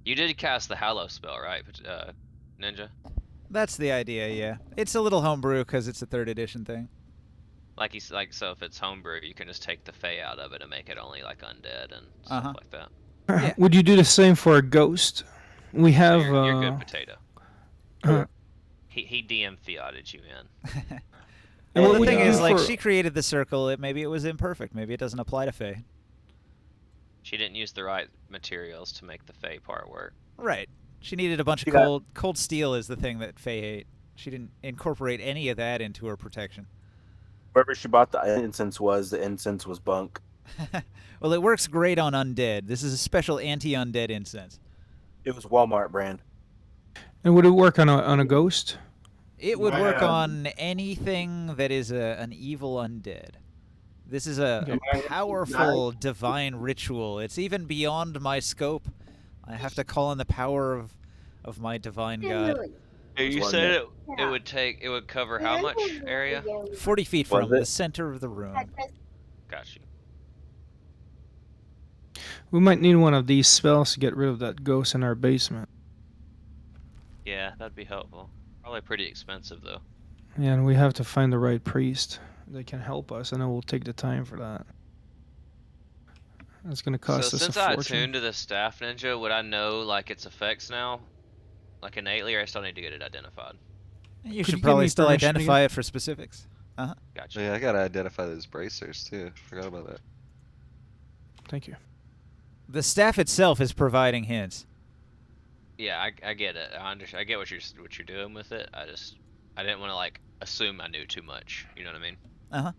You did cast the Hallow spell, right, Ninja? That's the idea, yeah. It's a little homebrew because it's a 3rd edition thing. So if it's homebrew, you can just take the fey out of it and make it only like undead and stuff Uh-huh. like that. Yeah. Would you do the same for a ghost? We So have. you're good, potato. uh, He DM fiated you in. And Well, what the would thing you is, do like, for- she created the circle. Maybe it was imperfect. Maybe it doesn't apply to Fae. She didn't use the right materials to make the fey part work. Right. She needed a bunch of You got- cold steel is the thing that Fae hate. She didn't incorporate any of that into her protection. Wherever she bought the incense was bunk. Well, it works great on undead. This is a special anti-undead incense. It was Walmart brand. And would it work on a ghost? It would work Wow. on anything that is an evil undead. This is a Okay. powerful divine ritual. It's even beyond my scope. I have to call on the power of my divine god. You one said that- it would cover how much area? 40 feet Was from it? the center of the room. Got you. We might need one of these spells to get rid of that ghost in our basement. Yeah, that'd be helpful. Probably pretty expensive though. Yeah, and we have to find the right priest that can help us, and it will take the time for that. It's gonna cost So us since a I fortune. attuned to the staff ninja, would I know like its effects now? Like innately, or I still need to get it identified? You Could you should give probably me still permission identify again? it for specifics. Gotcha. Yeah, I gotta identify those bracers too. Forgot about that. Thank you. The staff itself is providing hints. Yeah, I get it. I get what you're doing with it. I didn't want to like assume I knew too much. You know what I mean? Uh-huh.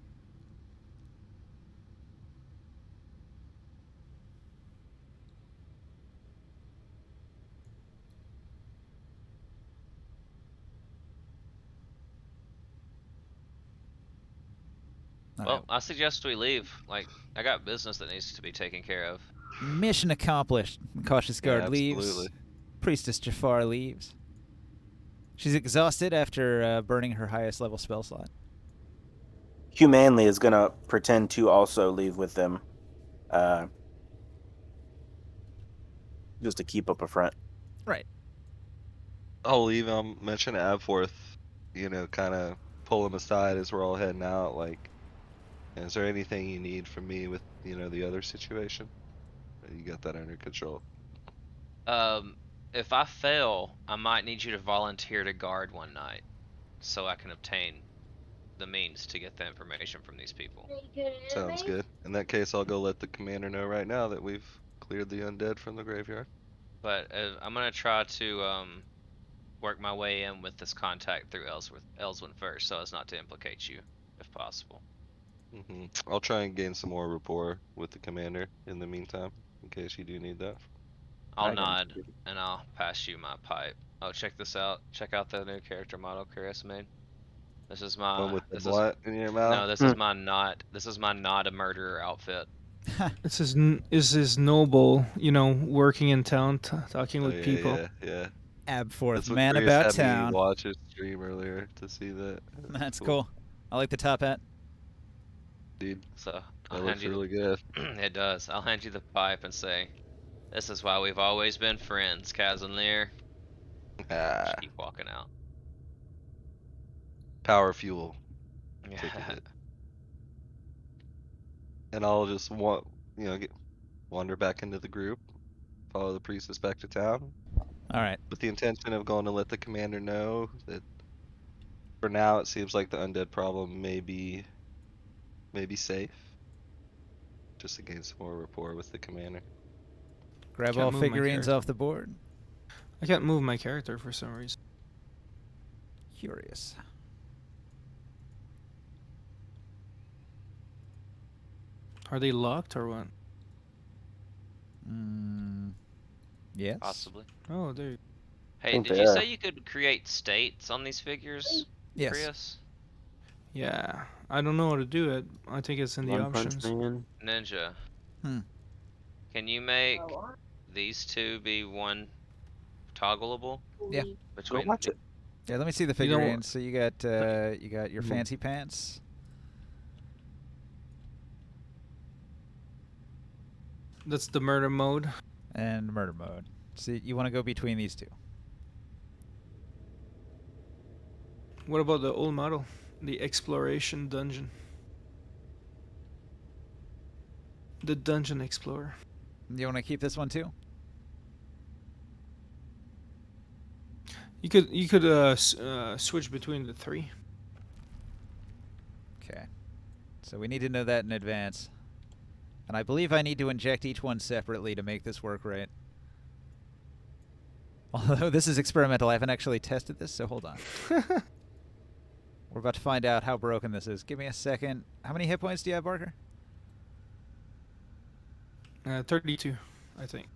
All Well, right. I suggest we leave. Like, I got business that needs to be taken care of. Mission accomplished. Cautious Yeah, guard absolutely. leaves. Priestess Jafar leaves. She's exhausted after burning her highest level spell slot. Humanly is gonna pretend to also leave with them, just to keep up a front. Right. I'll leave. I'll mention Abforth, kind of pull him aside as we're all heading out. Like, is there anything you need from me with, the other situation? You got that under control. If I fail, I might need you to volunteer to guard one night, so I can obtain the means to get the information from these people. Sounds good. In that case, I'll go let the commander know right now that we've cleared the undead from the graveyard. But I'm gonna try to work my way in with this contact through Elswin first, so as not to implicate you, if possible. I'll try and gain some more rapport with the commander in the meantime, in case you do need that. I'll nod and I'll pass you my pipe. Oh, check this out. Check out the new character model Chris made. This is my One with the this is blunt in your mouth. no, this is my not a murderer outfit. This is noble, working in town, talking Oh, with people. Yeah. Abforth, That's what man Chris about had me town. watch his stream earlier to see that. That's cool. I like the top hat. Dude, So that I'll looks hand you really good. it does. I'll hand you the pipe and say, "This is why we've always been friends, Kazanlir." Ah, Just keep walking out. power fuel. Yeah. Take a hit. And I'll just wander back into the group, follow the priestess back to town, All right. with the intention of going to let the commander know that for now it seems like the undead problem may be safe. Just to gain some more rapport with the commander. Grab Can't all move my figurines character. off the board. I can't move my character for some reason. Curious. Are they locked or what? Yes. Possibly. Oh, there you Hey, think did they you are. say you could create states on these figures, Yes. Chris? Yeah, I don't know how to do it. I think it's in the One Punch options. Man. Ninja. Hmm. Can you make these two be one toggleable? Yeah. Go Between watch it. Yeah, let me see the You know- figurines. So you got your Mhm. fancy pants. That's the murder mode. And murder mode. So you want to go between these two. What about the old model? The exploration dungeon. The dungeon explorer. You want to keep this one too? You could switch between the three. Okay. So we need to know that in advance. And I believe I need to inject each one separately to make this work right. Although this is experimental, I haven't actually tested this, so hold on. We're about to find out how broken this is. Give me a second. How many hit points do you have, Barker? 32, I think.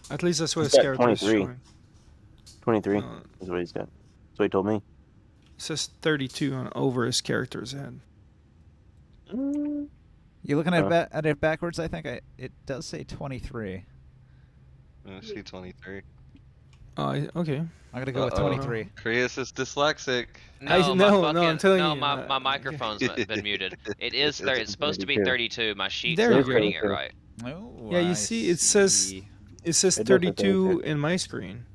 At least that's what He's his got character is 23. showing. 23 No, is what he's got. That's what he told me. it says 32 on over his character's head. You're looking at it backwards, I think. It does say 23. I see 23. Okay. I'm going to go with Uh-oh. 23. Chris is dyslexic. No, I'm telling you, my microphone's been muted. It is it's supposed to be 32. My sheet's There not you reading go. it right. Oh, Yeah, you I see, it says see. It says It does say 32 32. in my screen.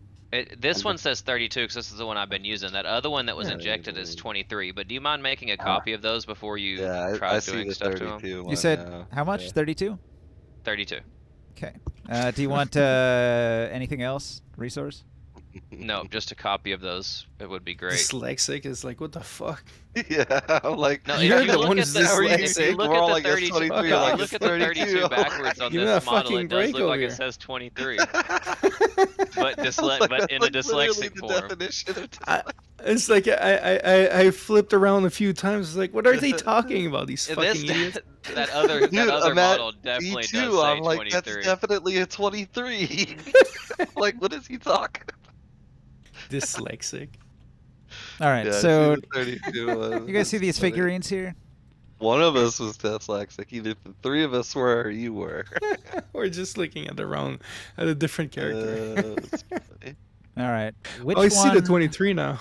This one says 32 because this is the one I've been using. That other one that was Yeah. injected is 23. But do you mind making a copy of those before you Yeah, try I see doing the stuff to them? 32 one You said now. how much? Yeah. 32? 32. Okay. Do you want anything else? Resource? No, just a copy of those. It would be great. Dyslexic is like, what the fuck? Yeah, I'm like, No, You're if you the look one at who's the, if dyslexic. you look We're all at like, the it's 32, 23, if you like, look it's at the 32 32. backwards on Give me this a model, fucking it does break look like over it here. says 23, but but That's in a like literally dyslexic the form. definition of it's like I flipped around a few times. It's like, what are they talking about? These fucking This idiots. that other Dude, model me definitely too. does say I'm like, 23. that's definitely a 23. Like, what is he talking? Dyslexic. All right, Yeah, I see so the 32 one. you guys see It's these funny. figurines here? One of us was dyslexic. Either the three of us were or you were. We're just looking at a different character. It's funny. All right, which Oh, I one? see the 23 now.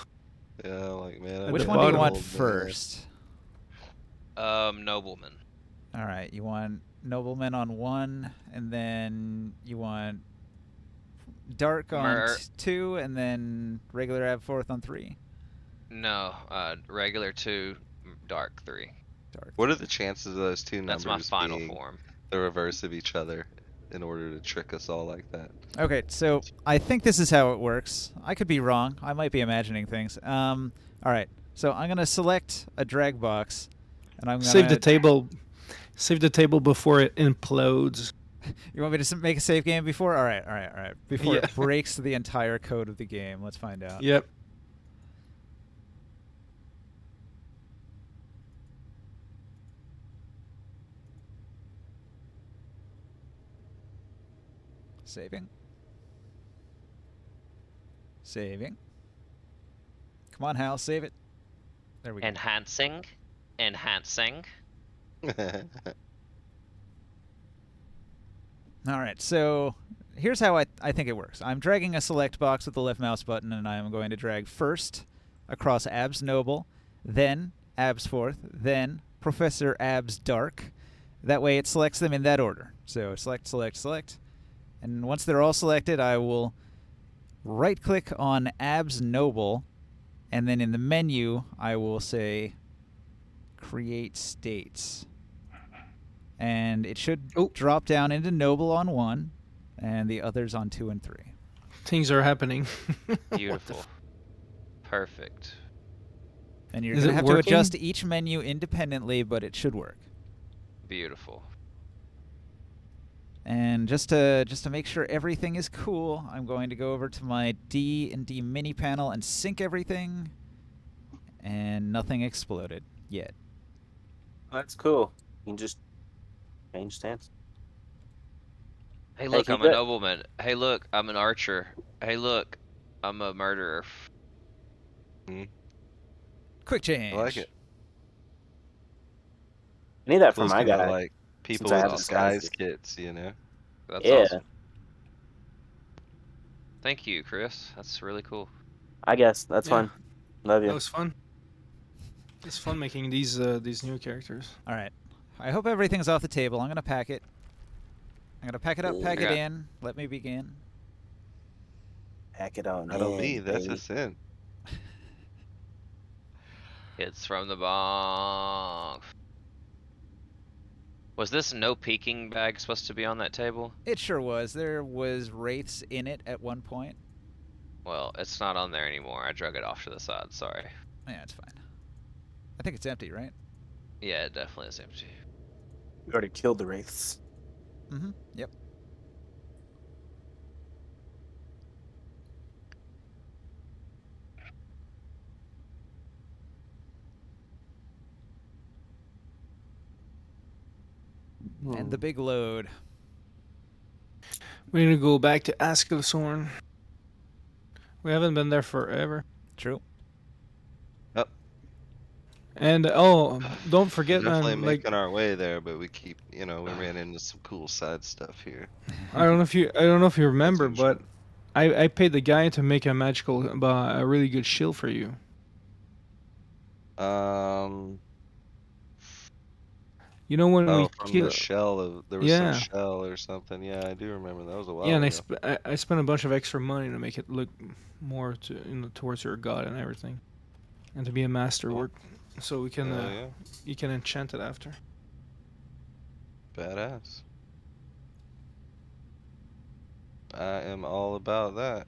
Yeah, I'm like, man, I'm At Which the one do you bottom. want old, man. first? Nobleman. All right, you want nobleman on 1, and then you want dark on Mer- 2, and then regular ab 4th on 3. No, regular 2, dark 3. Dark. What are the chances of those two That's numbers my final being form. the reverse of each other in order to trick us all like that? Okay, so I think this is how it works. I could be wrong. I might be imagining things. All right, so I'm gonna select a drag box, and I'm gonna Save the table. Save the table before it implodes. You want me to make a save game before? All right. Before Yeah. it breaks the entire code of the game, let's find out. Yep. Saving. Saving. Come on, Hal, save it. There we go. Enhancing. All right, so here's how I think it works. I'm dragging a select box with the left mouse button, and I'm going to drag first across Abs Noble, then Abs 4th, then Professor Abs Dark. That way it selects them in that order. So select, select, select. And once they're all selected, I will right-click on Abs Noble, and then in the menu, I will say Create States. And it should drop down into Noble on 1, and the others on 2 and 3. Things are happening. Beautiful. Perfect. And you're Is going to it have working? to adjust each menu independently, but it should work. Beautiful. And just to make sure everything is cool, I'm going to go over to my D&D mini panel and sync everything, and nothing exploded yet. That's cool. You can just change stance. Hey, look, keep I'm a it. nobleman. Hey, look, I'm an archer. Hey, look, I'm a murderer. Quick change. I like it. I need that for Those my kind of guy. like people I with have disguise. disguise kits, you know? That's Yeah. awesome. Thank you, Chris. That's really cool. I guess that's Yeah. fine. Love That you. was fun. It's fun making these new characters. All right. I hope everything's off the table. I'm going to pack it. I'm going to pack it up, pack it Okay. in. Let me begin. Pack it on. Not on in, me, that's baby. a sin. It's from the bomb. Was this no peeking bag supposed to be on that table? It sure was. There was wraiths in it at one point. Well, it's not on there anymore. I drug it off to the side. Sorry. Yeah, it's fine. I think it's empty, right? Yeah, it definitely is empty. We already killed the wraiths. Mm-hmm. Yep. And the big load. We need to go back to Askelsorn. We haven't been there forever. True. And don't forget, Definitely man. Like making our way there, but we keep, we ran into some cool side stuff here. I don't know if you remember, interesting. but I paid the guy to make a a really good shield for you. You know when we From the killed. shell there was some shell or something. Yeah, I do remember that was a while Yeah, and ago. I spent a bunch of extra money to make it look more towards your god and everything, and to be a masterwork, so we can Yeah, you can enchant it after. badass. I am all about that.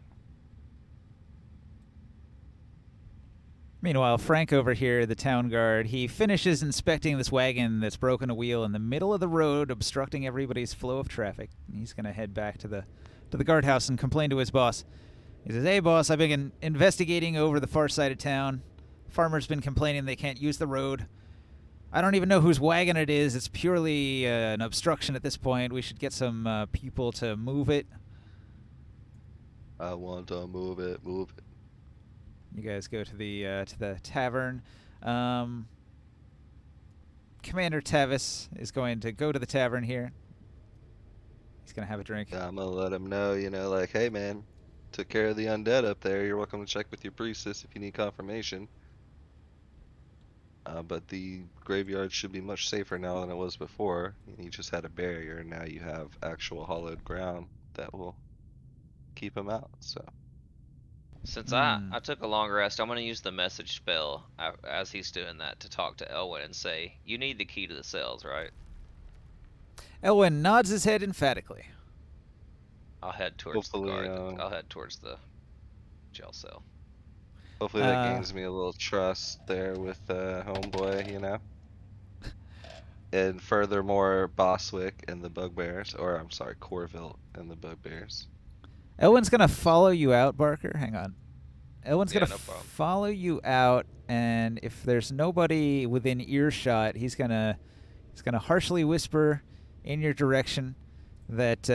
Meanwhile, Frank over here, the town guard, he finishes inspecting this wagon that's broken a wheel in the middle of the road, obstructing everybody's flow of traffic. He's going to head back to the guardhouse and complain to his boss. He says, "Hey, boss, I've been investigating over the far side of town. Farmers been complaining they can't use the road. I don't even know whose wagon it is. It's purely an obstruction at this point. We should get some people to move it." I want to move it, move it. You guys go to the tavern. Commander Tavis is going to go to the tavern here. He's gonna have a drink. I'm gonna let him know, like, hey man, took care of the undead up there. You're welcome to check with your priestess if you need confirmation. But the graveyard should be much safer now than it was before. You just had a barrier, and now you have actual hollowed ground that will keep him out. So Since I took a long rest, I'm gonna use the message spell as he's doing that to talk to Elwyn and say, "You need the key to the cells, right?" Elwyn nods his head emphatically. I'll head towards hopefully, the guard. I'll head towards the jail cell. hopefully that gains me a little trust there with homeboy, And furthermore, Bostwick and the Bugbears, or I'm sorry, Corville and the Bugbears. Elwyn's gonna follow you out, Barker. Hang on. Elwyn's Yeah, gonna no problem. follow you out, and if there's nobody within earshot, he's gonna harshly whisper in your direction that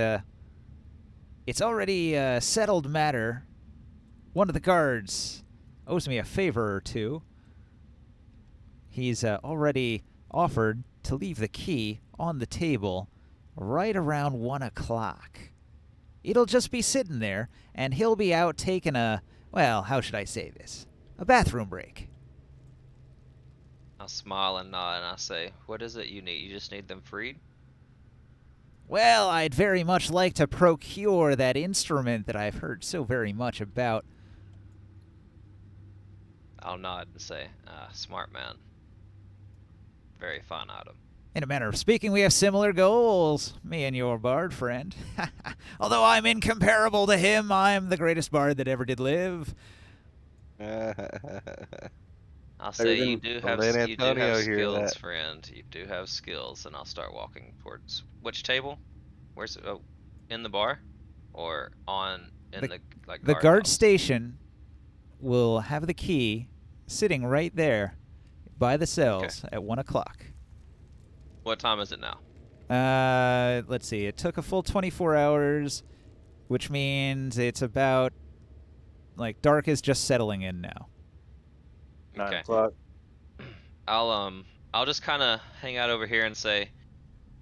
it's already a settled matter. One of the guards owes me a favor or two. He's already offered to leave the key on the table right around 1 o'clock. It'll just be sitting there, and he'll be out taking well, how should I say this? A bathroom break. I'll smile and nod, and I say, "What is it you need? You just need them freed?" Well, I'd very much like to procure that instrument that I've heard so very much about. I'll nod and say, "Smart man. Very fine item." In a manner of speaking, we have similar goals, me and your bard friend. Although I'm incomparable to him, I'm the greatest bard that ever did live. I'll say, "You do have skills, that. friend. You do have skills." And I'll start walking towards which table? Where's it? Oh, in the bar, or The guard guard house? station will have the key sitting right there by the cells at 1 o'clock. What time is it now? Let's see. It took a full 24 hours, which means it's about dark is just settling in now. 9 Okay. o'clock. I'll just kind of hang out over here and say,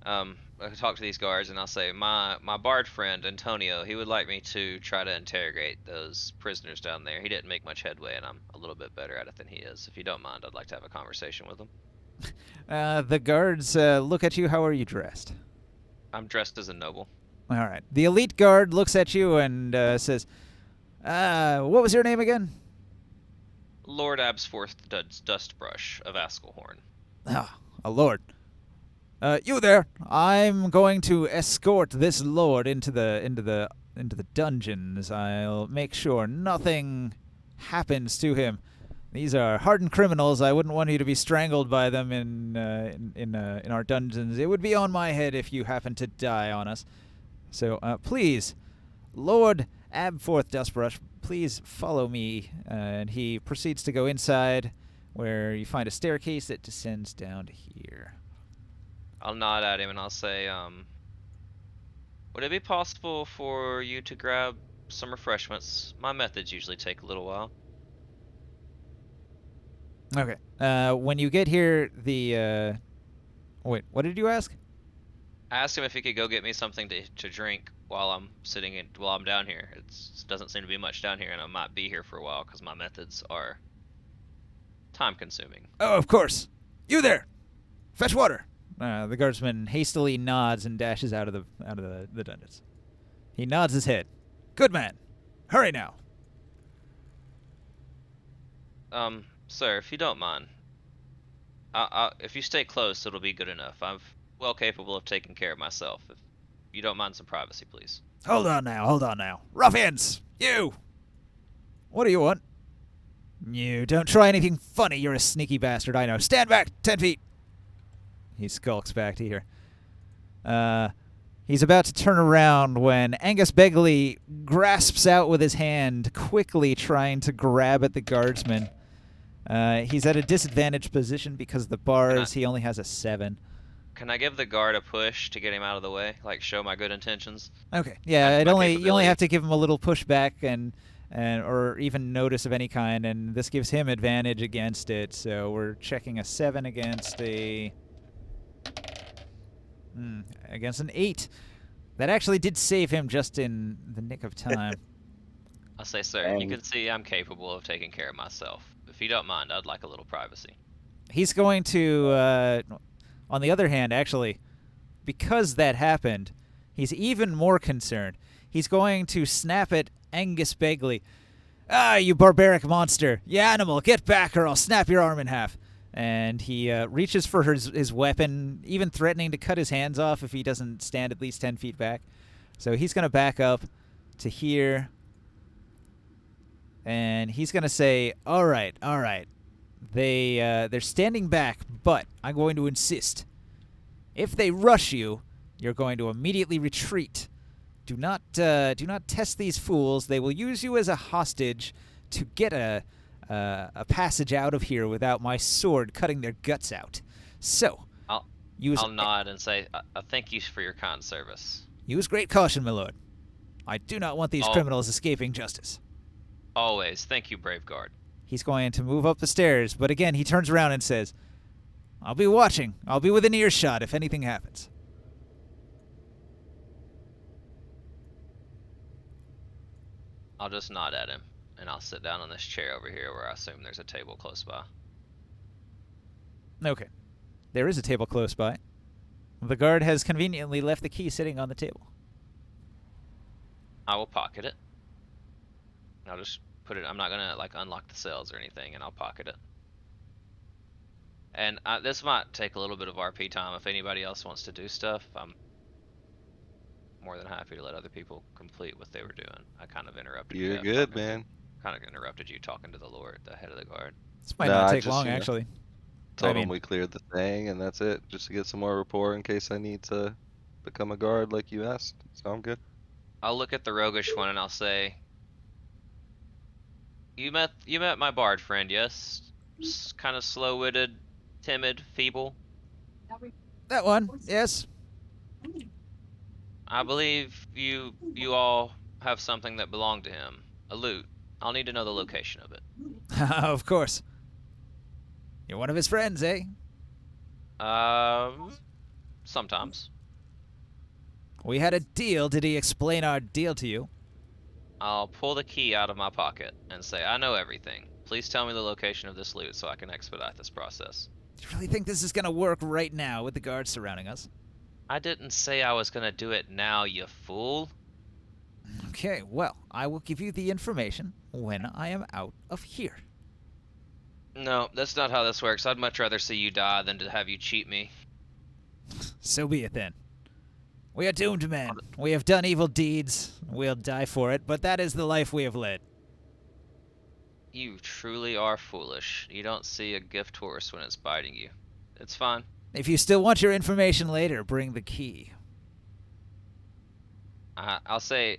I can talk to these guards, and I'll say, my bard friend Antonio, he would like me to try to interrogate those prisoners down there. He didn't make much headway, and I'm a little bit better at it than he is. If you don't mind, I'd like to have a conversation with him. The guards look at you. How are you dressed? I'm dressed as a noble. All right. The elite guard looks at you and says, what was your name again? Lord Absforth Dustbrush of Askelhorn. Ah, a lord. You there. I'm going to escort this lord into the dungeons. I'll make sure nothing happens to him. These are hardened criminals. I wouldn't want you to be strangled by them in our dungeons. It would be on my head if you happened to die on us. So please, Lord Abforth Dustbrush, please follow me. And he proceeds to go inside, where you find a staircase that descends down to here. I'll nod at him and I'll say, would it be possible for you to grab some refreshments? My methods usually take a little while. Okay. When you get here, wait, what did you ask? I asked him if he could go get me something to drink while I'm while I'm down here. It doesn't seem to be much down here, and I might be here for a while because my methods are time-consuming. Oh, of course. You there! Fetch water. The guardsman hastily nods and dashes out of the dungeons. He nods his head. Good man. Hurry now. Sir, if you don't mind, if you stay close, it'll be good enough. I'm well capable of taking care of myself. If you don't mind some privacy, please. Hold on now. Ruffians! You! What do you want? You don't try anything funny. You're a sneaky bastard, I know. Stand back! 10 feet! He skulks back to here. He's about to turn around when Angus Begley grasps out with his hand, quickly trying to grab at the guardsman. He's at a disadvantaged position because the bars, he only has a 7. Can I give the guard a push to get him out of the way? Like, show my good intentions? Okay. Yeah, That's my you only capability. have to give him a little pushback, and or even notice of any kind, and this gives him advantage against it. So we're checking a 7 against against an 8. That actually did save him just in the nick of time. I'll say, sir, you Dang. can see I'm capable of taking care of myself. If you don't mind, I'd like a little privacy. He's going to, on the other hand, actually, because that happened, he's even more concerned. He's going to snap at Angus Begley. Ah, you barbaric monster! You animal, get back or I'll snap your arm in half. And he reaches for his weapon, even threatening to cut his hands off if he doesn't stand at least 10 feet back. So he's going to back up to here. And he's going to say, all right. They're standing back, but I'm going to insist. If they rush you, you're going to immediately retreat. Do not test these fools. They will use you as a hostage to get a passage out of here without my sword cutting their guts out. So, I'll use nod and say, thank you for your kind service. use great caution, my lord. I do not want these Oh. criminals escaping justice. Always. Thank you, brave guard. He's going to move up the stairs, but again, he turns around and says, I'll be watching. I'll be within earshot if anything happens. I'll just nod at him, and I'll sit down on this chair over here where I assume there's a table close by. Okay. There is a table close by. The guard has conveniently left the key sitting on the table. I will pocket it. I'll just put it, I'm not gonna like unlock the cells or anything, and I'll pocket it. And this might take a little bit of RP time. If anybody else wants to do stuff, I'm more than happy to let other people complete what they were doing. I kind of interrupted you. You're good, man. Kind of interrupted you talking to the Lord, the head of the guard. This might No, not I take just, long, you know, actually. Told I him mean- we cleared the thing, and that's it. Just to get some more rapport in case I need to become a guard like you asked. So I'm good. I'll look at the roguish one and I'll say, You met my bard friend, yes? Kind of slow-witted, timid, feeble. That one, yes. I believe you all have something that belonged to him. A loot. I'll need to know the location of it. Of course. You're one of his friends, eh? Sometimes. We had a deal. Did he explain our deal to you? I'll pull the key out of my pocket and say, I know everything. Please tell me the location of this loot so I can expedite this process. Do you really think this is going to work right now with the guards surrounding us? I didn't say I was gonna do it now, you fool. Okay, well, I will give you the information when I am out of here. No, that's not how this works. I'd much rather see you die than to have you cheat me. So be it then. We are doomed men. We have done evil deeds. We'll die for it, but that is the life we have led. You truly are foolish. You don't see a gift horse when it's biting you. It's fine. If you still want your information later, bring the key. I'll say,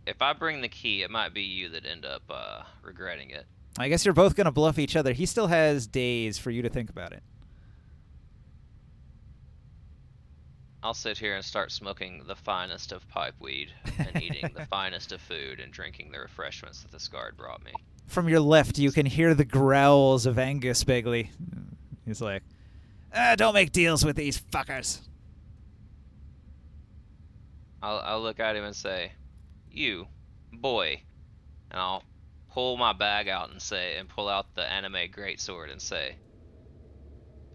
if I bring the key, it might be you that end up regretting it. I guess you're both going to bluff each other. He still has days for you to think about it. I'll sit here and start smoking the finest of pipe weed and eating the finest of food and drinking the refreshments that this guard brought me. From your left, you can hear the growls of Angus Begley. He's like, don't make deals with these fuckers. I'll look at him and say, you, boy, and I'll pull my bag out and say, and pull out the anime greatsword and say,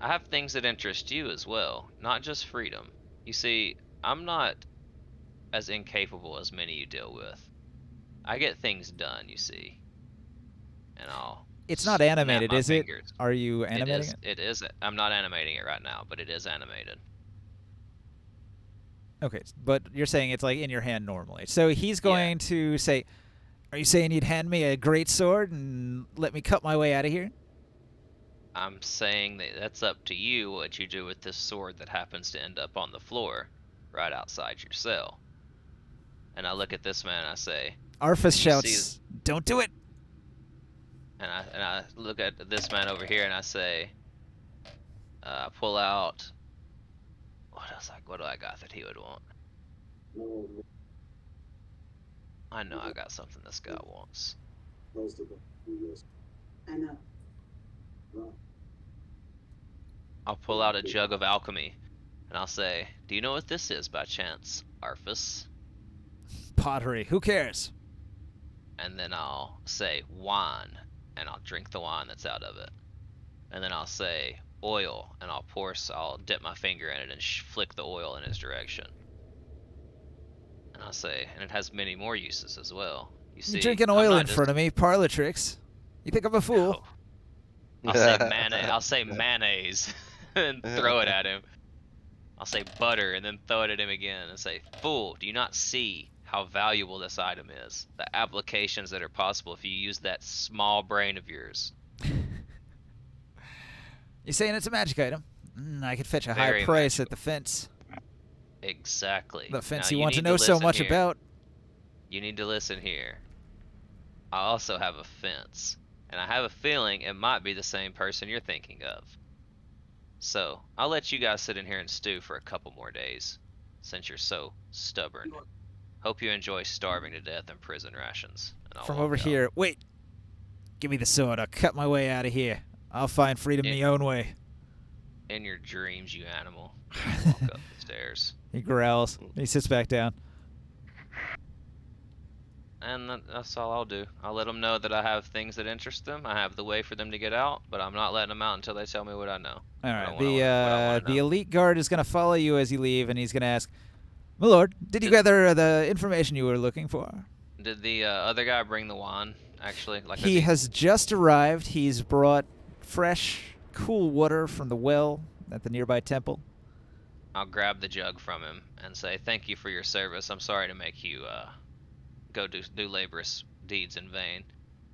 I have things that interest you as well, not just freedom. You see, I'm not as incapable as many you deal with. I get things done, you see. And I'll It's not snap animated, my is fingers. it? Are you animating it? It is. I'm not animating it right now, but it is animated. Okay, but you're saying it's like in your hand normally. So he's going to say, are you saying you'd hand me a great sword and let me cut my way out of here? I'm saying that that's up to you what you do with this sword that happens to end up on the floor right outside your cell. And I look at this man and I say, Arthas you shouts, don't do it! and I look at this man over here and I say, pull out, what do I got that he would want? I know I got something this guy wants. I'll pull out a jug of alchemy, and I'll say, "Do you know what this is by chance, Arfus?" Pottery. Who cares? And then I'll say, "Wine," and I'll drink the wine that's out of it. And then I'll say, "Oil," and I'll dip my finger in it and flick the oil in his direction. And I'll say, and it has many more uses as well. You You're see, drinking I'm oil not in just front of me. Parlor tricks. You think I'm a fool? no. I'll say mayonnaise. I'll say mayonnaise and throw it at him. I'll say butter and then throw it at him again and say, "Fool, do you not see how valuable this item is? The applications that are possible if you use that small brain of yours." You saying it's a magic item? I could fetch a high Very price magical. at the fence. Exactly. The fence Now you you want to need know to so listen much here. about. You need to listen here. I also have a fence, and I have a feeling it might be the same person you're thinking of. So, I'll let you guys sit in here and stew for a couple more days, since you're so stubborn. Hope you enjoy starving to death in prison rations. And I'll From walk over out. here. Wait. Give me the sword. I'll cut my way out of here. I'll find freedom In, my own way. in your dreams, you animal. And walk up the stairs. He growls. He sits back down. And that's all I'll do. I'll let them know that I have things that interest them. I have the way for them to get out, but I'm not letting them out until they tell me what I know. All What right. I want to The know. elite guard is going to follow you as you leave, and he's going to ask, "My lord, did you gather the information you were looking for?" Did the other guy bring the wand? Actually, like, He has just arrived. He's brought fresh, cool water from the well at the nearby temple. I'll grab the jug from him and say, "Thank you for your service. I'm sorry to make you go do laborious deeds in vain."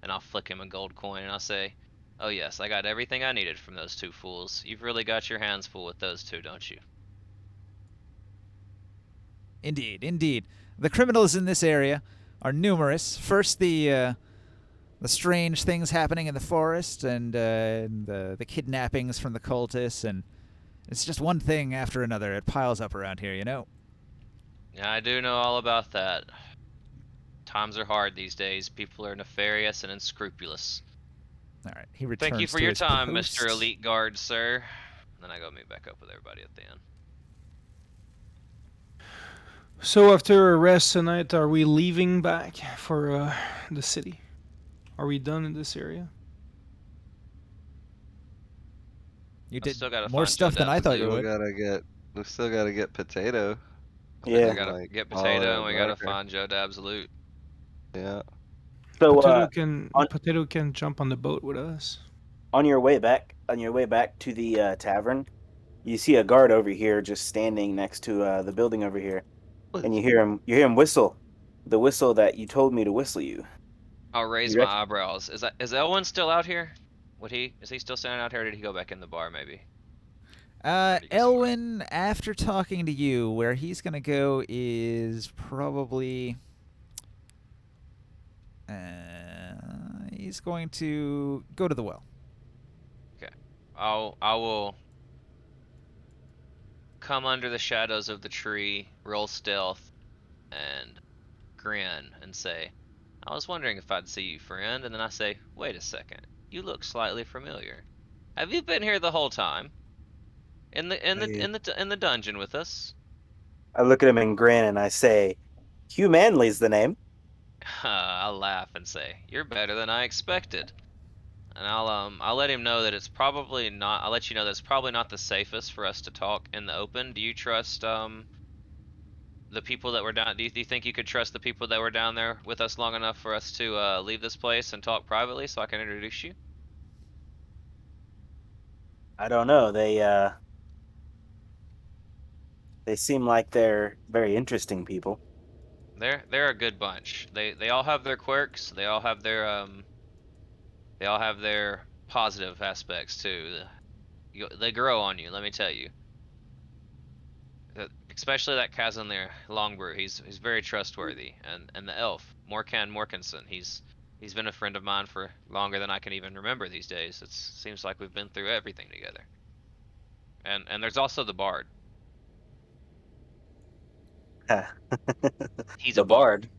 And I'll flick him a gold coin and I'll say, "Oh yes, I got everything I needed from those two fools. You've really got your hands full with those two, don't you?" Indeed, indeed. The criminals in this area are numerous. First, the strange things happening in the forest, and the kidnappings from the cultists, and it's just one thing after another. It piles up around here, you know. Yeah, I do know all about that. Times are hard these days. People are nefarious and unscrupulous. All right, he Thank you returns for to your his time, post. Mr. Elite Guard, sir. And then I go meet back up with everybody at the end. So after a rest tonight, are we leaving back for the city? Are we done in this area? You I've did still gotta more find Joe stuff than I Dab's thought you loot. Still would. gotta get. We still gotta get potato. I Yeah. gotta Like get all Potato and around we gotta darker. find Joe Dab's loot. Yeah. So on Potato can jump on the boat with us. on your way back to the tavern, you see a guard over here just standing next to the building over here, and you hear him whistle, the whistle that you told me to whistle you. I'll raise You my rec- eyebrows. Is Elwin still out here? Is he still standing out here or did he go back in the bar maybe? Where'd he go? Elwin, after talking to you, where he's gonna go is probably. He's going to go to the well. Okay. I will come under the shadows of the tree, roll stealth, and grin and say, "I was wondering if I'd see you, friend." And then I say, "Wait a second. You look slightly familiar. Have you been here the whole time? In the dungeon with us?" I look at him and grin, and I say, "Hugh Manley's the name." I'll laugh and say, "You're better than I expected." And I'll let him know that it's probably not. I'll let you know that it's probably not the safest for us to talk in the open. Do you trust the people that were down? Do you think you could trust the people that were down there with us long enough for us to leave this place and talk privately so I can introduce you? I don't know. They seem like they're very interesting people. They're a good bunch. They all have their quirks. They all have their positive aspects too. They grow on you. Let me tell you. Especially that cousin there, Longbrew. He's very trustworthy, and the elf Morkan Morkinson. He's been a friend of mine for longer than I can even remember these days. It seems like we've been through everything together. And there's also the bard. He's a The bard. bard.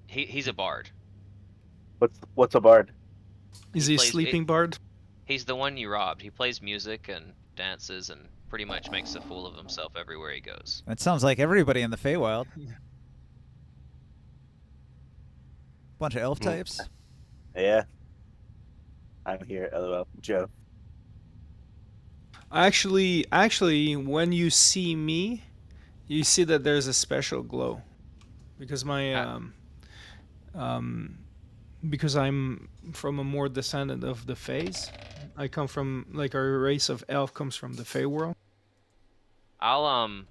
He's a bard. What's a bard? Is He he a plays. sleeping bard? He's the one you robbed. He plays music and dances and pretty much makes a fool of himself everywhere he goes. It sounds like everybody in the Feywild. Bunch of elf Hmm. types. Yeah, I'm here. LOL. Joe. Actually, when you see me, you see that there's a special glow, because my Ah, um, because I'm from a more descendant of the Fays. I come from like our race of elf comes from the Fey world. I'll And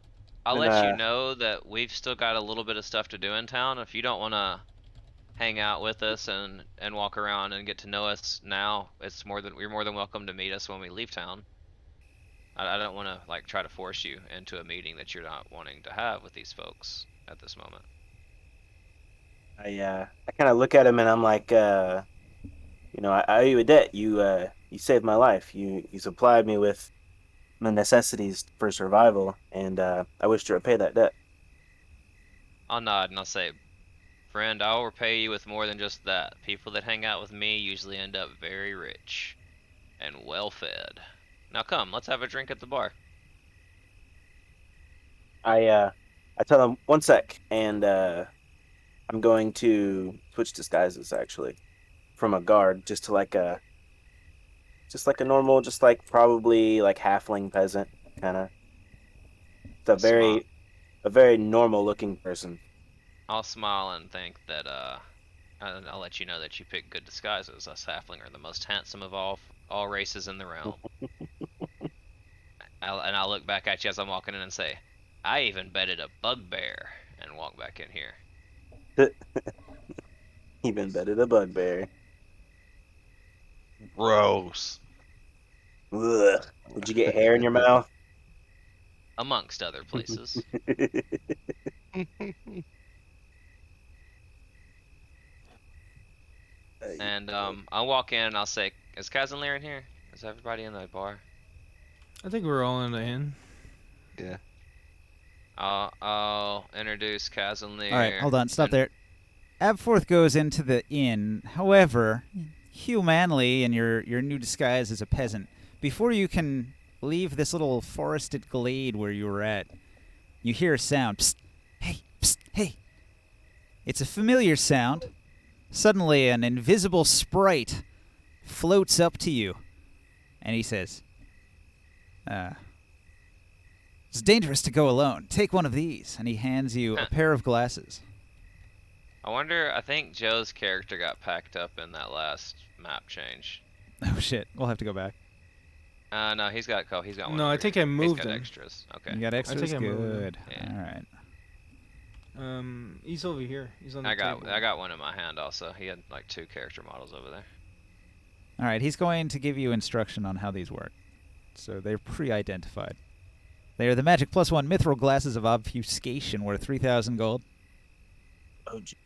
let you know that we've still got a little bit of stuff to do in town. If you don't want to hang out with us and walk around and get to know us now, you're more than welcome to meet us when we leave town. I don't want to like try to force you into a meeting that you're not wanting to have with these folks at this moment. I kind of look at him and I'm like, I owe you a debt. You saved my life. You supplied me with the necessities for survival, and I wish to repay that debt. I'll nod and I'll say, friend, I'll repay you with more than just that. People that hang out with me usually end up very rich and well fed. Now come, let's have a drink at the bar. I tell him 1 sec, and I'm going to switch disguises actually from a guard just like a normal, just like probably like halfling peasant kind of. It's Smile. a very normal looking person. I'll smile and think that I'll let you know that you pick good disguises. Us halfling are the most handsome of all races in the realm. I'll look back at you as I'm walking in and say, I even bedded a bugbear and walk back in here. Even better the bugbear. Gross. Ugh. Did you get hair in your mouth? Amongst other places. And I'll walk in and I'll say, is Cousin Lear in here? Is everybody in the bar? I think we're all in the inn. Yeah. I'll introduce Cousin Lear. All right, hold on. Stop there. Abforth goes into the inn. However, humanly in your new disguise as a peasant, before you can leave this little forested glade where you were at, you hear a sound. Psst, hey, psst, hey. It's a familiar sound. Suddenly, an invisible sprite floats up to you, and he says, it's dangerous to go alone. Take one of these. And he hands you a pair of glasses. I think Joe's character got packed up in that last map change. Oh, shit. We'll have to go back. No, he's got one. No, I over think here. I moved He's got him. extras. Okay. You got extras? think I moved him. Good. Yeah. All right. He's over here. He's on the I got table. one in my hand also. He had like 2 character models over there. All right. He's going to give you instruction on how these work. So they're pre-identified. They are the magic +1 mithril glasses of obfuscation worth 3,000 gold. Oh, gee.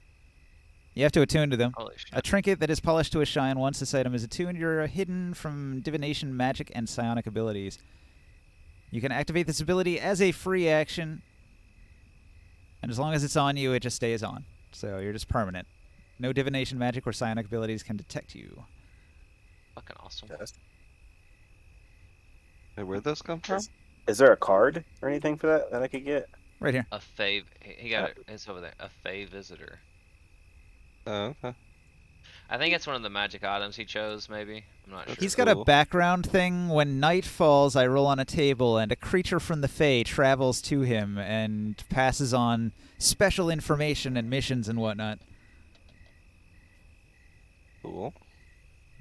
You have to attune to them. Holy shit. A trinket that is polished to a shine. Once this item is attuned, you're hidden from divination, magic, and psionic abilities. You can activate this ability as a free action, and as long as it's on you, it just stays on. So you're just permanent. No divination, magic, or psionic abilities can detect you. Fucking awesome. Yes. Hey, where'd those come from? Is there a card or anything for that I could get? Right here. A fave. He got it. It's over there. A fave visitor. Oh, okay. I think it's one of the magic items he chose, maybe. I'm not sure. He's got a Cool. background thing. When night falls, I roll on a table, and a creature from the Fae travels to him and passes on special information and missions and whatnot. Cool.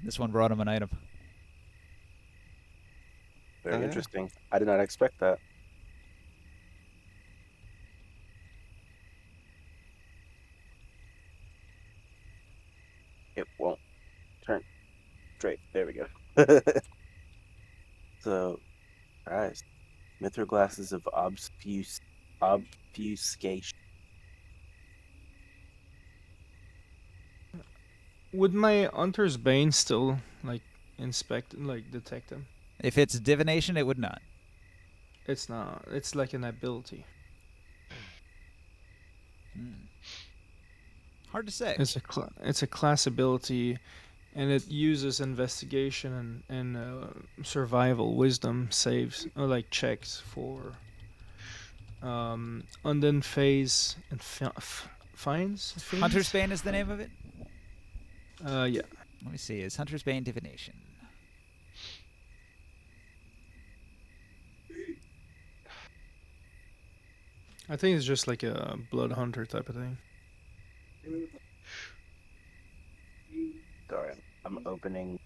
This one brought him an item. Very Oh, yeah. interesting. I did not expect that. It won't turn straight. There we go. So, all right. Mithril glasses of obfuscation. Would my Hunter's Bane still like inspect and like detect him? If it's divination, it would not. It's not. It's like an ability. Hard to say. It's a class ability, and it uses investigation and survival wisdom saves or like checks for undone phase and finds Hunter's phase. Bane is the name of it? Yeah. Let me see. Is Hunter's Bane divination? I think it's just like a blood hunter type of thing. Sorry, I'm opening.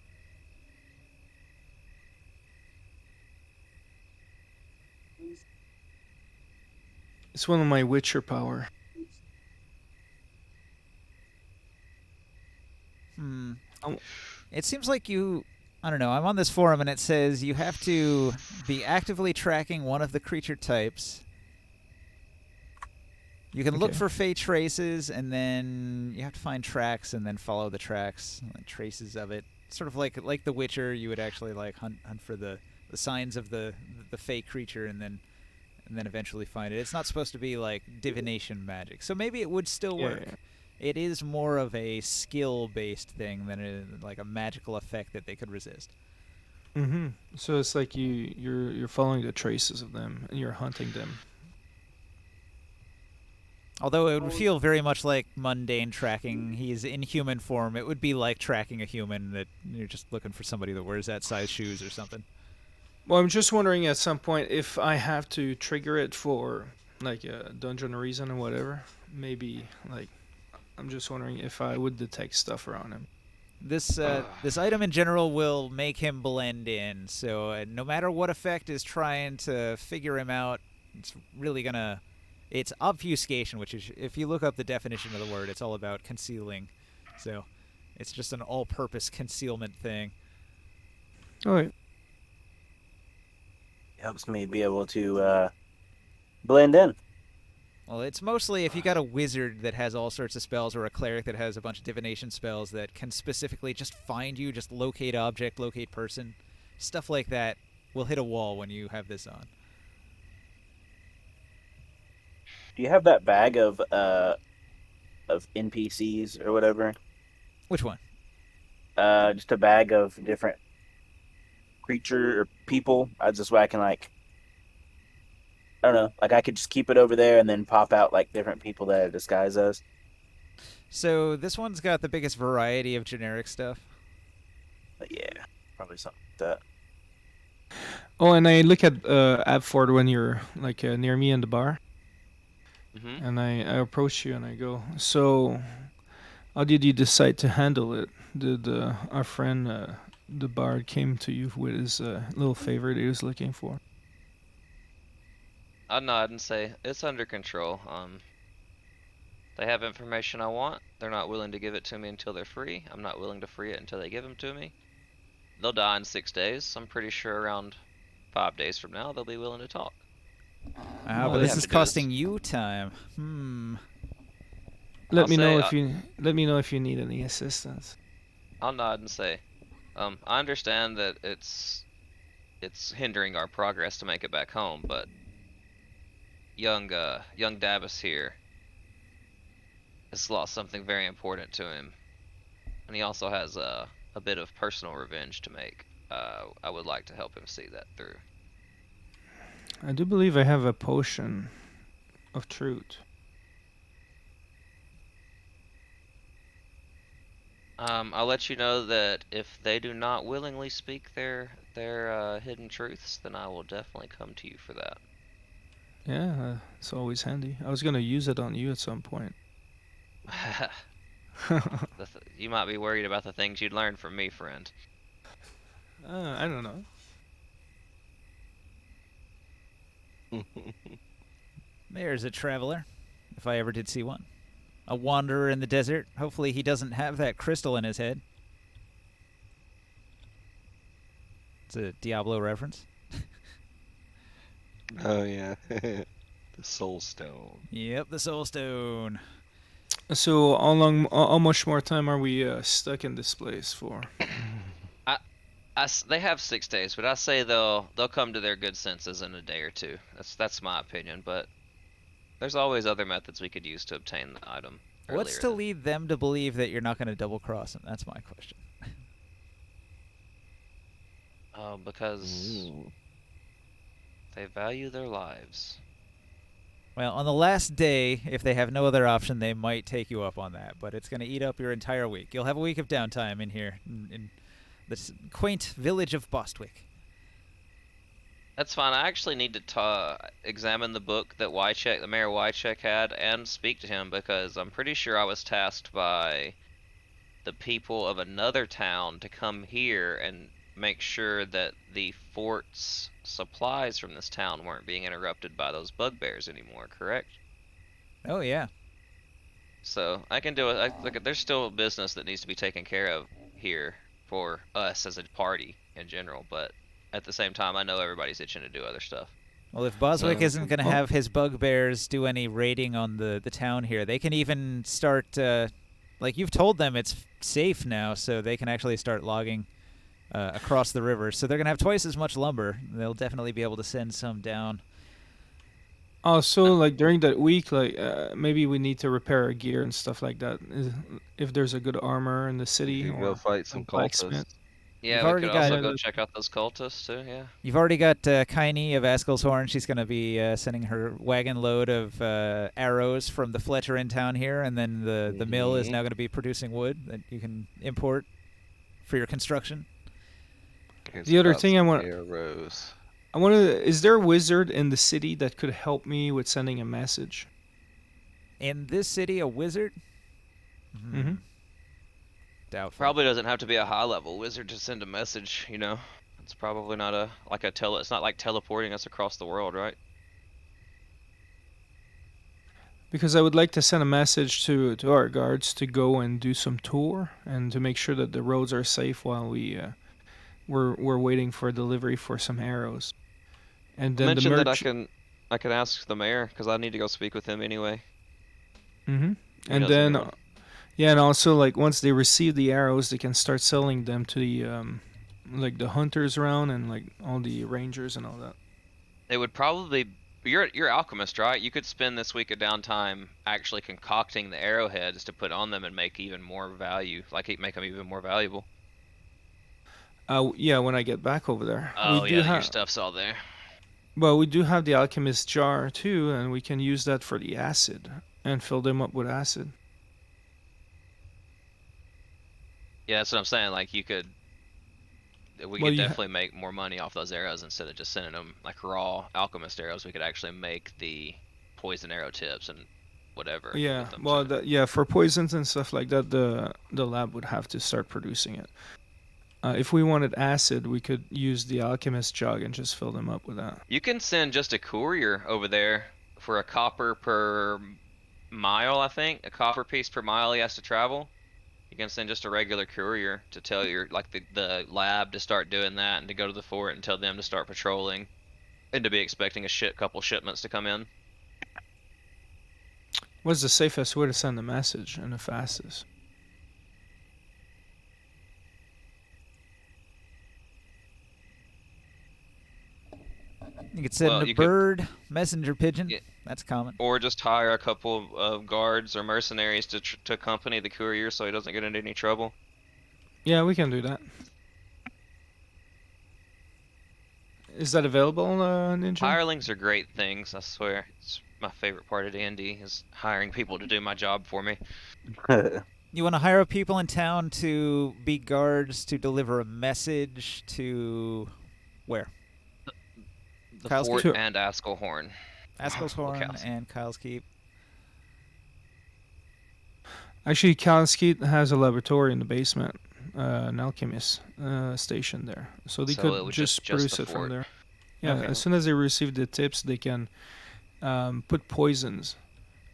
It's one of my Witcher power. Oh. It seems like you. I don't know. I'm on this forum and it says you have to be actively tracking one of the creature types. You can look Okay. for fey traces, and then you have to find tracks, and then follow the tracks, and traces of it. Sort of like The Witcher, you would actually like hunt for the signs of the fey creature, and then eventually find it. It's not supposed to be like divination magic, so maybe it would still work. Yeah. It is more of a skill-based thing than like a magical effect that they could resist. Mm-hmm. So it's like you're following the traces of them and you're hunting them. Although it would feel very much like mundane tracking. He's in human form. It would be like tracking a human that you're just looking for somebody that wears that size shoes or something. Well, I'm just wondering at some point if I have to trigger it for like a dungeon reason or whatever. Maybe like I'm just wondering if I would detect stuff around him. This item in general will make him blend in. So no matter what effect is trying to figure him out, it's really gonna. It's obfuscation, which is, if you look up the definition of the word, it's all about concealing. So it's just an all-purpose concealment thing. All right. It helps me be able to blend in. Well, it's mostly if you got a wizard that has all sorts of spells, or a cleric that has a bunch of divination spells that can specifically just find you, just locate object, locate person, stuff like that will hit a wall when you have this on. Do you have that bag of NPCs or whatever? Which one? Just a bag of different creature or people. I just where I can like, I don't know, like I could just keep it over there and then pop out like different people that it disguise as. So this one's got the biggest variety of generic stuff. But yeah, probably something like that. Oh, and I look at Abford when you're like near me in the bar, Mm-hmm. and I approach you and I go, so how did you decide to handle it? Did our friend the bard came to you with his little favor that he was looking for? I'd nod and say it's under control. They have information I want. They're not willing to give it to me until they're free. I'm not willing to free it until they give them to me. They'll die in 6 days. I'm pretty sure around 5 days from now they'll be willing to talk. But they this have is to do is- costing you time. Let I'll me know say, if you need any assistance. I'll nod and say, I understand that it's hindering our progress to make it back home, but young Davis here has lost something very important to him, and he also has a bit of personal revenge to make. I would like to help him see that through. I do believe I have a potion of truth. I'll let you know that if they do not willingly speak their hidden truths, then I will definitely come to you for that. Yeah, it's always handy. I was gonna use it on you at some point. You might be worried about the things you'd learn from me, friend. I don't know. There's a traveler, if I ever did see one. A wanderer in the desert. Hopefully he doesn't have that crystal in his head. It's a Diablo reference. Oh yeah, the Soul Stone. Yep, the Soul Stone. So how much more time are we stuck in this place for? They have 6 days, but I say they'll come to their good senses in a day or two. That's my opinion, but there's always other methods we could use to obtain the item. What's earlier. to lead them to believe that you're not going to double cross them? That's my question. Because Ooh. they value their lives. Well, on the last day, if they have no other option, they might take you up on that. But it's going to eat up your entire week. You'll have a week of downtime in here, in this quaint village of Bostwick. That's fine. I actually need to examine the book that Wycheck, the Mayor Wycheck had, and speak to him because I'm pretty sure I was tasked by the people of another town to come here and make sure that the fort's supplies from this town weren't being interrupted by those bugbears anymore, correct? Oh, yeah. So I can do it. Look, there's still business that needs to be taken care of here for us as a party in general, but at the same time, I know everybody's itching to do other stuff. Well, if Boswick So, isn't going to have his bugbears do any raiding on the town here, they can even start, like you've told them it's safe now, so they can actually start logging across the river. So they're going to have twice as much lumber. They'll definitely be able to send some down. Also, like during that week, like maybe we need to repair our gear and stuff like that. If there's a good armor in the We city could or go fight a some blacksmith. cultists. yeah, You've we already could got- also Yeah, go the- check out those cultists too. Yeah. You've already got Kaini of Askel's Horn. She's going to be sending her wagon load of arrows from the Fletcher in town here, and then the mill is Mhm. now going to be producing wood that you can import for your construction. Here's The other about thing I some want- arrows. I want to. Is there a wizard in the city that could help me with sending a message? In this city, a wizard? Mhm. Doubtful. Probably doesn't have to be a high level wizard to send a message, you know. It's probably not it's not like teleporting us across the world, right? Because I would like to send a message to our guards to go and do some tour and to make sure that the roads are safe while we're waiting for delivery for some arrows. And I then the mentioned that merch. I can ask the mayor because I need to go speak with him anyway. Mm-hmm. He And knows then, everyone. yeah, and also like once they receive the arrows, they can start selling them to the like the hunters around and like all the rangers and all that. It would probably you're alchemist, right? You could spend this week of downtime actually concocting the arrowheads to put on them and make even more value, make them even more valuable. Yeah, when I get back over there, Oh we do yeah, your have. stuff's all there. Well, we do have the alchemist jar too, and we can use that for the acid and fill them up with acid. Yeah, that's what I'm saying. Like we Well, could you definitely make more money off those arrows instead of just sending them like raw alchemist arrows. We could actually make the poison arrow tips and whatever. Yeah, with them well, too. yeah, for poisons and stuff like that, the lab would have to start producing it. If we wanted acid, we could use the alchemist jug and just fill them up with that. You can send just a courier over there for a copper per mile, I think. A copper piece per mile he has to travel. You can send just a regular courier to tell the lab to start doing that and to go to the fort and tell them to start patrolling and to be expecting a couple shipments to come in. What's the safest way to send a message and the fastest? You could send Well, a you could- bird, messenger pigeon. Yeah. That's common. Or just hire a couple of guards or mercenaries to accompany the courier so he doesn't get into any trouble. Yeah, we can do that. Is that available, Ninja? Hirelings are great things, I swear. It's my favorite part of D&D is hiring people to do my job for me. You want to hire people in town to be guards to deliver a message to where? The Kyle's fort Keep? and Askelhorn. Askel's Well, Horn Kyle's- and Kyle's Keep. Actually, Kalskeet has a laboratory in the basement, an alchemist station there, so they So it could would just just produce the it from fort. there. Yeah, Okay. as soon as they receive the tips, they can put poisons,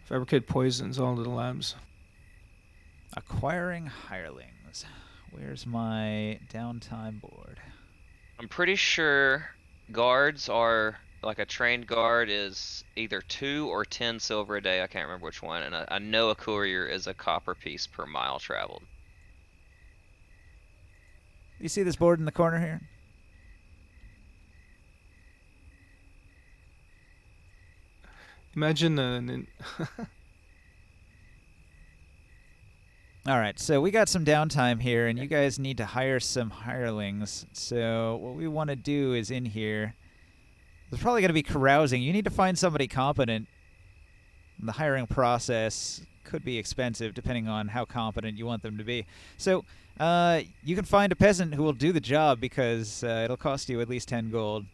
fabricate poisons all to the labs. Acquiring hirelings. Where's my downtime board? I'm pretty sure guards are like a trained guard is either 2 or 10 silver a day. I can't remember which one. And I know a courier is a copper piece per mile traveled. You see this board in the corner here? Imagine All right, so we got some downtime here, and you guys need to hire some hirelings. So what we want to do is in here. There's probably going to be carousing. You need to find somebody competent. The hiring process could be expensive depending on how competent you want them to be. So you can find a peasant who will do the job because it'll cost you at least 10 gold.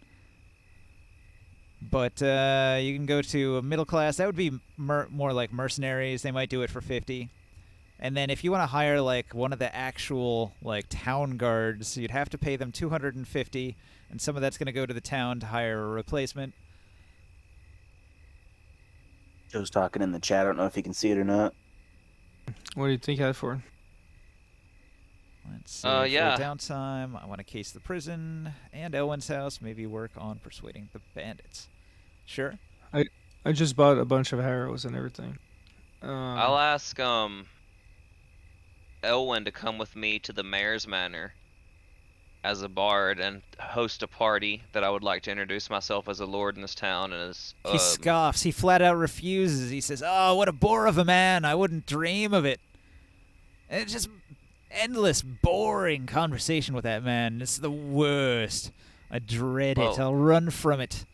But you can go to a middle class. That would be more like mercenaries. They might do it for 50. And then if you want to hire like one of the actual like town guards, you'd have to pay them 250, and some of that's going to go to the town to hire a replacement. Joe's talking in the chat. I don't know if you can see it or not. What do you think that for? Let's see. Yeah. For downtime, I want to case the prison and Elwyn's house. Maybe work on persuading the bandits. Sure. I just bought a bunch of harrows and everything. I'll ask Elwyn to come with me to the mayor's manor as a bard and host a party that I would like to introduce myself as a lord in this town and as He scoffs. He flat out refuses. He says, "Oh, what a bore of a man! I wouldn't dream of it." And it's just endless, boring conversation with that man. It's the worst. I dread it. Well, I'll run from it.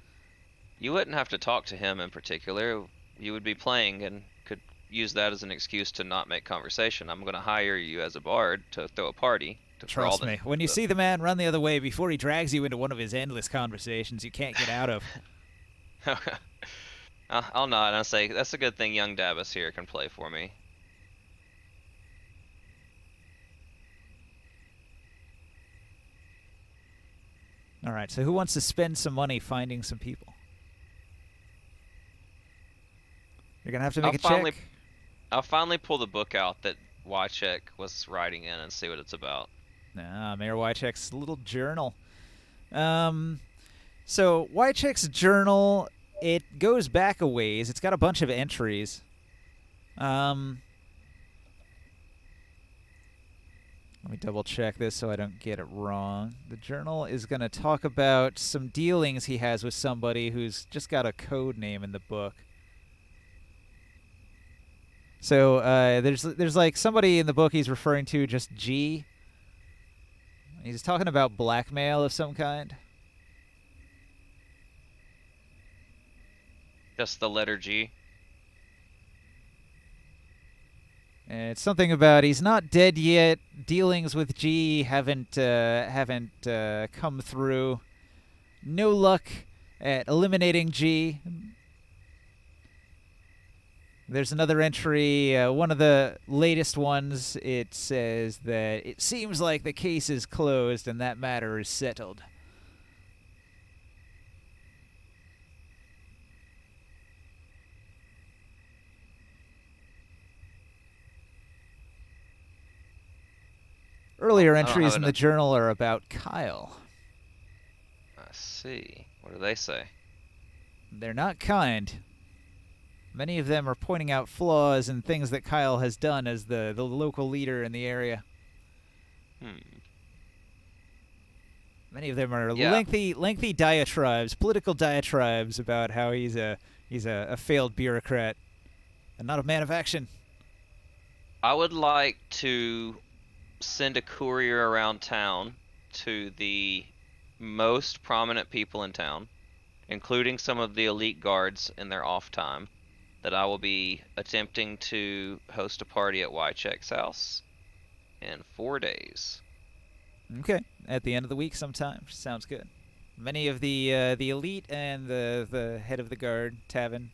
You wouldn't have to talk to him in particular. You would be playing and could use that as an excuse to not make conversation. I'm going to hire you as a bard to throw a party. Trust me. When you see the man run the other way before he drags you into one of his endless conversations you can't get out of. I'll nod and I'll say, that's a good thing young Davis here can play for me. All right, so who wants to spend some money finding some people? You're going to have to make a check. I'll finally pull the book out that Wycheck was writing in and see what it's about. Mayor Wycheck's little journal. So Wycheck's journal, it goes back a ways. It's got a bunch of entries. Let me double check this so I don't get it wrong. The journal is going to talk about some dealings he has with somebody who's just got a code name in the book. So there's like somebody in the book he's referring to just G. He's talking about blackmail of some kind. Just the letter G. And it's something about he's not dead yet. Dealings with G haven't come through. No luck at eliminating G. There's another entry, one of the latest ones. It says that it seems like the case is closed and that matter is settled. Earlier entries in the journal are about Kyle. I see. What do they say? They're not kind. Many of them are pointing out flaws and things that Kyle has done as the local leader in the area. Many of them are lengthy diatribes, political diatribes about how he's a failed bureaucrat and not a man of action. I would like to send a courier around town to the most prominent people in town, including some of the elite guards in their off time, that I will be attempting to host a party at Wycheck's house in 4 days. Okay, at the end of the week sometime. Sounds good. Many of the elite and the head of the guard, Tavin,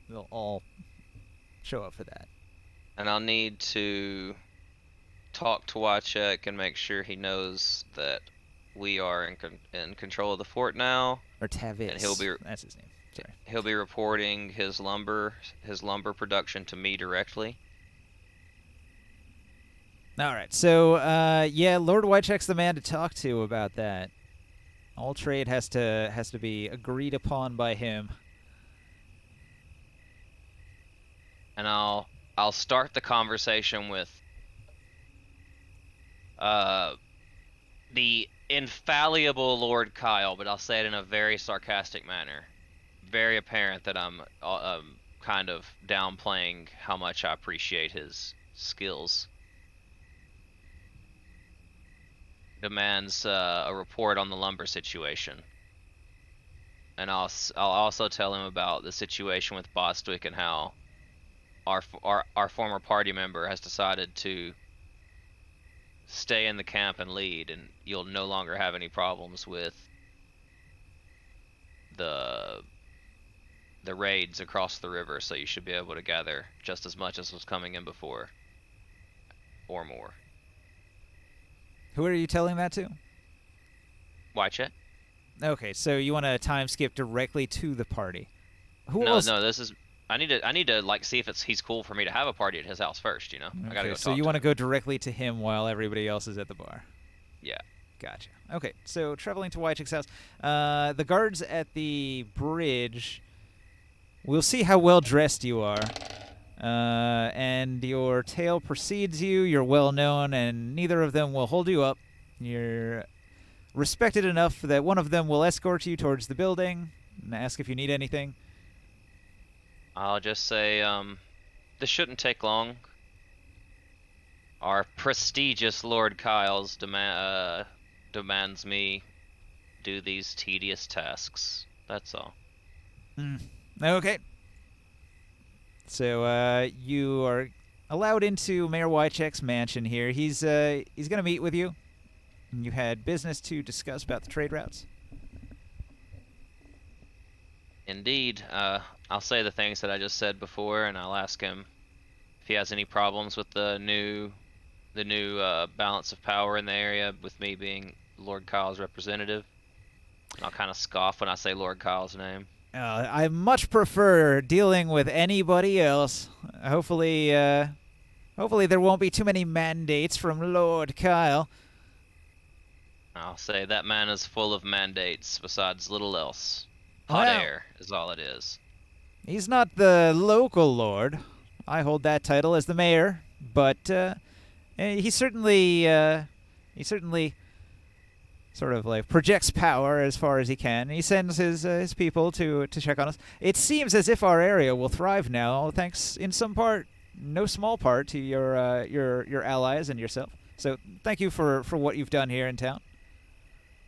they'll all show up for that. And I'll need to talk to Wycheck and make sure he knows that we are in control of the fort now. Or Tavis. And that's his name. Sorry. He'll be reporting his lumber production to me directly. All right. So, yeah, Lord Wycheck's the man to talk to about that. All trade has to be agreed upon by him. And I'll start the conversation with the infallible Lord Kyle, but I'll say it in a very sarcastic manner. Very apparent that I'm kind of downplaying how much I appreciate his skills. Demands a report on the lumber situation. And I'll also tell him about the situation with Bostwick and how our former party member has decided to stay in the camp and lead, and you'll no longer have any problems with the raids across the river, so you should be able to gather just as much as was coming in before, or more. Who are you telling that to? Wychet? Okay, so you want to time skip directly to the party. Who No, else? no, this is. I need to like see if he's cool for me to have a party at his house first. You know, I gotta Okay, go so talk you to want to him. go directly to him while everybody else is at the bar. Yeah. Gotcha. Okay, so traveling to Wycheck's house. The guards at the bridge will see how well dressed you are. And your tale precedes you. You're well known, and neither of them will hold you up. You're respected enough that one of them will escort you towards the building and ask if you need anything. I'll just say, this shouldn't take long. Our prestigious Lord Kyle's demands me do these tedious tasks. That's all. Okay. So you are allowed into Mayor Wycheck's mansion here. He's going to meet with you. You had business to discuss about the trade routes. Indeed. I'll say the things that I just said before, and I'll ask him if he has any problems with the new balance of power in the area, with me being Lord Kyle's representative. And I'll kind of scoff when I say Lord Kyle's name. I much prefer dealing with anybody else. Hopefully there won't be too many mandates from Lord Kyle. I'll say that man is full of mandates besides little else. Hot Well, air is all it is. He's not the local lord. I hold that title as the mayor, but he certainly sort of like projects power as far as he can. He sends his people to check on us. It seems as if our area will thrive now, thanks in some part, no small part, to your allies and yourself. So thank you for what you've done here in town.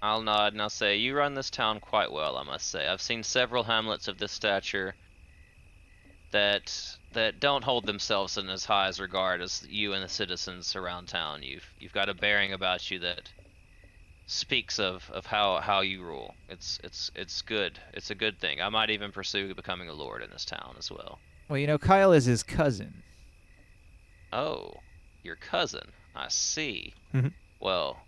I'll nod and I'll say, you run this town quite well, I must say. I've seen several hamlets of this stature that don't hold themselves in as high as regard as you and the citizens around town. You've got a bearing about you that speaks of how you rule. It's good. It's a good thing. I might even pursue becoming a lord in this town as well. Well, you know, Kyle is his cousin. Oh, your cousin. I see. Mhm. Well,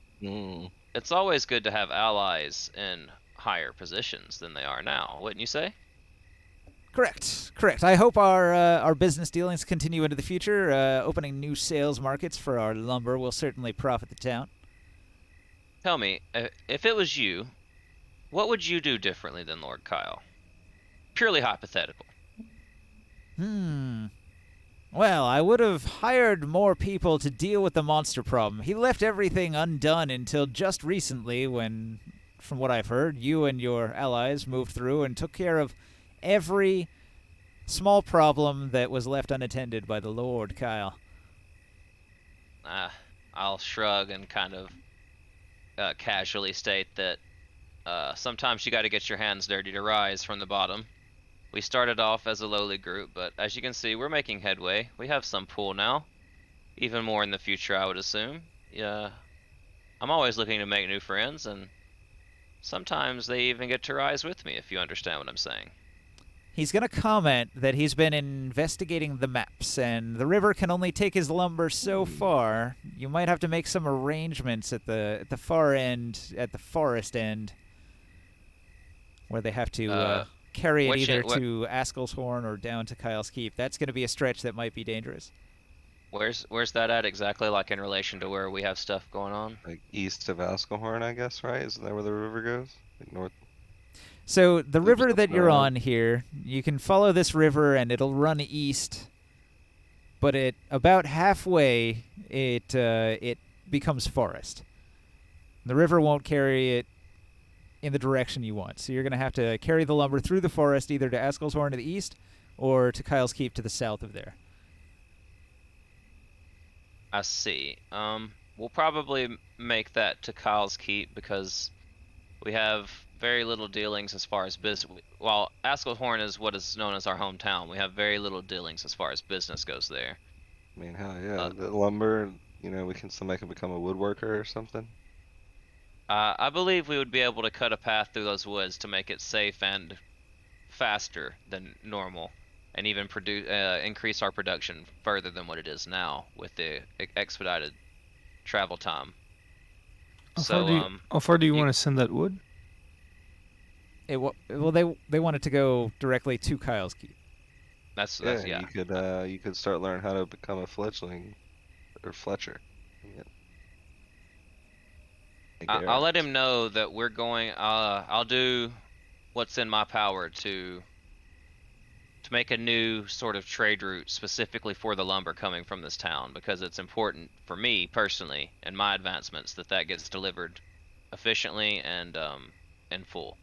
it's always good to have allies in higher positions than they are now, wouldn't you say? Correct. I hope our business dealings continue into the future. Opening new sales markets for our lumber will certainly profit the town. Tell me, if it was you, what would you do differently than Lord Kyle? Purely hypothetical. Well, I would have hired more people to deal with the monster problem. He left everything undone until just recently when, from what I've heard, you and your allies moved through and took care of every small problem that was left unattended by the Lord Kyle. I'll shrug and kind of casually state that sometimes you got to get your hands dirty to rise from the bottom. We started off as a lowly group, but as you can see, we're making headway. We have some pull now. Even more in the future, I would assume. Yeah, I'm always looking to make new friends, and sometimes they even get to rise with me, if you understand what I'm saying. He's going to comment that he's been investigating the maps, and the river can only take his lumber so far. You might have to make some arrangements at the far end, at the forest end, where they have to carry it either to Askelshorn or down to Kyle's Keep. That's going to be a stretch that might be dangerous. Where's that at exactly, like in relation to where we have stuff going on? Like east of Askelhorn, I guess, right? Isn't that where the river goes? Like north. So the Maybe river that something you're around. on here, you can follow this river and it'll run east, but at about halfway it becomes forest. The river won't carry it in the direction you want, so you're going to have to carry the lumber through the forest either to Askelshorn to the east or to Kyle's Keep to the south of there. I see. We'll probably make that to Kyle's Keep because we have very little dealings as far as business. While Askelhorn is what is known as our hometown, we have very little dealings as far as business goes there. I mean, hell yeah, Uh, the lumber, we can somebody can become a woodworker or something. I believe we would be able to cut a path through those woods to make it safe and faster than normal, and even increase our production further than what it is now with the expedited travel time. So, how far do you you, want to send that wood? Well, they wanted to go directly to Kyle's Keep. that's Yeah, yeah. you could start learning how to become a fledgling or Fletcher. Yeah. Make I'll let arrows. him know that we're going. I'll do what's in my power to make a new sort of trade route specifically for the lumber coming from this town because it's important for me personally and my advancements that that gets delivered efficiently and in full.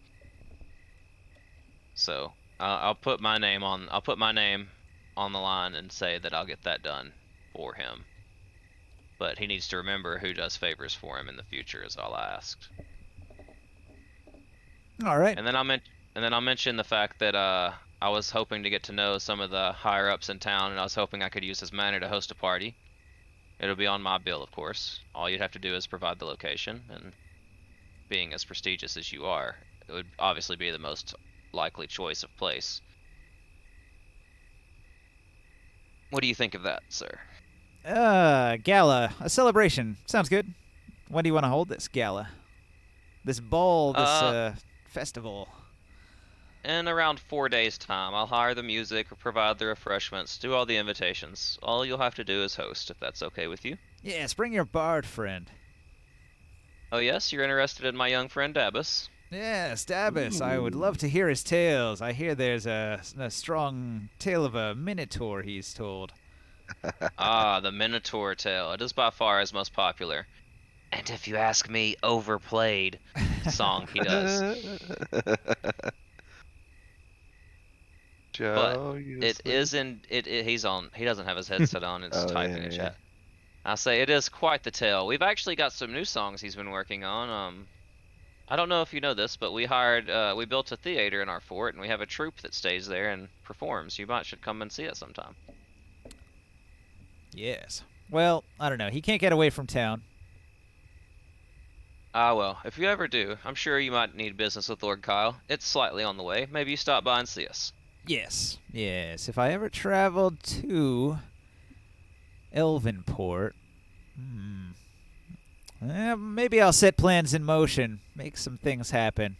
So I'll put my name on. I'll put my name on the line and say that I'll get that done for him. But he needs to remember who does favors for him in the future, is all I asked. All right. And then I'll mention the fact that I was hoping to get to know some of the higher ups in town, and I was hoping I could use his manor to host a party. It'll be on my bill, of course. All you'd have to do is provide the location, and being as prestigious as you are, it would obviously be the most likely choice of place. What do you think of that, sir? Gala, a celebration. Sounds good. When do you want to hold this gala? This ball, this Uh, festival. in around 4 days' time, I'll hire the music, provide the refreshments, do all the invitations. All you'll have to do is host, if that's okay with you. Yes, bring your bard friend. Oh yes, you're interested in my young friend Dabus? Yes, Dabus. I would Ooh. love to hear his tales. I hear there's a strong tale of a minotaur he's told. Ah, the Minotaur tale. It is by far his most popular. And if you ask me, overplayed song he does. But Joe, you it asleep? is in he doesn't have his headset on, it's Oh typing yeah, in yeah. chat. I say it is quite the tale. We've actually got some new songs he's been working on. I don't know if you know this, but we built a theater in our fort and we have a troupe that stays there and performs. You might should come and see it sometime. Yes. Well, I don't know. He can't get away from town. Ah, well, if you ever do, I'm sure you might need business with Lord Kyle. It's slightly on the way. Maybe you stop by and see us. Yes. Yes. If I ever traveled to Elvenport, maybe I'll set plans in motion, make some things happen.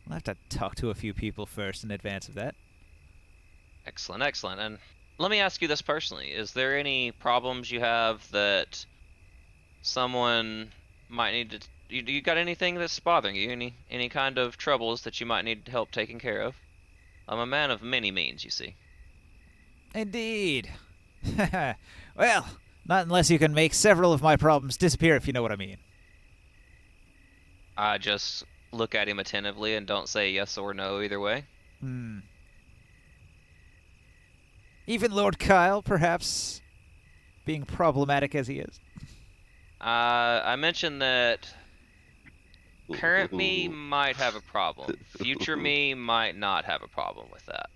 I'll have to talk to a few people first in advance of that. Excellent, excellent. And let me ask you this personally. Is there any problems you have that someone might need to you got anything that's bothering you? Any kind of troubles that you might need help taking care of? I'm a man of many means, you see. Indeed. Well, not unless you can make several of my problems disappear, if you know what I mean. I just look at him attentively and don't say yes or no either way. Even Lord Kyle, perhaps, being problematic as he is. I mentioned that current me Ooh. might have a problem. Future me might not have a problem with that.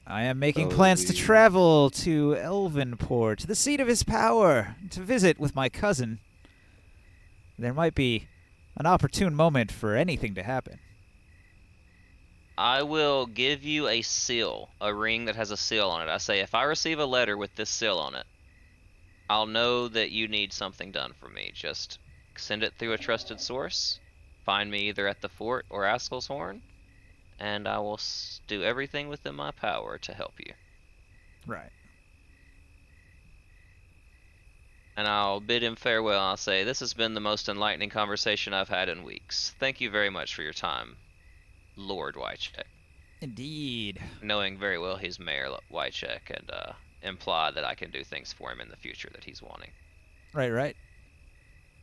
I am making Oh, plans to travel to Elvenport, the seat of his power, to visit with my cousin. There might be an opportune moment for anything to happen. I will give you a seal, a ring that has a seal on it. I say if I receive a letter with this seal on it, I'll know that you need something done for me. Just send it through a trusted source. Find me either at the fort or Askelshorn, and I will do everything within my power to help you. Right. And I'll bid him farewell. I'll say, this has been the most enlightening conversation I've had in weeks. Thank you very much for your time, Lord Wycheck. Indeed. Knowing very well he's Mayor Wycheck, and imply that I can do things for him in the future that he's wanting. Right, right.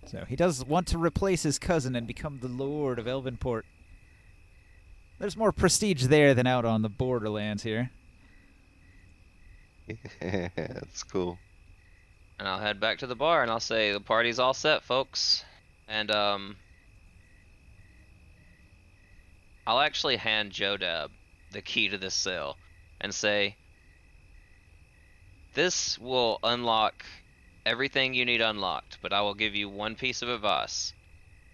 So he does want to replace his cousin and become the Lord of Elvenport. There's more prestige there than out on the borderlands here. Yeah, that's cool. And I'll head back to the bar and I'll say the party's all set, folks. And I'll actually hand Jodab the key to this cell and say, this will unlock everything you need unlocked, but I will give you one piece of advice.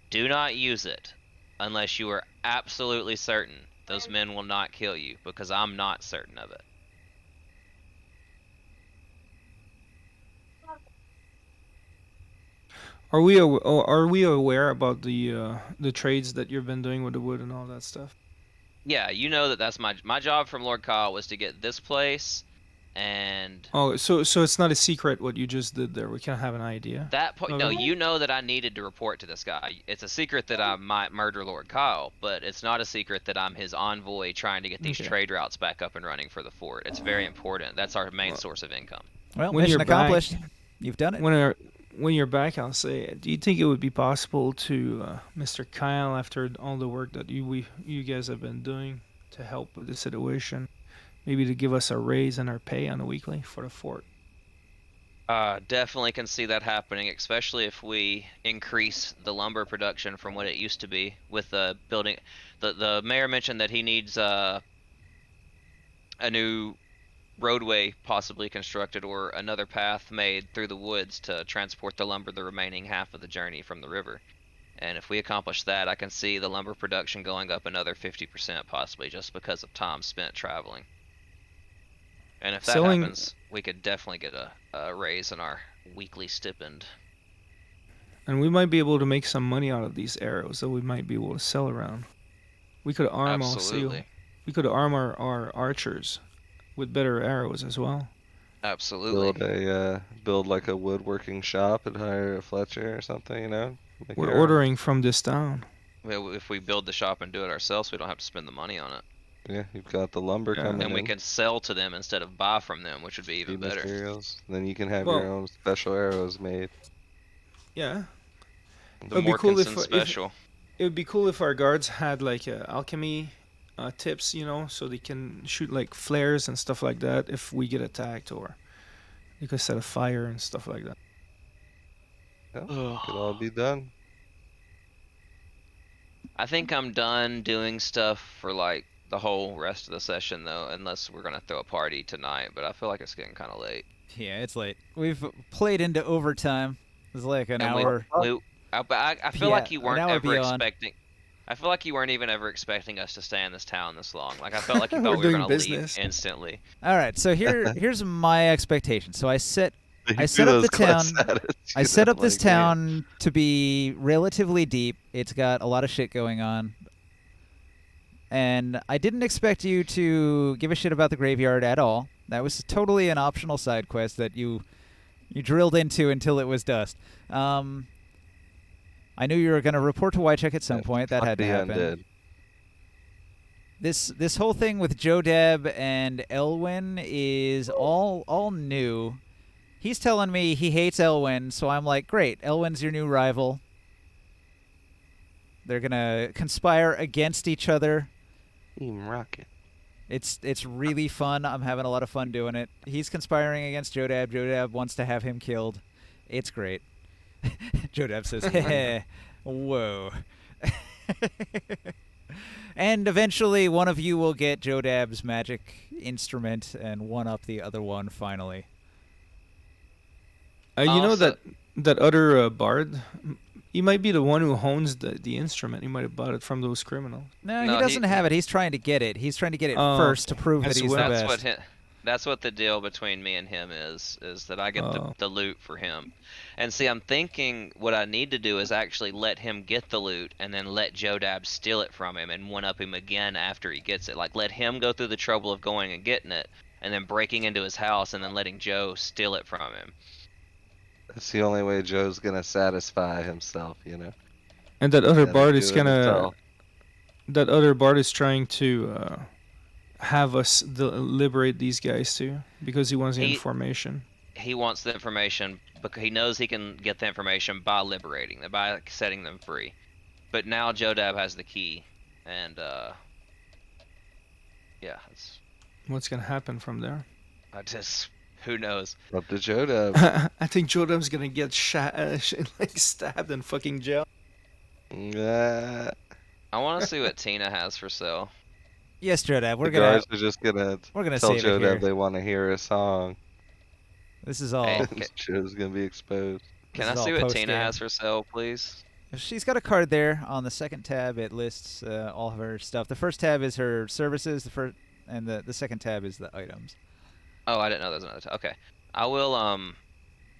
Do not use it unless you are absolutely certain those men will not kill you, because I'm not certain of it. Are we aware about the trades that you've been doing with the wood and all that stuff? Yeah, you know that that's my job from Lord Kyle was to get this place and Oh, so it's not a secret what you just did there. We can have an idea. that point. of No, it? you know that I needed to report to this guy. It's a secret that I might murder Lord Kyle, but it's not a secret that I'm his envoy trying to get these Okay. trade routes back up and running for the fort. It's very important. That's our main source of income. Well, When mission you're back- accomplished. You've done it. When you're back, I'll say, do you think it would be possible to, Mr. Kyle, after all the work that you guys have been doing to help with the situation, maybe to give us a raise in our pay on a weekly for the fort? Definitely can see that happening, especially if we increase the lumber production from what it used to be with the building. The mayor mentioned that he needs a new roadway possibly constructed or another path made through the woods to transport the lumber the remaining half of the journey from the river. And if we accomplish that, I can see the lumber production going up another 50% possibly just because of time spent traveling. And if that Selling- happens, we could definitely get a raise in our weekly stipend. And we might be able to make some money out of these arrows that we might be able to sell around. We could arm Absolutely. we could arm our archers with better arrows as well. Absolutely. Build like a woodworking shop and hire a Fletcher or something, you know? Make We're arrows. ordering from this town. Well, if we build the shop and do it ourselves, we don't have to spend the money on it. Yeah, you've got the lumber Yeah. coming And we in. can sell to them instead of buy from them, which would be even Feed better. materials. Then you can have Well- your own special arrows made. Yeah. The It'd be cool Morkinson if- special. It would be cool if our guards had like alchemy tips, so they can shoot like flares and stuff like that if we get attacked, or they could set a fire and stuff like that. Could all be done. I think I'm done doing stuff for like the whole rest of the session though, unless we're gonna throw a party tonight, but I feel like it's getting kind of late. Yeah, it's late. We've played into overtime. It's like an And hour. I feel Yeah, like you an weren't hour ever beyond. expecting. I feel like you weren't even ever expecting us to stay in this town this long. Like I felt like you We're thought we were doing gonna business. leave instantly. All right, so here's my expectation. So I set You set do up the those quest town- status, I you set know, up this like, man. town to be relatively deep. It's got a lot of shit going on. And I didn't expect you to give a shit about the graveyard at all. That was totally an optional side quest that you drilled into until it was dust. I knew you were going to report to Wycheck at some Yeah, point. That fuck had to the happen. undead. This whole thing with Jodeb and Elwyn is all new. He's telling me he hates Elwyn, so I'm like, great, Elwyn's your new rival. They're gonna conspire against each other. Team Rocket. It's really fun. I'm having a lot of fun doing it. He's conspiring against Jodab. Jodab wants to have him killed. It's great. Jodab says, "Heh, whoa." And eventually, one of you will get Jodab's magic instrument and one up the other one. Finally, You know Also- that other bard. He might be the one who owns the instrument. He might have bought it from those criminals. no, No, he doesn't have it. He's trying to get it. He's trying to get it Oh, first to prove that As he's well. the That's best. what that's what the deal between me and him is that I get Oh. the loot for him. And see, I'm thinking what I need to do is actually let him get the loot and then let Jodab steal it from him and one up him again after he gets it. Like let him go through the trouble of going and getting it and then breaking into his house and then letting Joe steal it from him. That's the only way Joe's gonna satisfy himself, you know. And that other Gotta bard do is it gonna. himself. That other bard is trying to have us liberate these guys too, because he wants the He- information. He wants the information because he knows he can get the information by liberating them, by setting them free. But now Jodab has the key, and yeah, What's gonna happen from there? I just Who knows? Up to Joe. I think Jodam's gonna get like stabbed in fucking jail. Yeah. I want to see what Tina has for sale. Yes, Jodab, The guards are just gonna tell save it Joe here. they want to hear a song. This is Hey, all. Joe's gonna be exposed. can This I is see all what post Tina game. has for sale, please? She's got a card there on the second tab. It lists all of her stuff. The first tab is her services. And the second tab is the items. Oh, I didn't know there was another. Okay, I will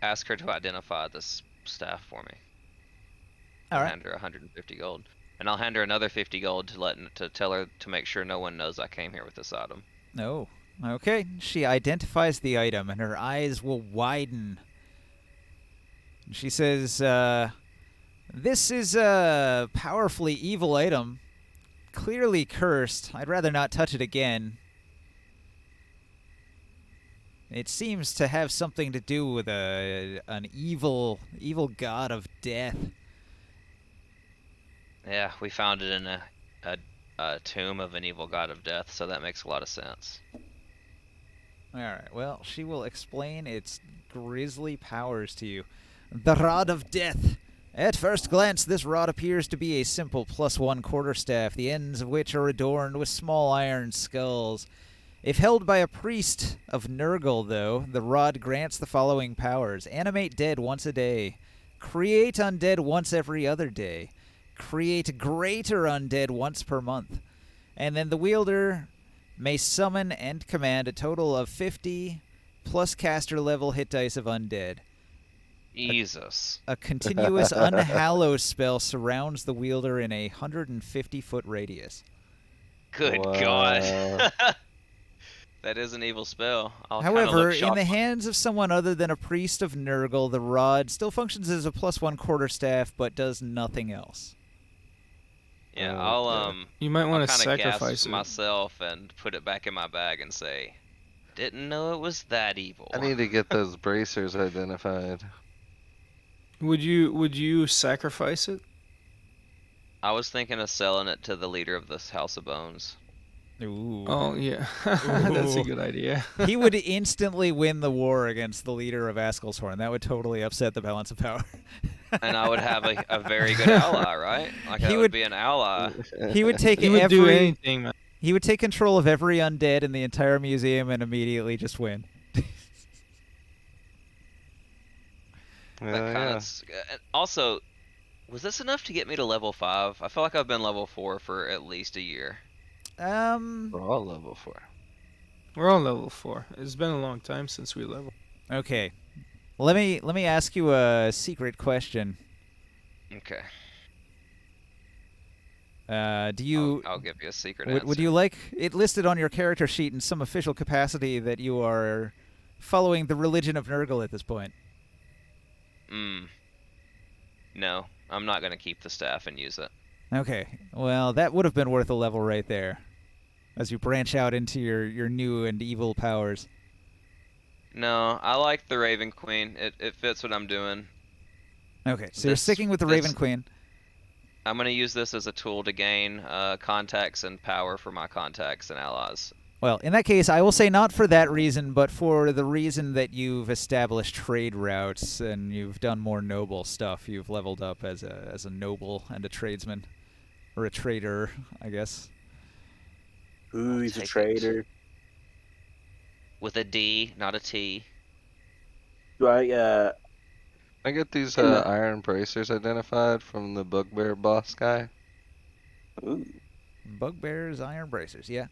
ask her to identify this staff for me. All I'll right. hand her 150 gold, and I'll hand her another 50 gold to tell her to make sure no one knows I came here with this item. No. Okay. She identifies the item, and her eyes will widen. She says, "This is a powerfully evil item, clearly cursed. I'd rather not touch it again. It seems to have something to do with an evil god of death." Yeah, we found it in a tomb of an evil god of death, so that makes a lot of sense. All right. Well, she will explain its grisly powers to you. The Rod of Death. At first glance, this rod appears to be a simple +1 quarterstaff, the ends of which are adorned with small iron skulls. If held by a priest of Nurgle, though, the rod grants the following powers: animate dead once a day, create undead once every other day, create greater undead once per month, and then the wielder may summon and command a total of 50 plus caster level hit dice of undead. Jesus. A continuous unhallow spell surrounds the wielder in a 150-foot radius. Good Wow. God. That is an evil spell. I'll kinda However, look in shocked. the hands of someone other than a priest of Nurgle, the rod still functions as a +1 quarterstaff, but does nothing else. Yeah, Oh, I'll okay. You might I'll want to kind of gasp sacrifice to it. myself and put it back in my bag and say, "Didn't know it was that evil." I need to get those bracers identified. Would you sacrifice it? I was thinking of selling it to the leader of this House of Bones. Ooh. Oh yeah, that's a Ooh. good idea. He would instantly win the war against the leader of Askelshorn. That would totally upset the balance of power. And I would have a very good ally, right? Like, He that would- would be an ally. He would take He would do anything, man. He would take control of every undead in the entire museum and immediately just win. That Yeah, kind yeah. of. Also, was this enough to get me to level 5? I feel like I've been level 4 for at least a year. We're all level 4. We're on level 4. It's been a long time since we leveled. Okay. Let me ask you a secret question. Okay. Do you I'll give you a secret would answer. you like it listed on your character sheet in some official capacity that you are following the religion of Nurgle at this point? No, I'm not gonna keep the staff and use it. Okay. Well, that would have been worth a level right there, as you branch out into your new and evil powers. No, I like the Raven Queen. It fits what I'm doing. Okay, so you're This- sticking with the this- Raven Queen. I'm gonna use this as a tool to gain contacts and power for my contacts and allies. Well, in that case, I will say not for that reason, but for the reason that you've established trade routes and you've done more noble stuff. You've leveled up as a noble and a tradesman, or a trader, I guess. Ooh, he's a take it. traitor. With a D, not a T. Do I I get these In the- iron bracers identified from the bugbear boss guy. ooh, Bugbears, iron bracers, yeah.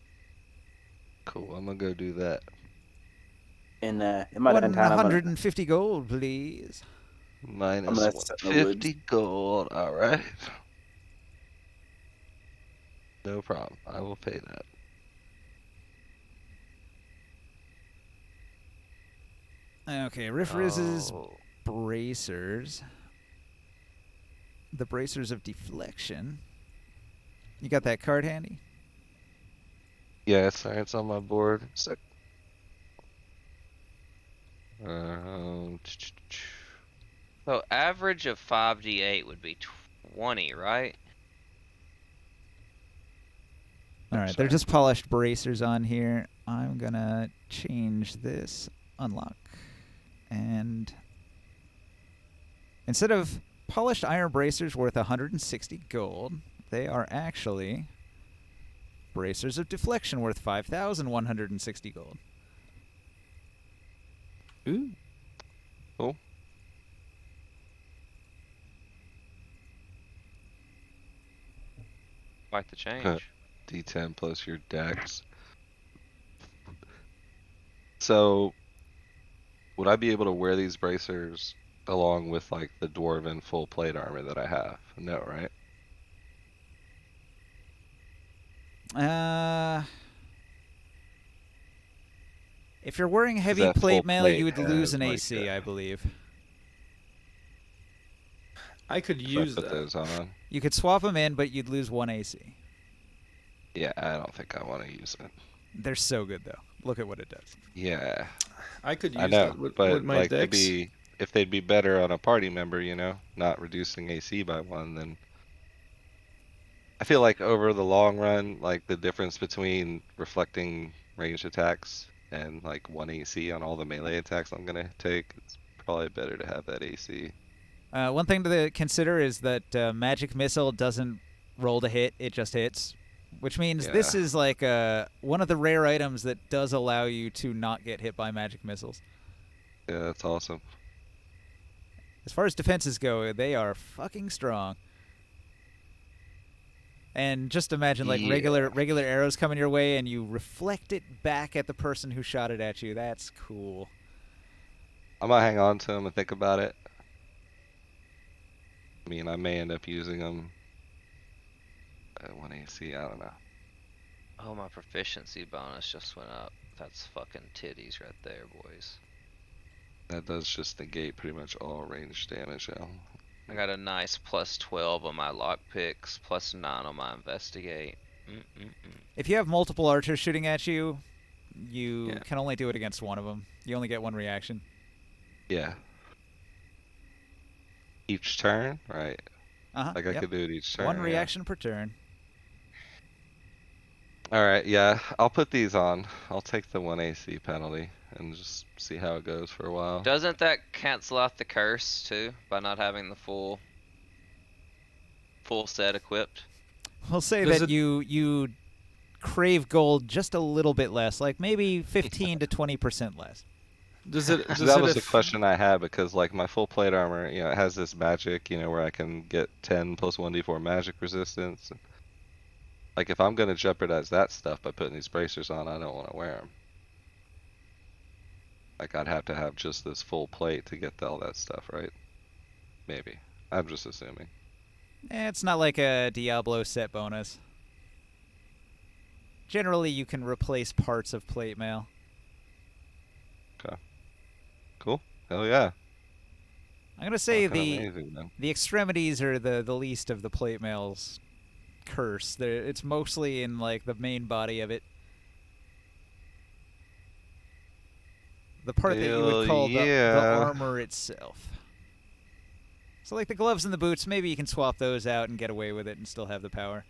Cool, I'm gonna go do that. in my downtime, I'm gonna 150 gold, please. Minus gonna set in the woods. 150 gold. All right. No problem. I will pay that. Okay, Riff Rizz's Oh, bracers. The bracers of deflection. You got that card handy? yeah, sorry, it's on my board. Sec. Um, So average of 5d8 would be 20, right? All right, they're Sorry. just polished bracers on here. I'm gonna change this unlock. And instead of polished iron bracers worth 160 gold, they are actually bracers of deflection worth 5,160 gold. Ooh. Cool. Quite the change. D10 plus your dex. So, would I be able to wear these bracers along with like the dwarven full plate armor that I have? No, right? If you're wearing heavy that full plate mail, plate you would lose has, an like, AC, I believe. I could If use I put that. those on. You could swap them in, but you'd lose 1 AC. Yeah, I don't think I want to use it. They're so good, though. Look at what it does. Yeah, I could use I know, that with but my like dex. if they'd be better on a party member, you know, not reducing AC by 1, then I feel like over the long run, like the difference between reflecting ranged attacks and like 1 AC on all the melee attacks I'm gonna take, it's probably better to have that AC. One thing to consider is that magic missile doesn't roll to hit; it just hits, which means this Yeah. is like one of the rare items that does allow you to not get hit by magic missiles. Yeah, that's awesome. As far as defenses go, they are fucking strong. And just imagine like Yeah. regular arrows coming your way, and you reflect it back at the person who shot it at you. That's cool. I'm gonna hang on to them and think about it. I mean, I may end up using them at 1 AC, I don't know. Oh, my proficiency bonus just went up. That's fucking titties right there, boys. That does just negate pretty much all range damage now. I got a nice plus 12 on my lockpicks, plus 9 on my investigate. If you have multiple archers shooting at you, you Yeah. can only do it against one of them. You only get one reaction. Yeah. Each turn, right? Uh-huh. Like I could do it each turn. One yeah. reaction per turn. All right, yeah, I'll put these on. I'll take the 1 AC penalty and just see how it goes for a while. Doesn't that cancel out the curse too, by not having the full set equipped? We'll say Does that it- you crave gold just a little bit less, like maybe 15 to 20% less. Does it? So Does that it was the aff- question I had because like my full plate armor, you know, it has this magic, you know, where I can get 10 plus 1d4 magic resistance. Like if I'm gonna jeopardize that stuff by putting these bracers on, I don't want to wear them. Like I'd have to have just this full plate to get all that stuff, right? Maybe. I'm just assuming. It's not like a Diablo set bonus. Generally, you can replace parts of plate mail. Cool. Hell yeah. I'm gonna say Fucking amazing, man. the extremities are the least of the plate mail's curse. It's mostly in like the main body of it. The part that you would Hell call the yeah. armor itself. So like the gloves and the boots, maybe you can swap those out and get away with it and still have the power.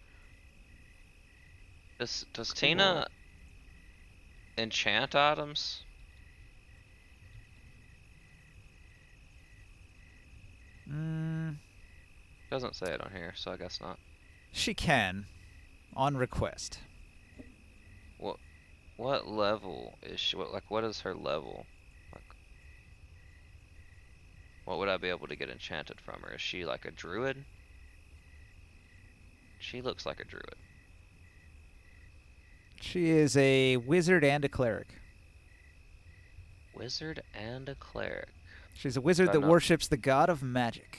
Does Tina enchant items? Doesn't say it on here, so I guess not. She can, on request. What level is she? What is her level? Like, what would I be able to get enchanted from her? Is she like a druid? She looks like a druid. She is a wizard and a cleric. Wizard and a cleric. She's a wizard I that know. worships the god of magic.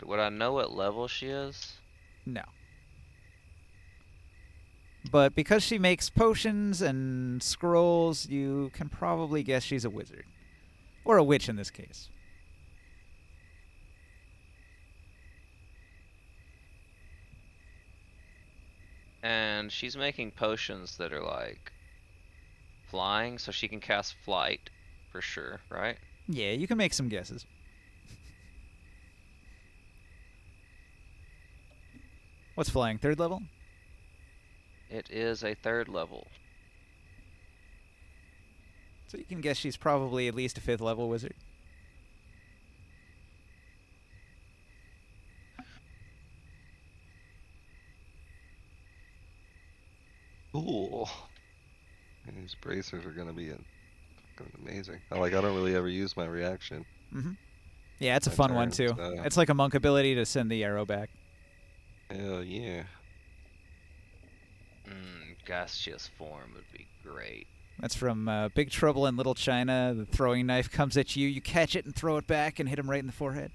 Would I know what level she is? No. But because she makes potions and scrolls, you can probably guess she's a wizard. Or a witch in this case. And she's making potions that are like flying, so she can cast flight for sure, right? Yeah, you can make some guesses. What's flying? 3rd level? It is a 3rd level. So you can guess she's probably at least a 5th level wizard. Cool. These bracers are gonna be fucking amazing. I don't really ever use my reaction. Yeah, it's a My fun one turn, too. so- It's like a monk ability to send the arrow back. Hell yeah. Gaseous form would be great. That's from Big Trouble in Little China. The throwing knife comes at you. You catch it and throw it back and hit him right in the forehead.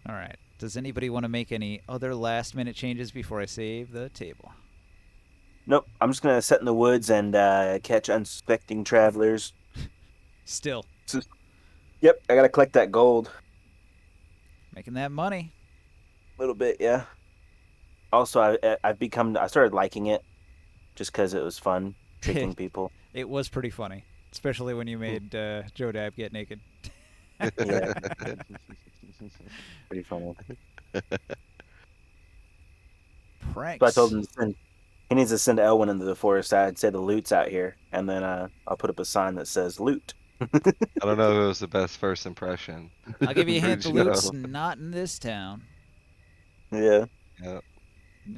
All right. Does anybody want to make any other last-minute changes before I save the table? Nope. I'm just gonna sit in the woods and catch unsuspecting travelers. Still Yep, I gotta collect that gold. making that money. A little bit, yeah. Also, I started liking it just because it was fun tricking people. It was pretty funny, especially when you made Joe Dab get naked. Yeah, pretty funny. Pranks. So I told him to send. He needs to send Elwyn into the forest. I'd say the loot's out here, and then I'll put up a sign that says "loot." I don't know if it was the best first impression. I'll give you a hint. The You know? loot's not in this town. Yeah. Yeah.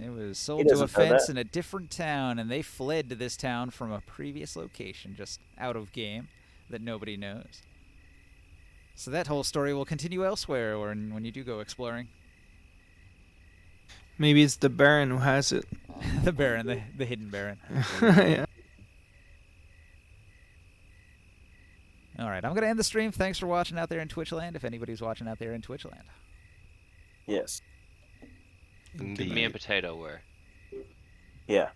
It was sold to a doesn't know fence that. in a different town, and they fled to this town from a previous location, just out of game, that nobody knows. So that whole story will continue elsewhere, or when you do go exploring. Maybe it's the Baron who has it. The Baron, the hidden Baron. Yeah. All right, I'm going to end the stream. Thanks for watching out there in Twitchland, if anybody's watching out there in Twitchland. Yes. Indeed. Me and Potato were. Yeah.